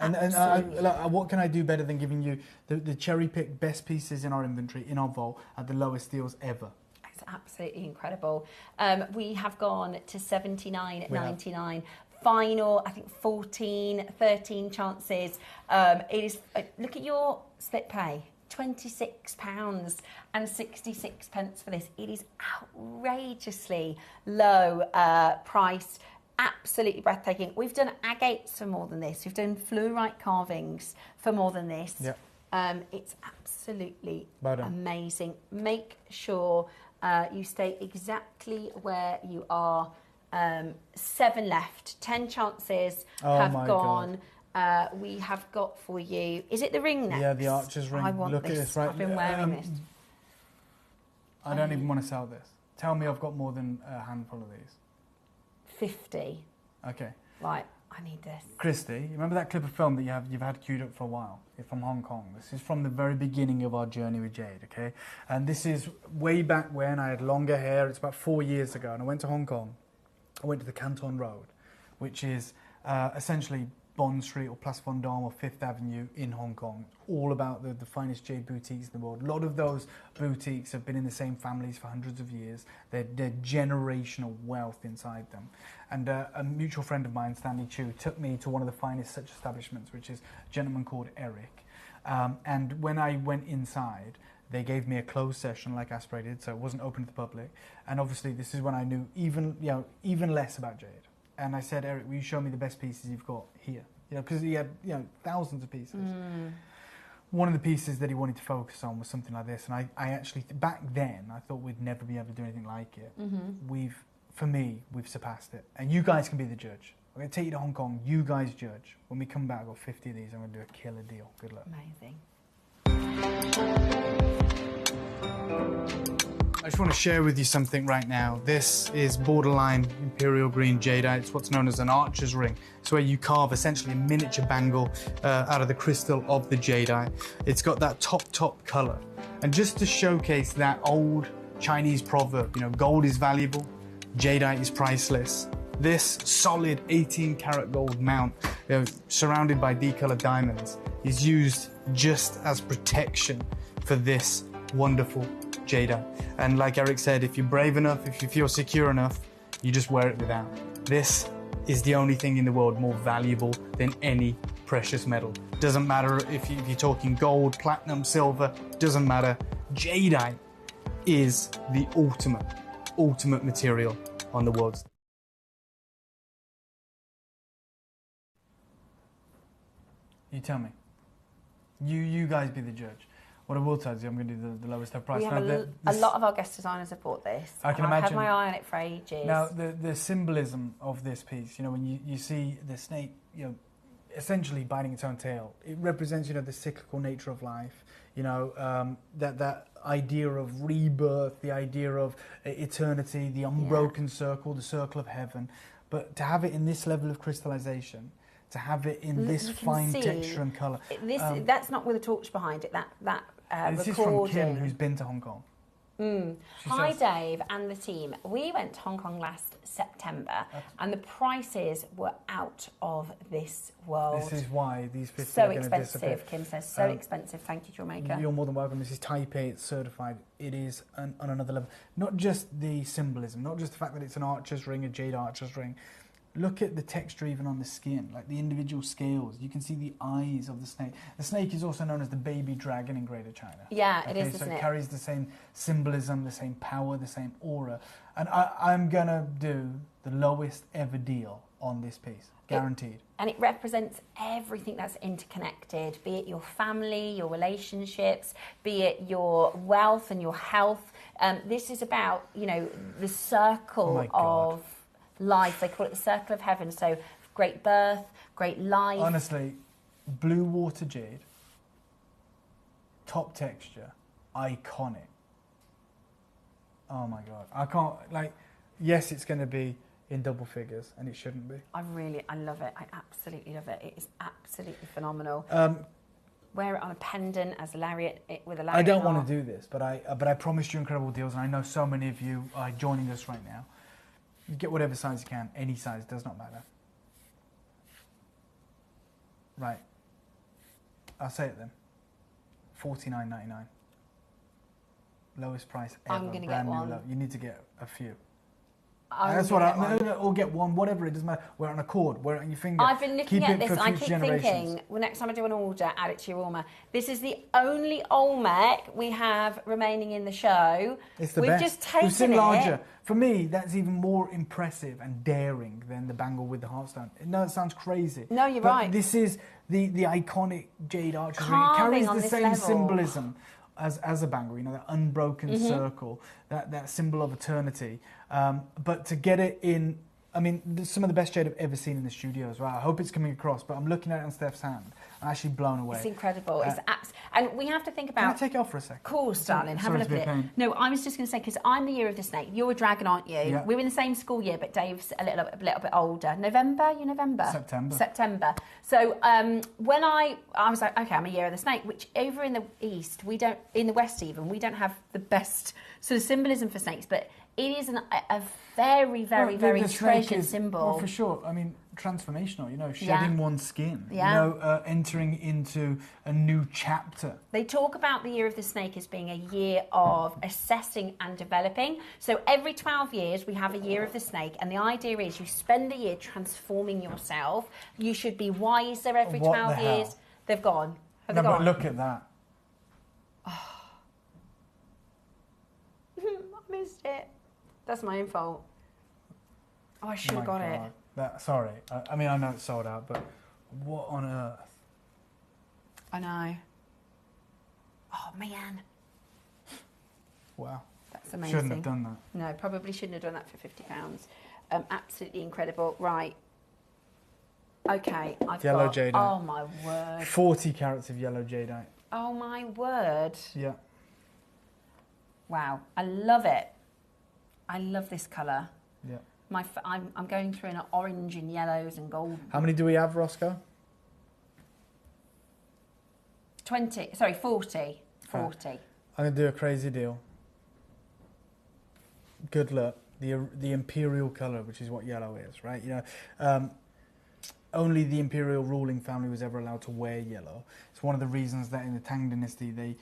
And what can I do better than giving you the cherry-picked best pieces in our inventory, in our vault, at the lowest deals ever? It's absolutely incredible. We have gone to $79.99. Final, I think 13 chances. It is. Look at your split pay. £26.66 for this. It is outrageously low price. Absolutely breathtaking. We've done agates for more than this. We've done fluorite carvings for more than this. Yep. It's absolutely Well done. amazing. Make sure you stay exactly where you are. 7 left. 10 chances have gone. We have got for you. Is it the ring next? Yeah, the archer's ring. I want Look this. at this, right? I've been wearing this. I don't even want to sell this. Tell me I've got more than a handful of these. 50. Okay. Right, I need this. Christy, you remember that clip of film that you've had queued up for a while? It's from Hong Kong. This is from the very beginning of our journey with Jade, okay? And this is way back when I had longer hair. It's about 4 years ago, and I went to Hong Kong. I went to the Canton Road, which is essentially Bond Street or Place Vendôme or Fifth Avenue in Hong Kong. All about the finest jade boutiques in the world. A lot of those boutiques have been in the same families for hundreds of years. They're generational wealth inside them. And a mutual friend of mine, Stanley Chu, took me to one of the finest such establishments, which is a gentleman called Eric. And when I went inside, they gave me a closed session like Asprey did, so it wasn't open to the public. And obviously, this is when I knew even less about jade. And I said, Eric, will you show me the best pieces you've got here? Because he had thousands of pieces. One of the pieces that he wanted to focus on was something like this, and I actually back then I thought we'd never be able to do anything like it. For me, we've surpassed it, and you guys can be the judge. I'm going to take you to Hong Kong. You guys judge. When we come back, I've got 50 of these. I'm going to do a killer deal. Good luck. Amazing. I just want to share with you something right now. This is borderline imperial green jadeite. It's what's known as an archer's ring. It's where you carve essentially a miniature bangle out of the crystal of the jadeite. It's got that top colour. And just to showcase that old Chinese proverb, gold is valuable, jadeite is priceless. This solid 18-karat gold mount, surrounded by decoloured diamonds, is used just as protection for this wonderful jadeite. And like Eric said, if you're brave enough, if you feel secure enough, you just wear it without. This is the only thing in the world more valuable than any precious metal. Doesn't matter if you're talking gold, platinum, silver, doesn't matter. Jadeite is the ultimate material on the world's. You tell me. You guys be the judge. What I will tell you, I'm going to do the lowest ever price. We have a lot of our guest designers have bought this. I can imagine. I've had my eye on it for ages. Now, the symbolism of this piece, when you see the snake, essentially biting its own tail, it represents, the cyclical nature of life. That idea of rebirth, the idea of eternity, the unbroken circle, the circle of heaven. But to have it in this level of crystallization, to have it in this fine texture and colour. That's not with a torch behind it, that this is recording. from Kim, who's been to Hong Kong. Hi Dave and the team. We went to Hong Kong last September and the prices were out of this world. This is why these 50 so are going to disappear. expensive, Kim says. So expensive. Thank you, Jawmaker. You're more than welcome. This is Type A, it's certified. It is on another level. Not just the symbolism, not just the fact that it's an archer's ring, a jade archer's ring. Look at the texture even on the skin, like the individual scales. You can see the eyes of the snake. The snake is also known as the baby dragon in Greater China. Yeah, it is, so isn't it it? carries the same symbolism, the same power, the same aura. And I'm going to do the lowest ever deal on this piece, guaranteed. And it represents everything that's interconnected, be it your family, your relationships, be it your wealth and your health. This is about, the circle of life. They call it the circle of heaven. So great birth, great life. Honestly, blue water jade, top texture, iconic. Oh my God. I can't, yes, it's going to be in double figures and it shouldn't be. I love it. I absolutely love it. It is absolutely phenomenal. Wear it on a pendant as a lariat, with a lariat. I don't want to do this, but I promised you incredible deals, and I know so many of you are joining us right now. You get whatever size you can, any size, does not matter. Right. I'll say it then. $49.99. Lowest price ever. I'm going to brand get new one. You need to get a few. That's what or get one, whatever, it doesn't matter. Wear it on a cord, wear it on your finger. I've been looking at this and I keep generations. thinking, well, next time I do an order, add it to your Olmec. This is the only Olmec we have remaining in the show. It's the We've best. just taken We've seen larger. it. For me, that's even more impressive and daring than the bangle with the heartstone. No, it sounds crazy. No, you're but right. This is the iconic jade archer ring. It Carving carries on the this same level. symbolism as a bangle, that unbroken circle, that symbol of eternity. But to get it in, some of the best jade I've ever seen in the studio as well. I hope it's coming across, but I'm looking at it on Steph's hand. I'm actually blown away. It's incredible. And we have to think about... Can I take it off for a sec? Of course, darling. Have a look at it. No, I was just going to say, because I'm the year of the snake. You're a dragon, aren't you? Yeah. We were in the same school year, but Dave's a little bit older. November? You November? September. So when I was like, okay, I'm a year of the snake, which over in the East, in the West even, we don't have the best sort of symbolism for snakes, but it is a very, very, very treasured symbol. Well, for sure. Transformational, shedding one's skin. Entering into a new chapter. They talk about the year of the snake as being a year of assessing and developing. So every 12 years, we have a year of the snake, and the idea is you spend the year transforming yourself. You should be wiser every 12 years. They've gone. Have No, they but gone? look at that. I missed it. That's my own fault. Oh, I should have got it. Sorry. I mean, I know it's sold out, but what on earth? I know. Oh, man. Wow. That's amazing. Shouldn't have done that. No, probably shouldn't have done that for £50. Absolutely incredible. Right. Okay. I've Yellow got, jadeite. Oh, my word. 40 carats of yellow jadeite. Oh, my word. Yeah. Wow. I love it. I love this colour. Yeah. I'm going through an orange and yellows and gold. How many do we have, Roscoe? 40. 40. I'm going to do a crazy deal. Good luck. The imperial colour, which is what yellow is, right? You know, only the imperial ruling family was ever allowed to wear yellow. It's one of the reasons that in the Tang dynasty they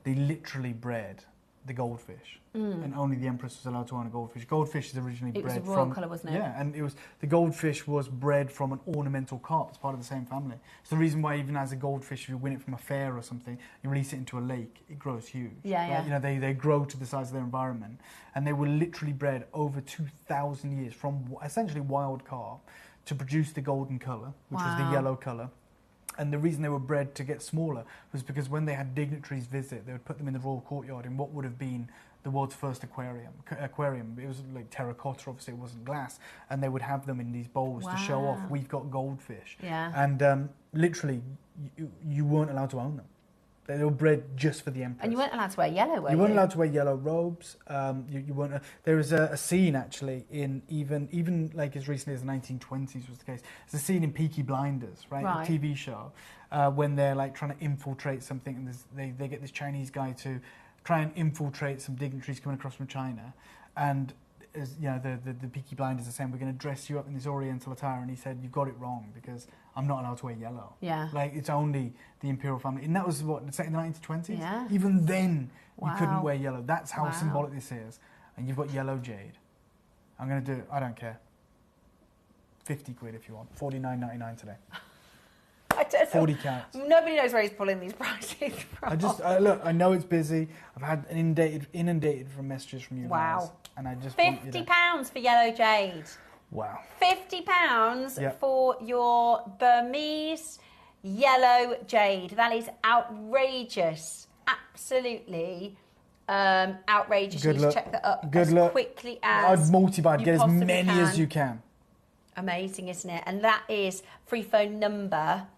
literally bred the goldfish, and only the empress was allowed to own a goldfish. Goldfish is originally bred from... It was a royal colour, wasn't it? Yeah, and the goldfish was bred from an ornamental carp. It's part of the same family. It's the reason why even as a goldfish, if you win it from a fair or something, you release it into a lake, it grows huge. Yeah, right? yeah. You know, they grow to the size of their environment, and they were literally bred over 2,000 years from essentially wild carp to produce the golden colour, which was the yellow colour. And the reason they were bred to get smaller was because when they had dignitaries visit, they would put them in the royal courtyard in what would have been the world's first aquarium. It was like terracotta, obviously it wasn't glass, and they would have them in these bowls to show off, we've got goldfish. Yeah. And literally, you weren't allowed to own them. They were bred just for the empress. And you weren't allowed to wear yellow, were you? You weren't allowed to wear yellow robes. You weren't. There was a scene actually in even like as recently as the 1920s was the case. There's a scene in Peaky Blinders, right? A TV show when they're like trying to infiltrate something, and they get this Chinese guy to try and infiltrate some dignitaries coming across from China, and as you know, the Peaky Blinders are saying, we're going to dress you up in this Oriental attire, and he said, you've got it wrong because I'm not allowed to wear yellow. Yeah. Like it's only the imperial family, and that was what in the 1920s. Yeah. Even then, you couldn't wear yellow. That's how symbolic this is. And you've got yellow jade. I'm going to do. I don't care. 50 quid if you want. 49.99 today. 40 carats. Nobody knows where he's pulling these prices from. Look, I know it's busy. I've had inundated from messages from you guys. And I just £50 for yellow jade. Wow. £50 for your Burmese yellow jade. That is outrageous. Absolutely outrageous. Good you luck. need to check that up Good as luck. quickly as I'd multiply. you Get as possibly many can. as you can. Amazing, isn't it? And that is free phone number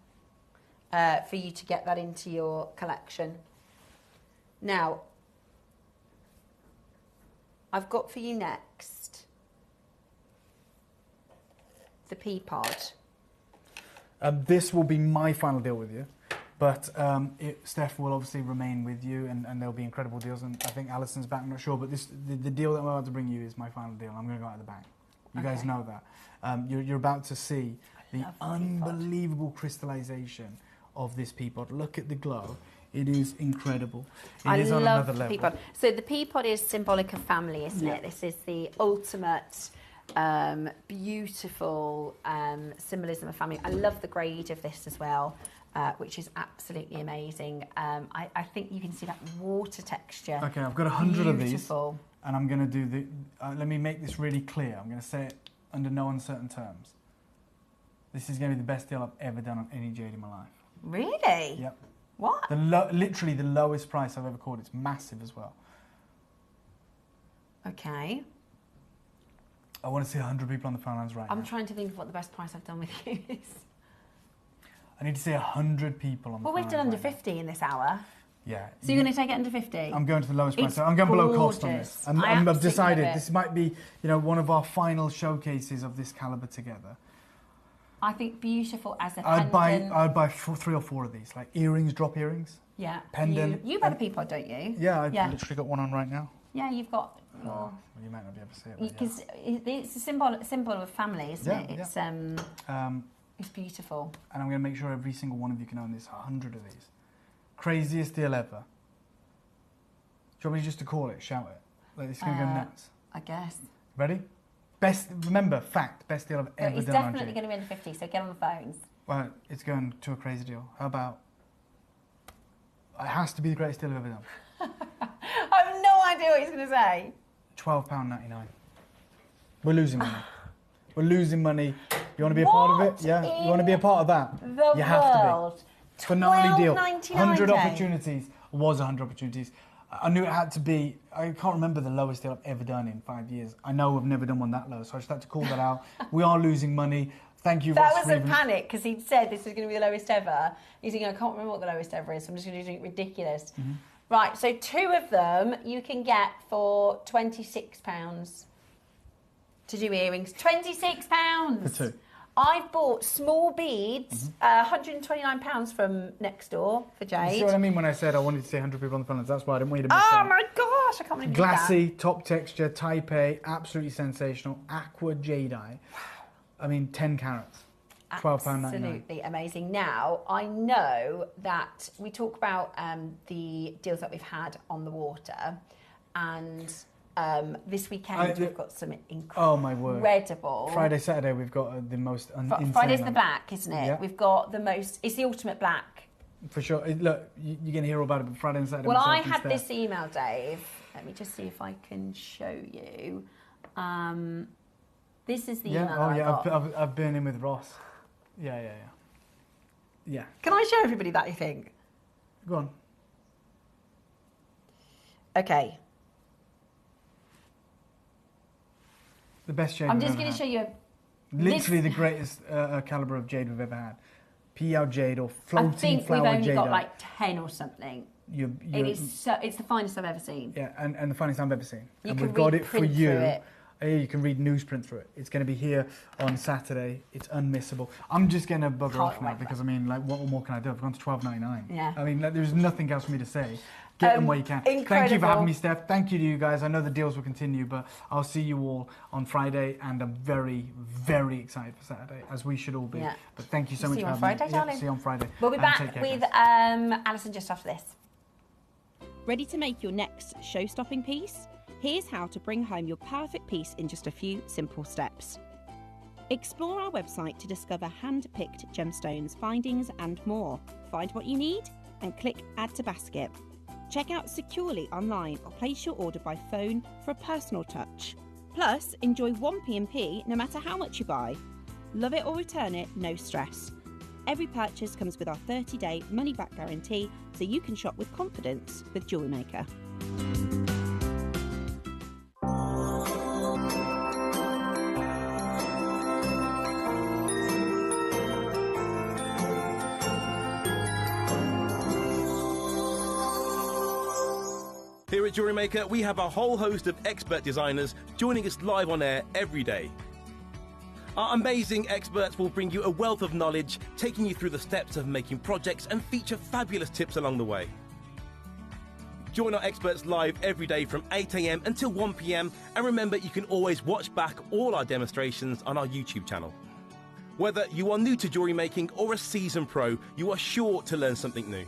for you to get that into your collection. Now, I've got for you next the pea pod. This will be my final deal with you, but Steph will obviously remain with you, and there'll be incredible deals. And I think Alison's back. I'm not sure, but the deal that I'm about to bring you is my final deal. I'm going to go out of the bank. You guys know that. You're about to see the unbelievable crystallization of this pea pod. Look at the glow. It is incredible. It is on another level. Pea pod. So the pea pod is symbolic of family, isn't it? This is the ultimate beautiful symbolism of family. I love the grade of this as well, which is absolutely amazing. I think you can see that water texture. Okay, I've got 100 of these. Beautiful. And I'm going to do the... let me make this really clear. I'm going to say it under no uncertain terms. This is going to be the best deal I've ever done on any jade in my life. Really? Yep. What? Literally the lowest price I've ever called. It's massive as well. Okay. I want to see 100 people on the phone lines right now. I'm trying to think of what the best price I've done with you is. I need to see 100 people on the phone. Well, we've done under 50 in this hour. Yeah. So you're going to take it under 50? I'm going to the lowest price. It's I'm going below cost on gorgeous. this. absolutely I've decided love it. this might be, one of our final showcases of this caliber together. I think beautiful as a I'd pendant. buy 3 or 4 of these, like earrings, drop earrings. Yeah. Pendant. You've had a pea pod, don't you? Yeah, I've literally got one on right now. Yeah, you've got your... Well, you might not be able to see it. Because it's a symbol of family, isn't it? It's it's beautiful. And I'm going to make sure every single one of you can own this. 100 of these. Craziest deal ever. Do you want me just to call it? Shout it. Like it's going to go nuts. I guess. Ready? Remember, fact, best deal I've ever It's done on definitely Jade. going to be under 50, so get on the phones. Well, it's going to a crazy deal. How about It has to be the greatest deal I've ever done. I have no idea what he's going to say. £12.99. We're losing money. We're losing money. You want to be a part of it? Yeah. You want to be a part of that? The you have to world. be. Phenomenal deal. $12.99, 100 Dave. opportunities. Was 100 opportunities. I knew it had to be. I can't remember the lowest deal I've ever done in 5 years. I know I've never done one that low, so I just had to call that out. We are losing money. Thank you, That Ross, was for a even- panic because he'd said this was going to be the lowest ever. He's thinking, I can't remember what the lowest ever is, so I'm just going to do something ridiculous. Mm-hmm. Right, so 2 of them you can get for £26 to do earrings. £26 For 2. I've bought small beads, £129 from next door for You Jade. see what I mean when I said I wanted to say 100 people on the phone? That's why I didn't want you to miss Oh out. my gosh, I can't believe you did that. Glassy, top texture, Type A, absolutely sensational. Aqua jadeite. I mean, 10 carats. £12.99. Absolutely amazing. Now, I know that we talk about the deals that we've had on the water, and this weekend we've got some incredible. Oh my word! Friday, Saturday, we've got the most insane. Friday's the black, isn't it? Yeah. We've got the most. It's the ultimate black. For sure. Look, you're going to hear all about it, but Friday and Saturday. Well, I myself had is there. this email, Dave. Let me just see if I can show you. This is the email that I got. I've been in with Ross. Yeah. Can I show everybody that, you think? Go on. Okay. The best jade I'm we've just ever going to had. show you. Literally the greatest calibre of jade we've ever had. PL jade or floating I think we've flower only jade. got like 10 or something. It's the finest I've ever seen. Yeah, and the finest I've ever seen. You and can we've got read it for print you. through it. You can read newsprint through it. It's going to be here on Saturday. It's unmissable. I'm just going to bugger off now because, I mean, like, what more can I do? I've gone to £12.99. Yeah. I mean, like, there's nothing else for me to say. Get them where you can. Thank you for incredible. having me, Steph. Thank you to you guys. I know the deals will continue, but I'll see you all on Friday, and I'm very, very excited for Saturday, as we should all be. Yeah. But thank you so much See you for on having Friday, me. darling. See you on Friday. We'll be And back take care, with guys. Alison just after this. Ready to make your next show-stopping piece? Here's how to bring home your perfect piece in just a few simple steps. Explore our website to discover hand-picked gemstones, findings and more. Find what you need and click Add to Basket. Check out securely online or place your order by phone for a personal touch. Plus, enjoy one P&P no matter how much you buy. Love it or return it, no stress. Every purchase comes with our 30-day money-back guarantee, so you can shop with confidence with Jewelry Maker. Here at Jewelry Maker, we have a whole host of expert designers joining us live on air every day. Our amazing experts will bring you a wealth of knowledge, taking you through the steps of making projects and feature fabulous tips along the way. Join our experts live every day from 8 a.m. until 1 p.m. and remember, you can always watch back all our demonstrations on our YouTube channel. Whether you are new to jewelry making or a seasoned pro, you are sure to learn something new.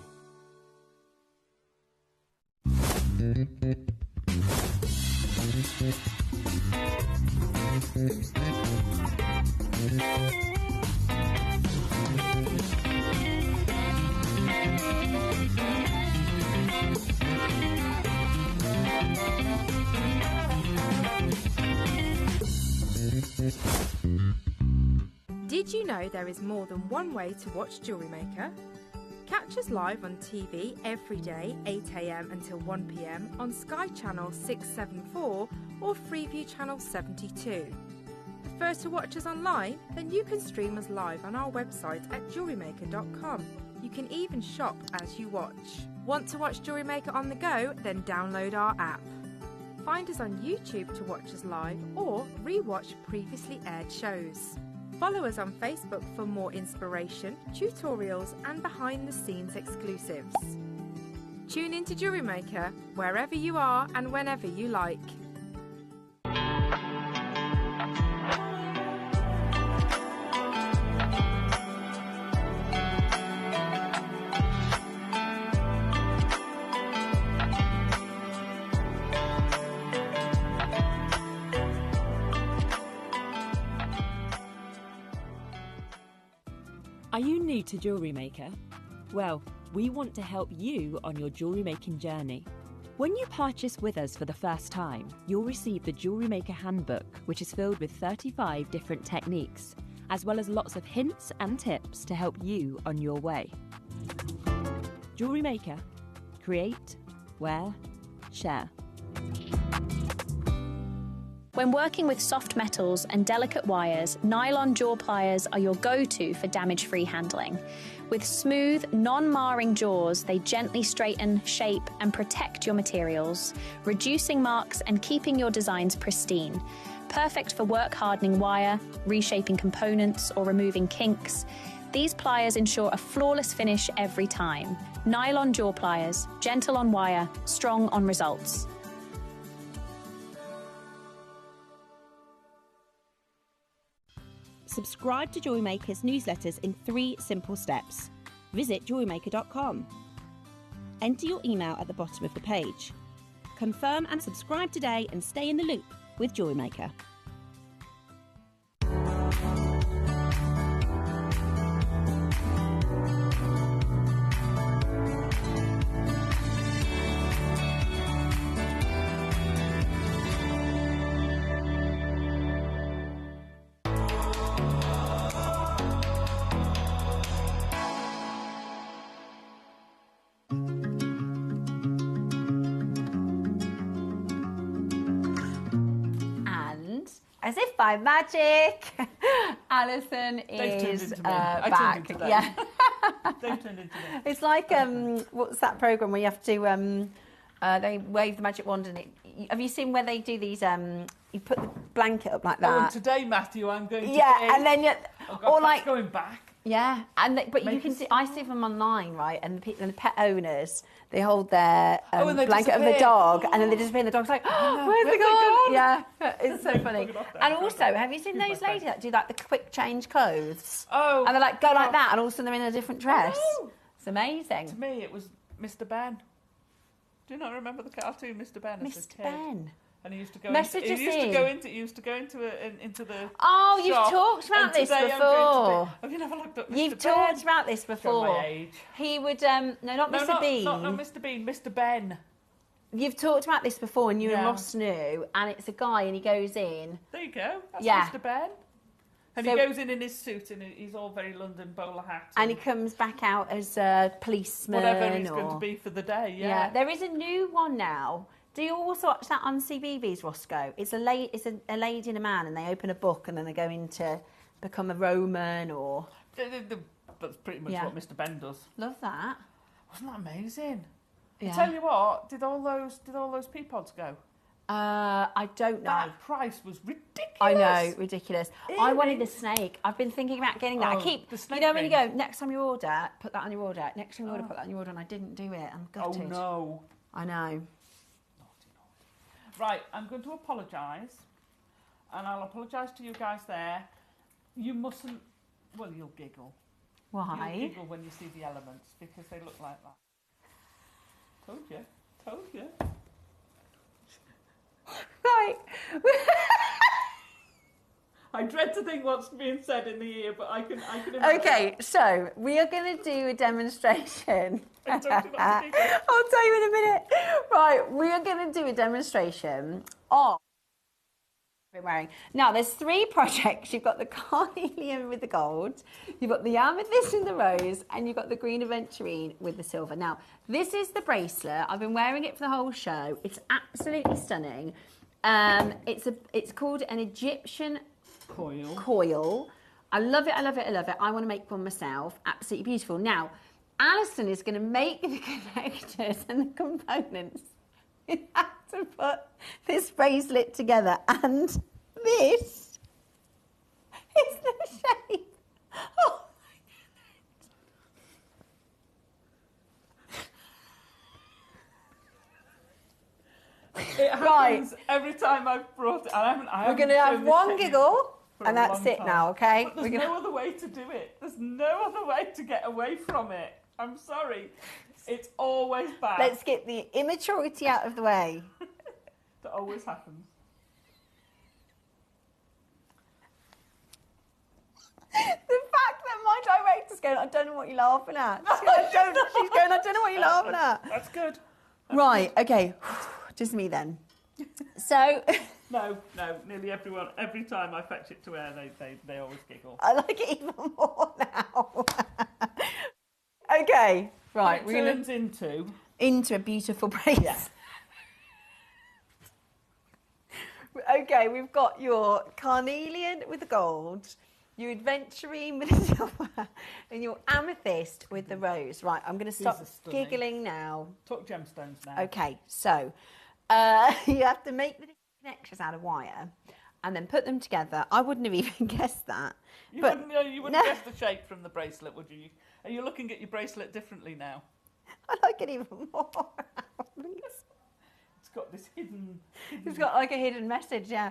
Did you know there is more than one way to watch Jewelry Maker? Catch us live on TV every day, 8 a.m. until 1 p.m. on Sky Channel 674 or Freeview Channel 72. Prefer to watch us online? Then you can stream us live on our website at jewelrymaker.com. You can even shop as you watch. Want to watch Jewelry Maker on the go? Then download our app. Find us on YouTube to watch us live or re-watch previously aired shows. Follow us on Facebook for more inspiration, tutorials and behind-the-scenes exclusives. Tune in to Jewelry Maker wherever you are and whenever you like. Are you new to Jewelry Maker? Well, We want to help you on your jewellery making journey. When you purchase with us for the first time, you'll receive the Jewellery Maker Handbook, which is filled with 35 different techniques, as well as lots of hints and tips to help you on your way. Jewellery Maker. Create, wear, share. When working with soft metals and delicate wires, nylon jaw pliers are your go-to for damage-free handling. With smooth, non-marring jaws, they gently straighten, shape, and protect your materials, reducing marks and keeping your designs pristine. Perfect for work-hardening wire, reshaping components, or removing kinks. These pliers ensure a flawless finish every time. Nylon jaw pliers, gentle on wire, strong on results. Subscribe to Jewellery Maker's newsletters in 3 simple steps. Visit jewellerymaker.com. Enter your email at the bottom of the page. Confirm and subscribe today and stay in the loop with Jewellery Maker. As if by magic, Alison is back. Yeah, They've turned into me. It's like what's that program where you have to they wave the magic wand and have you seen where they do these? You put the blanket up like that. Oh, and today, Matthew, I'm going to. Yeah, and then or like going back. Yeah, and but you can see. I see them online, right? And the pet owners, they hold their blanket of the dog, and then they disappear. And the dog's like, oh, where's the dog? Yeah, it's so funny. And also, have you seen those ladies that do like the quick change clothes? Oh, and they like go like that, and all of a sudden they're in a different dress. It's amazing. To me, it was Mr. Ben. Do you not remember the cartoon Mr. Ben? Mr. Ben. And he used to go. He used to go into the. Oh, you've shop, talked about this before. Have you never looked at Mr. Ben? You've talked about this before. Show my age. He would not Mr. Bean. Not Mr. Bean, Mr. Ben. You've talked about this before, and you and Ross knew. And it's a guy, and he goes in. There you go. That's Mr. Ben. And so, he goes in his suit, and he's all very London bowler hat. And he comes back out as a policeman. Whatever he's going to be for the day. Yeah. There is a new one now. Do you also watch that on CBeebies, Roscoe? It's a lady and a man, and they open a book, and then they go in to become a Roman or. That's pretty much what Mr. Ben does. Love that. Wasn't that amazing? Yeah. I tell you what, did all those pea pods go? I don't know. That price was ridiculous. I know, ridiculous. I wanted the snake. I've been thinking about getting that. I keep, the snake when you go, next time you order, put that on your order. Next time you order, put that on your order, and I didn't do it. I'm gutted. Oh no. I know. Right, I'm going to apologise, and I'll apologise to you guys there. You mustn't. Well, you'll giggle. Why? You'll giggle when you see the elements because they look like that. Told you. Right. I dread to think what's being said in the ear, but I can imagine. Okay, so we are going to do a demonstration. I'll tell you in a minute. Right, we are going to do a demonstration of we're wearing. Now, there's 3 projects. You've got the carnelian with the gold, you've got the amethyst and the rose, and you've got the green aventurine with the silver. Now, this is the bracelet. I've been wearing it for the whole show. It's absolutely stunning. It's called an Egyptian coil. I love it. I want to make one myself. Absolutely beautiful. Now, Alison is going to make the connectors and the components. You have to put this bracelet together, and this is the shape. Oh my goodness. It happens every time I've brought it. We're going to have one giggle, and that's it now, okay? But there's no other way to do it. There's no other way to get away from it. I'm sorry. It's always bad. Let's get the immaturity out of the way. That always happens. The fact that my director's going, I don't know what you're laughing at. She's going, I don't know what you're laughing at. That's good. Right, okay. Just me then. So... No, nearly everyone, every time I fetch it to air, they always giggle. I like it even more now. Okay, right. It turns into a beautiful bracelet. Yeah. Okay, we've got your carnelian with the gold, your adventurine with the silver, and your amethyst with the rose. Right, I'm going to stop giggling now. Talk gemstones now. Okay, so you have to make the connections out of wire and then put them together. I wouldn't have even guessed that. You wouldn't guess the shape from the bracelet, would you? Are you looking at your bracelet differently now? I like it even more. It's got this hidden... It's got like a hidden message, yeah.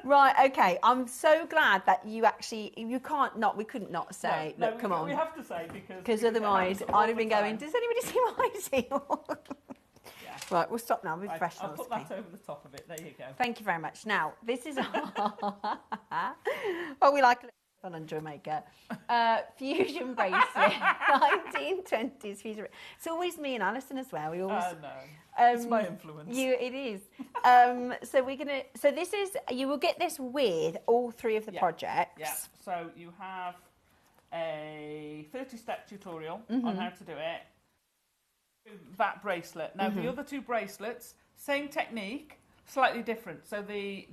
Right, okay. I'm so glad that you couldn't not say, no, look, come on. We have to say because otherwise I'd have been going, does anybody see my seal? Right, we'll stop now. We're professionals. I'll put that over the top of it. There you go. Thank you very much. Now, this is we like a little fun on Joy Maker. Fusion bracelet, 1920s fusion. It's always me and Alison as well. We always. No, it's my influence. It is. So this is. You will get this with all three of the projects. Yeah. So you have a 30-step tutorial on how to do it. That bracelet. Now the other two bracelets, same technique, slightly different. So the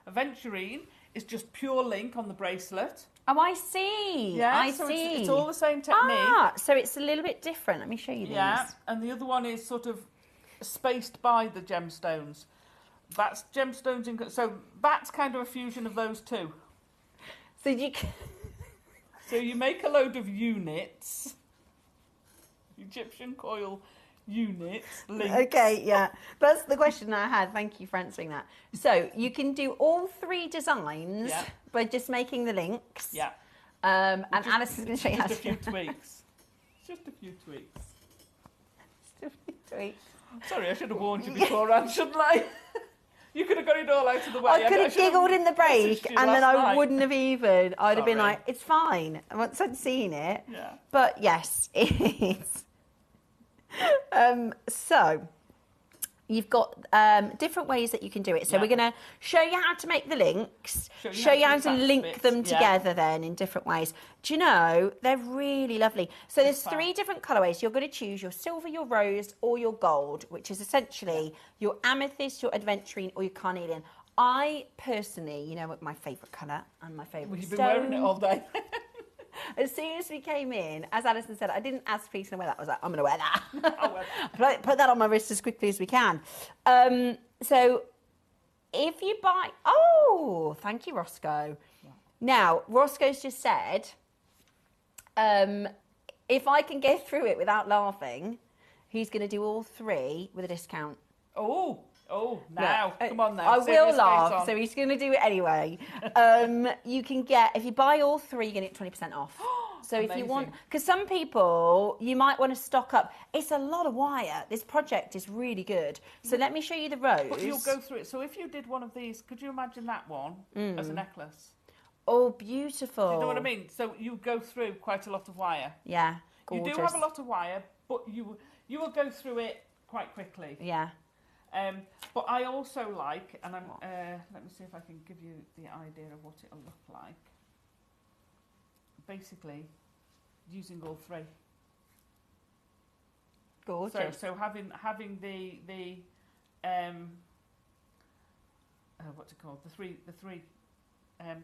aventurine is just pure link on the bracelet. Oh, I see. Yeah, I see. It's all the same technique. So it's a little bit different. Let me show you these. Yeah, and the other one is sort of spaced by the gemstones. That's gemstones so that's kind of a fusion of those two. So you make a load of units. Egyptian coil units. Links. Okay, yeah. That's the question I had. Thank you for answering that. So you can do all three designs by just making the links. Yeah. And Alice is going to show you how to do it. Just a few tweaks. Just a few tweaks. Sorry, I should have warned you beforehand, shouldn't I? You could have got it all out of the way. I could have giggled in the break and then I wouldn't have even. I'd have been like, it's fine. Once I'd seen it. Yeah. But yes, it is. So you've got different ways that you can do it. So we're going to show you how to make the links, show you how to link them together then in different ways. Do you know, they're really lovely. So there's three different colourways. You're going to choose your silver, your rose or your gold, which is essentially your amethyst, your adventurine or your carnelian. I personally, you know what my favourite colour and my favourite You've been wearing it all day. As soon as we came in, as Alison said, I didn't ask please can I wear that. I was like, I'm going to wear that. Put that on my wrist as quickly as we can. So if you buy... Oh, thank you, Roscoe. Yeah. Now, Roscoe's just said, if I can get through it without laughing, he's going to do all three with a discount. Oh, now. Come on now. I will laugh, so he's going to do it anyway. You can get, if you buy all three, you get it 20% off. So if you want, because some people, you might want to stock up. It's a lot of wire. This project is really good. So let me show you the rose. But you'll go through it. So if you did one of these, could you imagine that one as a necklace? Oh, beautiful. Do you know what I mean? So you go through quite a lot of wire. Yeah, gorgeous. You do have a lot of wire, but you will go through it quite quickly. Yeah. But I also like, and let me see if I can give you the idea of what it'll look like. Basically, using all three. Gorgeous. So having the what's it called? The three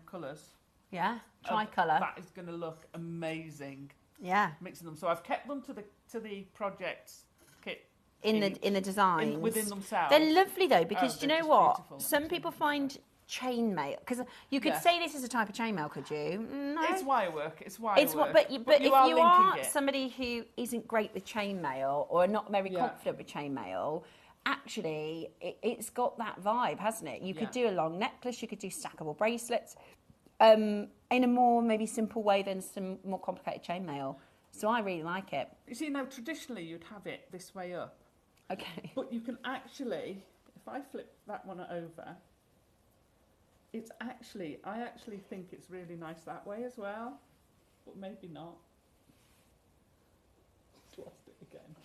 colours. Yeah, tricolour. That is going to look amazing. Yeah. Mixing them. So I've kept them to the project's kit. In the designs. Within themselves. They're lovely though, because do you know what? Beautiful. Some people find chainmail, because you could say this is a type of chainmail, could you? No. It's wire work. It's wire work. But if you are somebody who isn't great with chainmail or not very confident with chainmail, actually it's got that vibe, hasn't it? You could do a long necklace, you could do stackable bracelets, in a more maybe simple way than some more complicated chainmail. So I really like it. You see, now traditionally you'd have it this way up. Okay. But you can actually, if I flip that one over, It's actually, I actually think it's really nice that way as well, but maybe not. Just lost it again.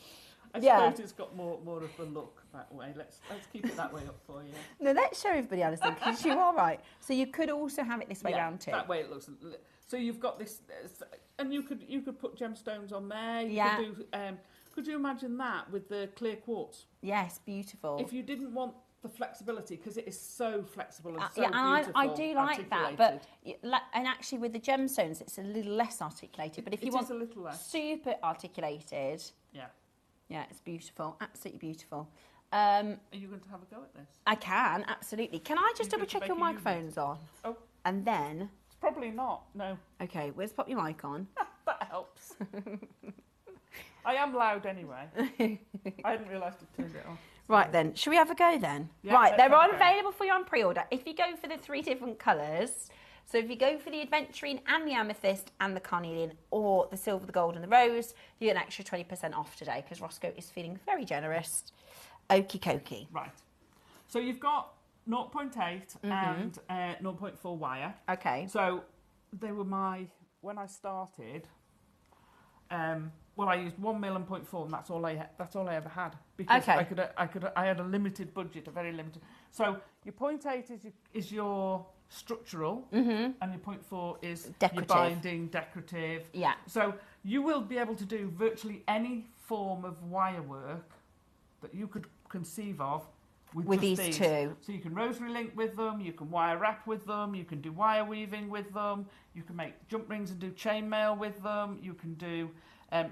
I suppose it's got more of a look that way. Let's keep it that way up for you. No, let's show everybody, Alison, because you are right. So you could also have it this way round too. That way it looks. So you've got this, and you could put gemstones on there. You could do. Could you imagine that with the clear quartz? Yes, beautiful. If you didn't want the flexibility, because it is so flexible and so beautiful. I do like that, but and actually with the gemstones, it's a little less articulated. But if you want a little less. Super articulated, yeah, it's beautiful, absolutely beautiful. Are you going to have a go at this? I can, absolutely. Can I just double check your microphones on? Oh, and then it's probably not. No. Okay, let's pop your mic on. That helps. I am loud anyway. I hadn't realised it turned it off. Right then, should we have a go then? Yeah, right, they're on available for you on pre-order. If you go for the 3 different colours, so if you go for the aventurine and the amethyst and the carnelian, or the silver, the gold and the rose, you get an extra 20% off today because Roscoe is feeling very generous. Okie dokie. Right. So you've got 0.8 and 0.4 wire. Okay. So they were when I started, well, I used 1 mil and 0.4, and that's all I ever had, because I had a limited budget, a very limited. So your 0.8 is your structural, and your 0.4 is decorative. Your binding, decorative. Yeah. So you will be able to do virtually any form of wire work that you could conceive of with these two. So you can rosary link with them, you can wire wrap with them, you can do wire weaving with them, you can make jump rings and do chainmail with them, you can do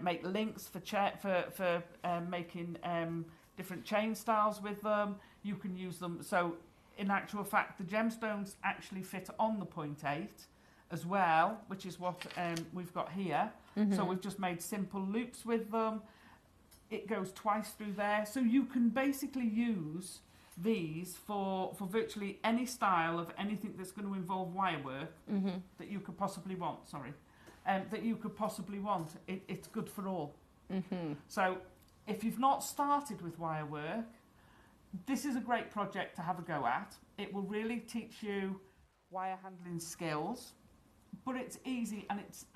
make links for making different chain styles with them. You can use them. So in actual fact, the gemstones actually fit on the 0.8 as well, which is what we've got here. So we've just made simple loops with them. It goes twice through there. So you can basically use these for virtually any style of anything that's going to involve wire work that you could possibly want, that you could possibly want. It's good for all. So if you've not started with wire work, this is a great project to have a go at. It will really teach you wire handling skills, but it's easy and it's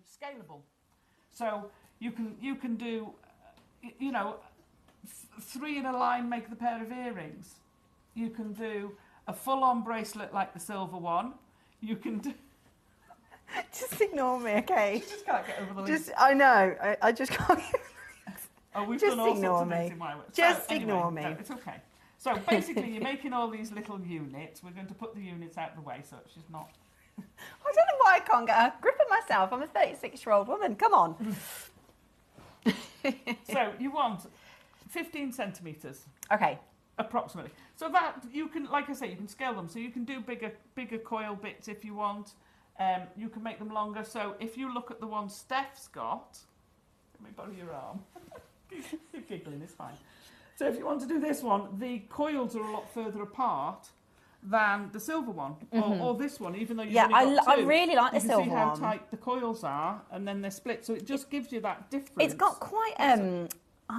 scalable. So you can do, 3 in a line make the pair of earrings. You can do a full-on bracelet like the silver one. You can do. Just ignore me, okay? You just can't get over the link. I know. I just can't. We've just done all ignore sorts of me. amazing wire work. Just anyway, ignore me. No, it's okay. So basically, you're making all these little units. We're going to put the units out of the way so she's not. I don't know why I can't get a grip of myself. I'm a 36-year-old woman. Come on. So you want 15 centimetres. Okay. Approximately. So that you can, like I say, you can scale them. So you can do bigger coil bits if you want. You can make them longer. So if you look at the one Steph's got, let me borrow your arm. Keep giggling, it's fine. So if you want to do this one, the coils are a lot further apart than the silver one, or this one, even though you've only got two. I really like the silver one. You can see how tight the coils are, and then they're split, so it just gives you that difference. It's got quite, I'm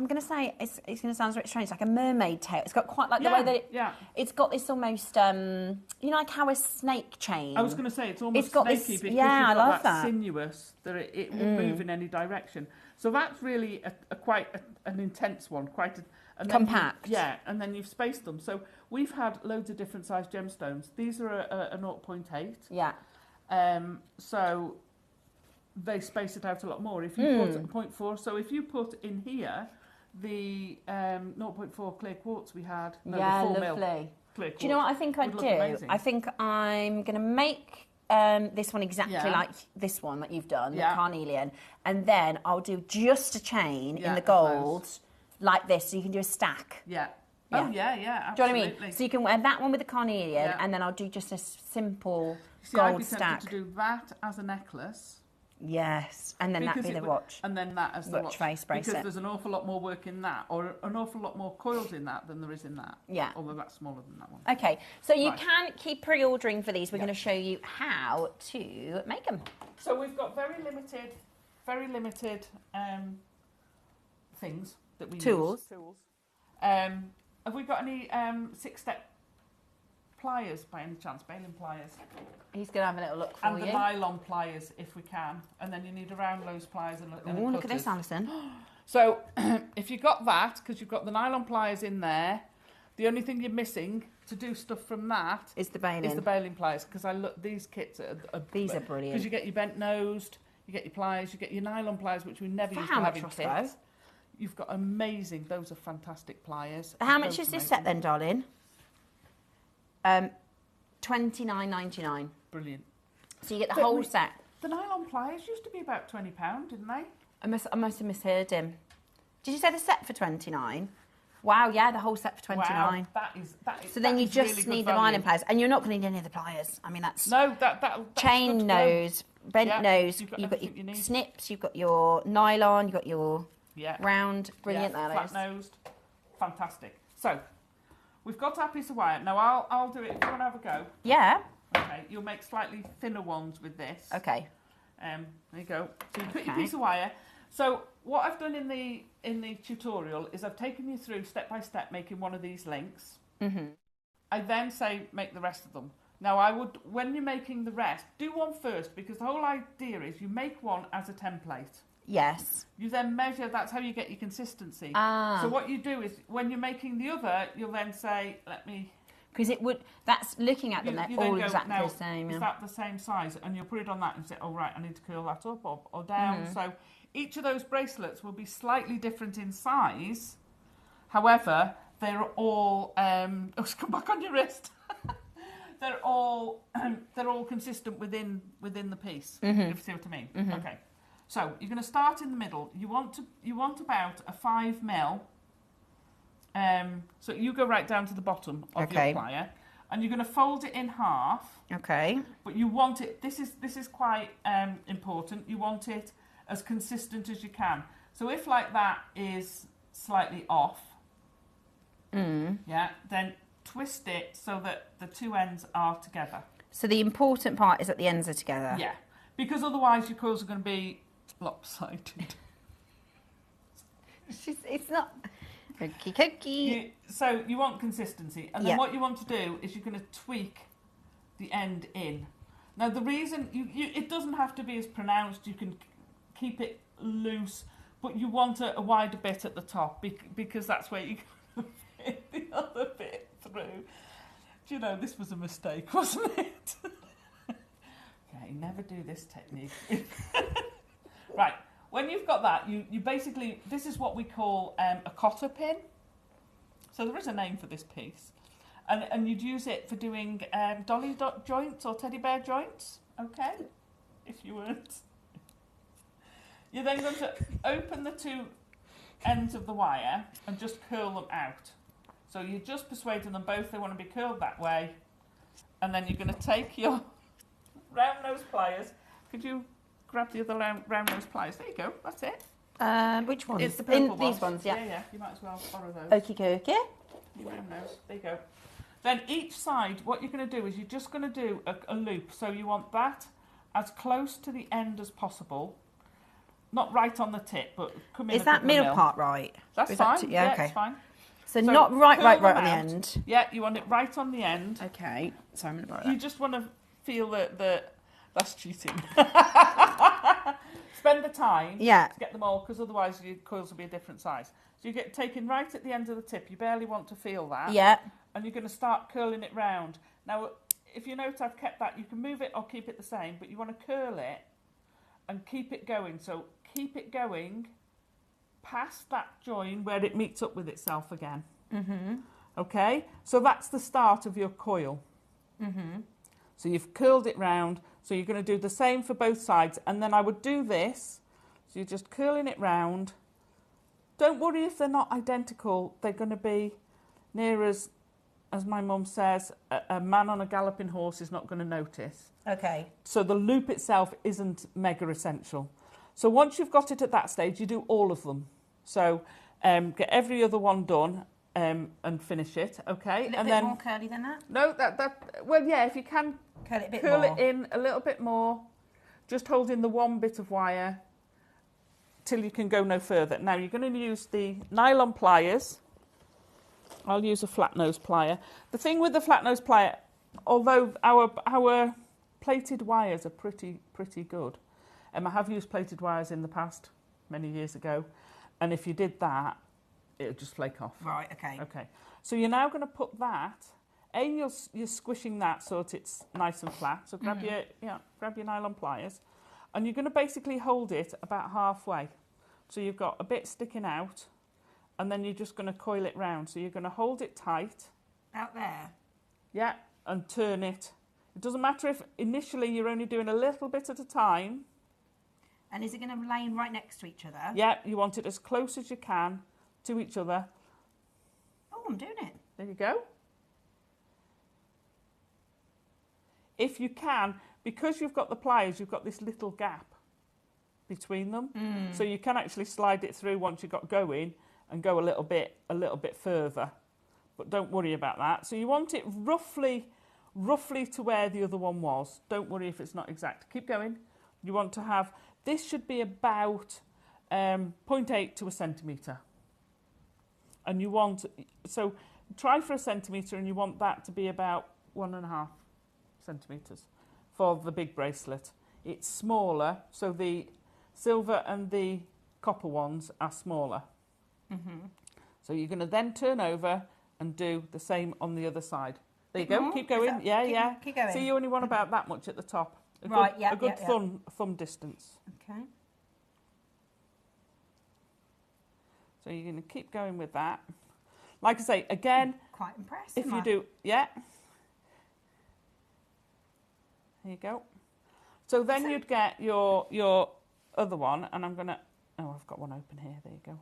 going to say, it's going to sound very strange, it's like a mermaid tail. It's got quite like the way that it's got this almost, like how a snake chain. I was going to say, it's almost got snaky this, because I you've love got that sinuous, that it will move in any direction. So that's really quite an intense one, and compact. And then you've spaced them. So we've had loads of different sized gemstones. These are a 0.8. Yeah. So they space it out a lot more. If you put a 0.4, so if you put in here the 0.4 clear quartz we had, the 4 mil clear quartz. Do you know what I think I'd do? Amazing. I think I'm going to make this one exactly like this one that you've done, the carnelian, and then I'll do just a chain in the gold, like this, so you can do a stack. Yeah. Yeah. Oh, yeah, absolutely. Do you know what I mean? So you can wear that one with the carnelian, and then I'll do just a simple gold stack. I'd be tempted to do that as a necklace. Yes, and then that'd be the watch. And then that as the watch face bracelet. Because there's an awful lot more work in that, or an awful lot more coils in that than there is in that. Yeah. Although that's smaller than that one. Okay, so you can keep pre-ordering for these. We're going to show you how to make them. So we've got very limited things that we use. Tools. Have we got any 6-step pliers by any chance? Baling pliers. He's going to have a little look for and you. And the nylon pliers, if we can. And then you need a round nose pliers and a look at this, Alison. So if you've got that, because you've got the nylon pliers in there, the only thing you're missing to do stuff from that is the baling. Is the baling pliers, because I look, these kits are these are brilliant. Because you get your bent nosed, you get your pliers, you get your nylon pliers, which we never used to have in kits. You've got amazing. Those are fantastic pliers. How much is this set then, darling? $29.99. Brilliant. So you get the whole set. The nylon pliers used to be about £20, didn't they? I must have misheard him. Did you say the set for $29? Wow, yeah, the whole set for $29. Wow, that is. So then you just really need the nylon pliers, and you're not going to need any of the pliers. I mean, that's chain nose, bent nose. You've got your snips, you've got your nylon, you've got your round. Brilliant, that is. Flat nosed, fantastic. So we've got our piece of wire. Now I'll do it. If you want to have a go. Yeah. Okay. You'll make slightly thinner ones with this. Okay. There you go. So you put your piece of wire. So what I've done in the tutorial is I've taken you through step by step making one of these links. Mm-hmm. I then say make the rest of them. Now I would, when you're making the rest, do one first, because the whole idea is you make one as a template. Yes. You then measure, that's how you get your consistency. Ah. So what you do is when you're making the other, you'll then say, let me... Because it would, that's looking at them, they're all exactly the same. Is that the same size? And you'll put it on that and say, oh right, I need to curl that up or down. Mm-hmm. So each of those bracelets will be slightly different in size. However, they're all, come back on your wrist. they're all consistent within the piece. Mm-hmm. If you see what I mean. Mm-hmm. Okay. So you're going to start in the middle. You want about a 5mm. So you go right down to the bottom of your plier, and you're going to fold it in half. Okay. But you want it. This is quite important. You want it as consistent as you can. So if like that is slightly off, then twist it so that the two ends are together. So the important part is that the ends are together. Yeah, because otherwise your coils are going to be lopsided. It's not. Cookie, cookie. So you want consistency, and then what you want to do is you're going to tweak the end in. Now the reason it doesn't have to be as pronounced. You can keep it loose, but you want a wider bit at the top because that's where you can fit the other bit through. Do you know, this was a mistake, wasn't it? Okay, never do this technique. Right. When you've got that, you basically, this is what we call a cotter pin. So there is a name for this piece. And you'd use it for doing dolly joints or teddy bear joints, okay? If you weren't. You're then going to open the two ends of the wire and just curl them out. So you're just persuading them both they want to be curled that way. And then you're going to take your round nose pliers. Could you... grab the other round nose pliers. There you go. That's it. Which ones? It's the purple ones. These ones, yeah. Yeah. You might as well borrow those. Okie dokie. Your round nose. There you go. Then each side, what you're going to do is you're just going to do a loop. So you want that as close to the end as possible. Not right on the tip, but come in. Is that middle part right? That's fine. Okay. It's fine. So not right on the end. Yeah, you want it right on the end. Okay. So I'm going to borrow that. You just want to feel the that's cheating. Spend the time to get them all, because otherwise your coils will be a different size. So you get taken right at the end of the tip. You barely want to feel that. Yeah. And you're going to start curling it round. Now, if you note I've kept that, you can move it or keep it the same, but you want to curl it and keep it going. So keep it going past that join where it meets up with itself again. Mm-hmm. Okay? So that's the start of your coil. Mm-hmm. So you've curled it round. So you're going to do the same for both sides. And then I would do this. So you're just curling it round. Don't worry if they're not identical. They're going to be near as my mum says, a man on a galloping horse is not going to notice. Okay. So the loop itself isn't mega essential. So once you've got it at that stage, you do all of them. So get every other one done and finish it, okay? A little bit more curly than that? No, well, yeah, if you can curl it a bit curl more. It in a little bit more, just holding the one bit of wire till you can go no further. Now you're going to use the nylon pliers. I'll use a flat nose plier. The thing with the flat nose plier, although our plated wires are pretty good. I have used plated wires in the past, many years ago, and if you did that, it would just flake off. Right, okay. Okay, so you're now going to put that, you're squishing that so that it's nice and flat, so grab your nylon pliers, and you're going to basically hold it about halfway. So you've got a bit sticking out, and then you're just going to coil it round. So you're going to hold it tight. Out there? Yeah, and turn it. It doesn't matter if initially you're only doing a little bit at a time. And is it going to lay right next to each other? Yeah, you want it as close as you can to each other. Oh, I'm doing it. There you go. If you can, because you've got the pliers, you've got this little gap between them. So you can actually slide it through once you've got going and go a little bit further. But don't worry about that. So you want it roughly to where the other one was. Don't worry if it's not exact. Keep going. You want to have, this should be about 0.8 to a centimetre. And you want, so try for a centimetre, and you want that to be about 1.5 centimetres for the big bracelet. It's smaller, so the silver and the copper ones are smaller. So you're going to then turn over and do the same on the other side. There you go. Keep going. Keep going. So you only want about that much at the top. A good thumb distance. Okay. So you're going to keep going with that. Like I say, again, quite impressed. If you do, there you go. So then you'd get your other one, and I'm going to, I've got one open here, there you go.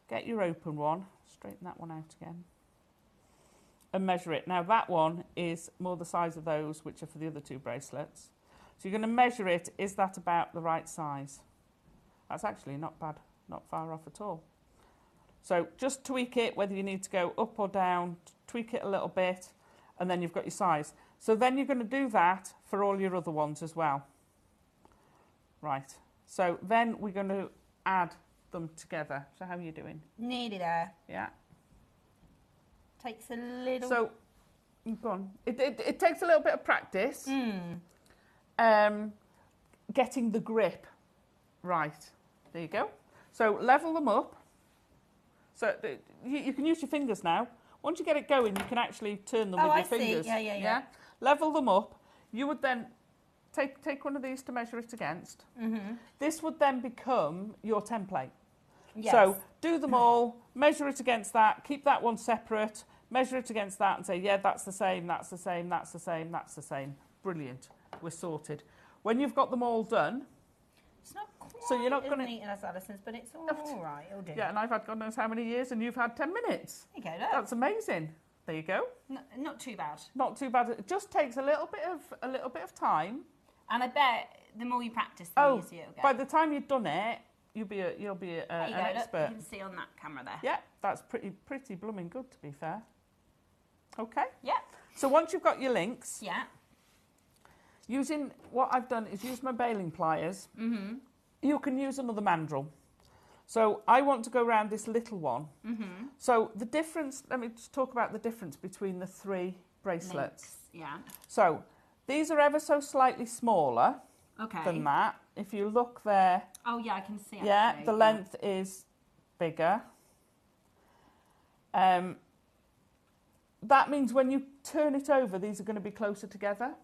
Get your open one, straighten that one out again, and measure it. Now that one is more the size of those which are for the other two bracelets. So you're going to measure it, is that about the right size? That's actually not bad, not far off at all. So just tweak it, whether you need to go up or down, tweak it a little bit, and then you've got your size. So then you're going to do that for all your other ones as well. Right, so then we're going to add them together. So how are you doing? Nearly there. Yeah. Takes a little... So, go on. It takes a little bit of practice. Getting the grip right. There you go. So level them up. So you can use your fingers now. Once you get it going, you can actually turn them with your fingers. Yeah. Level them up. You would then take one of these to measure it against. This would then become your template. Yes. So do them all, measure it against that, keep that one separate, measure it against that and say, yeah, that's the same, that's the same, that's the same, that's the same. Brilliant. We're sorted. When you've got them all done, it's not quite so you're not as going to neat as Alison's, but it's all right. It'll do. Yeah, and I've had God knows how many years, and you've had 10 minutes. There you go. Look. That's amazing. There you go. Not too bad. Not too bad. It just takes a little bit of time. And I bet the more you practice, the easier it'll get. By the time you've done it, you'll be an expert. Look, you can see on that camera there. Yeah, that's pretty blooming good, to be fair. Okay. Yeah. So once you've got your links, using what I've done is use my baling pliers. You can use another mandrel. So I want to go around this little one. So the difference, let me just talk about the difference between the three bracelets. Links, yeah. So these are ever so slightly smaller than that. If you look there. Oh yeah, I can see. Yeah, the length is bigger. That means when you turn it over, these are going to be closer together.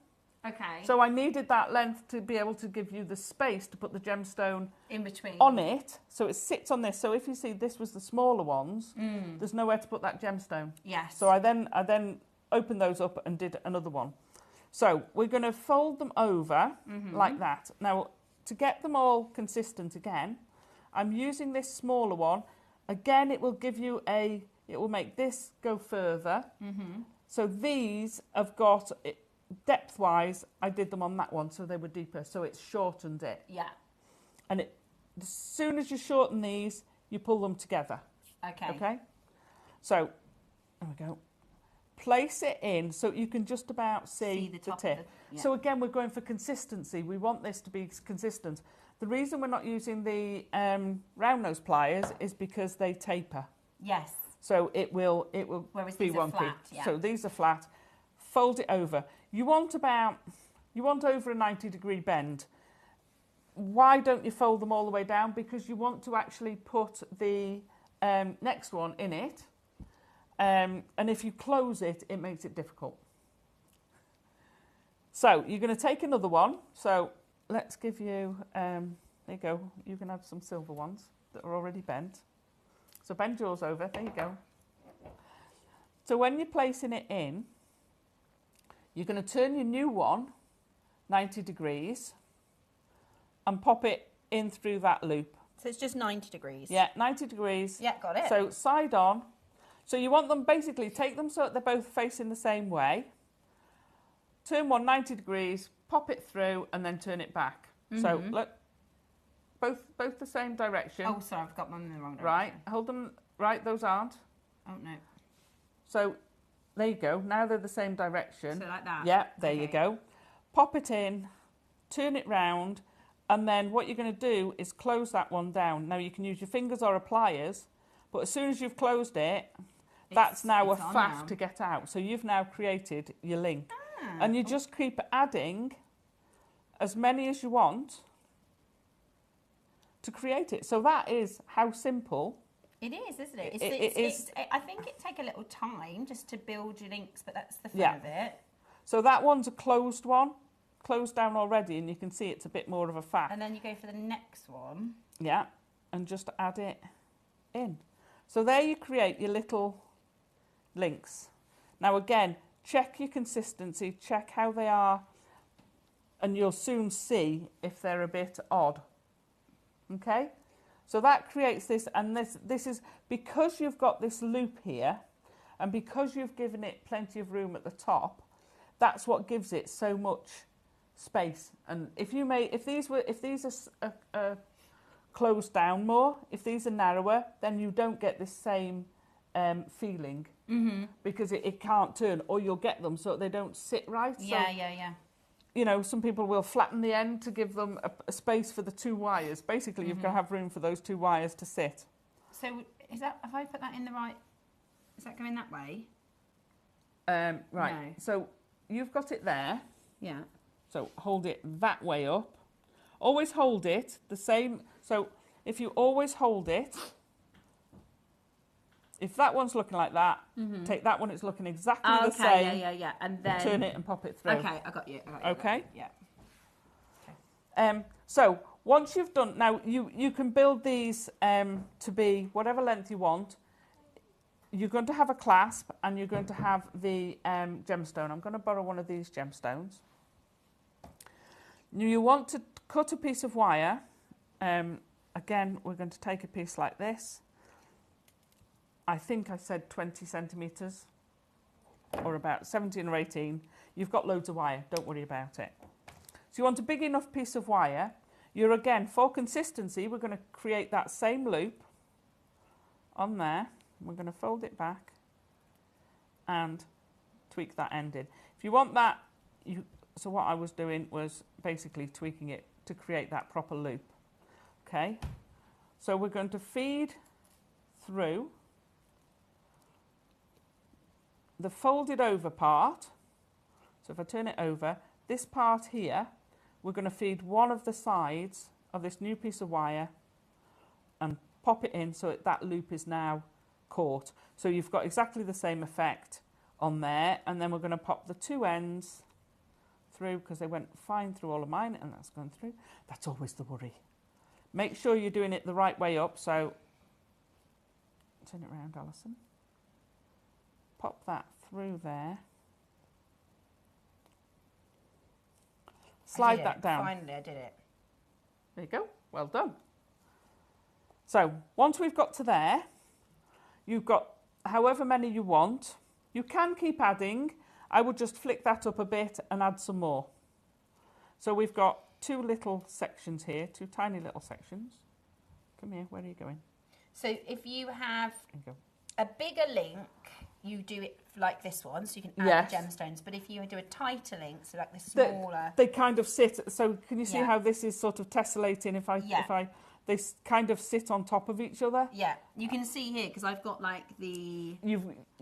Okay. So I needed that length to be able to give you the space to put the gemstone in between on it, so it sits on this. So if you see this was the smaller ones, there's nowhere to put that gemstone. Yes. So I then opened those up and did another one. So we're going to fold them over like that. Now, to get them all consistent again, I'm using this smaller one. Again, it will give you it will make this go further. So these have got, depth-wise, I did them on that one, so they were deeper. So it's shortened it. Yeah. And as soon as you shorten these, you pull them together. Okay. Okay? So, there we go. Place it in so you can just about see the tip. So again, we're going for consistency. We want this to be consistent. The reason we're not using the round nose pliers is because they taper. Yes. So it will Whereas be these are wonky. flat, yeah. So these are flat. fold it over. You want over a 90-degree bend. Why don't you fold them all the way down? Because you want to actually put the next one in it. And if you close it, it makes it difficult. So you're going to take another one. So let's give you, there you go. You can have some silver ones that are already bent. So bend yours over. There you go. So when you're placing it in, you're going to turn your new one 90 degrees and pop it in through that loop. So it's just 90 degrees? Yeah, 90 degrees. Yeah, got it. So side on. So you want them, basically, take them so that they're both facing the same way. Turn one 90 degrees, pop it through, and then turn it back. So look, both the same direction. Oh, sorry, I've got them in the wrong direction. Right, hold them, right, those aren't. Oh, no. So there you go, now they're the same direction. So like that? Yeah, there you go. Pop it in, turn it round, and then what you're going to do is close that one down. Now you can use your fingers or a pliers, but as soon as you've closed it, that's now a faff to get out. So you've now created your link. And you just keep adding as many as you want to create it. So that is how simple. It is, isn't it? I think it take a little time just to build your links, but that's the fun of it. So that one's a closed one, closed down already, and you can see it's a bit more of a faff. And then you go for the next one. Yeah, and just add it in. So there you create your little links. Now again, check your consistency, check how they are, and you'll soon see if they're a bit odd. Okay? So that creates this, and this is because you've got this loop here, and because you've given it plenty of room at the top, that's what gives it so much space. And if these are closed down more, if these are narrower, then you don't get this same feeling. Because it can't turn, or you'll get them so they don't sit right. Yeah, so, you know, some people will flatten the end to give them a space for the two wires. Basically, you've got to have room for those two wires to sit. So is that, have I put that in the right, is that going that way? Right, No. So you've got it there. Yeah. So hold it that way up. Always hold it the same. So if you always hold it, if that one's looking like that, take that one, it's looking exactly the same. Yeah. And then turn it and pop it through. Okay, I got you. Okay? Yeah. So once you've done, now you can build these to be whatever length you want. You're going to have a clasp and you're going to have the gemstone. I'm going to borrow one of these gemstones. You want to cut a piece of wire. Again, we're going to take a piece like this. I think I said 20 centimetres or about 17 or 18. You've got loads of wire, don't worry about it. So you want a big enough piece of wire. You're again, for consistency, we're going to create that same loop on there. We're going to fold it back and tweak that end in. If you want that, so what I was doing was basically tweaking it to create that proper loop. Okay, so we're going to feed through the folded over part. So if I turn it over, this part here, we're going to feed one of the sides of this new piece of wire and pop it in so that loop is now caught. So you've got exactly the same effect on there, and then we're going to pop the two ends through because they went fine through all of mine, and that's going through. That's always the worry. Make sure you're doing it the right way up, so turn it around, Alison. Pop that through there. Slide that down. Finally, I did it. There you go. Well done. So once we've got to there, you've got however many you want. You can keep adding. I would just flick that up a bit and add some more. So we've got two little sections here, two tiny little sections. Come here, where are you going? So if you have a bigger link, you do it like this one, so you can add the gemstones. But if you do a tighter link, so like the smaller... They kind of sit, so can you see how this is sort of tessellating they kind of sit on top of each other? Yeah, you can see here, because I've got like the...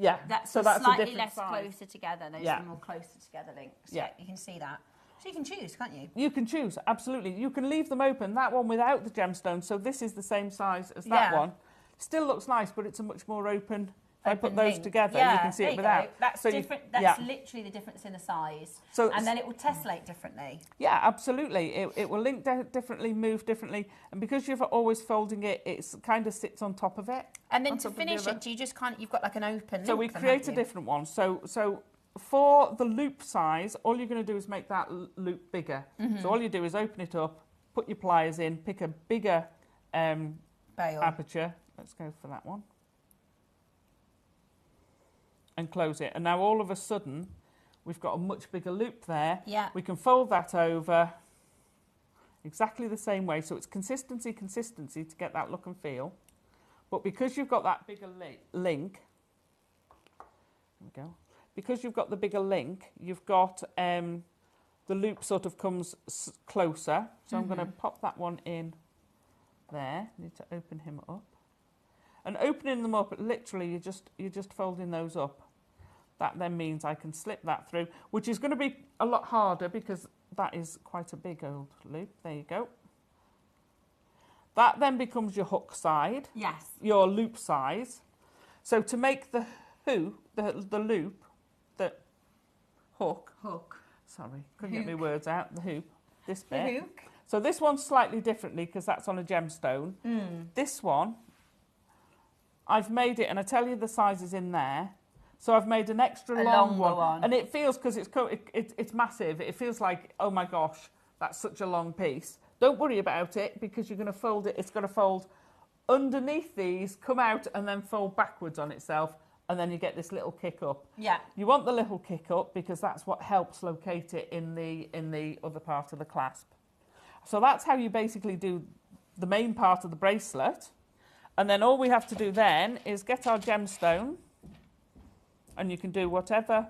Yeah, That's so a that's a slightly different less size. closer together. Those Yeah. are more closer together links. Yeah. You can see that. So you can choose, can't you? You can choose, absolutely. You can leave them open. That one without the gemstone, so this is the same size as that Yeah. one. Still looks nice, but it's a much more open. If I put Open those link. together, Yeah, you can see there it you without. go. That's So different. That's literally the difference in the size. So and then it will tessellate differently. Yeah, absolutely. It will link differently, move differently, and because you're always folding it, it kind of sits on top of it. And then to finish it, do you just you've got like an open So link we then, create haven't a you? different one. So for the loop size, all you're going to do is make that loop bigger. Mhm. So all you do is open it up, put your pliers in, pick a bigger Bail. aperture. Let's go for that one. And close it. And now all of a sudden, we've got a much bigger loop there. Yeah. We can fold that over exactly the same way. So it's consistency to get that look and feel. But because you've got that bigger link, there we go. Because you've got the bigger link, you've got the loop sort of comes closer. So I'm going to pop that one in there. Need to open him up. And opening them up, literally, you're just folding those up. That then means I can slip that through, which is going to be a lot harder because that is quite a big old loop. There you go. That then becomes your hook side. Yes. Your loop size. So to make the hoop, the loop, the hook. Sorry, couldn't get my words out. The hoop. This The bit. hook. So this one's slightly differently because that's on a gemstone. This one, I've made it, and I tell you the sizes in there. So I've made an extra long one. And it feels, because it's massive, it feels like, oh my gosh, that's such a long piece. Don't worry about it, because you're going to fold it. It's going to fold underneath these, come out, and then fold backwards on itself, and then you get this little kick up. Yeah. You want the little kick up because that's what helps locate it in the other part of the clasp. So that's how you basically do the main part of the bracelet. And then all we have to do then is get our gemstone, and you can do whatever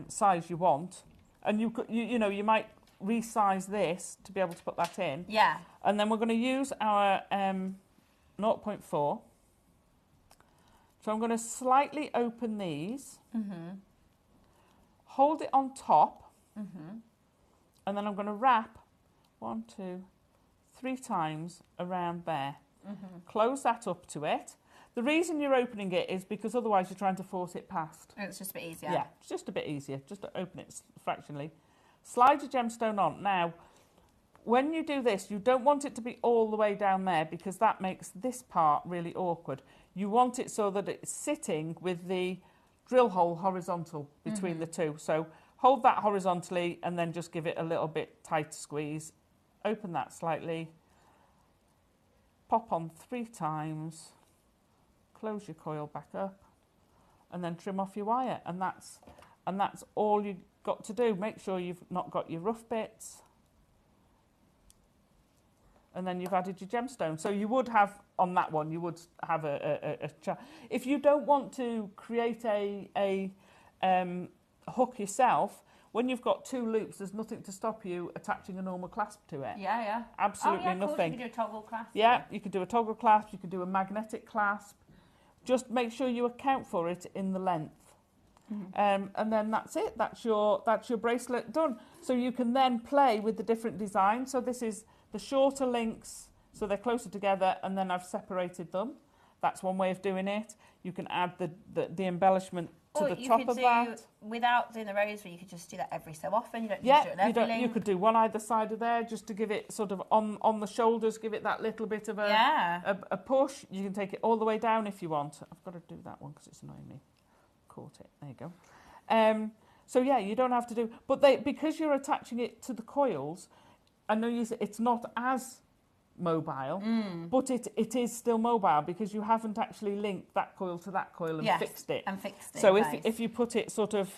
size you want. And you might resize this to be able to put that in. Yeah. And then we're going to use our 0.4. So I'm going to slightly open these, hold it on top, and then I'm going to wrap 1, 2, 3 times around there. Close that up to it. The reason you're opening it is because otherwise you're trying to force it past. And it's just a bit easier. Yeah, it's just a bit easier. Just to open it fractionally. Slide your gemstone on. Now, when you do this, you don't want it to be all the way down there because that makes this part really awkward. You want it so that it's sitting with the drill hole horizontal between the two. So hold that horizontally and then just give it a little bit tight squeeze. Open that slightly. Pop on 3 times. Close your coil back up and then trim off your wire. And that's all you've got to do. Make sure you've not got your rough bits. And then you've added your gemstone. So you would have, on that one, you would have a if you don't want to create a hook yourself, when you've got 2 loops, there's nothing to stop you attaching a normal clasp to it. Yeah, yeah. Absolutely of course, nothing. you can do a toggle clasp. Yeah, you could do a toggle clasp, you could do a magnetic clasp. Just make sure you account for it in the length. And then that's it. That's your bracelet done. So you can then play with the different designs. So this is the shorter links, so they're closer together, and then I've separated them. That's one way of doing it. You can add the embellishment to the top of that. Without doing the rosary, you could just do that every so often. You don't need to do it every link. You could do one either side of there just to give it sort of on the shoulders, give it that little bit of a push. You can take it all the way down if you want. I've got to do that one because it's annoying me. Caught it. There you go. So yeah, you don't have to do, but because you're attaching it to the coils, I know it's not as mobile, but it is still mobile because you haven't actually linked that coil to that coil and fixed it. So if you put it sort of,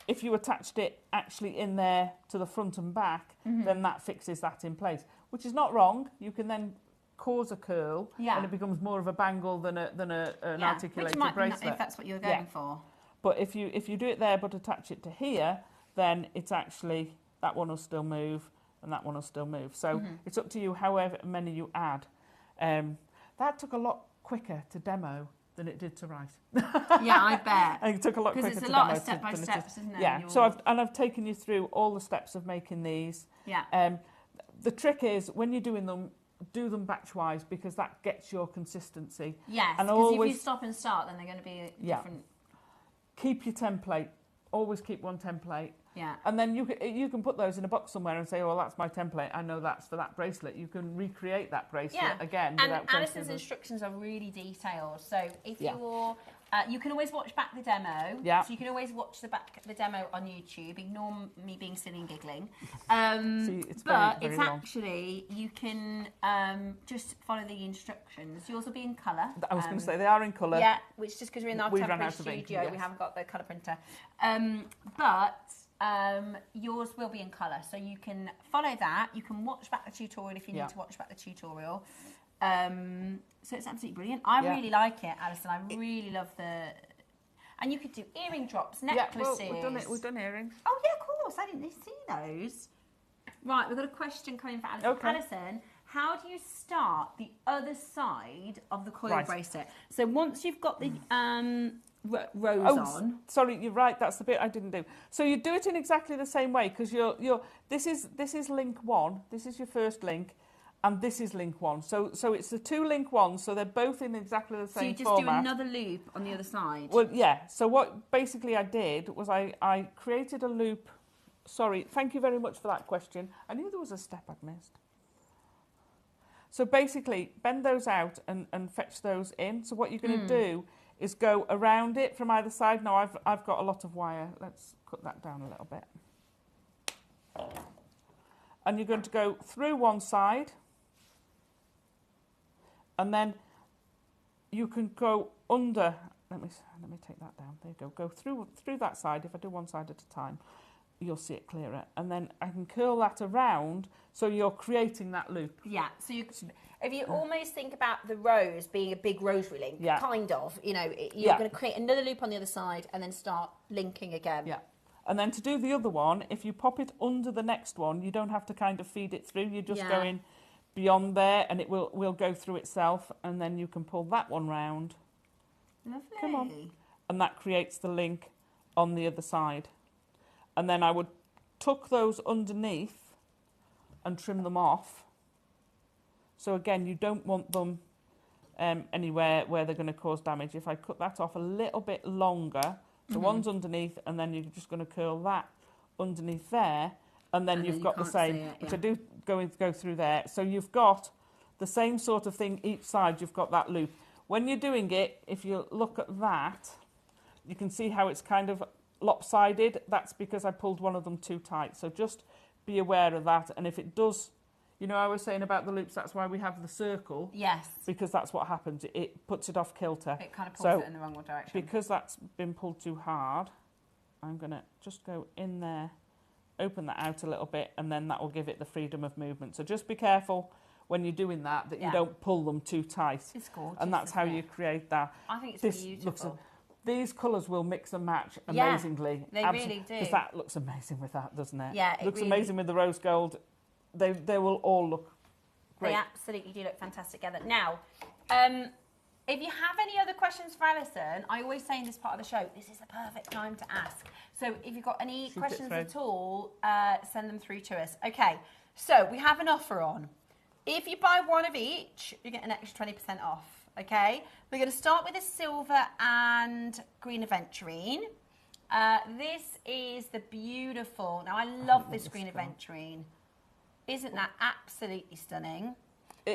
if you attached it actually in there to the front and back, then that fixes that in place, which is not wrong. You can then cause a curl and it becomes more of a bangle than an articulated bracelet. If that's what you're going for. But if you do it there but attach it to here, then it's actually, that one will still move and that one will still move. So it's up to you however many you add. That took a lot quicker to demo than it did to write. Yeah, I bet. And it took a lot quicker to because it's a lot of download step by than it steps, is. isn't it? Yeah, so I've taken you through all the steps of making these. Yeah. The trick is when you're doing them, do them batch-wise because that gets your consistency. Yes, and because always if you stop and start, then they're going to be different. Keep your template. Always keep one template. Yeah. And then you can put those in a box somewhere and say, oh, well, that's my template. I know that's for that bracelet. You can recreate that bracelet again. And without Alison's instructions are really detailed. So if Yeah. you're, you can always watch back the demo. Yeah. So you can always watch the demo on YouTube. Ignore me being silly and giggling. See, it's but very it's long. actually, you can just follow the instructions. Yours will be in colour. I was going to say, they are in colour. Yeah, which just because we're in our We ran temporary out of ink, studio, we yes. haven't got the colour printer. But yours will be in colour, so you can follow that. You can watch back the tutorial if you need to watch back the tutorial. So it's absolutely brilliant. I really like it, Alison. I really love the... And you could do earring drops, necklaces. Yeah, well, we've done earrings. Oh, yeah, of course. I didn't see those. Right, we've got a question coming for Alison. Okay. Alison, how do you start the other side of the coil bracelet? So once you've got the rose on... Sorry, you're right. That's the bit I didn't do. So you do it in exactly the same way because this is link 1. This is your first link. And this is link 1. So it's the 2 link 1, so they're both in exactly the same format. So you just do another loop on the other side? Well, yeah. So what basically I did was I created a loop. Sorry, thank you very much for that question. I knew there was a step I'd missed. So basically, bend those out and fetch those in. So what you're going to do is go around it from either side. Now, I've got a lot of wire. Let's cut that down a little bit. And you're going to go through one side. And then you can go under. Let me take that down. There you go. Go through that side. If I do one side at a time, you'll see it clearer. And then I can curl that around, so you're creating that loop. Yeah. So if you almost think about the rose being a big rosary link, kind of, you're going to create another loop on the other side and then start linking again. Yeah. And then to do the other one, if you pop it under the next one, you don't have to kind of feed it through. You just go in beyond there and it will go through itself, and then you can pull that one round. Lovely. Come on. And that creates the link on the other side. And then I would tuck those underneath and trim them off. So again, you don't want them anywhere where they're going to cause damage. If I cut that off a little bit longer, so one's underneath, and then you're just going to curl that underneath there, and then you've got the same, which I do go through there. So you've got the same sort of thing each side. You've got that loop. When you're doing it, if you look at that, you can see how it's kind of lopsided. That's because I pulled one of them too tight. So just be aware of that. And if it does, I was saying about the loops, that's why we have the circle. Yes. Because that's what happens. It puts it off kilter. It kind of pulls it in the wrong direction. Because that's been pulled too hard, I'm going to just go in there, open that out a little bit, and then that will give it the freedom of movement. So just be careful when you're doing that you don't pull them too tight. It's gorgeous. And that's how you create that. I think it's beautiful. These colours will mix and match amazingly. They really do. Because that looks amazing with that, doesn't it? Yeah, it looks amazing with the rose gold. They will all look great. They absolutely do look fantastic together. Now, if you have any other questions for Alison, I always say in this part of the show, this is the perfect time to ask. So if you've got any questions at all, send them through to us. Okay, so we have an offer on. If you buy one of each, you get an extra 20% off, okay? We're going to start with a silver and green aventurine. This is the beautiful... Now, I love this green aventurine. Isn't that absolutely stunning?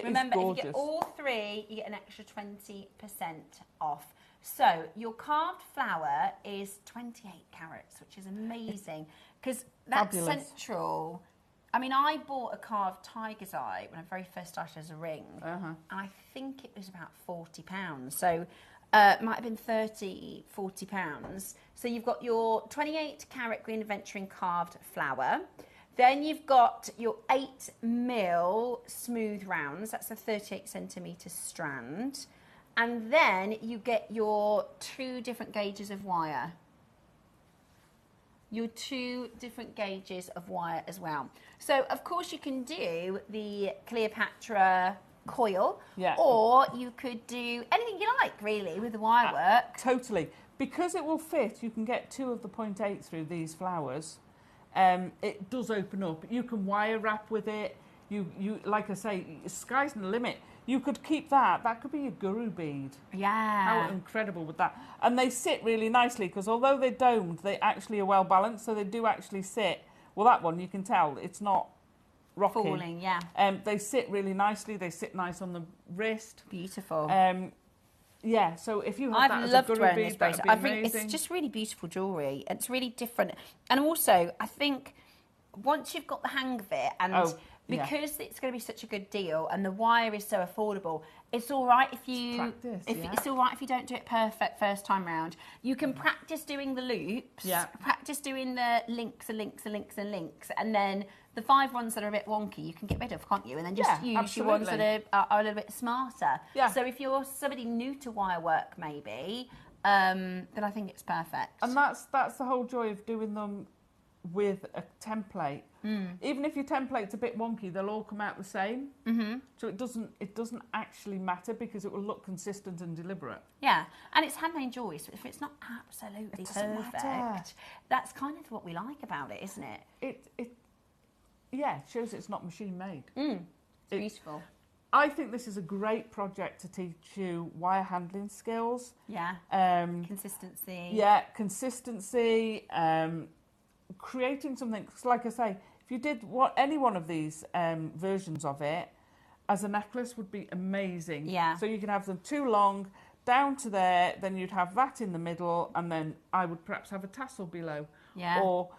Remember, if you get all three, you get an extra 20% off. So your carved flower is 28 carats, which is amazing because that's central. I mean, I bought a carved tiger's eye when I very first started as a ring, and I think it was about £40. So it might have been £30, £40. So you've got your 28 carat green aventurine carved flower. Then you've got your 8mm smooth rounds. That's a 38 centimetre strand. And then you get your 2 different gauges of wire. Your 2 different gauges of wire as well. So, of course, you can do the Cleopatra coil, Yeah. or you could do anything you like, really, with the wire work. Totally. Because it will fit, you can get 2 of the 0.8 through these flowers. It does open up. You can wire wrap with it. You like I say, sky's the limit. You could keep that. That could be your guru bead. Yeah. How incredible would that? And they sit really nicely because although they're domed, they actually are well balanced, so they do actually sit. Well, that one, you can tell, it's not rocking. Falling, yeah. They sit really nicely. They sit nice on the wrist. Beautiful. Yeah, so if you have that as a loved guru wearing bead, this that'd bracelet. be I think amazing. it's just really beautiful jewellery. It's really different. And also, I think once you've got the hang of it, and because it's going to be such a good deal and the wire is so affordable, it's all right if you it's all right if you don't do it perfect first time round. You can practice doing the loops, practice doing the links and links and links and links, and then the 5 ones that are a bit wonky you can get rid of, can't you? And then just use your ones that are a little bit smarter. Yeah. So if you're somebody new to wire work, maybe, then I think it's perfect. And that's the whole joy of doing them with a template. Even if your template's a bit wonky, they'll all come out the same. So it doesn't actually matter because it will look consistent and deliberate. Yeah, and it's handmade jewellery, so if it's not absolutely doesn't perfect, matter. that's kind of what we like about it, isn't it? It shows it's not machine made. It's beautiful. I think this is a great project to teach you wire handling skills. Yeah. Consistency. Yeah, consistency. Creating something, 'cause like I say, if you did any one of these versions of it as a necklace would be amazing. Yeah. So you can have them 2 long down to there, then you'd have that in the middle, and then I would perhaps have a tassel below. Yeah. Or,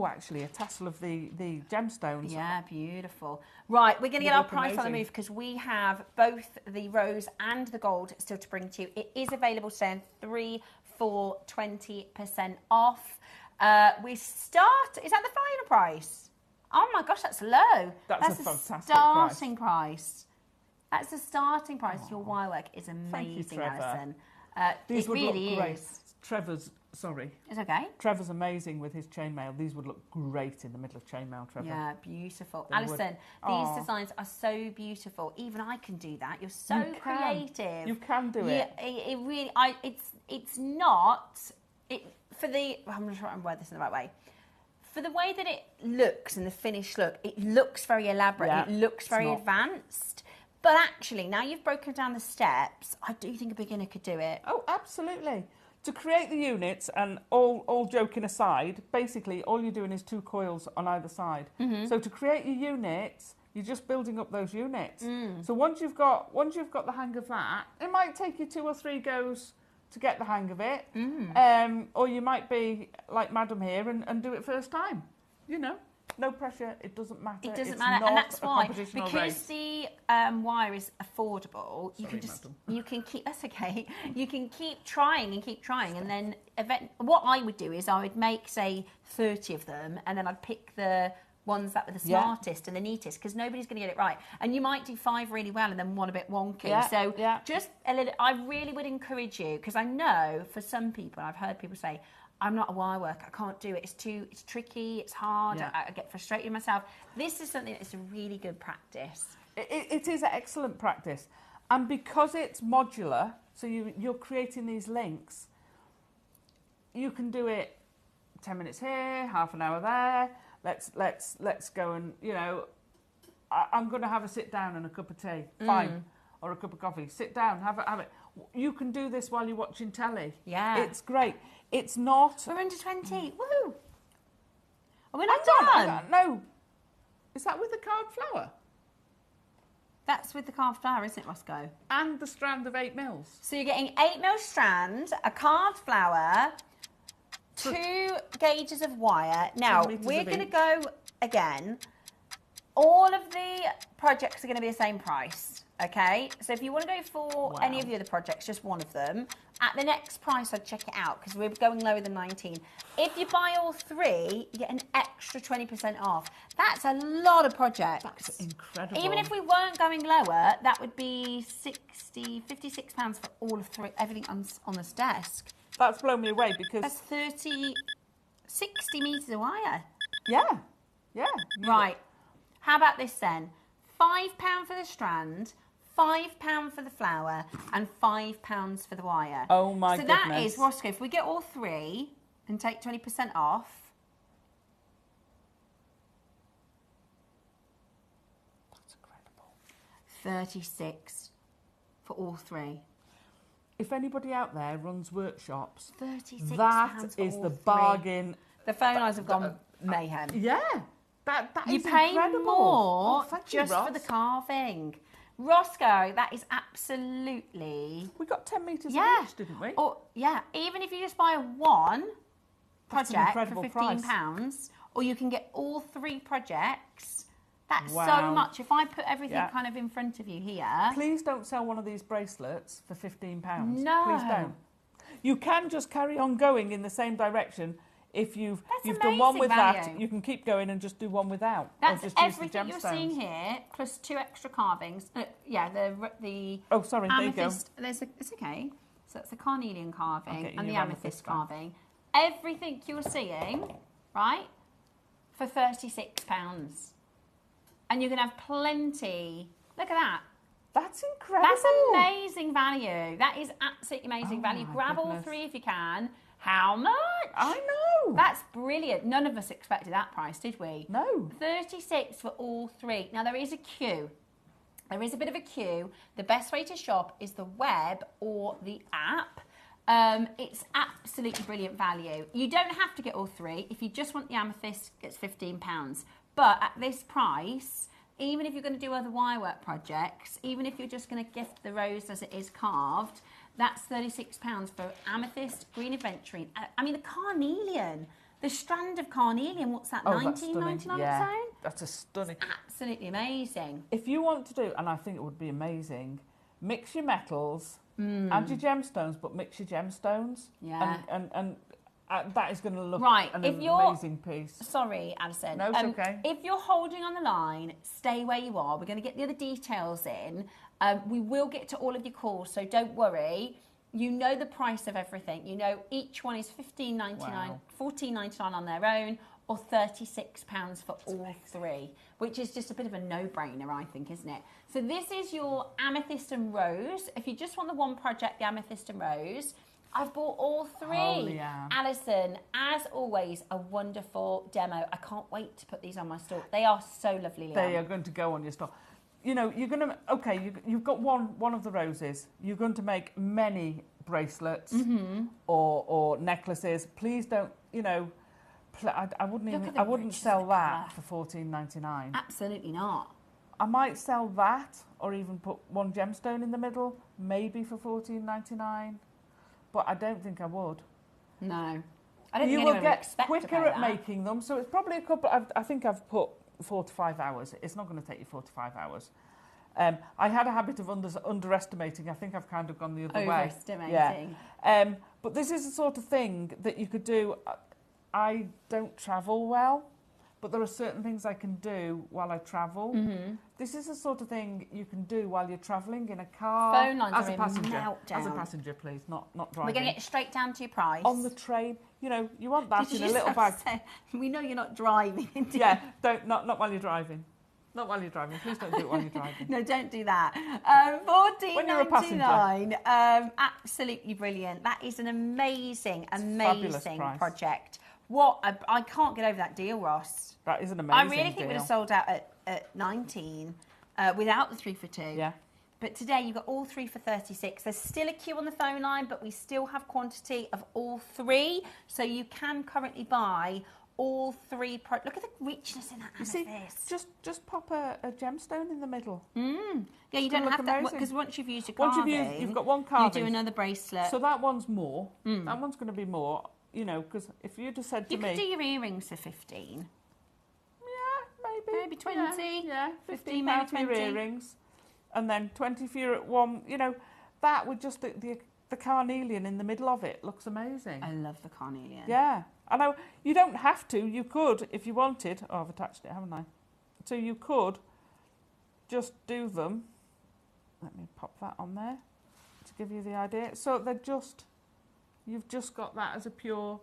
actually a tassel of the gemstones. Yeah, beautiful. Right, we're going to get our look price on the amazing. move because we have both the rose and the gold still to bring to you. It is available today on 3 for 20% off. We start, is that the final price? Oh my gosh, that's low. That's a the fantastic starting price. That's the starting price. Your wire work is amazing, Thank you, Trevor. Alison. These it would really look great. is. It's okay. Trevor's amazing with his chainmail. These would look great in the middle of chainmail, Trevor. Yeah, beautiful. They Alison, would. these designs are so beautiful. Even I can do that. You're so You can. creative. You can do it. It really, it's not, for the, I'm going to try and word this in the right way. For the way that it looks and the finished look, it looks very elaborate. Yeah, it looks very advanced. But actually, now you've broken down the steps, I do think a beginner could do it. Oh, absolutely. To create the units, and all joking aside, basically all you're doing is 2 coils on either side. So to create your units, you're just building up those units. So once you've got the hang of that, it might take you 2 or 3 goes to get the hang of it. Or you might be like Madam here and do it first time. No pressure. It doesn't matter. It doesn't It's matter, not and that's a why, competition or because race. the wire is affordable. You can just you can keep that's okay. You can keep trying and then what I would do is I would make say 30 of them, and then I'd pick the ones that were the smartest and the neatest because nobody's going to get it right. And you might do 5 really well and then 1 a bit wonky. Just a little. I really would encourage you because I know for some people, I've heard people say, I'm not a wire worker, I can't do it. It's tricky, it's hard, I get frustrated with myself. This is something that's a really good practice. It is excellent practice. And because it's modular, so you're creating these links, you can do it 10 minutes here, half an hour there. Let's go and, I'm going to have a sit down and a cup of tea, fine, or a cup of coffee. Sit down, have it. You can do this while you're watching telly. Yeah. It's great. It's not... We're under 20. Woo! Are we not Hang done? on. No. Is that with the carved flower? That's with the carved flower, isn't it, Roscoe? And the strand of 8 mils. So you're getting 8 mil strand, a carved flower, 2 gauges of wire. Now, we're going to go again. All of the projects are going to be the same price, okay? So if you want to go for any of the other projects, just one of them, at the next price, I'd check it out because we're going lower than 19. If you buy all 3, you get an extra 20% off. That's a lot of projects. That's incredible. Even if we weren't going lower, that would be £56 for all of 3, everything on this desk. That's blown me away because... That's 60 metres of wire. Yeah. Right. How about this then? £5 for the strand, £5 for the flower, and £5 for the wire. Oh my goodness. So that is, Roscoe, if we get all three and take 20% off, that's incredible. 36 for all three. If anybody out there runs workshops, £36 that for is all the three. bargain. The phone lines have gone mayhem. Yeah, that you is pay incredible. more Thank you, just for Ross. the carving. Roscoe, that is absolutely... We got 10 metres yeah. each, didn't we? Or, yeah, even if you just buy one That's an project incredible for £15, or you can get all three projects, that's so much. If I put everything kind of in front of you here... Please don't sell one of these bracelets for £15. No. Please don't. You can just carry on going in the same direction. If you've done one with that, you can keep going and just do one without. That's or just everything use the you're seeing here, plus 2 extra carvings. Yeah, the oh, sorry, amethyst. there you go. It's okay. So it's the carnelian carving and the your amethyst carving. Everything you're seeing, right, for £36. And you can have plenty. Look at that. That's incredible. That's amazing value. That is absolutely amazing value. Grab all three if you can. How much? I know. That's brilliant. None of us expected that price, did we? No. 36 for all three. Now, there is a queue. There is a bit of a queue. The best way to shop is the web or the app. It's absolutely brilliant value. You don't have to get all three. If you just want the amethyst, it's £15. But at this price, even if you're going to do other wirework projects, even if you're just going to gift the rose as it is carved, that's £36 for amethyst, green aventurine. I mean, the carnelian, the strand of carnelian, what's that, $19.99 its own? That's a stunning. It's absolutely amazing. If you want to do, and I think it would be amazing, mix your metals, add your gemstones, but mix your gemstones. Yeah. And that is going to look an if you're, amazing piece. Sorry, Alison. No, it's okay. If you're holding on the line, stay where you are. We're going to get the other details in. We will get to all of your calls, so don't worry. You know the price of everything. You know each one is $15.99, $14.99 on their own, or £36 for all three, which is just a bit of a no-brainer, I think, isn't it? So this is your amethyst and rose. If you just want the one project, the amethyst and rose, I've bought all three. Holy Anne. Alison, as always, a wonderful demo. I can't wait to put these on my store. They are so lovely, Leanne. They are going to go on your store. You know, you're going to, okay, you've got one of the roses. You're going to make many bracelets or necklaces. Please don't, you know, I wouldn't sell that for $14.99. Absolutely not. I might sell that or even put one gemstone in the middle, maybe for $14.99. But I don't think I would. No. I don't think you will anyone get would expect quicker to pay at that. making them, so it's probably a couple. I think I've put 4 to 5 hours. It's not going to take you 4 to 5 hours. I had a habit of underestimating. I think I've kind of gone the other way. Overestimating. Yeah. But this is the sort of thing that you could do. I don't travel well, but there are certain things I can do while I travel. This is the sort of thing you can do while you're travelling in a car. Phone lines as are a in passenger. meltdown. As a passenger, please, not driving. We're going to get straight down to your price. On the train, you know, you want that Did in you a little just bag. say, we know you're not driving. Yeah, not while you're driving. Not while you're driving. Please don't do it while you're driving. No, don't do that. When you're a passenger. $14.99. Absolutely brilliant. That is an amazing price. project. What I can't get over that deal, Ross. That is an amazing I really think we'd have sold out at 19 without the 3 for 2. Yeah. But today you've got all three for 36. There's still a queue on the phone line, but we still have quantity of all three. So you can currently buy all three. Look at the richness in that amethyst. See, just pop a gemstone in the middle. Yeah, you don't have to, because once you've used your Once carving, you've got one carving. you do another bracelet. So that one's more. That one's going to be more. You know, because if you just said to me... You could do your earrings for 15. Yeah, maybe. Maybe 20. Yeah, 15, maybe maybe 20. For your earrings. And then 20 for your one. You know, that with just the carnelian in the middle of it looks amazing. I love the carnelian. Yeah. I know. You don't have to. You could, if you wanted. Oh, I've attached it, haven't I? So you could just do them. Let me pop that on there to give you the idea. So they're just... You've just got that as a pure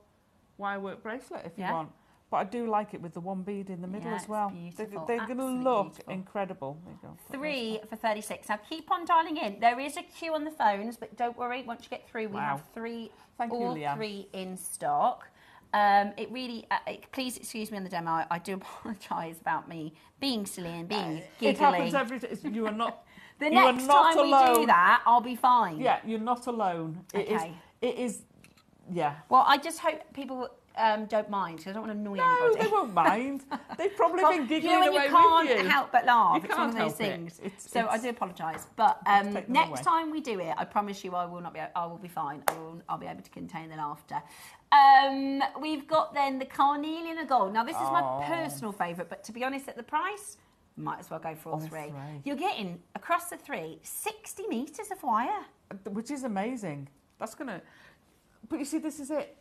wirework bracelet if you want. But I do like it with the one bead in the middle as well. Beautiful. They're going to look incredible. There you go. 3 for 36. Now keep on dialing in. There is a queue on the phones, but don't worry. Once you get through, we have all three in stock. It really, please excuse me on the demo. I do apologise about me being silly and being giggly. It happens every day. You are not. The next time we do that, I'll be fine. Yeah, you're not alone. Okay. It is. Yeah. Well, I just hope people don't mind, because I don't want to annoy anybody. No, they won't mind. They've probably been giggling away with you. You can't help but laugh. You it's one of those things. So I do apologise. But next time we do it, I promise you, I will be fine. I'll be able to contain the laughter. We've got then the carnelian of gold. Now this is my personal favourite, but to be honest, at the price, might as well go for all three. You're getting across the 60 metres of wire, which is amazing. That's gonna. But you see, this is it.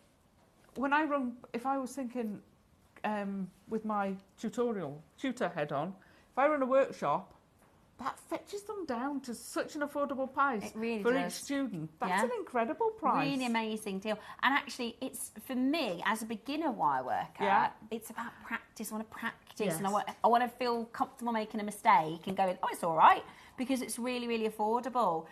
When I run, if I was thinking with my tutor head on, if I run a workshop, that fetches them down to such an affordable price for each student. That's an incredible price. Really amazing deal. And actually, it's for me as a beginner wire worker. It's about practice. I want to practice, and I want to feel comfortable making a mistake and going, oh, it's all right, because it's really, really affordable.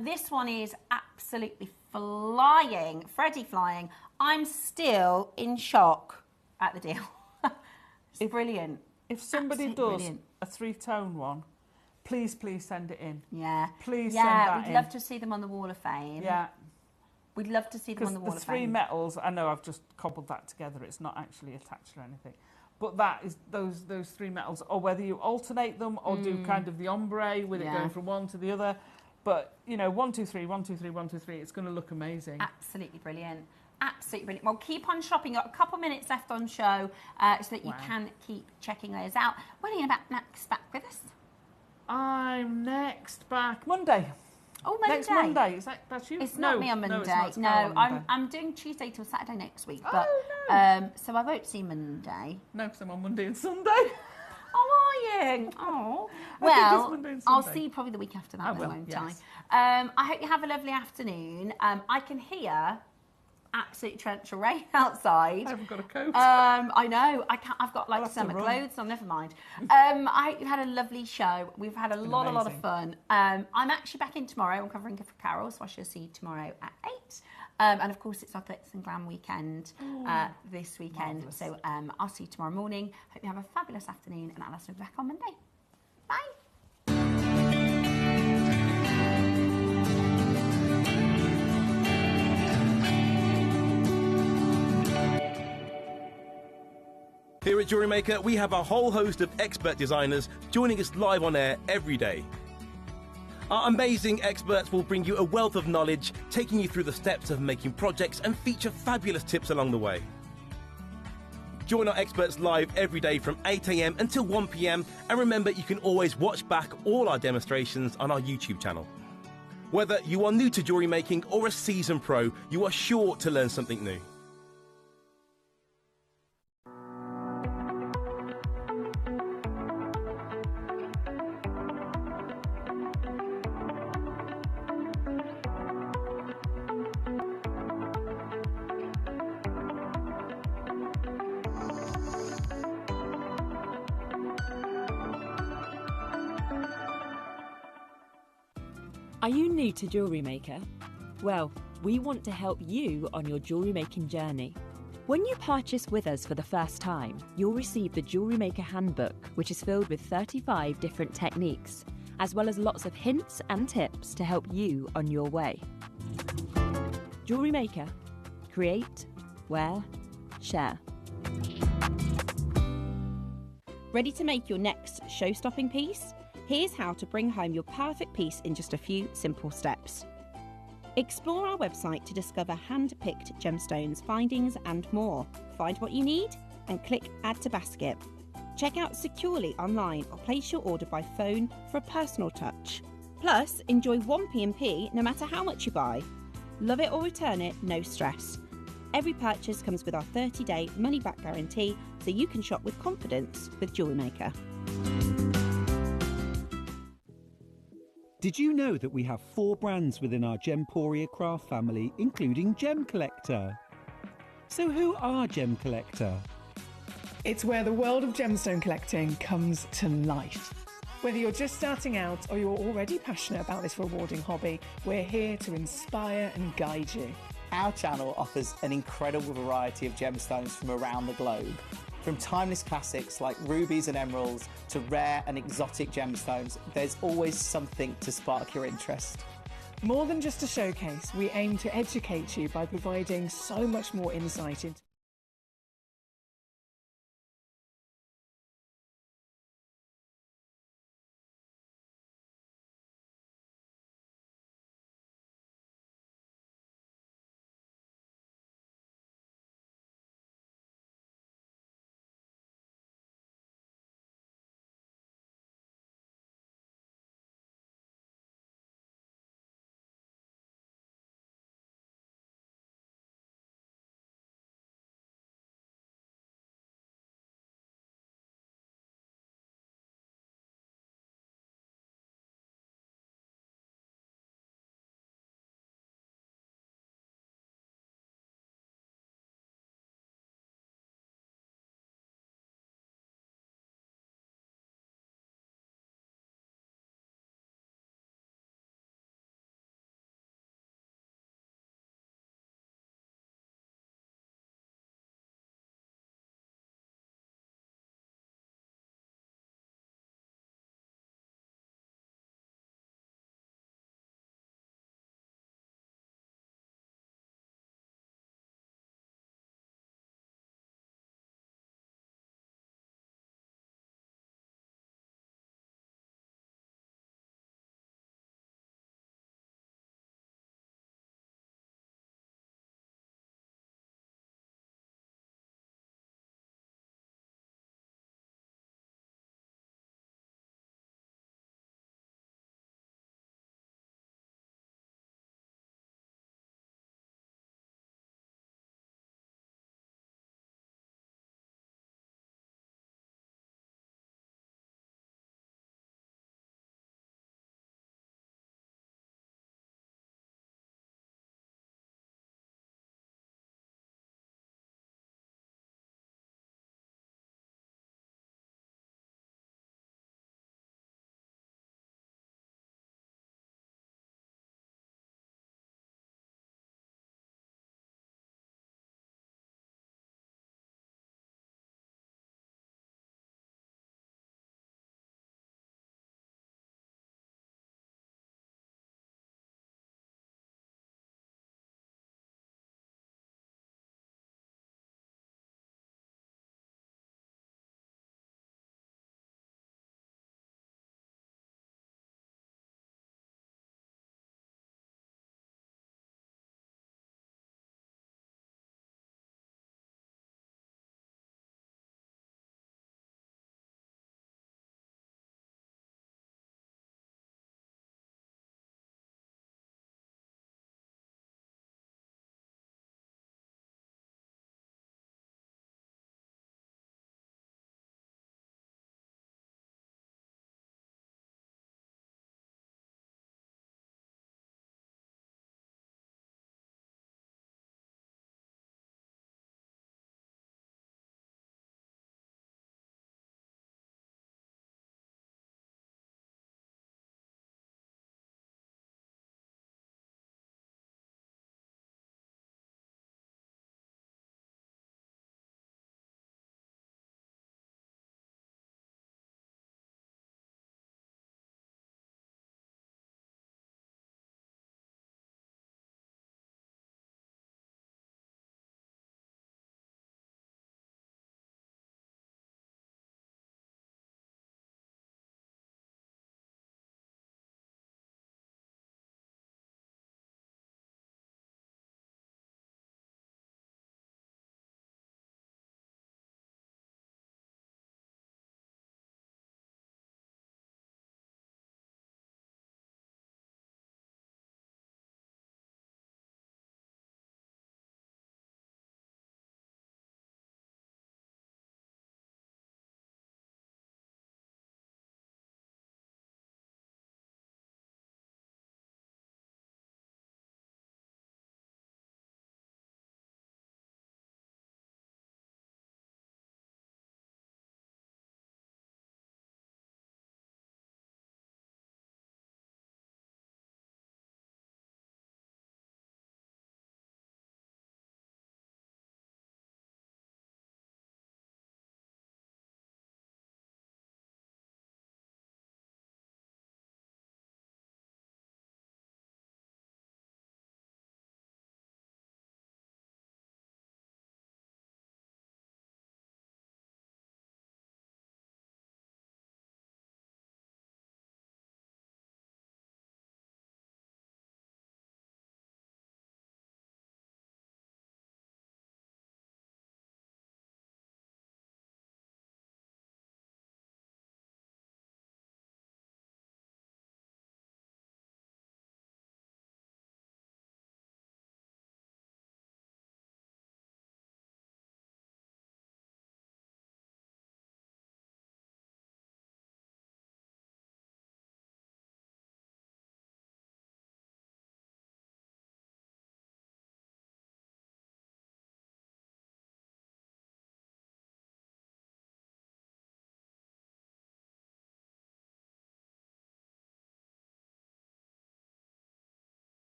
This one is absolutely flying, Freddie flying. I'm still in shock at the deal. It's brilliant. If somebody does a 3-tone one, please send it in. Yeah. Please send that in. We'd love to see them on the Wall of Fame. Yeah. We'd love to see them on the Wall of Fame. The 3 metals, I know I've just cobbled that together. It's not actually attached or anything. But that is those 3 metals, or whether you alternate them or do kind of the ombre with it going from one to the other. But, 1, 2, 3, 1, 2, 3, 1, 2, 3, it's going to look amazing. Absolutely brilliant. Absolutely brilliant. Well, keep on shopping. Got a couple minutes left on show so that you can keep checking those out. When are you next back with us? I'm next back Monday. Oh, Monday. Next Monday. That's you? It's not me on Monday. No, it's not. On Monday. I'm doing Tuesday till Saturday next week. Oh, but, no. So I won't see Monday. No, because I'm on Monday and Sunday. Oh, are you? Oh. Well, I'll see you probably the week after that, won't I? I hope you have a lovely afternoon. I can hear absolute torrential rain outside. I haven't got a coat. I know. I've got summer clothes, so never mind. I hope you've had a lovely show. We've had a lot of fun. I'm actually back in tomorrow. I'm covering for Carol, so I shall see you tomorrow at 8. And of course, it's our Glitz and Glam weekend this weekend. Marvellous. So I'll see you tomorrow morning. Hope you have a fabulous afternoon, and Alice will be back on Monday. Bye. Here at Jewelry Maker, we have a whole host of expert designers joining us live on air every day. Our amazing experts will bring you a wealth of knowledge, taking you through the steps of making projects and feature fabulous tips along the way. Join our experts live every day from 8 a.m. until 1 p.m. And remember, you can always watch back all our demonstrations on our YouTube channel. Whether you are new to jewelry making or a seasoned pro, you are sure to learn something new. Are you new to Jewelry Maker? Well, we want to help you on your jewelry making journey. When you purchase with us for the first time, you'll receive the Jewelry Maker Handbook, which is filled with 35 different techniques, as well as lots of hints and tips to help you on your way. Jewelry Maker. Create, wear, share. Ready to make your next show-stopping piece? Here's how to bring home your perfect piece in just a few simple steps. Explore our website to discover hand-picked gemstones, findings and more. Find what you need and click Add to Basket. Check out securely online or place your order by phone for a personal touch. Plus, enjoy 1 P&P no matter how much you buy. Love it or return it, no stress. Every purchase comes with our 30-day money-back guarantee, so you can shop with confidence with Jewelry Maker. Did you know that we have 4 brands within our Gemporia craft family, including Gemcollector? So who are Gemcollector? It's where the world of gemstone collecting comes to life. Whether you're just starting out or you're already passionate about this rewarding hobby, we're here to inspire and guide you. Our channel offers an incredible variety of gemstones from around the globe. From timeless classics like rubies and emeralds to rare and exotic gemstones, there's always something to spark your interest. More than just a showcase, we aim to educate you by providing so much more insight into